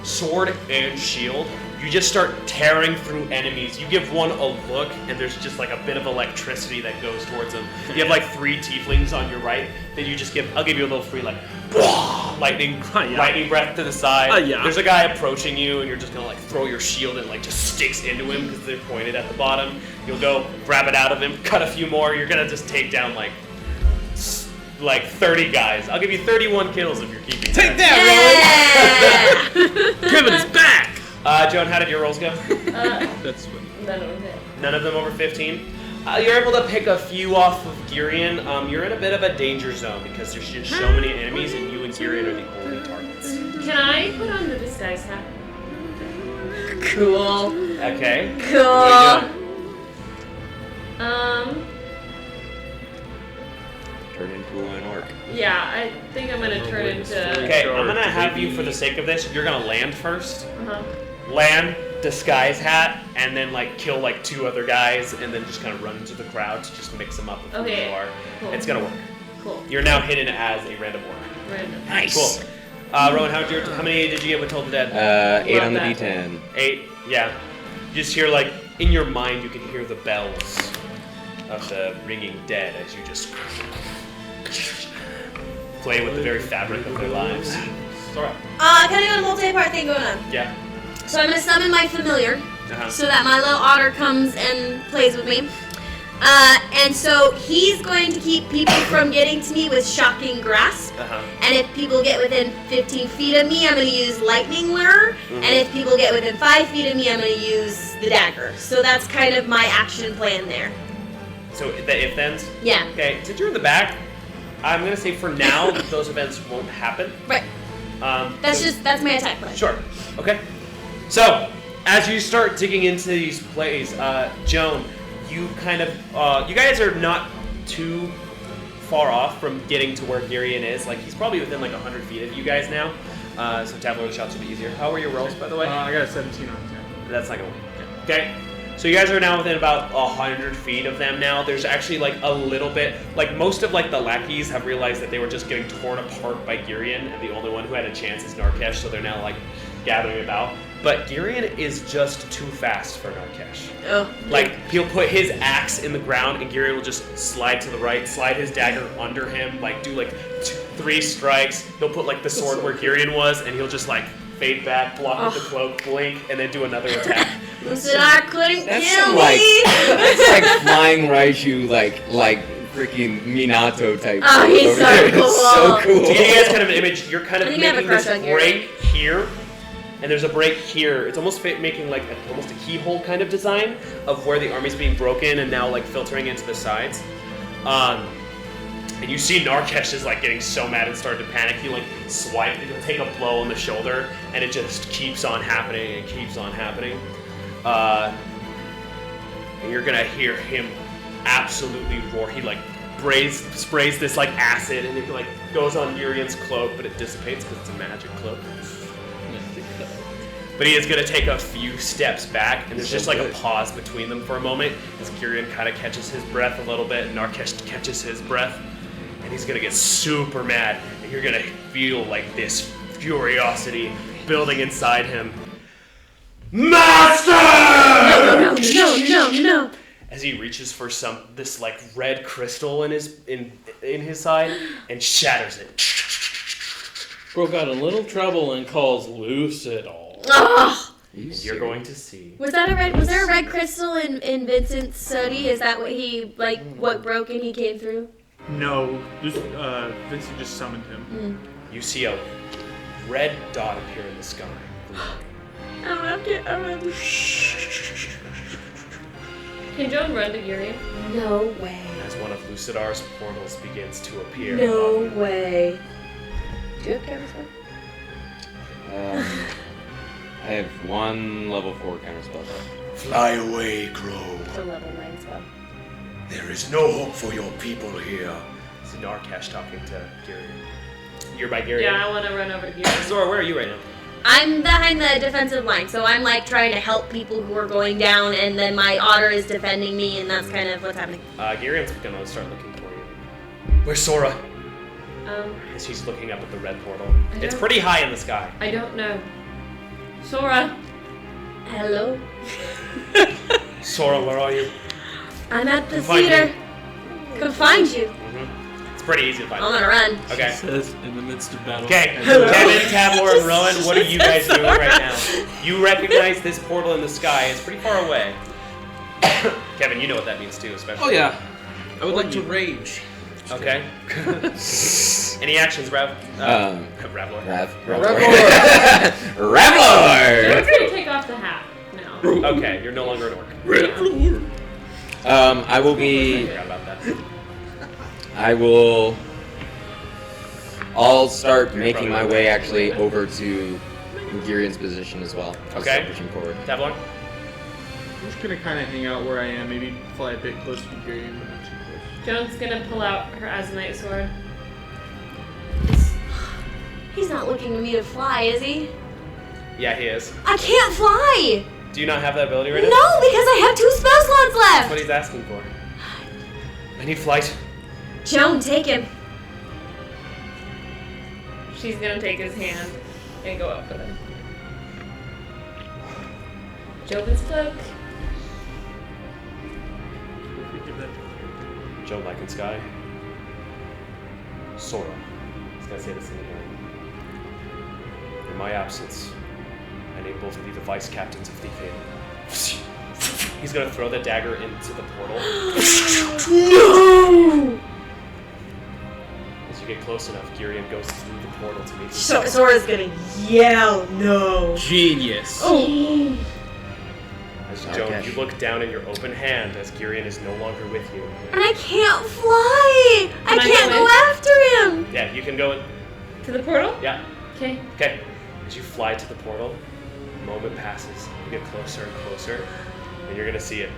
Sword and shield. You just start tearing through enemies. You give one a look, and there's just like a bit of electricity that goes towards them. You have like 3 tieflings on your right. Then you just I'll give you a little free like, lightning breath to the side. Yeah. There's a guy approaching you, and you're just gonna like throw your shield and like just sticks into him because they're pointed at the bottom. You'll go grab it out of him, cut a few more. You're gonna just take down like 30 guys. I'll give you 31 kills if you're keeping Take that. that, Rowan! Kevin is back! Joan, how did your rolls go? That's funny. None of it. None of them over 15? You're able to pick a few off of Girion. You're in a bit of a danger zone because there's just so many enemies and you and Girion are the only targets. Can I put on the disguise hat? Cool. Okay. Cool. Turn into an orc. Yeah, I think I'm gonna turn into. Okay, I'm gonna have you, for the sake of this, you're gonna land first. Uh-huh. Land, disguise hat, and then like kill like 2 other guys and then just kind of run into the crowd to just mix them up with who Okay, you are. cool. It's gonna work. Cool. You're now hidden as a random orc. Random. Nice. Cool. Rowan, how many did you get with Toll the Dead? 8 on the Love D10. 8, yeah. You just hear like, in your mind you can hear the bells of the ringing dead as you just play with the very fabric of their lives. Sora. Can I do a multi-part thing going on? Yeah. So I'm gonna summon my familiar, Uh-huh. so that my little otter comes and plays with me. And so he's going to keep people from getting to me with shocking grasp. Uh-huh. And if people get within 15 feet of me, I'm going to use lightning lure. And if people get within 5 feet of me, I'm going to use the dagger. So that's kind of my action plan there. So the if-thens? Yeah. Okay, since you're in the back, I'm gonna say for now those events won't happen. Right. That's my attack plan. Sure. Okay. So, as you start digging into these plays, Joan, you kind of, you guys are not too far off from getting to where Girion is. Like, he's probably within like 100 feet of you guys now. So tableau shots will be easier. How are your rolls, by the way? I got a 17 on 10. That's not gonna work. Okay. So you guys are now within about 100 feet of them now. There's actually like a little bit, like most of like the lackeys have realized that they were just getting torn apart by Girion, and the only one who had a chance is Narkesh, so they're now like gathering about. But Girion is just too fast for Narkesh. Oh. Like, he'll put his axe in the ground, and Girion will just slide to the right, slide his dagger under him, like do like 3 strikes. He'll put like the sword where Girion was, and he'll just like fade back, block with the cloak, blink, and then do another attack. Lucidar couldn't That's kill some, me! like, that's like flying Raiju, like freaking Minato type. Oh, he's over so there. It's so cool. cool. To give you guys kind of an image, you're kind of I think I have a making crush this on Girion. break here, and there's a break here. It's almost making like almost a keyhole kind of design of where the army's being broken and now like filtering into the sides. And you see Narkesh is like getting so mad and starting to panic. He like swipe, he'll take a blow on the shoulder, and it just keeps on happening and keeps on happening. And you're gonna hear him absolutely roar. He like sprays this like acid, and it like goes on Urion's cloak, but it dissipates because it's a magic cloak. But he is gonna take a few steps back, and there's just like a pause between them for a moment as Girion kind of catches his breath a little bit, and Narkesh catches his breath, and he's gonna get super mad, and you're gonna feel like this furiosity building inside him. Master! No. As he reaches for this like red crystal in his side and shatters it. Bro got a little trouble and calls Lucidar. Ugh. You're going to see. Was there a red crystal in Vincent's study? Is that what he, what broke and he came through? No, Vincent just summoned him. You see a red dot appear in the sky. Can Joan run to Girion? No way. As one of Lucidar's portals begins to appear. No way. Do you have camera spell? I have 1 level 4 counter spell. Fly away, Crow. It's a level 9 spell. There is no hope for your people here. It's Narkesh talking to Girion. You're by Girion? Yeah, I want to run over to Girion. Zora, where are you right now? I'm behind the defensive line, so I'm like trying to help people who are going down, and then my otter is defending me, and that's kind of what's happening. Girion's gonna start looking for you. Where's Sora? As she's looking up at the red portal. It's pretty high in the sky. I don't know. Sora. Hello? Sora, where are you? I'm at the Come find theater. me. Come find you. It's pretty easy to find. I'm gonna run. Okay. Says in the midst of battle. Okay, Kevin, Tabor, and Rowan, what are you guys doing right now? You recognize this portal in the sky. It's pretty far away. Kevin, you know what that means too, especially. Oh yeah. I would like to rage. Okay. Any actions, Ravlor? Ravlor. Joe's gonna take off the hat now. Okay, you're no longer an orc. I will be. I forgot about that. I'll start making my way actually over to Girion's position as well. I'll Okay. start pushing forward. Tabor? I'm just gonna kind of hang out where I am, maybe fly a bit closer to Girion, but not too close. Joan's gonna pull out her Azanite sword. He's not looking to me to fly, is he? Yeah, he is. I can't fly! Do you not have that ability right now? No, because I have 2 spell slots That's left! what he's asking for. I need flight. Joan, take him. She's gonna take his hand and go up with him. Joven's cloak. Joe Lycan Sky. Sora. He's gonna say this in the hearing. In my absence, I name both of you the vice captains of the Theater. He's gonna throw the dagger into the portal. No! As you get close enough, Girion goes through the portal to meet you. Sora's gonna yell, no. Genius. Oh. As Joan, you look down in your open hand as Girion is no longer with you. And I can't fly! I Can I can't go go in? after him! Yeah, you can go in. To the portal? Yeah. Okay. Okay. As you fly to the portal, a moment passes. You get closer and closer, and you're gonna see it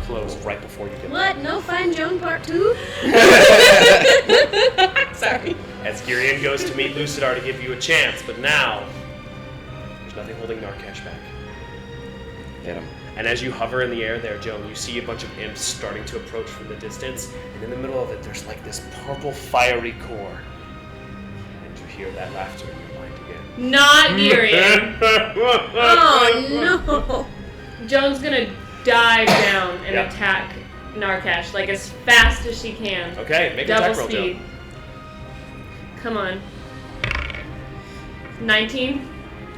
close right before you get there. What? No Find Joan Part 2? Sorry. As Girion goes to meet Lucidar to give you a chance, but now there's nothing holding Narkesh back. Hit him. And as you hover in the air there, Joan, you see a bunch of imps starting to approach from the distance, and in the middle of it, there's like this purple fiery core. And you hear that laughter in your mind again. Not Girion. Oh no! Joan's gonna dive down and Yeah. attack Narkesh like as fast as she can. Okay, make an Double attack roll, speed. Joan. Come on. 19.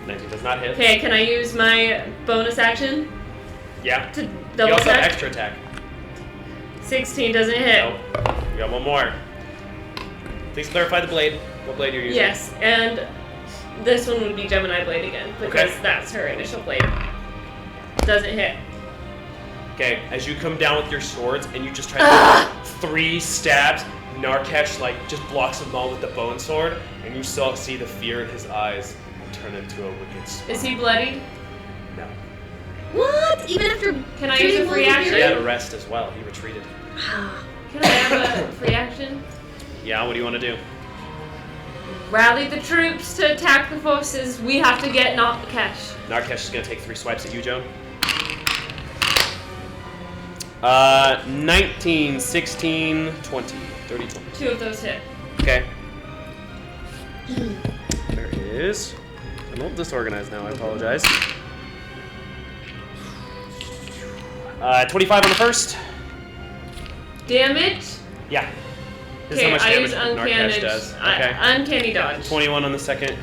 19 does not hit. Okay, can I use my bonus action Yeah. to You double also have attack? extra attack. 16 doesn't hit. Nope. You got one more. Please clarify the blade. What blade you're using? Yes, and this one would be Gemini Blade again because Okay. that's her initial blade. Doesn't hit. Okay, as you come down with your swords and you just try to do 3 stabs, Narkesh like just blocks them all with the bone sword, and you still see the fear in his eyes turn into a wicked smile. Is he bloody? No. What? Even after Can I use a free He action? had a rest as well. He retreated. Can I have a free action? Yeah, what do you want to do? Rally the troops to attack the forces. We have to get Narkesh. Narkesh is going to take 3 swipes at you, Joan. 19, 16, 20. 30, 20. 2 of those hit. Okay. There is. I'm a little disorganized now, I apologize. 25 on the first. Damage. Yeah. This is Okay, how much I damage use Narkesh does. Okay. Uncanny dodge. 21 on the second.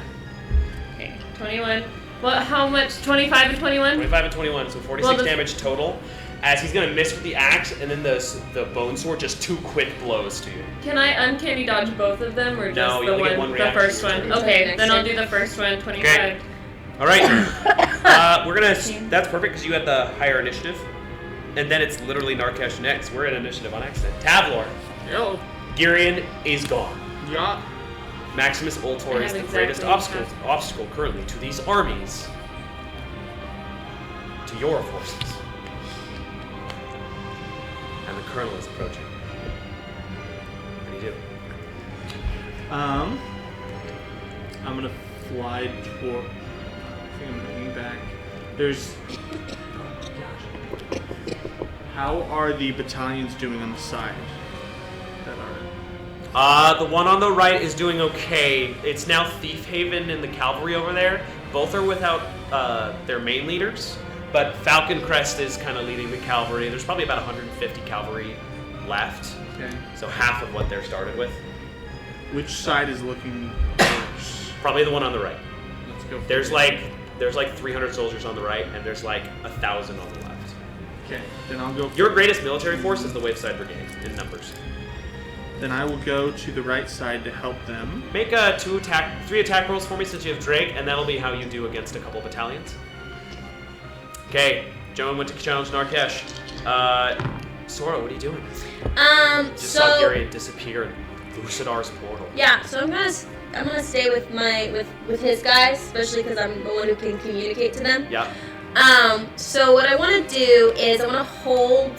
Okay, 21. Well, how much? 25 and 21? 25 and 21, so 46 Well, the- damage total. As he's gonna miss with the axe, and then the bone sword, just 2 quick blows to you. Can I uncanny dodge both of them, or just No, you the only get one, one the reaction first each one? turn. Okay, Next then I'll turn. do the first one, 25. All right. We're gonna. That's perfect because you had the higher initiative, and then it's literally Narkesh next. We're in initiative on accident. Tavlor. Yo. Girion is gone. Yeah. Maximus I Ultor is have the greatest exactly obstacle currently to these armies, to your forces. And the colonel is approaching. I'm gonna fly toward. I think I'm moving back. There's. How are the battalions doing on the side? That are. The one on the right is doing okay. It's now Thief Haven and the cavalry over there. Both are without their main leaders, but Falcon Crest is kind of leading the cavalry. There's probably about 150 cavalry left, Okay. so half of what they're started with. Which side is looking worse? Probably the one on the right. Let's go. for There's it. like 300 soldiers on the right, and there's like 1,000 on the left. Okay. Then I'll go. Your greatest military force is the Waveside Brigade in numbers. Then I will go to the right side to help them. Make 3 attack rolls for me since you have Drake, and that'll be how you do against a couple battalions. Okay, Joan went to challenge Narkesh. Sora, what are you doing? Just saw So Gary disappear in Lucidar's portal. yeah, so I'm gonna stay with with his guys, especially because I'm the one who can communicate to them. Yeah. So what I want to do is I want to hold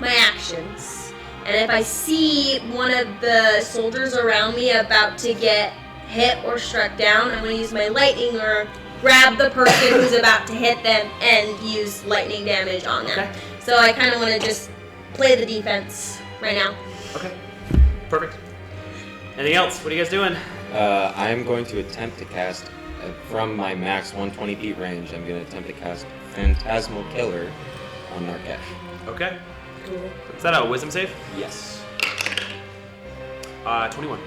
my actions, and if I see one of the soldiers around me about to get hit or struck down, I'm going to use my lightning or grab the person who's about to hit them and use lightning damage on them. Okay. So I kind of want to just play the defense right now. Okay. Perfect. Anything else? What are you guys doing? I am going to attempt to cast, from my max 120 feet range, I'm going to attempt to cast Phantasmal Killer on Narkesh. Okay. Is that a wisdom save? Yes. 21.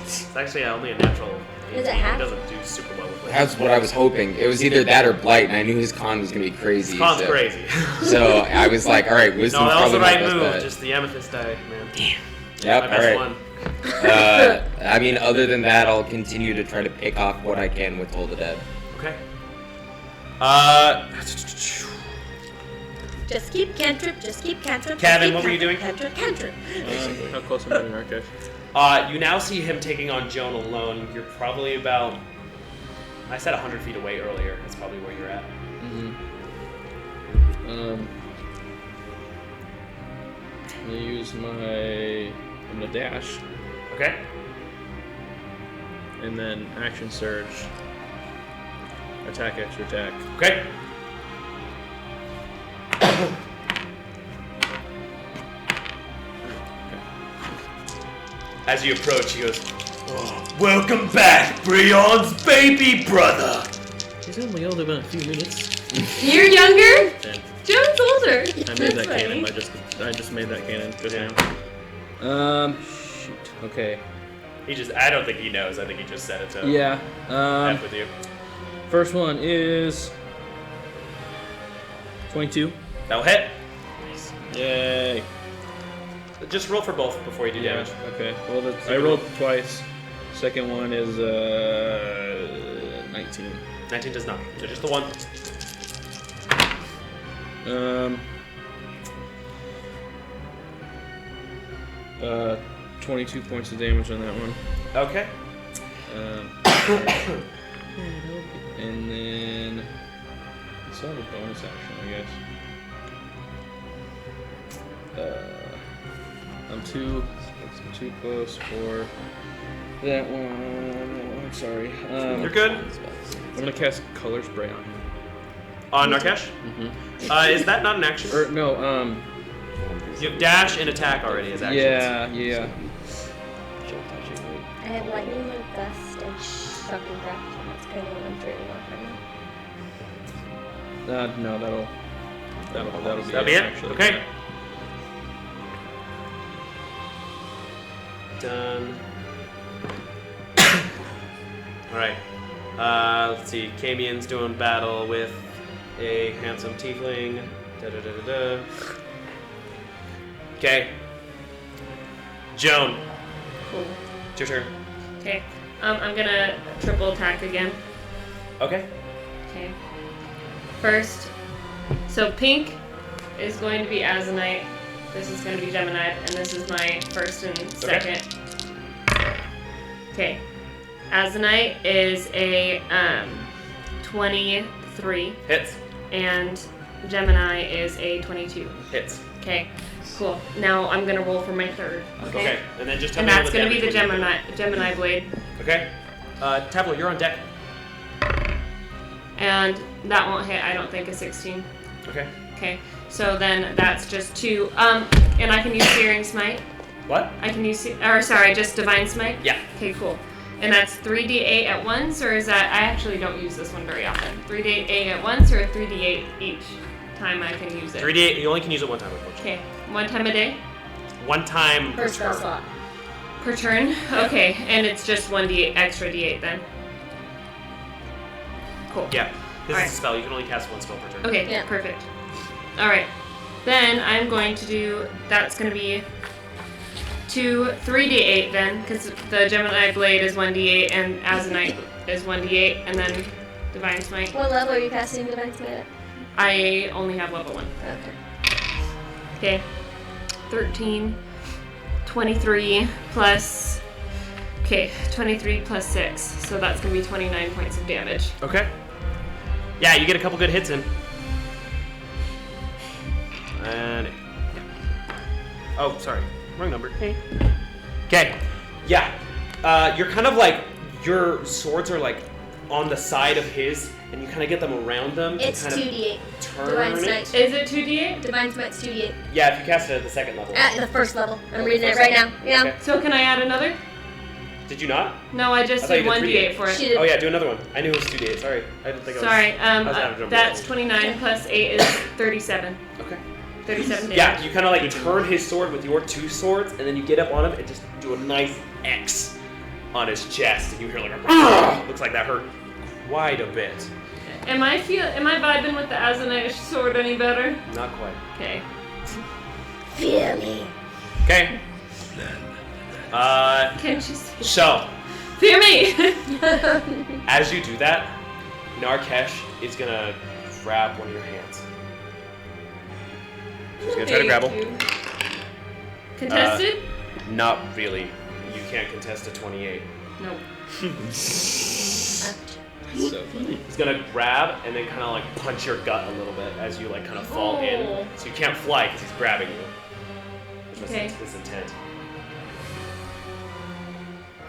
It's actually only a natural. Is it 18. half? It doesn't do super well with wisdom. That's what I was hoping. It was either that or Blight, and I knew his con was going to be crazy. Con's so, crazy. So I was like, all right, wisdom's No, that was the probably right my move. best bet. Just the amethyst die, man. Yep, My all best right. one. I mean, other than that, I'll continue to try to pick off what I can with Toll the Dead. Okay. Just keep cantrip, just keep cantrip. Kevin, just keep what were you doing? Cantrip, cantrip. How close am I to Narkesh? You now see him taking on Joan alone. You're probably about. I said 100 feet away earlier. That's probably where you're at. I'm gonna use I'm gonna dash, Okay. and then action surge, attack, extra attack. Okay. As you approach, he goes, "Oh, welcome back, Breon's baby brother." He's only older by a few minutes. You're younger? And Joan's older. I made That's that funny. cannon. I just made that cannon just Yeah. now. Shoot. Okay. I don't think he knows. I think he just said it to Yeah. F with you. First one is 22. That'll hit. Yay. Just roll for both before you do damage. Okay. Well, I rolled twice. Second one is 19. 19 does not. So just the one. 22 points of damage on that one. Okay. And then I still have a bonus action, I guess. I'm too close for that one. I'm sorry. You're good. I'm gonna cast Color Spray on him. On Narkesh? Mm-hmm. Is that not an action? Or no, You have dash and attack already as actions. yeah. I have lightning and gust and shocking draft, and that's kind of what I'm trading off right now. No, that'll be That'll be it? actually. Okay. Done. Alright. Let's see. Camian's doing battle with a handsome tiefling. Da-da-da-da-da. Okay. Joan, Cool. it's your turn. Okay. I'm gonna triple attack again. Okay. Okay. First, so pink is going to be Azanite. This is going to be Gemini, and this is my first and second. Okay. Azanite is a 23, Hits. and Gemini is a 22. Hits. Okay. Cool. Now I'm gonna roll for my third. Okay. And then just tell And me all that's the gonna be damage the when you Gemini blade. Okay. Tableau, you're on deck. And that won't hit, I don't think, a 16. Okay. Okay. So then that's just 2. And I can use Searing Smite. What? I can use, just Divine Smite? Yeah. Okay, cool. And that's 3d8 at once, or is that, I actually don't use this one very often. 3d8 at once, or 3d8 each time I can use it? 3d8, you only can use it one time, unfortunately. Okay, one time a day? One time Per spell turn. slot. Per turn? Okay, and it's just 1d8, extra d8 then. Cool. Yeah. This Alright. is a spell. You can only cast one spell per turn. Okay, Yeah. perfect. Alright. Then I'm going to do, that's going to be 3d8 then, because the Gemini Blade is 1d8 and Azanite is 1d8, and then Divine Smite. What level are you casting Divine Smite at? I only have level 1. Okay. Okay. 13, 23 plus, 23 plus 6, so that's going to be 29 points of damage. Okay. Yeah, you get a couple good hits in. And oh, sorry, wrong number. Okay. Yeah. You're kind of like, your swords are like on the side of his, and you kind of get them around them. It's to kind 2d8. of turn Divine it. Smite. Is it 2d8? Divine Smite's 2d8. Yeah, if you cast it at the second level. At the first level. I'm reading it right now. Yeah. Okay. So can I add another? Did you not? No, I just I thought did you did 1d8 for it. She did. Oh yeah, do another one. I knew it was 2d8. Sorry, I didn't think I was. Sorry, was out of jump that's roll. 29 plus 8 is 37. Okay. 37 damage. Yeah, you kind of like turn his sword with your two swords, and then you get up on him and just do a nice X on his chest, and you hear like a looks like that hurt quite a bit. Am I vibing with the Azanite sword any better? Not quite. Okay. Feel me. Okay. Can you see? So Fear me! as you do that, Narkesh is gonna grab one of your hands. She's gonna try to grapple. Contested? Not really. You can't contest a 28. Nope. So funny. He's gonna grab and then kind of like punch your gut a little bit as you like kind of fall Oh. in. So you can't fly because he's grabbing you. That's Okay. his intent.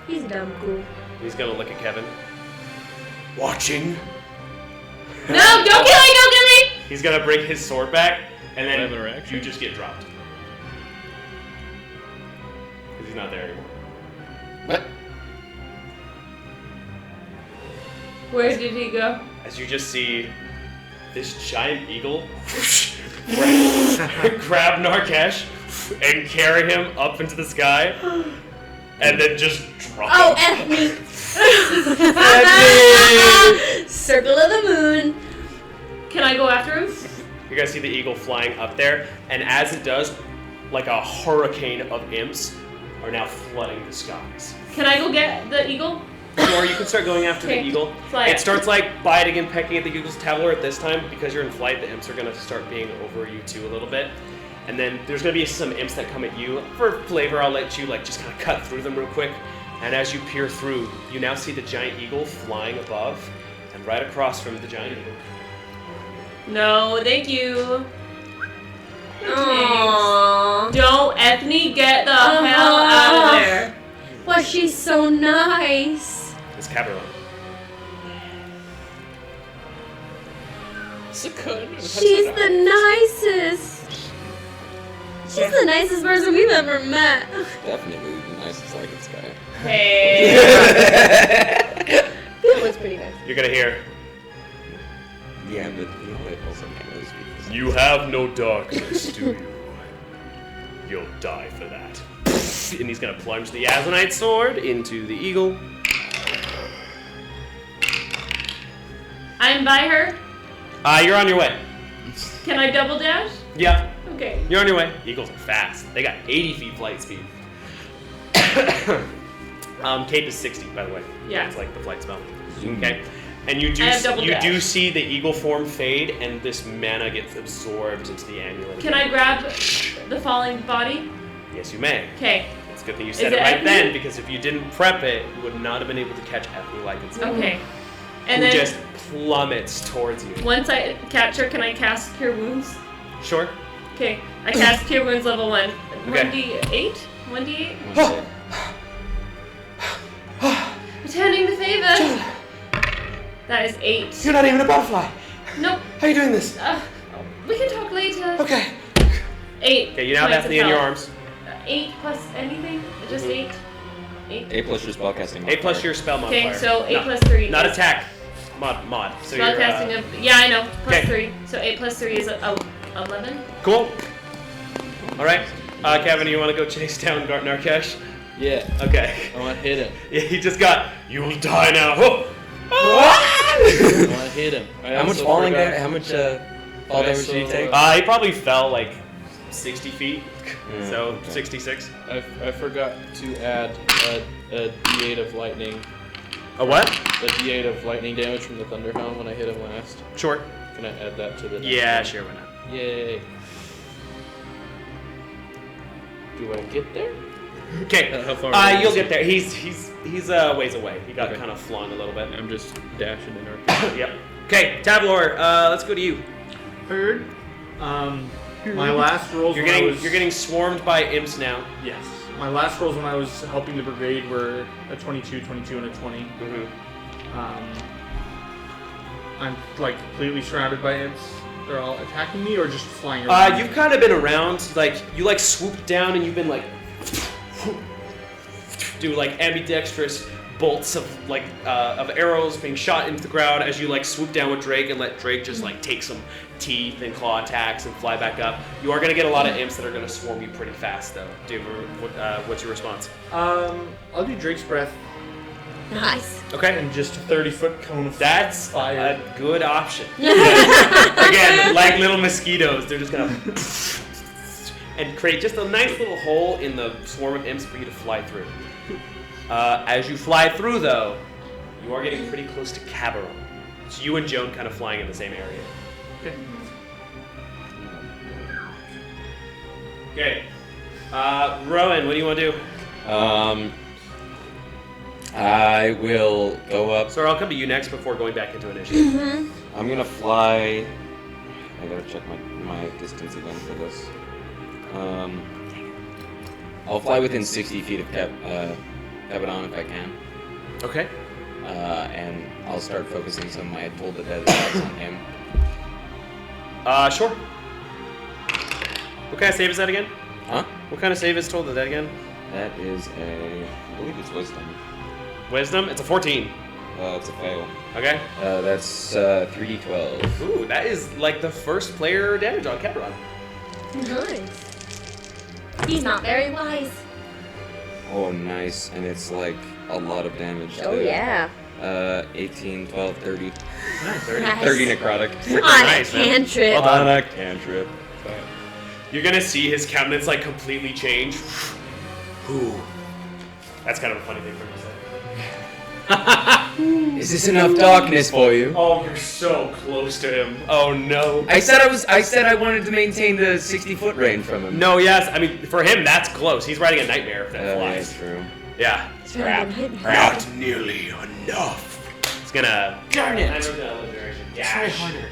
He's dumb cool. He's gonna look at Kevin. Watching. No! Don't kill me! Don't kill me! He's gonna bring his sword back, and I have then a reaction? you just get dropped. Because he's not there anymore. What? Where did he go? As you just see this giant eagle grab Narkesh and carry him up into the sky, and then just drop Oh, him. F me. Circle of the moon. Can I go after him? You guys see the eagle flying up there, and as it does, like a hurricane of imps are now flooding the skies. Can I go get the eagle? Or you can start going after the Okay, eagle. fly It it. starts like biting and pecking at the eagle's tabler at this time. Because you're in flight, the imps are going to start being over you too a little bit. And then there's going to be some imps that come at you. For flavor, I'll let you like just kind of cut through them real quick. And as you peer through, you now see the giant eagle flying above and right across from the giant eagle. No, thank you. Aww. Don't Ethne get the hell out of there. But she's so nice. It's Cabernet. She's the nicest. She's the nicest person we've ever met. Definitely the nicest like this guy. Hey. It looks pretty nice. You're going to hear, Yeah, but you know it also knows because "You have no darkness, do you? You'll die for that." And he's going to plunge the Azanite sword into the eagle. I'm by her. You're on your way. Can I double dash? Yeah, Okay. you're on your way. Eagles are fast. They got 80 feet flight speed. Cape is 60, by the way. Yeah. It's like the flight spell. Okay. And you do I have double you do dash. see the eagle form fade, and this mana gets absorbed into the amulet. Can I grab the falling body? Yes, you may. Okay. It's a good thing you said Is it it right Ethne? then, because if you didn't prep it, you would not have been able to catch Ethne like it's Okay. And who then just plummets towards you. once I catch her, can I cast Cure Wounds? Sure. Okay, I cast Cure Wounds level 1. Okay. 1d8? 1d8? Returning the favor. That is 8. You're not even a butterfly. Nope. How are you doing this? We can talk later. Okay. 8. Okay, you now have points of Ethne in your health. arms. 8 plus anything? Just 8? 8? 8 plus your spellcasting. 8 plus your spell modifier. Okay, so 8 No, plus 3. Not is attack. Mod. So you're, spellcasting of. Yeah, I know. Plus okay. 3. So 8 plus 3 is 11. Cool. All right. Kevin, you want to go chase down Narkesh? Yeah. Okay. I want to hit him. Yeah, he just got. You will die now. Oh. I want to hit him. How much falling damage? How much fall damage did you take? He probably fell like 60 feet. So okay. 66. I forgot to add a D8 of lightning. A what? A D8 of lightning damage from the Thunderhound when I hit him last. Sure. Can I add that to the? Yeah, next sure. Why not? one? Yay. Do I get there? Okay. How far away you'll is get he? there. He's a ways away. He got Okay. kind of flung a little bit. I'm just dashing in our. Yep. Okay, Tavlor, let's go to you. Heard. My last rolls. You're when I getting swarmed by imps now. Yes. My last rolls when I was helping the brigade were a 22, 22, and a 20. Mm-hmm. I'm like completely surrounded by imps. They're all attacking me or just flying around? You've kind of been around, like you like swooped down and you've been like do like ambidextrous bolts of like of arrows being shot into the ground as you like swoop down with Drake and let Drake just like take some teeth and claw attacks and fly back up. You are gonna get a lot of imps that are gonna swarm you pretty fast though. What's your response? I'll do Drake's Breath Nice. Okay. and just a 30-foot cone of That's fire. a good option. Again, like little mosquitoes, they're just gonna and create just a nice little hole in the swarm of imps for you to fly through. As you fly through, though, you are getting pretty close to Cabaron. It's you and Joan kind of flying in the same area. Okay. Rowan, what do you want to do? I will go up. Sorry, I'll come to you next before going back into initiative. I'm gonna fly. I gotta check my distance again for this. I'll fly within 60 feet of Cabanon if I can. Okay. And I'll start focusing some of my Toll the Dead attacks on him. Sure. What kind of save is that again? Huh? What kind of save is Toll the Dead again? That is I believe it's Wisdom. Wisdom? It's a 14. It's a fail. Okay. That's 3d12. Ooh, that is like the first player damage on Cabaron. Nice. He's not very wise. Oh, nice. And it's like a lot of damage. Oh too. yeah. 18, 12, 30. Nice. 30 necrotic. On Nice, a man. cantrip. Well done. On a cantrip. You're gonna see his countenance like completely change. Ooh. That's kind of a funny thing for him to say. Is this enough darkness for you? Oh, you're so close to him. Oh no. I said I wanted to maintain the 60-foot range from him. No, yes. I mean, for him, that's close. He's riding a nightmare if that That's flies. true. Yeah. Crap. Not nearly enough. It's gonna. Darn it. I'm gonna alliteration. Try harder.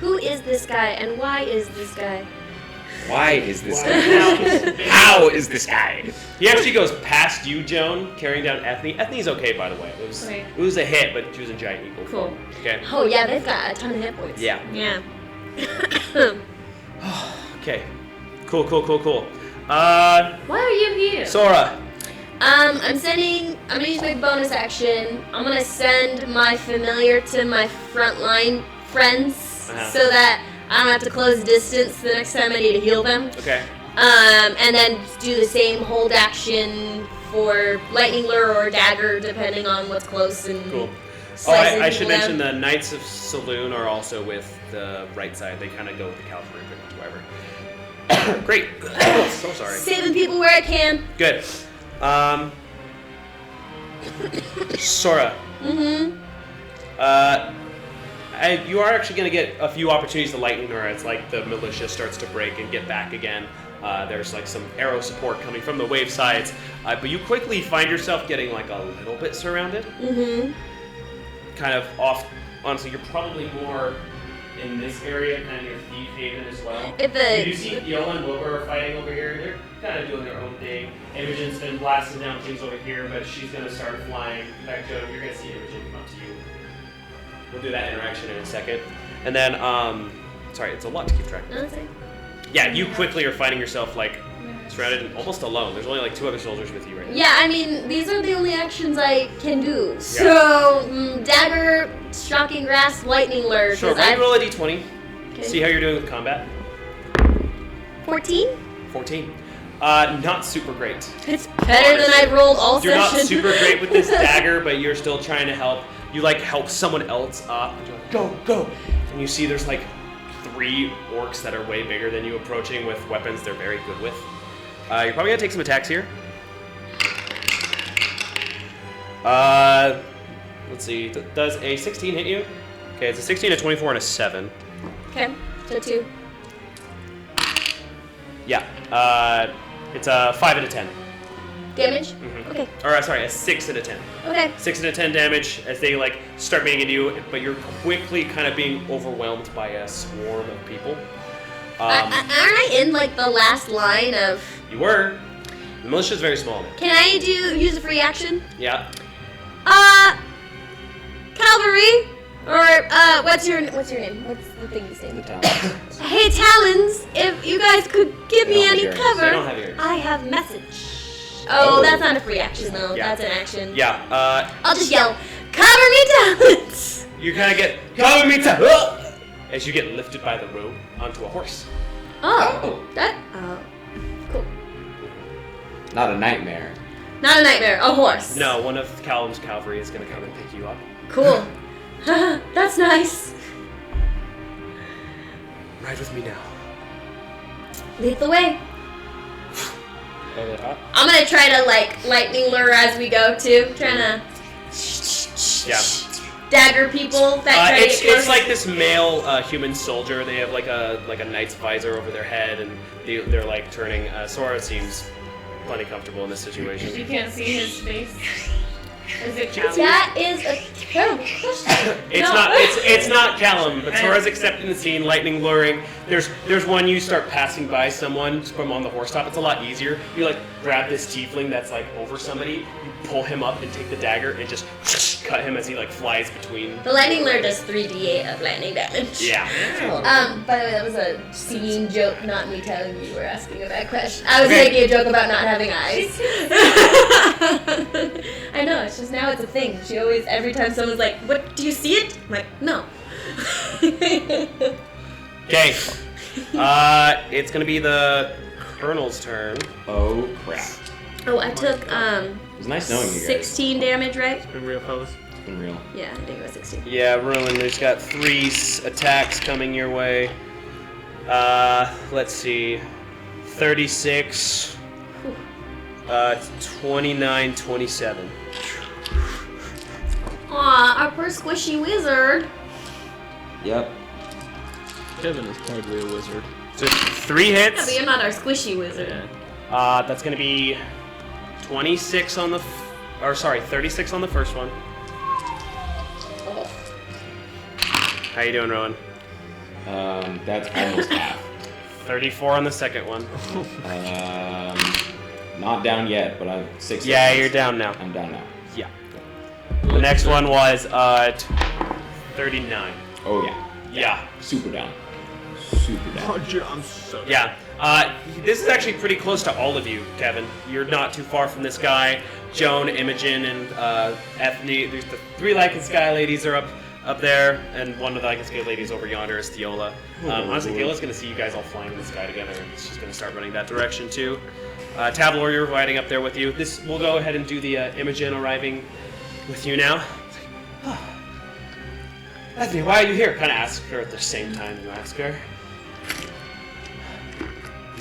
Who is this guy and why is this guy? Why is this guy? How is this guy? He actually goes past you, Joan, carrying down Ethne. Ethne's okay, by the way. Okay. It was a hit, but she was in giant eagle. Cool. form. Okay. Oh yeah, they've got a ton of hit points. Yeah. Yeah. Okay. Cool. Why are you here? Sora. I'm gonna use my bonus action. I'm gonna send my familiar to my frontline friends Uh-huh. so that I don't have to close distance the next time I need to heal them. Okay. And then do the same hold action for lightning lure or dagger, depending on what's close and Cool. Oh, slicing I should people mention down. the Knights of Saloon are also with the right side. They kind of go with the cavalry pretty much wherever. Great. So sorry. Saving people where I can. Good. Sora. Mm-hmm. You are actually going to get a few opportunities to lightning her as like the militia starts to break and get back again. There's like some arrow support coming from the wave sides, but you quickly find yourself getting like a little bit surrounded. Mm-hmm. Kind of off. Honestly, you're probably more in this area, kind of near Thief Haven as well. If the- You do see Yola and Wilbur are fighting over here. They're kind of doing their own thing. Imogen's been blasting down things over here, but she's going to start flying. In fact, Joe, you're going to see Imogen come up to you. We'll do that interaction in a second. And then, sorry, it's a lot to keep track of. Okay. Yeah, you quickly are finding yourself, like, surrounded and almost alone. There's only, like, 2 other soldiers with you right now. Yeah, I mean, these are the only actions I can do. So, dagger, shocking grasp, lightning lure. Sure, 'cause roll a d20. Okay. See how you're doing with combat. 14? 14. Not super great. It's better than I rolled all You're not session. super great with this dagger, but you're still trying to help. You like help someone else up. You're like, go, go. And you see there's like 3 orcs that are way bigger than you approaching with weapons they're very good with. You're probably gonna take some attacks here. Let's see. Does a 16 hit you? Okay, it's a 16, a 24, and a 7. Okay, so 2. Yeah. It's a 5 and a 10. Damage? Mhm. Okay. Or sorry, a 6 and a 10. Okay. 6 and a 10 damage as they like start beating into you, but you're quickly kind of being overwhelmed by a swarm of people. Aren't I in like the last line of? You were. The militia's very small now. Can I use a free action? Yeah. Cavalry, or what's your name? What's the thing's name? The town. Hey, Talons, if you guys could give They me don't any have ears. cover. They don't have ears. I have message. Oh, Oh. that's not a free action though. Yeah. That's an action. Yeah. I'll just yell, cover me, Talons. You kind of get cover me to as you get lifted by the rope onto a horse. Oh, cool. Not a nightmare. Not a nightmare, a horse. No, one of Callum's cavalry is going to come and pick you up. Cool. That's nice. Ride with me now. Lead the way. Oh, they're hot? I'm gonna try to like lightning lure as we go too. Trying to Yeah. dagger people that try to It's get close. like this male human soldier. They have like a knight's visor over their head, and they're like turning. Sora seems plenty comfortable in this situation. You can't see his face. Is it Callie? That is a terrible question. It's not Callum, but Sora's accepting the scene, lightning luring. There's one you start passing by someone from on the horse top. It's a lot easier. You like grab this tiefling that's like over somebody, you pull him up and take the dagger and just cut him as he like flies between. The lightning lure does 3d8 of lightning damage. Yeah. By the way, that was a singing joke, not me telling you were asking a bad question. I was making a joke about not having eyes. I know, it's just now it's a thing. She always, every time someone's like, "What, do you see it?" I'm like, "No." Okay. It's gonna be the Colonel's turn. Oh crap. Oh, I took It was nice knowing you guys. 16 damage, right? Been real, fellas. It's been real. Yeah, I think it was 16. Yeah, Rowan, there's got 3 attacks coming your way. Let's see. 36. 29, 27. Aw, our poor squishy wizard. Yep. Kevin is hardly a wizard. So 3 Yeah, hits. but you're not our squishy wizard. That's gonna be 26 on the, 36 on the first one. How you doing, Rowan? That's almost half. 34 on the second one. Not down yet, but I'm 6. Yeah, you're down now. I'm down now. Yeah. The next one was 39. Oh yeah. Yeah. Super down. Super down. Oh, dude, I'm so. Yeah. This is actually pretty close to all of you, Kevin. You're not too far from this guy. Joan, Imogen, and Ethne. There's the 3 Lycan Sky ladies are up there, and one of the Lycan Sky ladies over yonder is Theola. Honestly, Theola's going to see you guys all flying in the sky together, and she's going to start running that direction too. Tavlor, you're riding up there with you. We'll go ahead and do the Imogen arriving with you now. Ethne, why are you here? Kind of ask her at the same time you ask her.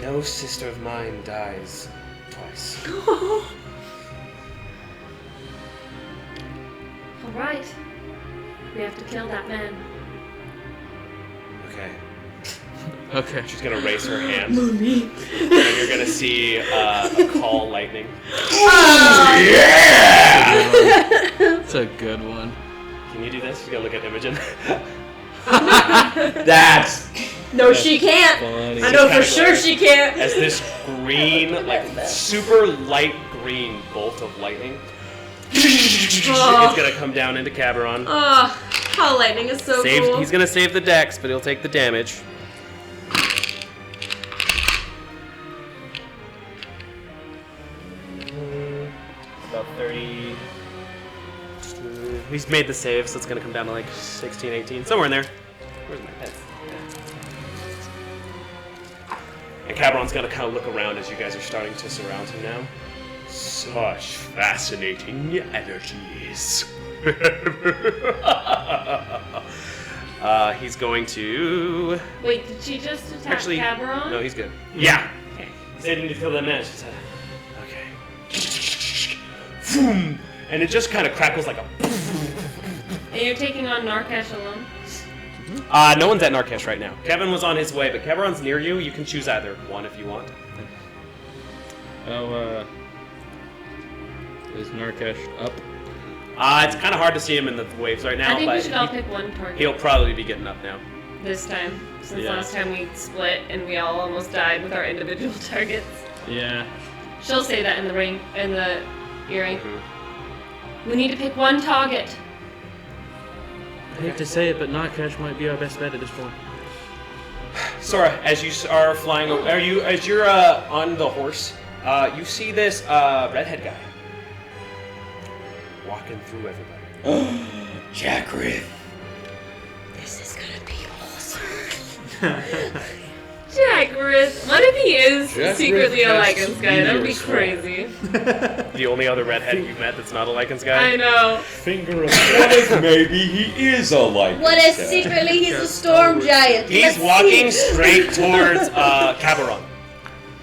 No sister of mine dies twice. Alright. We have to kill that man. Okay. Okay. She's gonna raise her hand. And you're gonna see a call lightning. It's a good one. Can you do this? You gotta look at Imogen. That's No, she can't. Funny. I know for Kinda sure she can't. As this green, like super light green bolt of lightning, it's gonna come down into Cabaron. Oh, Call Lightning is so cool. He's gonna save the dex, but he'll take the damage. About 30. He's made the save, so it's gonna come down to like 16, 18, somewhere in there. Where's my head? And Cabaron's gonna kind of look around as you guys are starting to surround him now. Such fascinating energies. He's going to. Wait, did she just attack Actually, Cabaron? no, he's good. Yeah. Okay. He said he didn't feel that match. Okay. Boom! And it just kind of crackles like a. And you're taking on Narkesh alone? No one's at Narkesh right now. Kevin was on his way, but Cabaron's near you. You can choose either one if you want. Oh, is Narkesh up? It's kind of hard to see him in the waves right now, I think but we should all pick one target he'll probably be getting up now. this time. Since Yeah. last time we split and we all almost died with our individual targets. Yeah. She'll say that in the ring, in the earring. Mhm. We need to pick one target. I hate to say it, but Narkesh might be our best bet at this point. Sora, as you are flying, as you're on the horse, you see this redhead guy walking through everybody. Jackrith. This is gonna be awesome. Jackrith. What if he is Jackrith secretly a has Lycans guy? That would be meteor crazy. The only other redhead you've met that's not a Lycans guy. I know. Finger of What if maybe he is a like? What if secretly he's a storm giant? He's Let's walking see. straight towards Cabaron.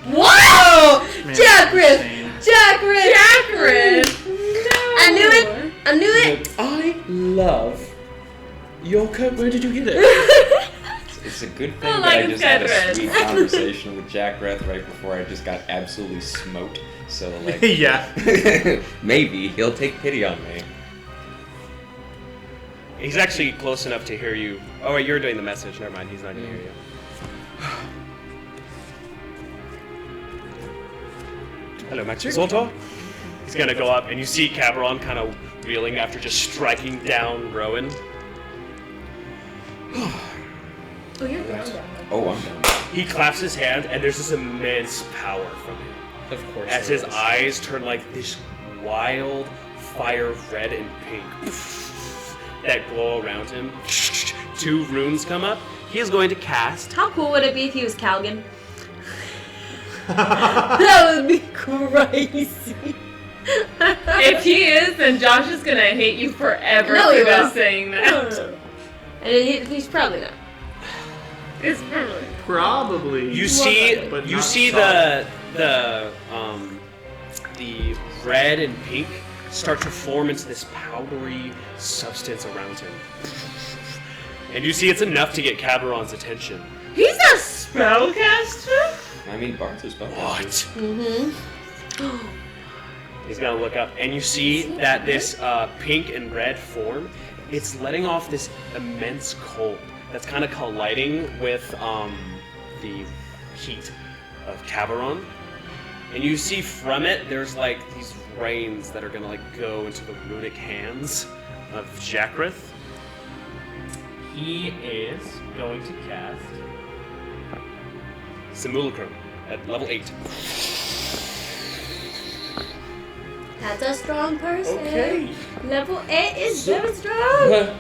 Whoa! Man, Jackrith! insane. Jackrith! Jackrith! No. I knew it! I knew it! I love your coat. Where did you get it? It's a good thing I that like I his just had a Jackrith. sweet conversation with Jackrith right before I just got absolutely smoked. So like, Yeah. maybe he'll take pity on me. He's actually close enough to hear you. Oh, wait, you're doing the message. Never mind. He's not going to hear you. Hello, Maximus Ultor. He's going to go up, and you see Cabaron kind of reeling after just striking down Rowan. Oh, you're grounded. Oh, I'm done. He claps his hand, and there's this immense power from him. Of course. As there his is. eyes turn like this wild fire of red and pink that glow around him. 2 runes come up. He is going to cast. How cool would it be if he was Calgan? That would be crazy. If he is, then Josh is gonna hate you forever No, he for won't. saying that. And he's probably not. It's probably. Probably. You see, But you not see solid. the red and pink start to form into this powdery substance around him, and you see it's enough to get Cabaron's attention. He's a spellcaster? I mean, Barnes is What? Mm-hmm. He's gonna look up, and you see that this pink and red form, it's letting off this immense cold that's kind of colliding with the heat of Cabaron. And you see from it, there's like these rains that are gonna like go into the runic hands of Jackrith. He is going to cast Simulacrum at level 8. That's a strong person. Okay. Level 8 is very strong.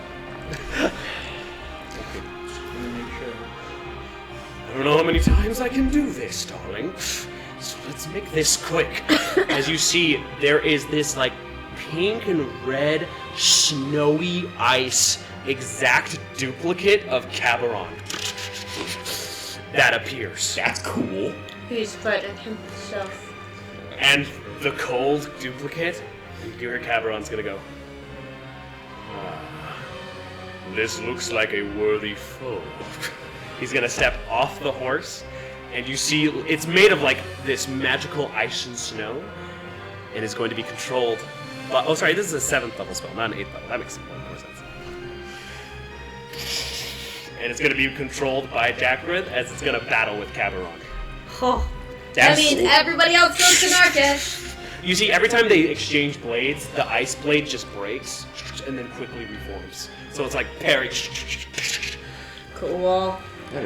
I don't know how many times I can do this, darling. So let's make this quick. As you see, there is this like pink and red snowy ice exact duplicate of Cabaron that appears. That's cool. He's fighting himself. And the cold duplicate, you hear Cabaron's gonna go, this looks like a worthy foe. He's gonna step off the horse, and you see it's made of like this magical ice and snow, and is going to be controlled by, oh sorry, this is a 7th level spell, not an 8th level. That makes more sense. and it's going to be controlled by Jackrid as it's going to battle with Cabaron. Oh. That means everybody else goes to Narkesh. You see, every time they exchange blades, the ice blade just breaks and then quickly reforms. So it's like parry. Cool.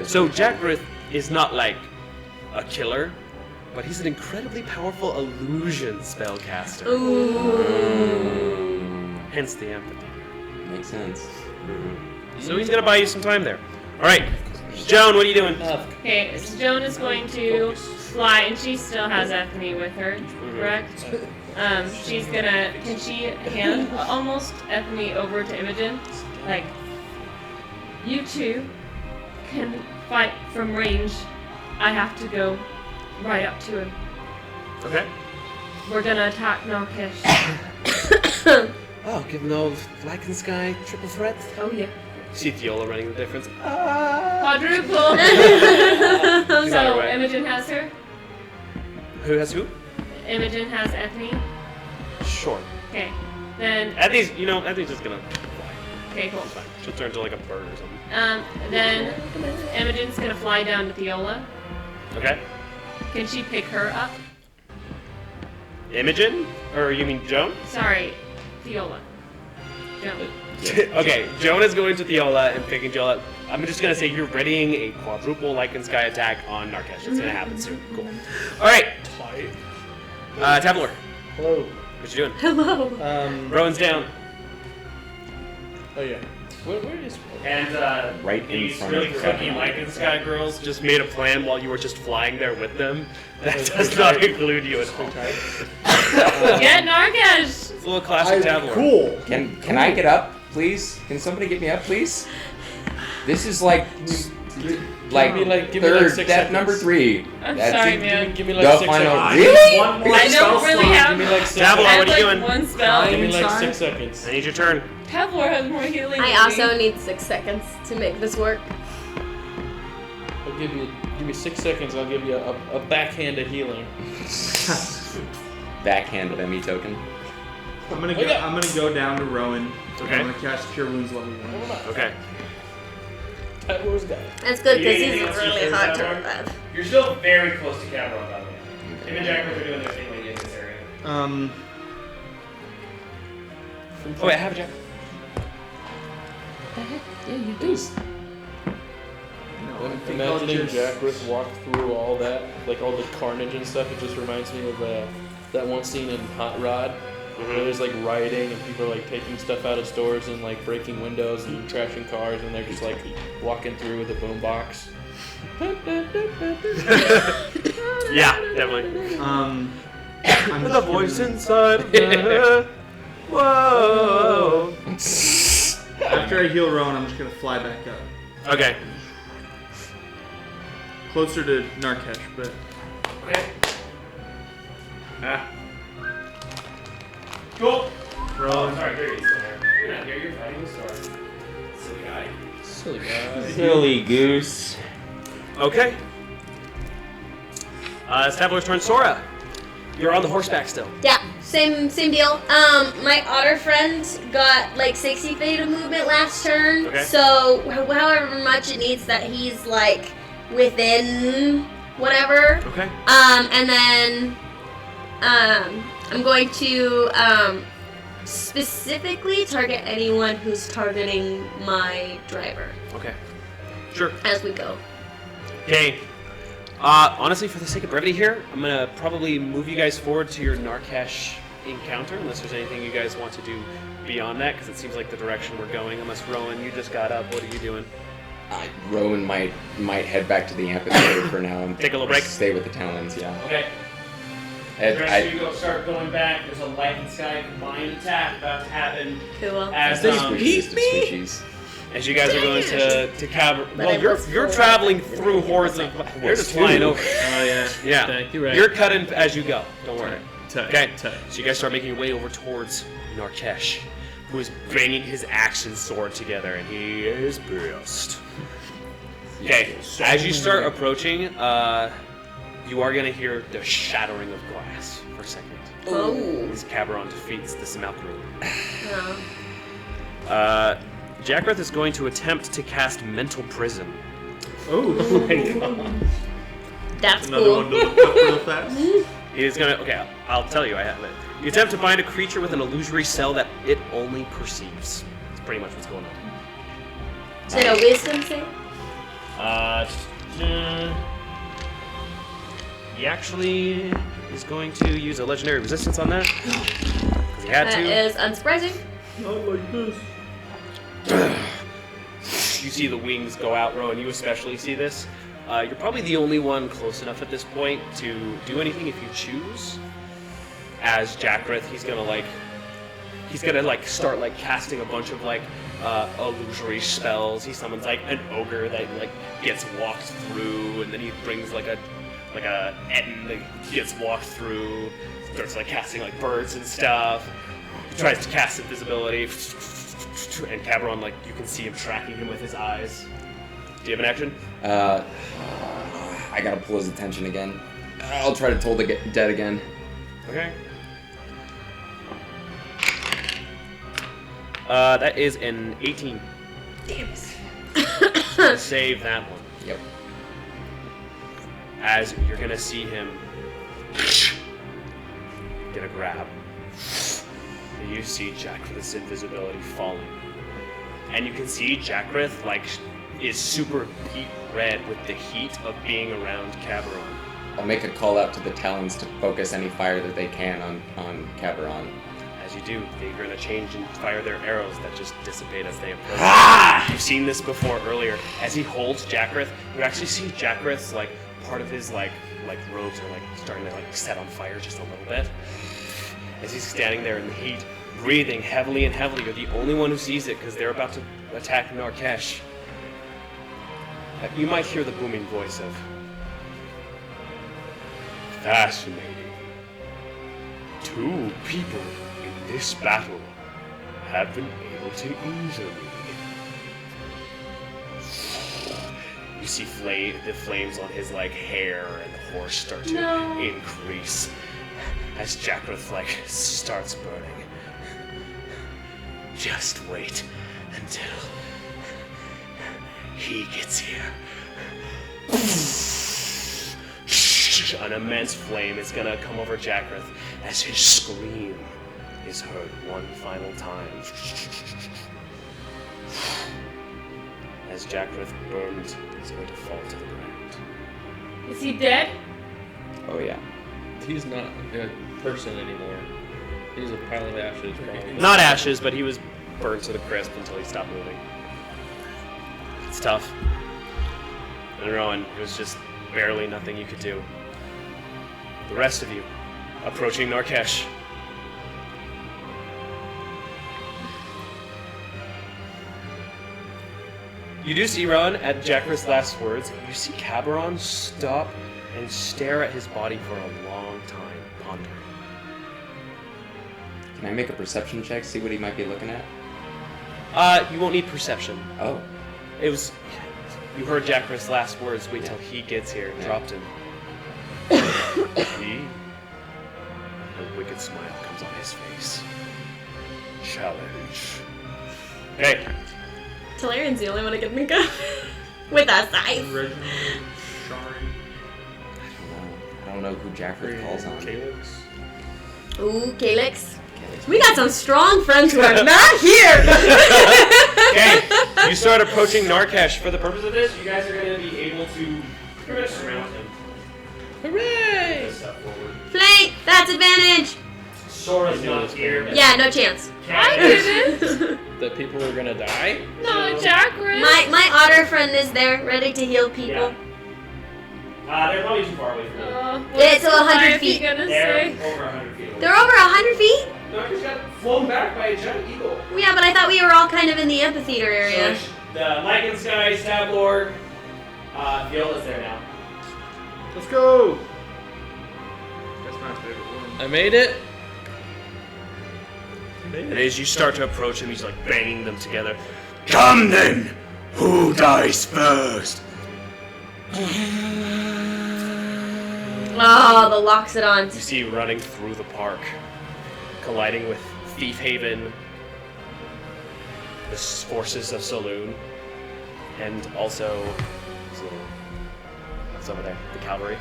So Jackrid is not like a killer, but he's an incredibly powerful illusion spellcaster. Ooh. Hence the empathy. Makes sense. So he's gonna buy you some time there. All right, Joan, what are you doing? Okay, so Joan is going to fly, and she still has Ethne with her, correct? She's gonna. Can she hand almost Ethne over to Imogen? Like, you two can fight from range. I have to go right up to him. Okay. We're gonna attack Narkesh. Oh, give him the old Black and Sky triple threat. Oh yeah. See Theola running the difference. Quadruple. So way. Imogen has her. Who has who? Imogen has Ethne. Sure. Okay. Then. Ethne's just gonna fly. Okay, cool. It's fine. She'll turn into like a bird or something. Then Imogen's gonna fly down to Theola. Okay. Can she pick her up? Imogen? Or you mean Joan? Sorry, Theola. Joan. Okay, Joan is going to Theola and picking Joan up. I'm just gonna say you're readying a quadruple Lycan Sky attack on Narkesh. It's gonna happen soon. Cool. Alright. Tabler. Hello. What you doing? Hello. Rowan's down. Oh yeah. Where is? And Right in these front really of cookie Lycan Sky girls just made a plan while you were just flying there with them. That does not include you at all. Get Narkesh! It's a little classic Tabler. Cool. Can I get up, please? Can somebody get me up, please? This is like Give me like third 6 step seconds. number 3. I'm That's sorry, it. man. Give me like The 6 final. seconds. Really? One more I don't spell really slot. have. Give me like 6 Tabler, I have what are you like doing? one spell. Give me like Time. 6 seconds. I need your turn. Tabler has more healing. I than also me. need 6 seconds to make this work. I'll give me 6 seconds. I'll give you a backhand of healing. Backhand of ME token. I'm gonna go down to Rowan. Okay. I'm gonna cast Cure Wounds level 1. Okay. Tabler's got it. That's good because You he's need to really use hot to that one? revive. You're still very close to Cameron, by the way. Him and Jack are doing their thing in this area. Oh wait, I have a Jack. Imagining Jackrith walk through all that, like all the carnage and stuff, it just reminds me of that one scene in Hot Rod where there's like rioting and people are like taking stuff out of stores and like breaking windows and trashing cars and they're just like walking through with a boombox. Yeah, definitely. I'm The just voice gonna- inside of me. Whoa. After I heal Rowan, I'm just gonna fly back up. Okay. Closer to Narkesh, but Okay. Cool. Rowan. Sorry, there he is. You're not here. You're fighting the storm. Silly guy. Silly guy. Silly goose. Okay. It's Tabler's turn. Sora, you're on the horseback still. Yeah, same deal. My otter friend got like 60 feet of movement last turn. Okay. So however much it needs that he's like within whatever. Okay. And then I'm going to specifically target anyone who's targeting my driver Okay. Sure. as we go. Okay. Honestly, for the sake of brevity here, I'm gonna probably move you guys forward to your Narkesh encounter, unless there's anything you guys want to do beyond that, because it seems like the direction we're going. Unless Rowan, you just got up. What are you doing? Rowan might head back to the amphitheater for now and Take a little break. stay with the Talons. Yeah. Okay. And I- start going back. There's a light and sky combined attack about to happen Cool. as Squishies. as you guys are going to cover. But Well, I you're was you're full. traveling through hordes of. You're just flying over. Oh yeah. Yeah. Tech, you're right. You're cutting as you go. Don't worry. Tech, Okay. tech. So you guys start making your way over towards Narkesh, who is banging his action sword together, and he is pissed. Okay. As you start approaching, you are gonna hear the shattering of glass for a second. Oh. As Cabaron defeats the Malkroon. No. Jackrath is going to attempt to cast Mental Prison. Oh my god. That's Another cool. one to look up real fast. He is going to... Okay, I'll tell you, I have it. You attempt to bind a creature with an illusory cell that it only perceives. That's pretty much what's going on. Is it a wisdom save? He actually is going to use a legendary resistance on that. 'Cause he had That to. is unsurprising. Not like this. You see the wings go out, Rowan. You especially see this. You're probably the only one close enough at this point to do anything if you choose. As Jackrath, he's gonna start like casting a bunch of like illusory spells. He summons like an ogre that like gets walked through, and then he brings like a Etten that gets walked through. Starts like casting like birds and stuff. He tries to cast invisibility, and Cabron, like you can see him tracking him with his eyes. Do you have an action? I gotta pull his attention again. I'll try to toll the dead again. Okay. That is an 18. Damn it. Save that one. Yep. As you're gonna see him get a grab. And you see Jackrath's invisibility falling. And you can see Jackrath is super beet red with the heat of being around Cabron. I'll make a call out to the Talons to focus any fire that they can on Caberon. As you do, they're going to change and fire their arrows that just dissipate as they approach. You've seen this before earlier. As he holds Jackrath, you actually see Jackrath's part of his robes are starting to set on fire just a little bit. As he's standing there in the heat, breathing heavily and heavily. You're the only one who sees it because they're about to attack Narkesh. You might hear the booming voice of... Fascinating. 2 people in this battle have been able to injure me. You see the flames on his hair and horse start to increase as Jackrath starts burning. Just wait until he gets here. An immense flame is gonna come over Jackrath as his scream is heard one final time. As Jackrath burns, he's going to fall to the ground. Is he dead? Oh yeah. He's not a person anymore. He's a pile of ashes, probably. Not ashes, but he was burned to the crisp until he stopped moving. It's tough. And Rowan, it was just barely nothing you could do. The rest of you, approaching Narkesh. You do see, Rowan, at Jackrath's last words, you see Caberon stop and stare at his body for a long time, pondering. Can I make a perception check, see what he might be looking at? You won't need perception. Oh. It was... You heard Jackrath's last words, wait till he gets here, dropped him. He... A wicked smile comes on his face. Challenge. Hey. Talarian's the only one I can think of. With us, Reginald, Shari, I don't know who Jaffrey calls on. Calyx. Ooh, Calyx. We got some strong friends who are not here! Okay, you start approaching Narkesh. For the purpose of this, you guys are going to be able to pretty much surround him. Hooray! Step forward. Flank! That's advantage! Sora's not here. Yeah, no chance. I didn't. That people are gonna die? No, Jackrath. My otter friend is there, ready to heal people. They're probably too far away from you. It's 100 feet. They're over 100 feet away. They're over 100 feet? Narkesh got flown back by a giant eagle. Yeah, but I thought we were all kind of in the amphitheater area. So the Lycan Sky, Stab Lord, Viola's there now. Let's go! That's my favorite one. I made it. And as you start to approach him, he's banging them together. Come then! Who dies first? Oh, the Loxodons. You see running through the park, colliding with Thief Haven, the forces of Saloon, and also what's over there, the cavalry.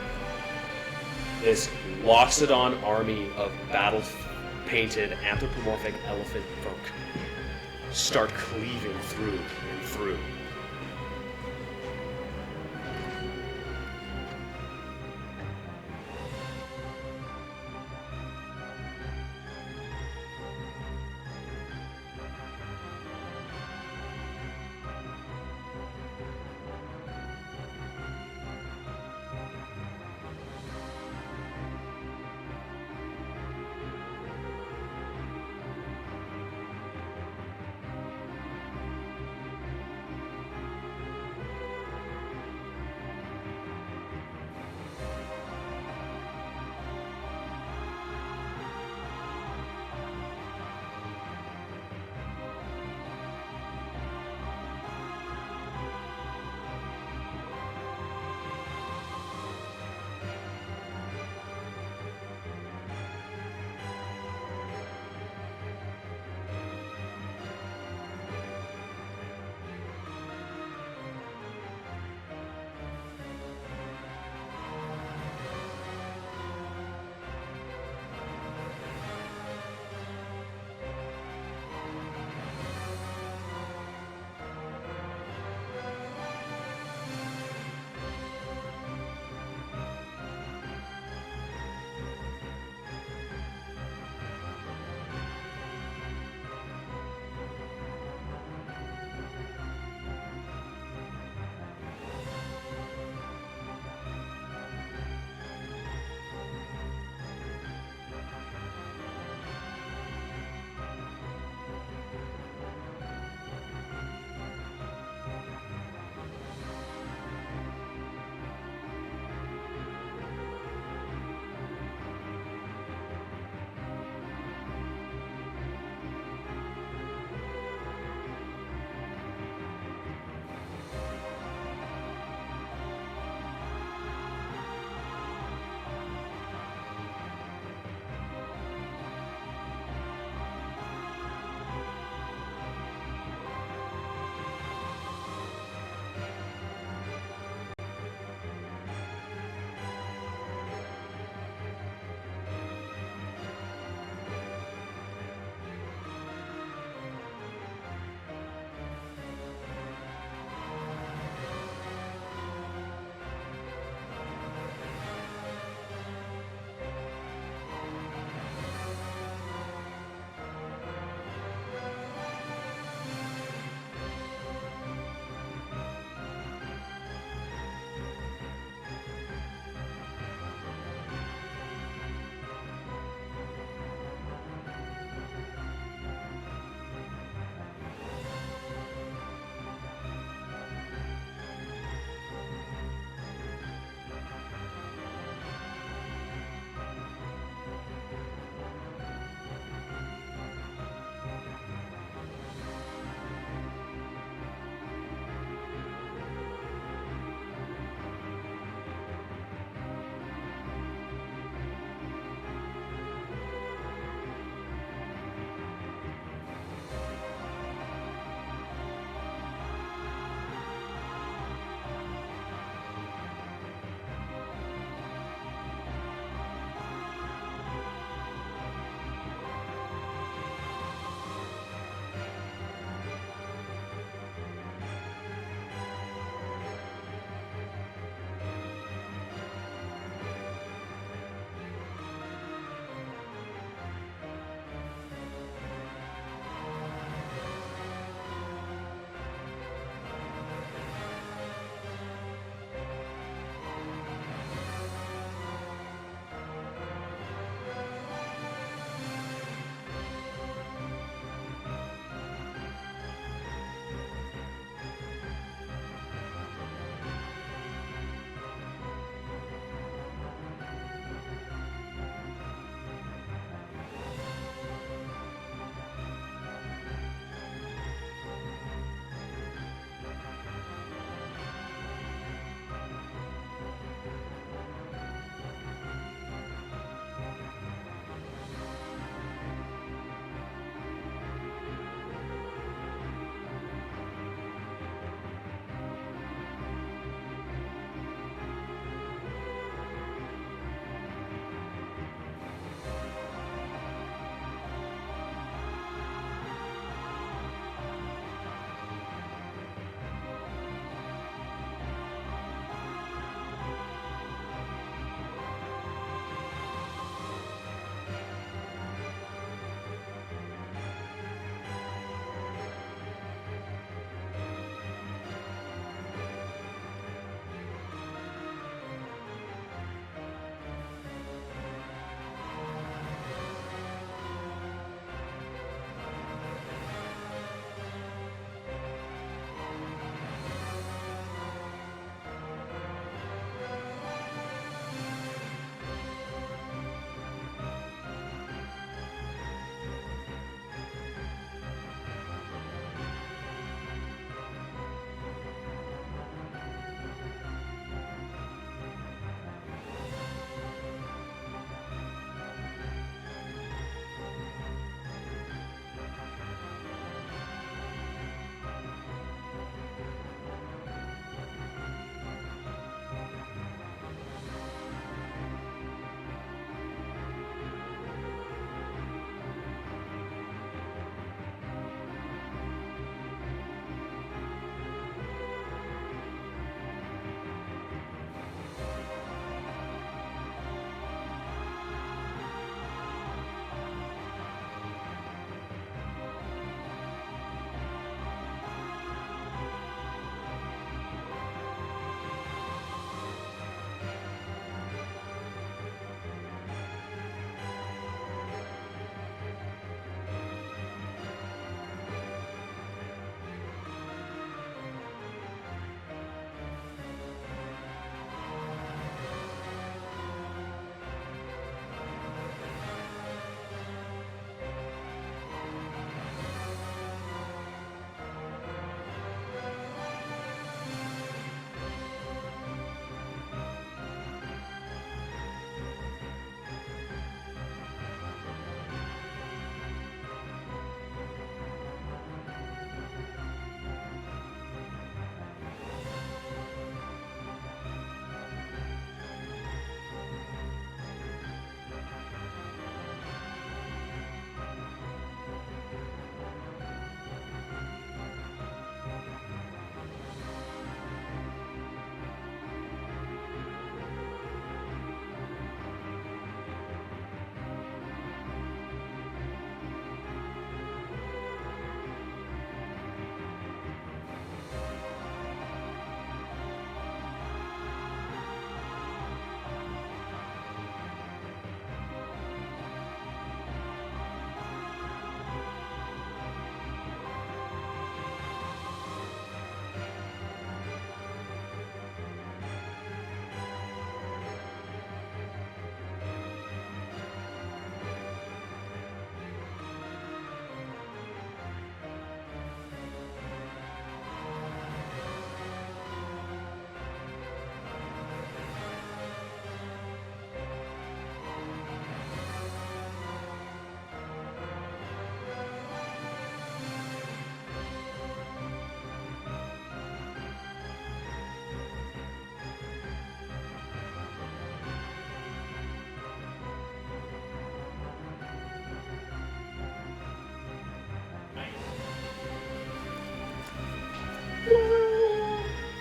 This Loxodon army of battle-painted anthropomorphic elephant folk start cleaving through and through.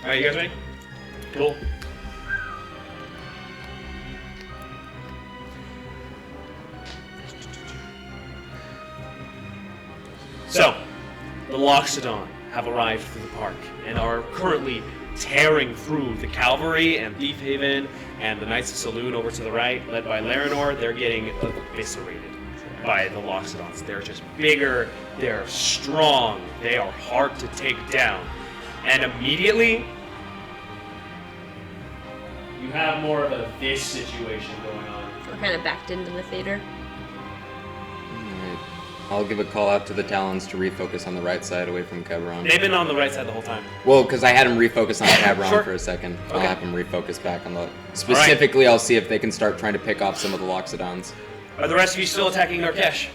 Alright, you guys ready? Cool. So, the Loxodon have arrived through the park and are currently tearing through the Cavalry and Thief Haven and the Knights of Saloon over to the right, led by Larinor. They're getting eviscerated by the Loxodons. They're just bigger, they're strong, they are hard to take down. And immediately, you have more of a this situation going on. We're kind of backed into the theater. Alright. I'll give a call out to the Talons to refocus on the right side away from Cabron. They've been on the right side the whole time. Well, because I had him refocus on Cabron Sure. for a second. I'll Okay. have him refocus back on the... Specifically, I'll see if they can start trying to pick off some of the Loxodons. Are the rest of you still attacking Narkesh?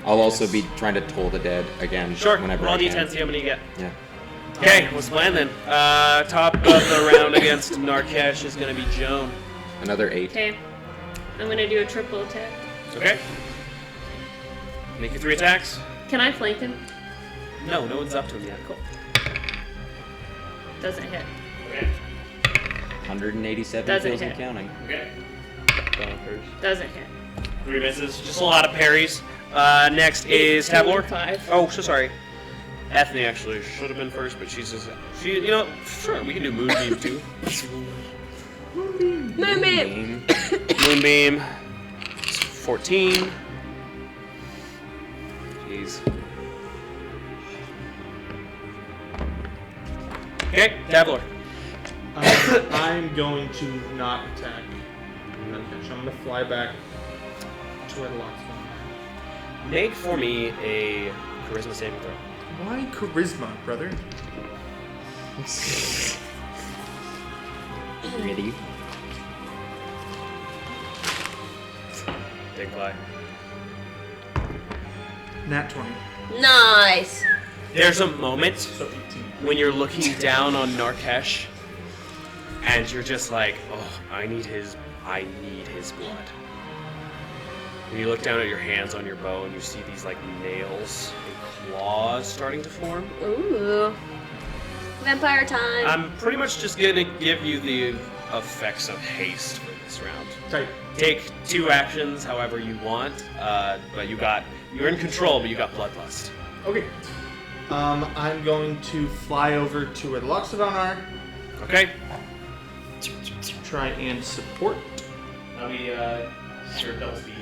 I'll also be trying to toll the dead again. Sure. Whenever Roll I can. D10, see how many you get. Yeah. Okay, what's the plan then? Top of the round against Narkesh is going to be Joan. Another 8. Okay. I'm gonna do a triple attack. Okay. Make your 3 attacks. Can I flank him? No, no one's up to him yet. Cool. Doesn't hit. Okay. 187 Doesn't kills and hit. counting. Okay. Doesn't hit. 3 misses. Just a lot of parries. Next is Tabor. 5. Oh, so sorry. Ethne actually should have been first, but she's just... you know, sure, we can do Moonbeam too. Moonbeam! Moonbeam. 14. Jeez. Okay, Tabor. I'm going to not attack. I'm going to fly back to where the lock's going. Make for me a charisma saving throw. Why charisma, brother? Ready? Big fly. Nat 20. Nice! There's a moment So 18. when you're looking down on Narkesh and you're just like, oh, I need his blood. And you look down at your hands on your bow and you see these like nails and claws starting to form. Ooh. Vampire time. I'm pretty much just gonna give you the effects of haste for this round. Tight. Take 2 actions however you want, but you're in control, but you got bloodlust. Okay. I'm going to fly over to where the Loxodon are. Okay? Try and support. Let me sure double speed.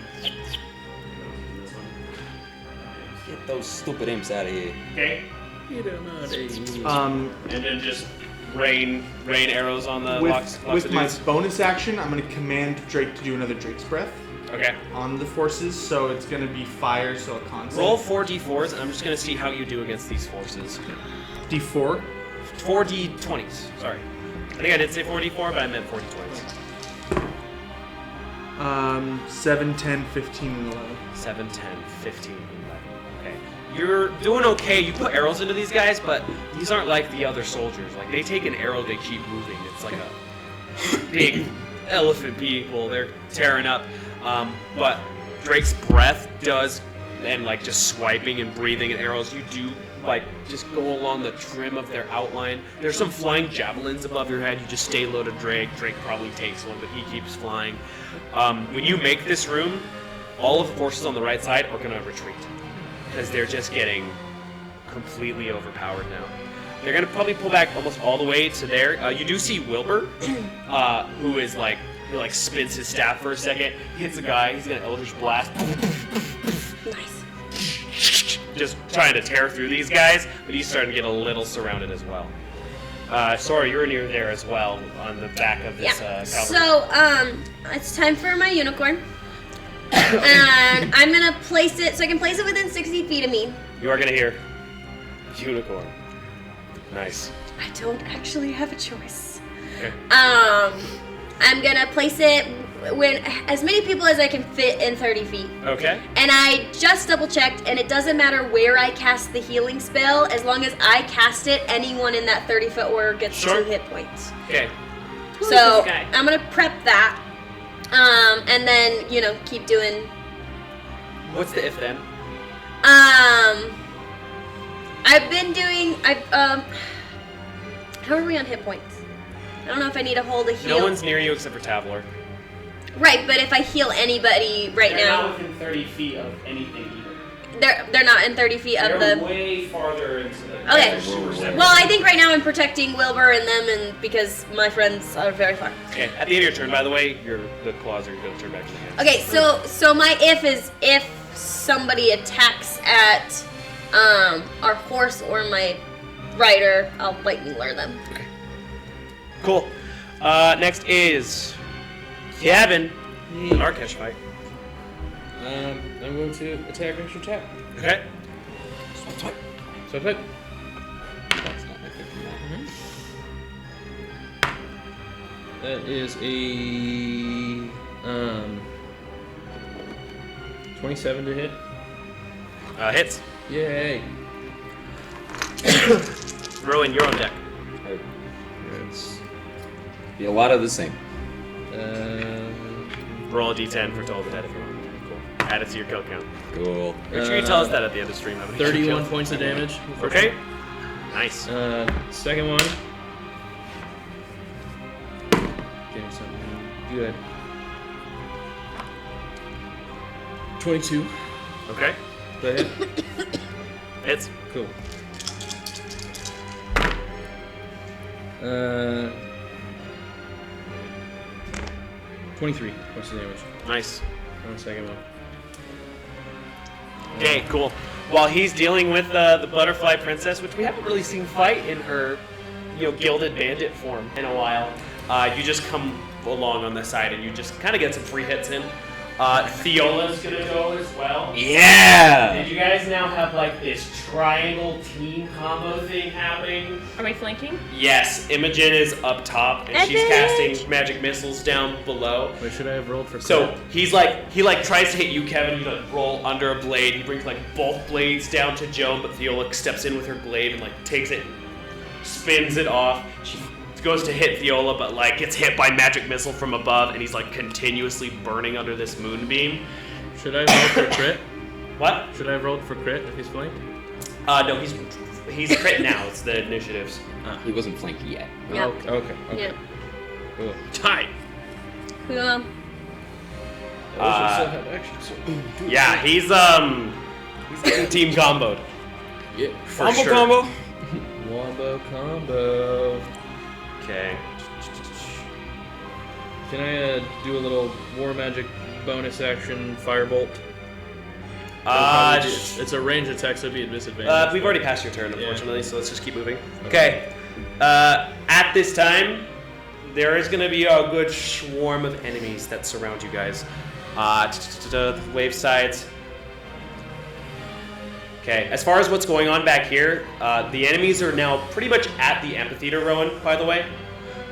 Get those stupid imps out of here. Okay. Um, And then just rain arrows on the with my bonus action, I'm going to command Drake to do another Drake's Breath Okay. on the forces, so it's going to be fire, so a constant. Roll 4 d4s, and I'm just gonna see how you do against these forces. D4. 4 d20s. Sorry. I think I did say 4 d4, but I meant 4 d20s. 7, 10, 15, and 11. 7, 10, 15, 11. Okay. You're doing okay. You put arrows into these guys, but these aren't like the other soldiers. Like, they take an arrow, they keep moving. It's like a big elephant people. They're tearing up. But Drake's breath does, and like just swiping and breathing and arrows, you do like just go along the trim of their outline. There's some flying javelins above your head. You just stay low to Drake. Drake probably takes one, but he keeps flying. When you make this room, all of the forces on the right side are going to retreat because they're just getting completely overpowered now. They're going to probably pull back almost all the way to there. You do see Wilbur, who is like, he like spins his staff for a second, hits a guy, he's going to Eldritch Blast. Nice. Just trying to tear through these guys, but he's starting to get a little surrounded as well. Sorry, you're near there as well, on the back of this Yeah. cavalry. So, it's time for my unicorn. And I'm gonna place it, so I can place it within 60 feet of me. You are going to hear unicorn. Nice. I don't actually have a choice. Okay. I'm gonna place it when as many people as I can fit in 30 feet. Okay. And I just double checked, and it doesn't matter where I cast the healing spell, as long as I cast it, anyone in that 30-foot order gets Sure. 2 hit points. Okay. Who is So this guy? I'm gonna prep that, and then keep doing. What's the if then? I've been doing. How are we on hit points? I don't know if I need to hold a heal. No one's near you except for Tavlor. Right, but if I heal anybody right They're now, not within 30 feet of anything either. they're not in 30 feet of They're the. way farther into the. Okay. super separate. Well, I think right now I'm protecting Wilbur and them, and because my friends are very far. Okay, at the end of your turn, by the way, the claws are going to turn back to your hands. Okay, so my if is if somebody attacks at our horse or my rider, I'll lightning lure them. Okay. Cool. Next is Kevin. An Arkesh fight. I'm going to attack extra attack. Okay. So type. That's not my thinking. That is a 27 to hit. Hits. Yay. Rowan, you're on deck. It's be a lot of the same. Roll a d10 for Toll the Dead if you want. Cool. Add it to your kill count. Cool. Make sure you tell us that at the end of stream. How many you 31 killed. points of damage. Okay. Nice. Second one. Give me something good. 22. Okay. Does that hit? Hits. Cool. 23 points of damage Nice. on the second one. Okay, cool. While he's dealing with the butterfly princess, which we haven't really seen fight in her, gilded bandit form in a while, you just come along on the side and you just kind of get some free hits in. Theola's gonna go as well. Yeah! Did you guys now have like this triangle team combo thing happening? Are we flanking? Yes, Imogen is up top and she's casting magic missiles down below. Wait, should I have rolled for So crit? he tries to hit you, Kevin. You like roll under a blade. He brings like both blades down to Joan, but Theola steps in with her glaive and like takes it, spins it off. She goes to hit Theola, but like gets hit by magic missile from above, and he's like continuously burning under this moonbeam. Should I have rolled for crit? What? Should I have rolled for crit if he's flanked? No, he's crit now. It's the initiatives. He wasn't flanked yet. Yep. Okay. Yeah. Cool. Tight. Yeah. Yeah, he's getting team comboed. Yeah. For Combo sure. combo. Wombo combo. Okay. Can I do a little war magic bonus action firebolt? It's a range attack, so it'd be a disadvantage. We've already passed your turn, unfortunately, so let's just keep moving. Okay. At this time, there is going to be a good swarm of enemies that surround you guys. The wave sides. Okay, as far as what's going on back here, the enemies are now pretty much at the amphitheater, Rowan, by the way.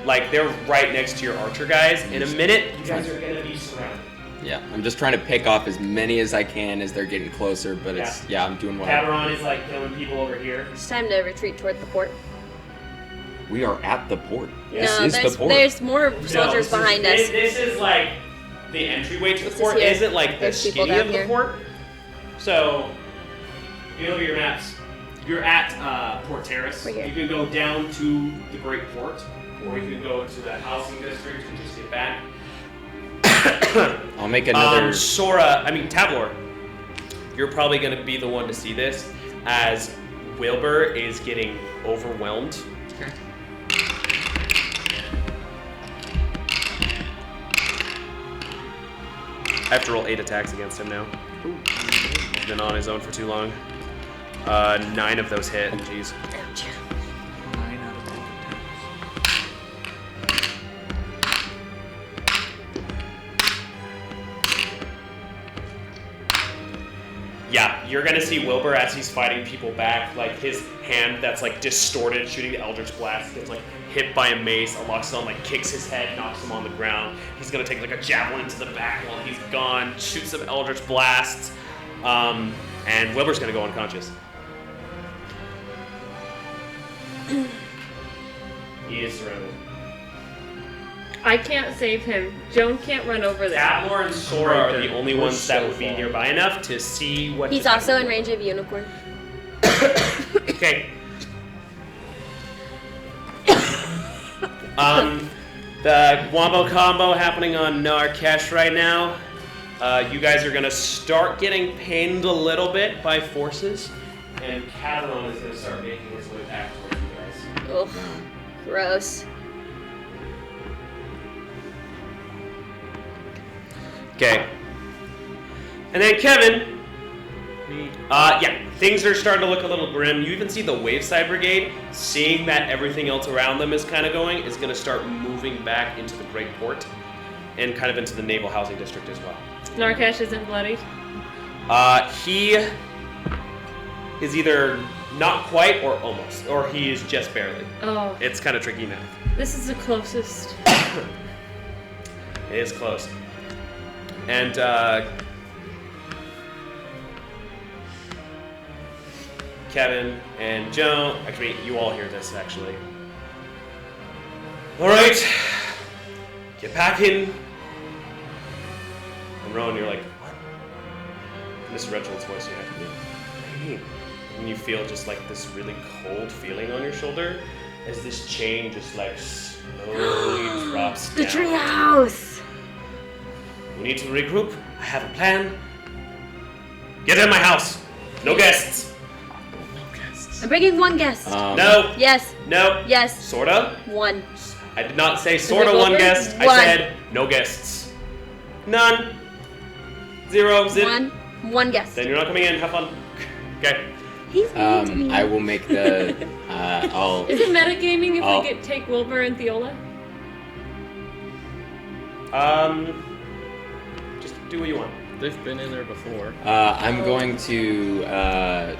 Like, they're right next to your archer guys. In a minute, you guys are going to be surrounded. Yeah, I'm just trying to pick off as many as I can as they're getting closer, but I'm doing well. Cameron is, like, killing people over here. It's time to retreat toward the port. We are at the port. No, This is the port. there's more soldiers behind us. This is, like, the entryway to the This is port. here. Isn't, like, the There's people skinny of down the here. port. So, if you look at your maps, you're at Port Terrace. We're here. You can go down to the Great Port, or you can go to the housing district and just get back. I'll make another. Tavlor, you're probably going to be the one to see this, as Wilbur is getting overwhelmed. I have to roll 8 attacks against him now. He's been on his own for too long. 9 of those hit. Jeez. Ouch. 9 out of 10 attacks. Yeah, you're gonna see Wilbur as he's fighting people back, like his hand that's like distorted, shooting the Eldritch Blast, gets like hit by a mace. Aloxon like kicks his head, knocks him on the ground. He's gonna take like a javelin to the back while he's gone, shoot some Eldritch Blasts, and Wilbur's gonna go unconscious. He is surrounded. I can't save him. Joan can't run over there. Atmore and Sora are the only ones that would be nearby enough to see what. He's also in range of Unicorn. Okay. The Wombo Combo happening on Narkesh right now. You guys are gonna start getting pinned a little bit by forces, and Catalon is gonna start making his way back towards you guys. Ugh, gross. Okay. And then Kevin. Yeah, things are starting to look a little grim. You even see the Waveside Brigade, seeing that everything else around them is kind of going, is going to start moving back into the Great Port and kind of into the Naval Housing District as well. Narkesh isn't bloody. He is either not quite or almost, or he is just barely. Oh. It's kind of tricky math. This is the closest. It is close. And, Kevin and Joan, actually, you all hear this, actually. All right, get back in. And Rowan, you're like, what? Mr. Reginald's voice, you have to be, what do you mean? And you feel just like this really cold feeling on your shoulder as this chain just like slowly drops down. The treehouse! We need to regroup. I have a plan. Get in my house. No guests. I'm bringing one guest. No. Yes. No. Yes. Sorta. One. I did not say sorta it one over? guest. I One. said no guests. None. Zero. Zip. One guest. Then you're not coming in. Have fun. Okay. He's mean to me. I will make the. I'll. Is it metagaming if Oh. we take Wilbur and Theola? Just do what you want. They've been in there before. I'm going to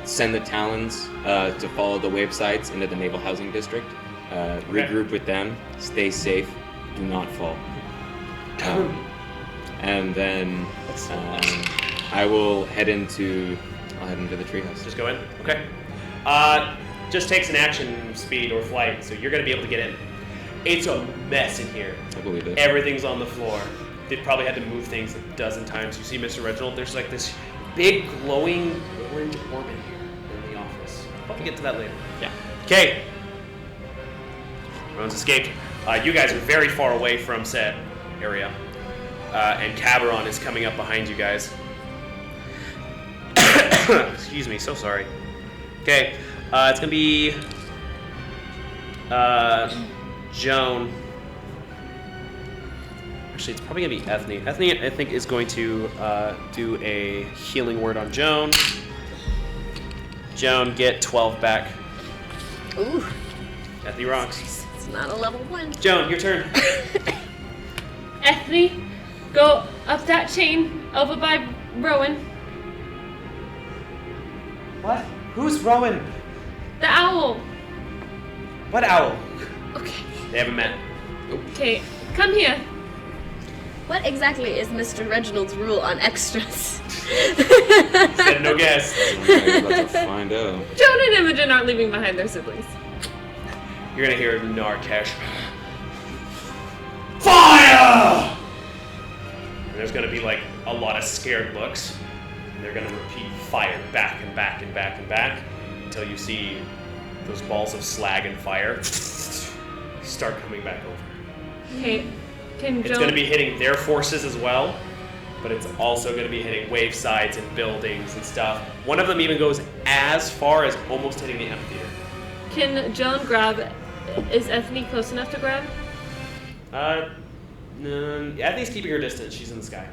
send the Talons to follow the wave sites into the Naval Housing District. Regroup with them. Stay safe. Do not fall. And then I will head into. I'll head into the treehouse. Just go in. Okay. Just takes an action speed or flight, so you're gonna be able to get in. It's a mess in here. I believe it. Everything's on the floor. They probably had to move things a dozen times. You see Mr. Reginald, there's like this big glowing orange orb in here in the office. I'll get to that later. Yeah. Okay. Everyone's escaped. You guys are very far away from said area. And Cabaron is coming up behind you guys. Excuse me, so sorry. Okay. It's gonna be Joan. Actually, it's probably gonna be Ethne. Ethne, I think, is going to do a healing word on Joan. Joan, get 12 back. Ooh. Ethne rocks. It's not a level 1. Joan, your turn. Ethne, go up that chain over by Rowan. What? Who's Rowan? The owl. What owl? Okay. They haven't met. Okay, come here. What exactly is Mr. Reginald's rule on extras? Said no guests. I'm about to find out. Joan and Imogen aren't leaving behind their siblings. You're gonna hear Narkesh. Fire! And there's gonna be like a lot of scared looks. And they're gonna repeat fire back and back and back and back until you see those balls of slag and fire start coming back over. Okay, can It's Joan... gonna be hitting their forces as well, but it's also gonna be hitting wave sides and buildings and stuff. One of them even goes as far as almost hitting the amphitheater. Can Joan grab... Is Ethne close enough to grab? No, Ethne's keeping her distance. She's in the sky.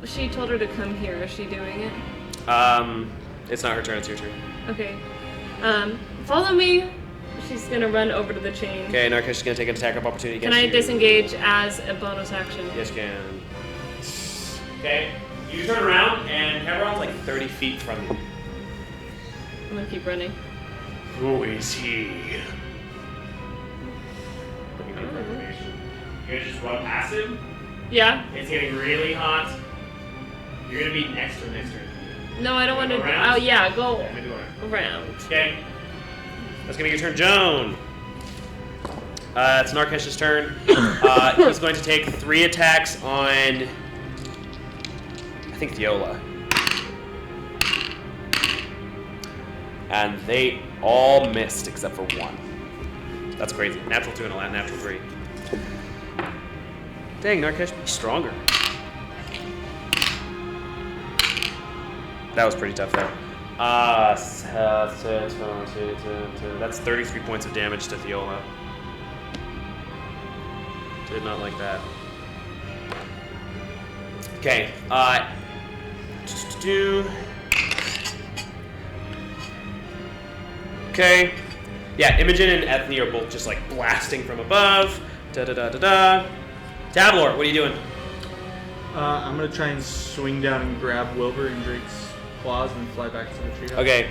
She told her to come here. Is she doing it? It's not her turn. It's your turn. Okay. Follow me. She's gonna run over to the chain. Okay, Narkesh is gonna take an attack of opportunity Can against I you. disengage as a bonus action? Yes, you can. Okay, you turn around and Heveron's like 30 feet from you. I'm gonna keep running. Who is he? Looking for information. You're gonna just run past him. Yeah? It's getting really hot. You're gonna be next to him. No, I don't want to. Go around? Oh, yeah, go Yeah, maybe go around. around. Okay. That's gonna be your turn, Joan. It's Narkesh's turn. He's going to take 3 attacks on, I think, Theola. And they all missed except for one. That's crazy. Natural 2 and a natural 3. Dang, Narkesh, be stronger. That was pretty tough there. That's 33 points of damage to Theola. Did not like that. Okay, okay. Yeah, Imogen and Ethne are both just like blasting from above. Da-da-da-da-da. Tavlor, what are you doing? I'm gonna try and swing down and grab Wilbur and Drake's claws and fly back to the treehouse. Okay.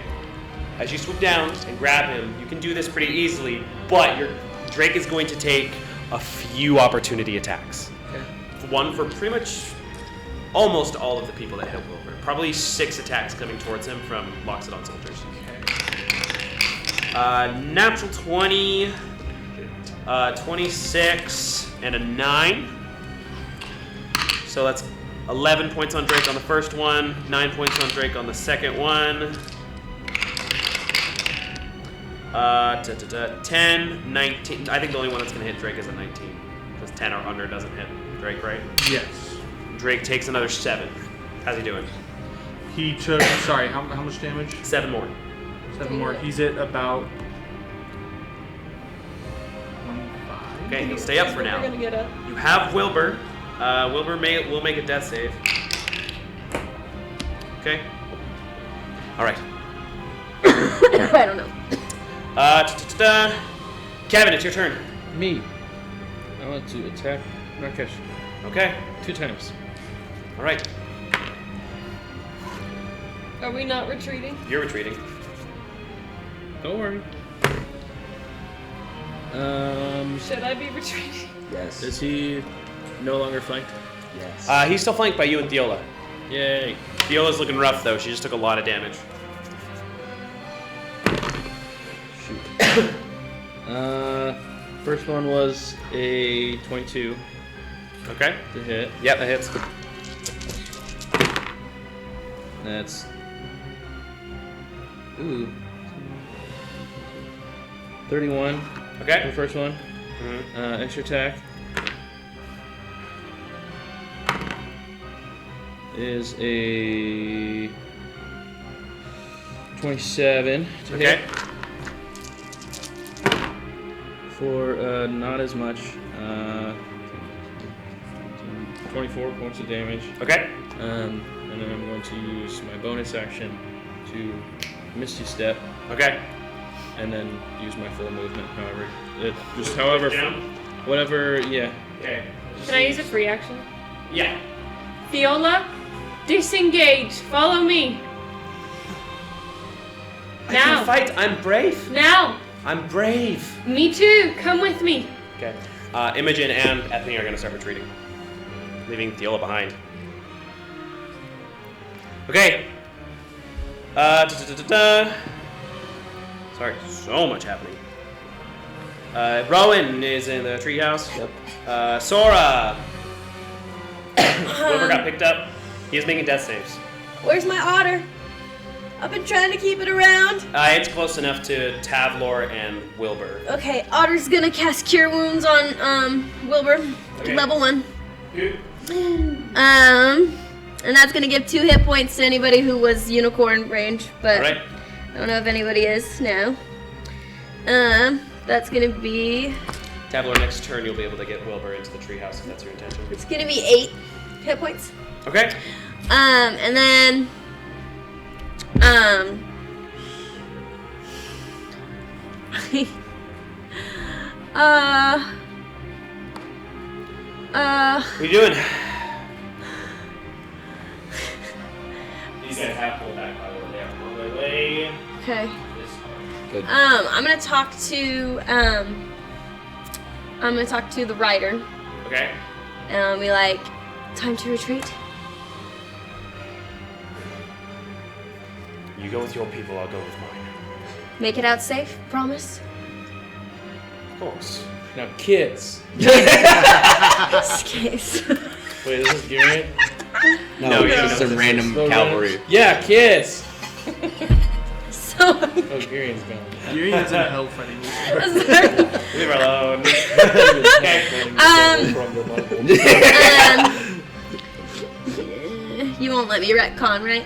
As you swoop down and grab him, you can do this pretty easily, but Drake is going to take a few opportunity attacks. Okay. One for pretty much almost all of the people that hit Wilbur. Probably 6 attacks coming towards him from Loxodon soldiers. Natural 20, 26, and a 9. So that's 11 points on Drake on the first one, 9 points on Drake on the second one. 10, 19. I think the only one that's going to hit Drake is a 19. Because 10 or under doesn't hit Drake, right? Yes. Drake takes another 7. How's he doing? He took, sorry, how much damage? 7 more. 7 more. He's at about 25. Okay, he'll stay up for now. We're gonna get up. You have Wilbur. Wilbur will make a death save. Okay. All right. I don't know. Kevin, it's your turn. Me. I want to attack Narkesh Okay. 2 times. All right. Are we not retreating? You're retreating. Don't worry. Should I be retreating? Yes. Is he no longer flanked? Yes. He's still flanked by you and Theola. Yay. Theola's looking rough though. She just took a lot of damage. First one was a 22 Okay. to hit. Yep, that hits. That's 31 for the Okay. first one. Mhm. Extra attack is a 27 to Okay. hit for not as much. 24 points of damage. Okay. And then I'm going to use my bonus action to Misty Step, Okay. and then use my full movement. However, whatever. Yeah. Okay. Can I use a free action? Yeah. Theola, disengage. Follow me. I Now. can fight. I'm brave. Now. I'm brave. Me too. Come with me. Okay. Imogen and Ethne are going to start retreating, leaving Theola behind. Okay. Sorry, so much happening. Rowan is in the treehouse. Yep. Sora. Wilbur got picked up. He is making death saves. Where's my otter? I've been trying to keep it around. It's close enough to Tavlor and Wilbur. Okay, Otter's gonna cast Cure Wounds on Wilbur, Okay. level 1. Good. And that's gonna give 2 hit points to anybody who was unicorn range, but All right. I don't know if anybody is now. That's gonna be, Tavlor, next turn you'll be able to get Wilbur into the treehouse if that's your intention. it's gonna be 8 hit points. Okay. And then, What are you doing? These guys have pulled back, by the way. They are on their way. okay. Good. I'm gonna talk to the rider, Okay. and I'll be like, time to retreat. You go with your people, I'll go with mine. Make it out safe, promise. Of course. Now, kids. This case. Wait, is this Gary? No, No, it's yeah, just no, some random cavalry. Yeah, kids. So Oh, Oh, Girian's gone. Urian's in hell fighting me. sorry. Leave her alone. Okay. You won't let me retcon, right?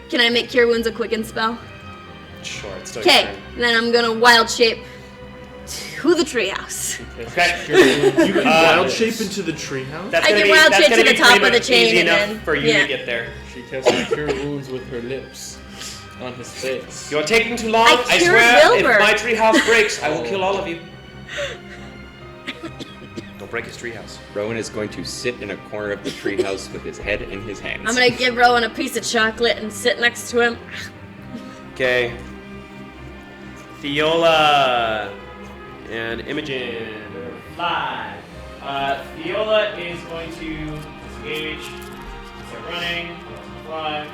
Can I make Cure Wounds a quicken spell? Sure, it's still your Okay, turn. then I'm gonna wild shape to the treehouse. Okay. You can wild shape into the treehouse? That's I gonna can be, wild that's shape gonna to the be top pretty of the much chain easy and enough then- for you yeah. to get there. She casts Cure Wounds with her lips on his face. You're taking too long. I I cured swear, Wilbur. if my treehouse breaks, I will kill all of you. Don't break his treehouse. Rowan is going to sit in a corner of the treehouse with his head in his hands. I'm gonna give Rowan a piece of chocolate and sit next to him. Okay. Fiola and Imogen fly. Fiola is going to engage. Start running. Fly.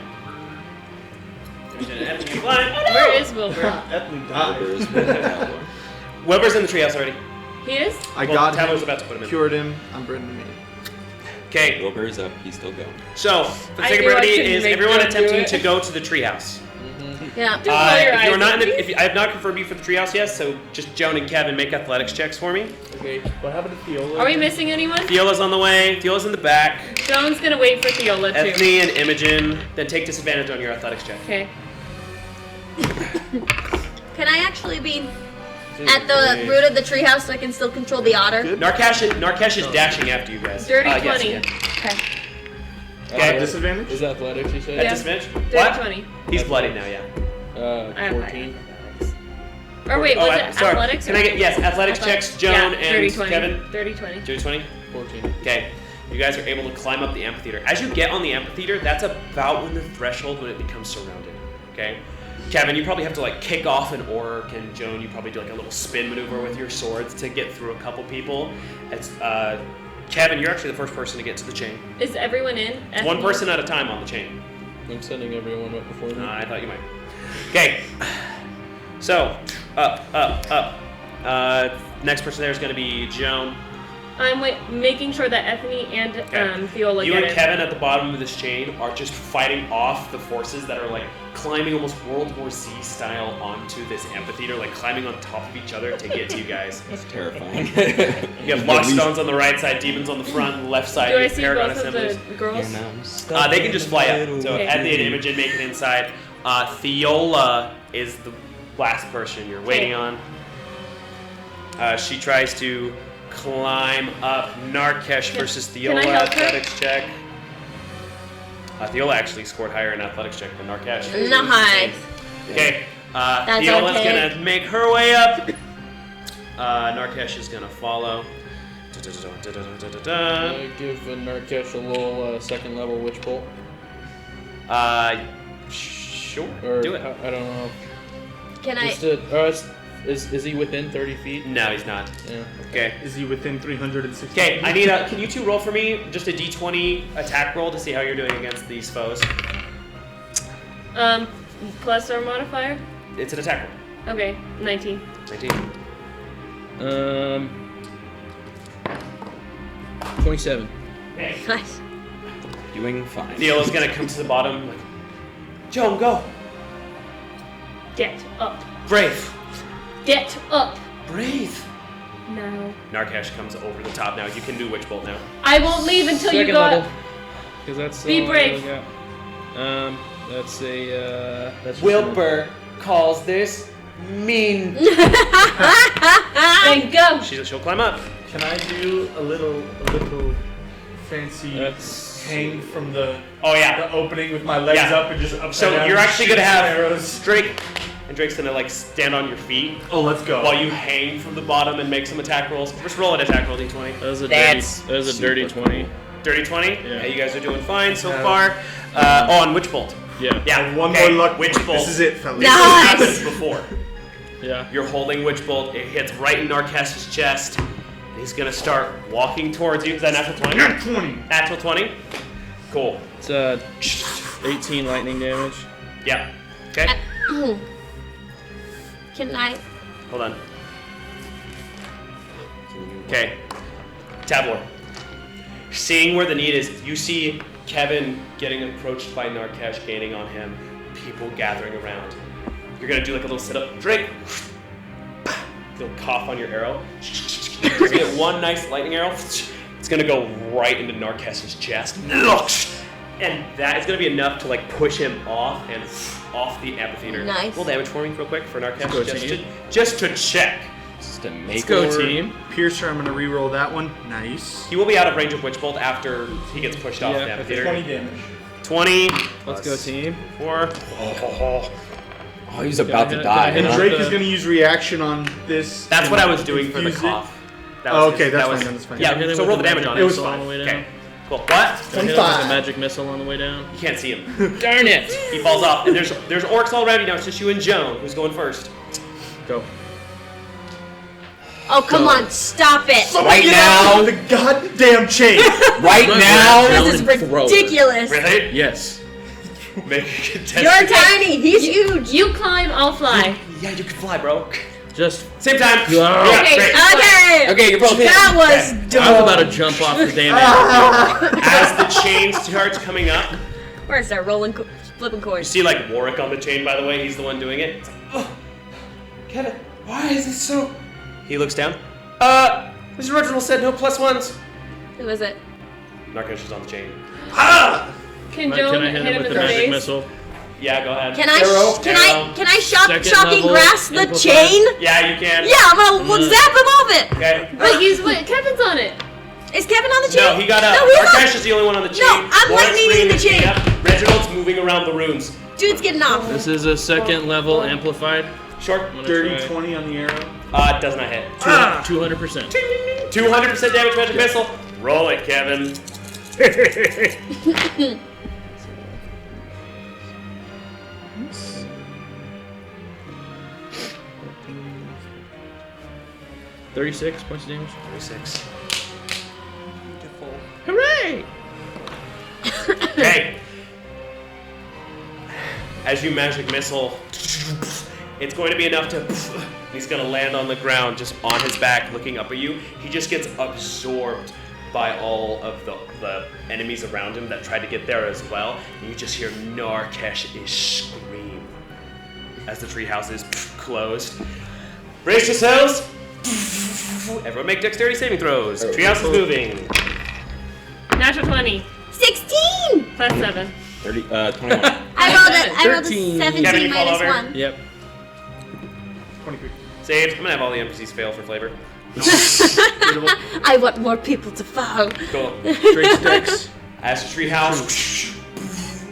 Imogen and Ebony fly. Where is Wilbur? Ethne died. Wilbur's in the treehouse already. He is? I Well, got Tyler's him, about to put him in. cured him, I'm Brendan me. Okay. Wilbur's up. He's still going. So, for the I sake of knew I brevity, couldn't is make everyone them do attempting it. to go to the treehouse? Yeah. Don't roll your If you're eyes not, at me. I have not confirmed you for the treehouse yet, so just Joan and Kevin make athletics checks for me. Okay, what happened to Fiola? Are we missing anyone? Fiola's on the way. Fiola's in the back. Joan's gonna wait for Fiola too. Ethne and Imogen. Then take disadvantage on your athletics check. Okay. Can I actually be at the root of the treehouse so I can still control the otter? Narkesh is dashing after you guys. Dirty Yes, 20. yeah. Okay. Okay. Disadvantage? Is athletics, you said? At Yeah. disadvantage? Dirty What? 20. He's bloody now, yeah. I have 14. athletics. Or wait, was it sorry. athletics? Can or- I get, yes, athletics checks, Joan yeah, and 30, 20. Kevin. 30, 20. Dirty 20? 14. Okay. You guys are able to climb up the amphitheater. As you get on the amphitheater, that's about when the threshold when it becomes surrounded. Okay? Kevin, you probably have to like kick off an orc, and Joan, you probably do like a little spin maneuver with your swords to get through a couple people. It's Kevin, you're actually the first person to get to the chain. Is everyone in? It's one person at a time on the chain. I'm sending everyone up before me. I thought you might. Okay. So, up. Next person there is going to be Joan. I'm making sure that Ethne and Fiola You get and in. Kevin at the bottom of this chain are just fighting off the forces that are like climbing almost World War Z style onto this amphitheater, like climbing on top of each other to get to you guys. That's terrifying. You have Lockstones on the right side, Demons on the front, left side. Do you I have see Paragon both of Assemblies. the girls? They can just fly up. So Okay. Ethne and Imogen make it inside. Fiola is the last person you're waiting on. She tries to climb up. Narkesh versus Thiola. Can I help her? Athletics check. Thiola actually scored higher in athletics check than Narkesh. Nice. Okay. That's Thiola's okay. gonna make her way up. Narkesh is gonna follow. Give Narkesh a little second level witch bolt. Sure. Or Do it. I don't know. Can I? Just is he within 30 feet? No, he's not. Yeah. Okay. Is he within 360? Okay, I need a. Can you two roll for me just a d20 attack roll to see how you're doing against these foes? Plus our modifier? It's an attack roll. Okay, 19. 19. 27. Okay. Nice. Doing fine. Theola's gonna come to the bottom. Like, Joan, go. Get up. Brave. Get up. Brave. No. Narkesh comes over the top now. You can do Witch Bolt now. I won't leave until you Second go level. up. Because that's Be all I brave. got. That's a that's. Wilbur calls this mean. Then go. She'll climb up. Can I do a little fancy That's hang from the Oh yeah. the opening with my legs Yeah. up and just upside So down you're actually gonna shoot have arrows? Drake, and Drake's gonna like stand on your feet Oh, let's go. while you hang from the bottom and make some attack rolls. Just roll an attack roll, d20. that was a That's dirty. That was a dirty 20. Dirty 20. Yeah. You guys are doing fine so Yeah. far. On Witch Bolt. Yeah. Yeah. One okay. more luck. Witch Bolt. This is it, fellas. This Nice. has happened before. Yeah. You're holding Witch Bolt. It hits right in Narkesh's chest. He's gonna start walking towards you. Is that natural 20? Nat 20. Natural 20. Cool. It's 18 lightning damage. Yeah. Okay. Can I? Hold on. Okay. Tabor. Seeing where the need is, you see Kevin getting approached by Narkesh, gaining on him, people gathering around. You're gonna do like a little sit-up drink. You'll cough on your arrow. You're gonna get one nice lightning arrow. It's gonna go right into Narkesh's chest. And that is gonna be enough to like push him off and off the amphitheater. Nice. Roll damage for me real quick for Narkesh. Go Just to check. Just to make Let's go, sure. team. Piercer, I'm gonna re-roll that one. Nice. He will be out of range of Witch Bolt after he gets pushed off Yeah, the amphitheater. 20 damage. 20. Let's go, team. 4. Oh, he's about to Can I die. hit And him? Drake is gonna use reaction on this. That's what I was doing for the infuse it. cough. That Oh, was okay, his- that's that fine, was- that's fine. Yeah, Hit him so with roll the the damage magic on it. It was missile fine. on the way Okay. down. Cool. What? Can I hit him with 25. a magic missile on the way down? You can't see him. Darn it! He falls off, and there's orcs all around you now. It's just you and Joan, who's going first. Go. Oh, come on, stop it. Right Get now. out of the goddamn chain. Right now. This is ridiculous. Really? Yes. Make a contested. You're tiny. He's huge. You climb, I'll fly. Yeah, you can fly, bro. Just. Same time. Go. Yeah, Okay, great. Okay. Okay, you're both hit. That was I was dumb. about to jump off the damn As the chain starts coming up, Where's that flipping you coins? see like Warwick on the chain, by the way. He's the one doing it. It's like, oh, Kevin, why is it so... He looks down. Mr. Reginald said no +1s. Who is it? Narkesh is on the chain. Can Can Joan I hit him with in the magic face? missile? Yeah, go ahead. Can I Second shocking level grasp the amplifier. chain? Yeah, you can. Yeah, I'm gonna zap him off it. Okay. Wait, Kevin's on it. Is Kevin on the chain? No, he got up. No, he's Narkesh not. is the only one on the chain. No, I'm Warwick's lightning in bringing the chain. up. Reginald's moving around the runes. Dude's getting off. This is a second level amplified. Short. I'm gonna Dirty try 20 on the arrow. Does not hit. 200%. 200% damage magic missile. Roll it, Kevin. 36 points of damage. 36. Hooray! Okay. As you magic missile, it's going to be enough to. He's going to land on the ground, just on his back, looking up at you. He just gets absorbed by all of the enemies around him that tried to get there as well. And you just hear Narkesh scream as the treehouse is closed. Brace yourselves. Everyone make dexterity saving throws. Treehouse is moving. Natural 20. 16. Plus 7. 21. I rolled a 13. 17 Kevin, you fall minus over. 1. Yep. 23. Saved. I'm gonna have all the NPCs fail for flavor. I want more people to fall. Cool. Drake's dex. As the treehouse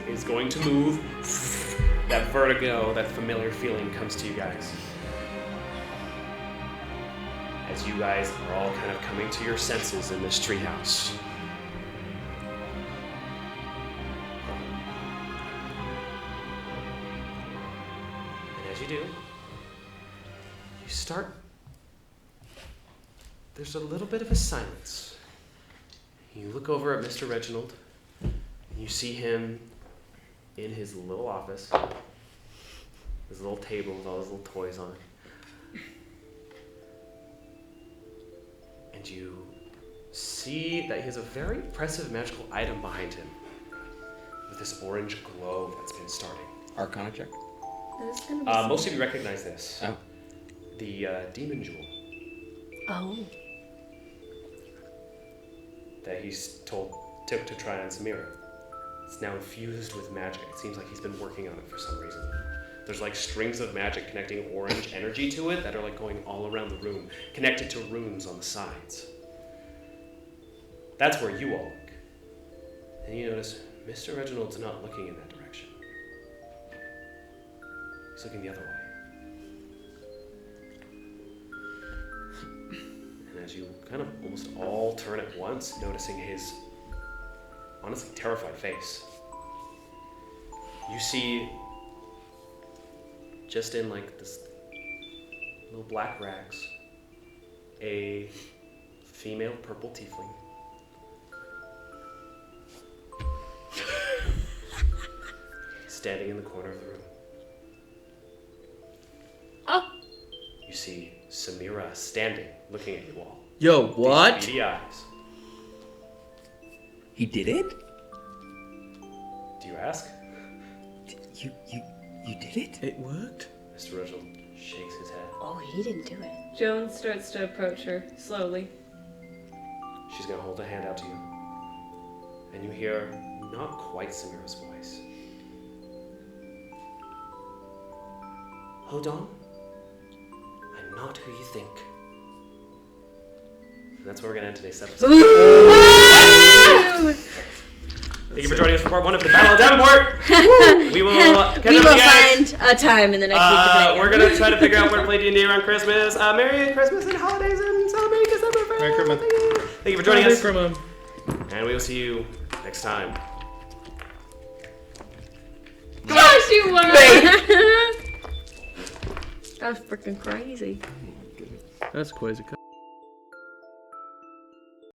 is going to move, that vertigo, that familiar feeling comes to you guys. As you guys are all kind of coming to your senses in this treehouse. And as you do, you start. There's a little bit of a silence. You look over at Mr. Reginald, and you see him in his little office, his little table with all his little toys on it. And you see that he has a very impressive magical item behind him with this orange glow that's been starting. Arcana check. That's gonna be Most of you recognize this. Oh. The demon jewel Oh. that he's took to try on Samira. It's now infused with magic. It seems like he's been working on it for some reason. There's like strings of magic connecting orange energy to it that are like going all around the room, connected to runes on the sides. That's where you all look. And you notice Mr. Reginald's not looking in that direction. He's looking the other way. And as you kind of almost all turn at once, noticing his honestly terrified face, you see just in like this little black rags, a female purple tiefling. Standing in the corner of the room. Oh. You see Samira standing, looking at you all. Yo, These what? beady eyes. He did it? Do you ask? You did it? It worked? Mr. Rogel shakes his head. Oh, he didn't do it. Joan starts to approach her slowly. She's gonna hold a hand out to you. And you hear not quite Samira's voice. Hold on. I'm not who you think. And that's where we're gonna end today's episode. Thank you for joining us for part 1 of the Battle of Davenport. We will catch We up will with you guys. find a time in the next week to play. We're gonna try to figure out where to play D&D around Christmas. Merry Christmas and holidays and celebrate December. Merry Christmas. Thank you for joining us. From him. And we will see you next time. Gosh, you won! That was freaking crazy. That's Quasico.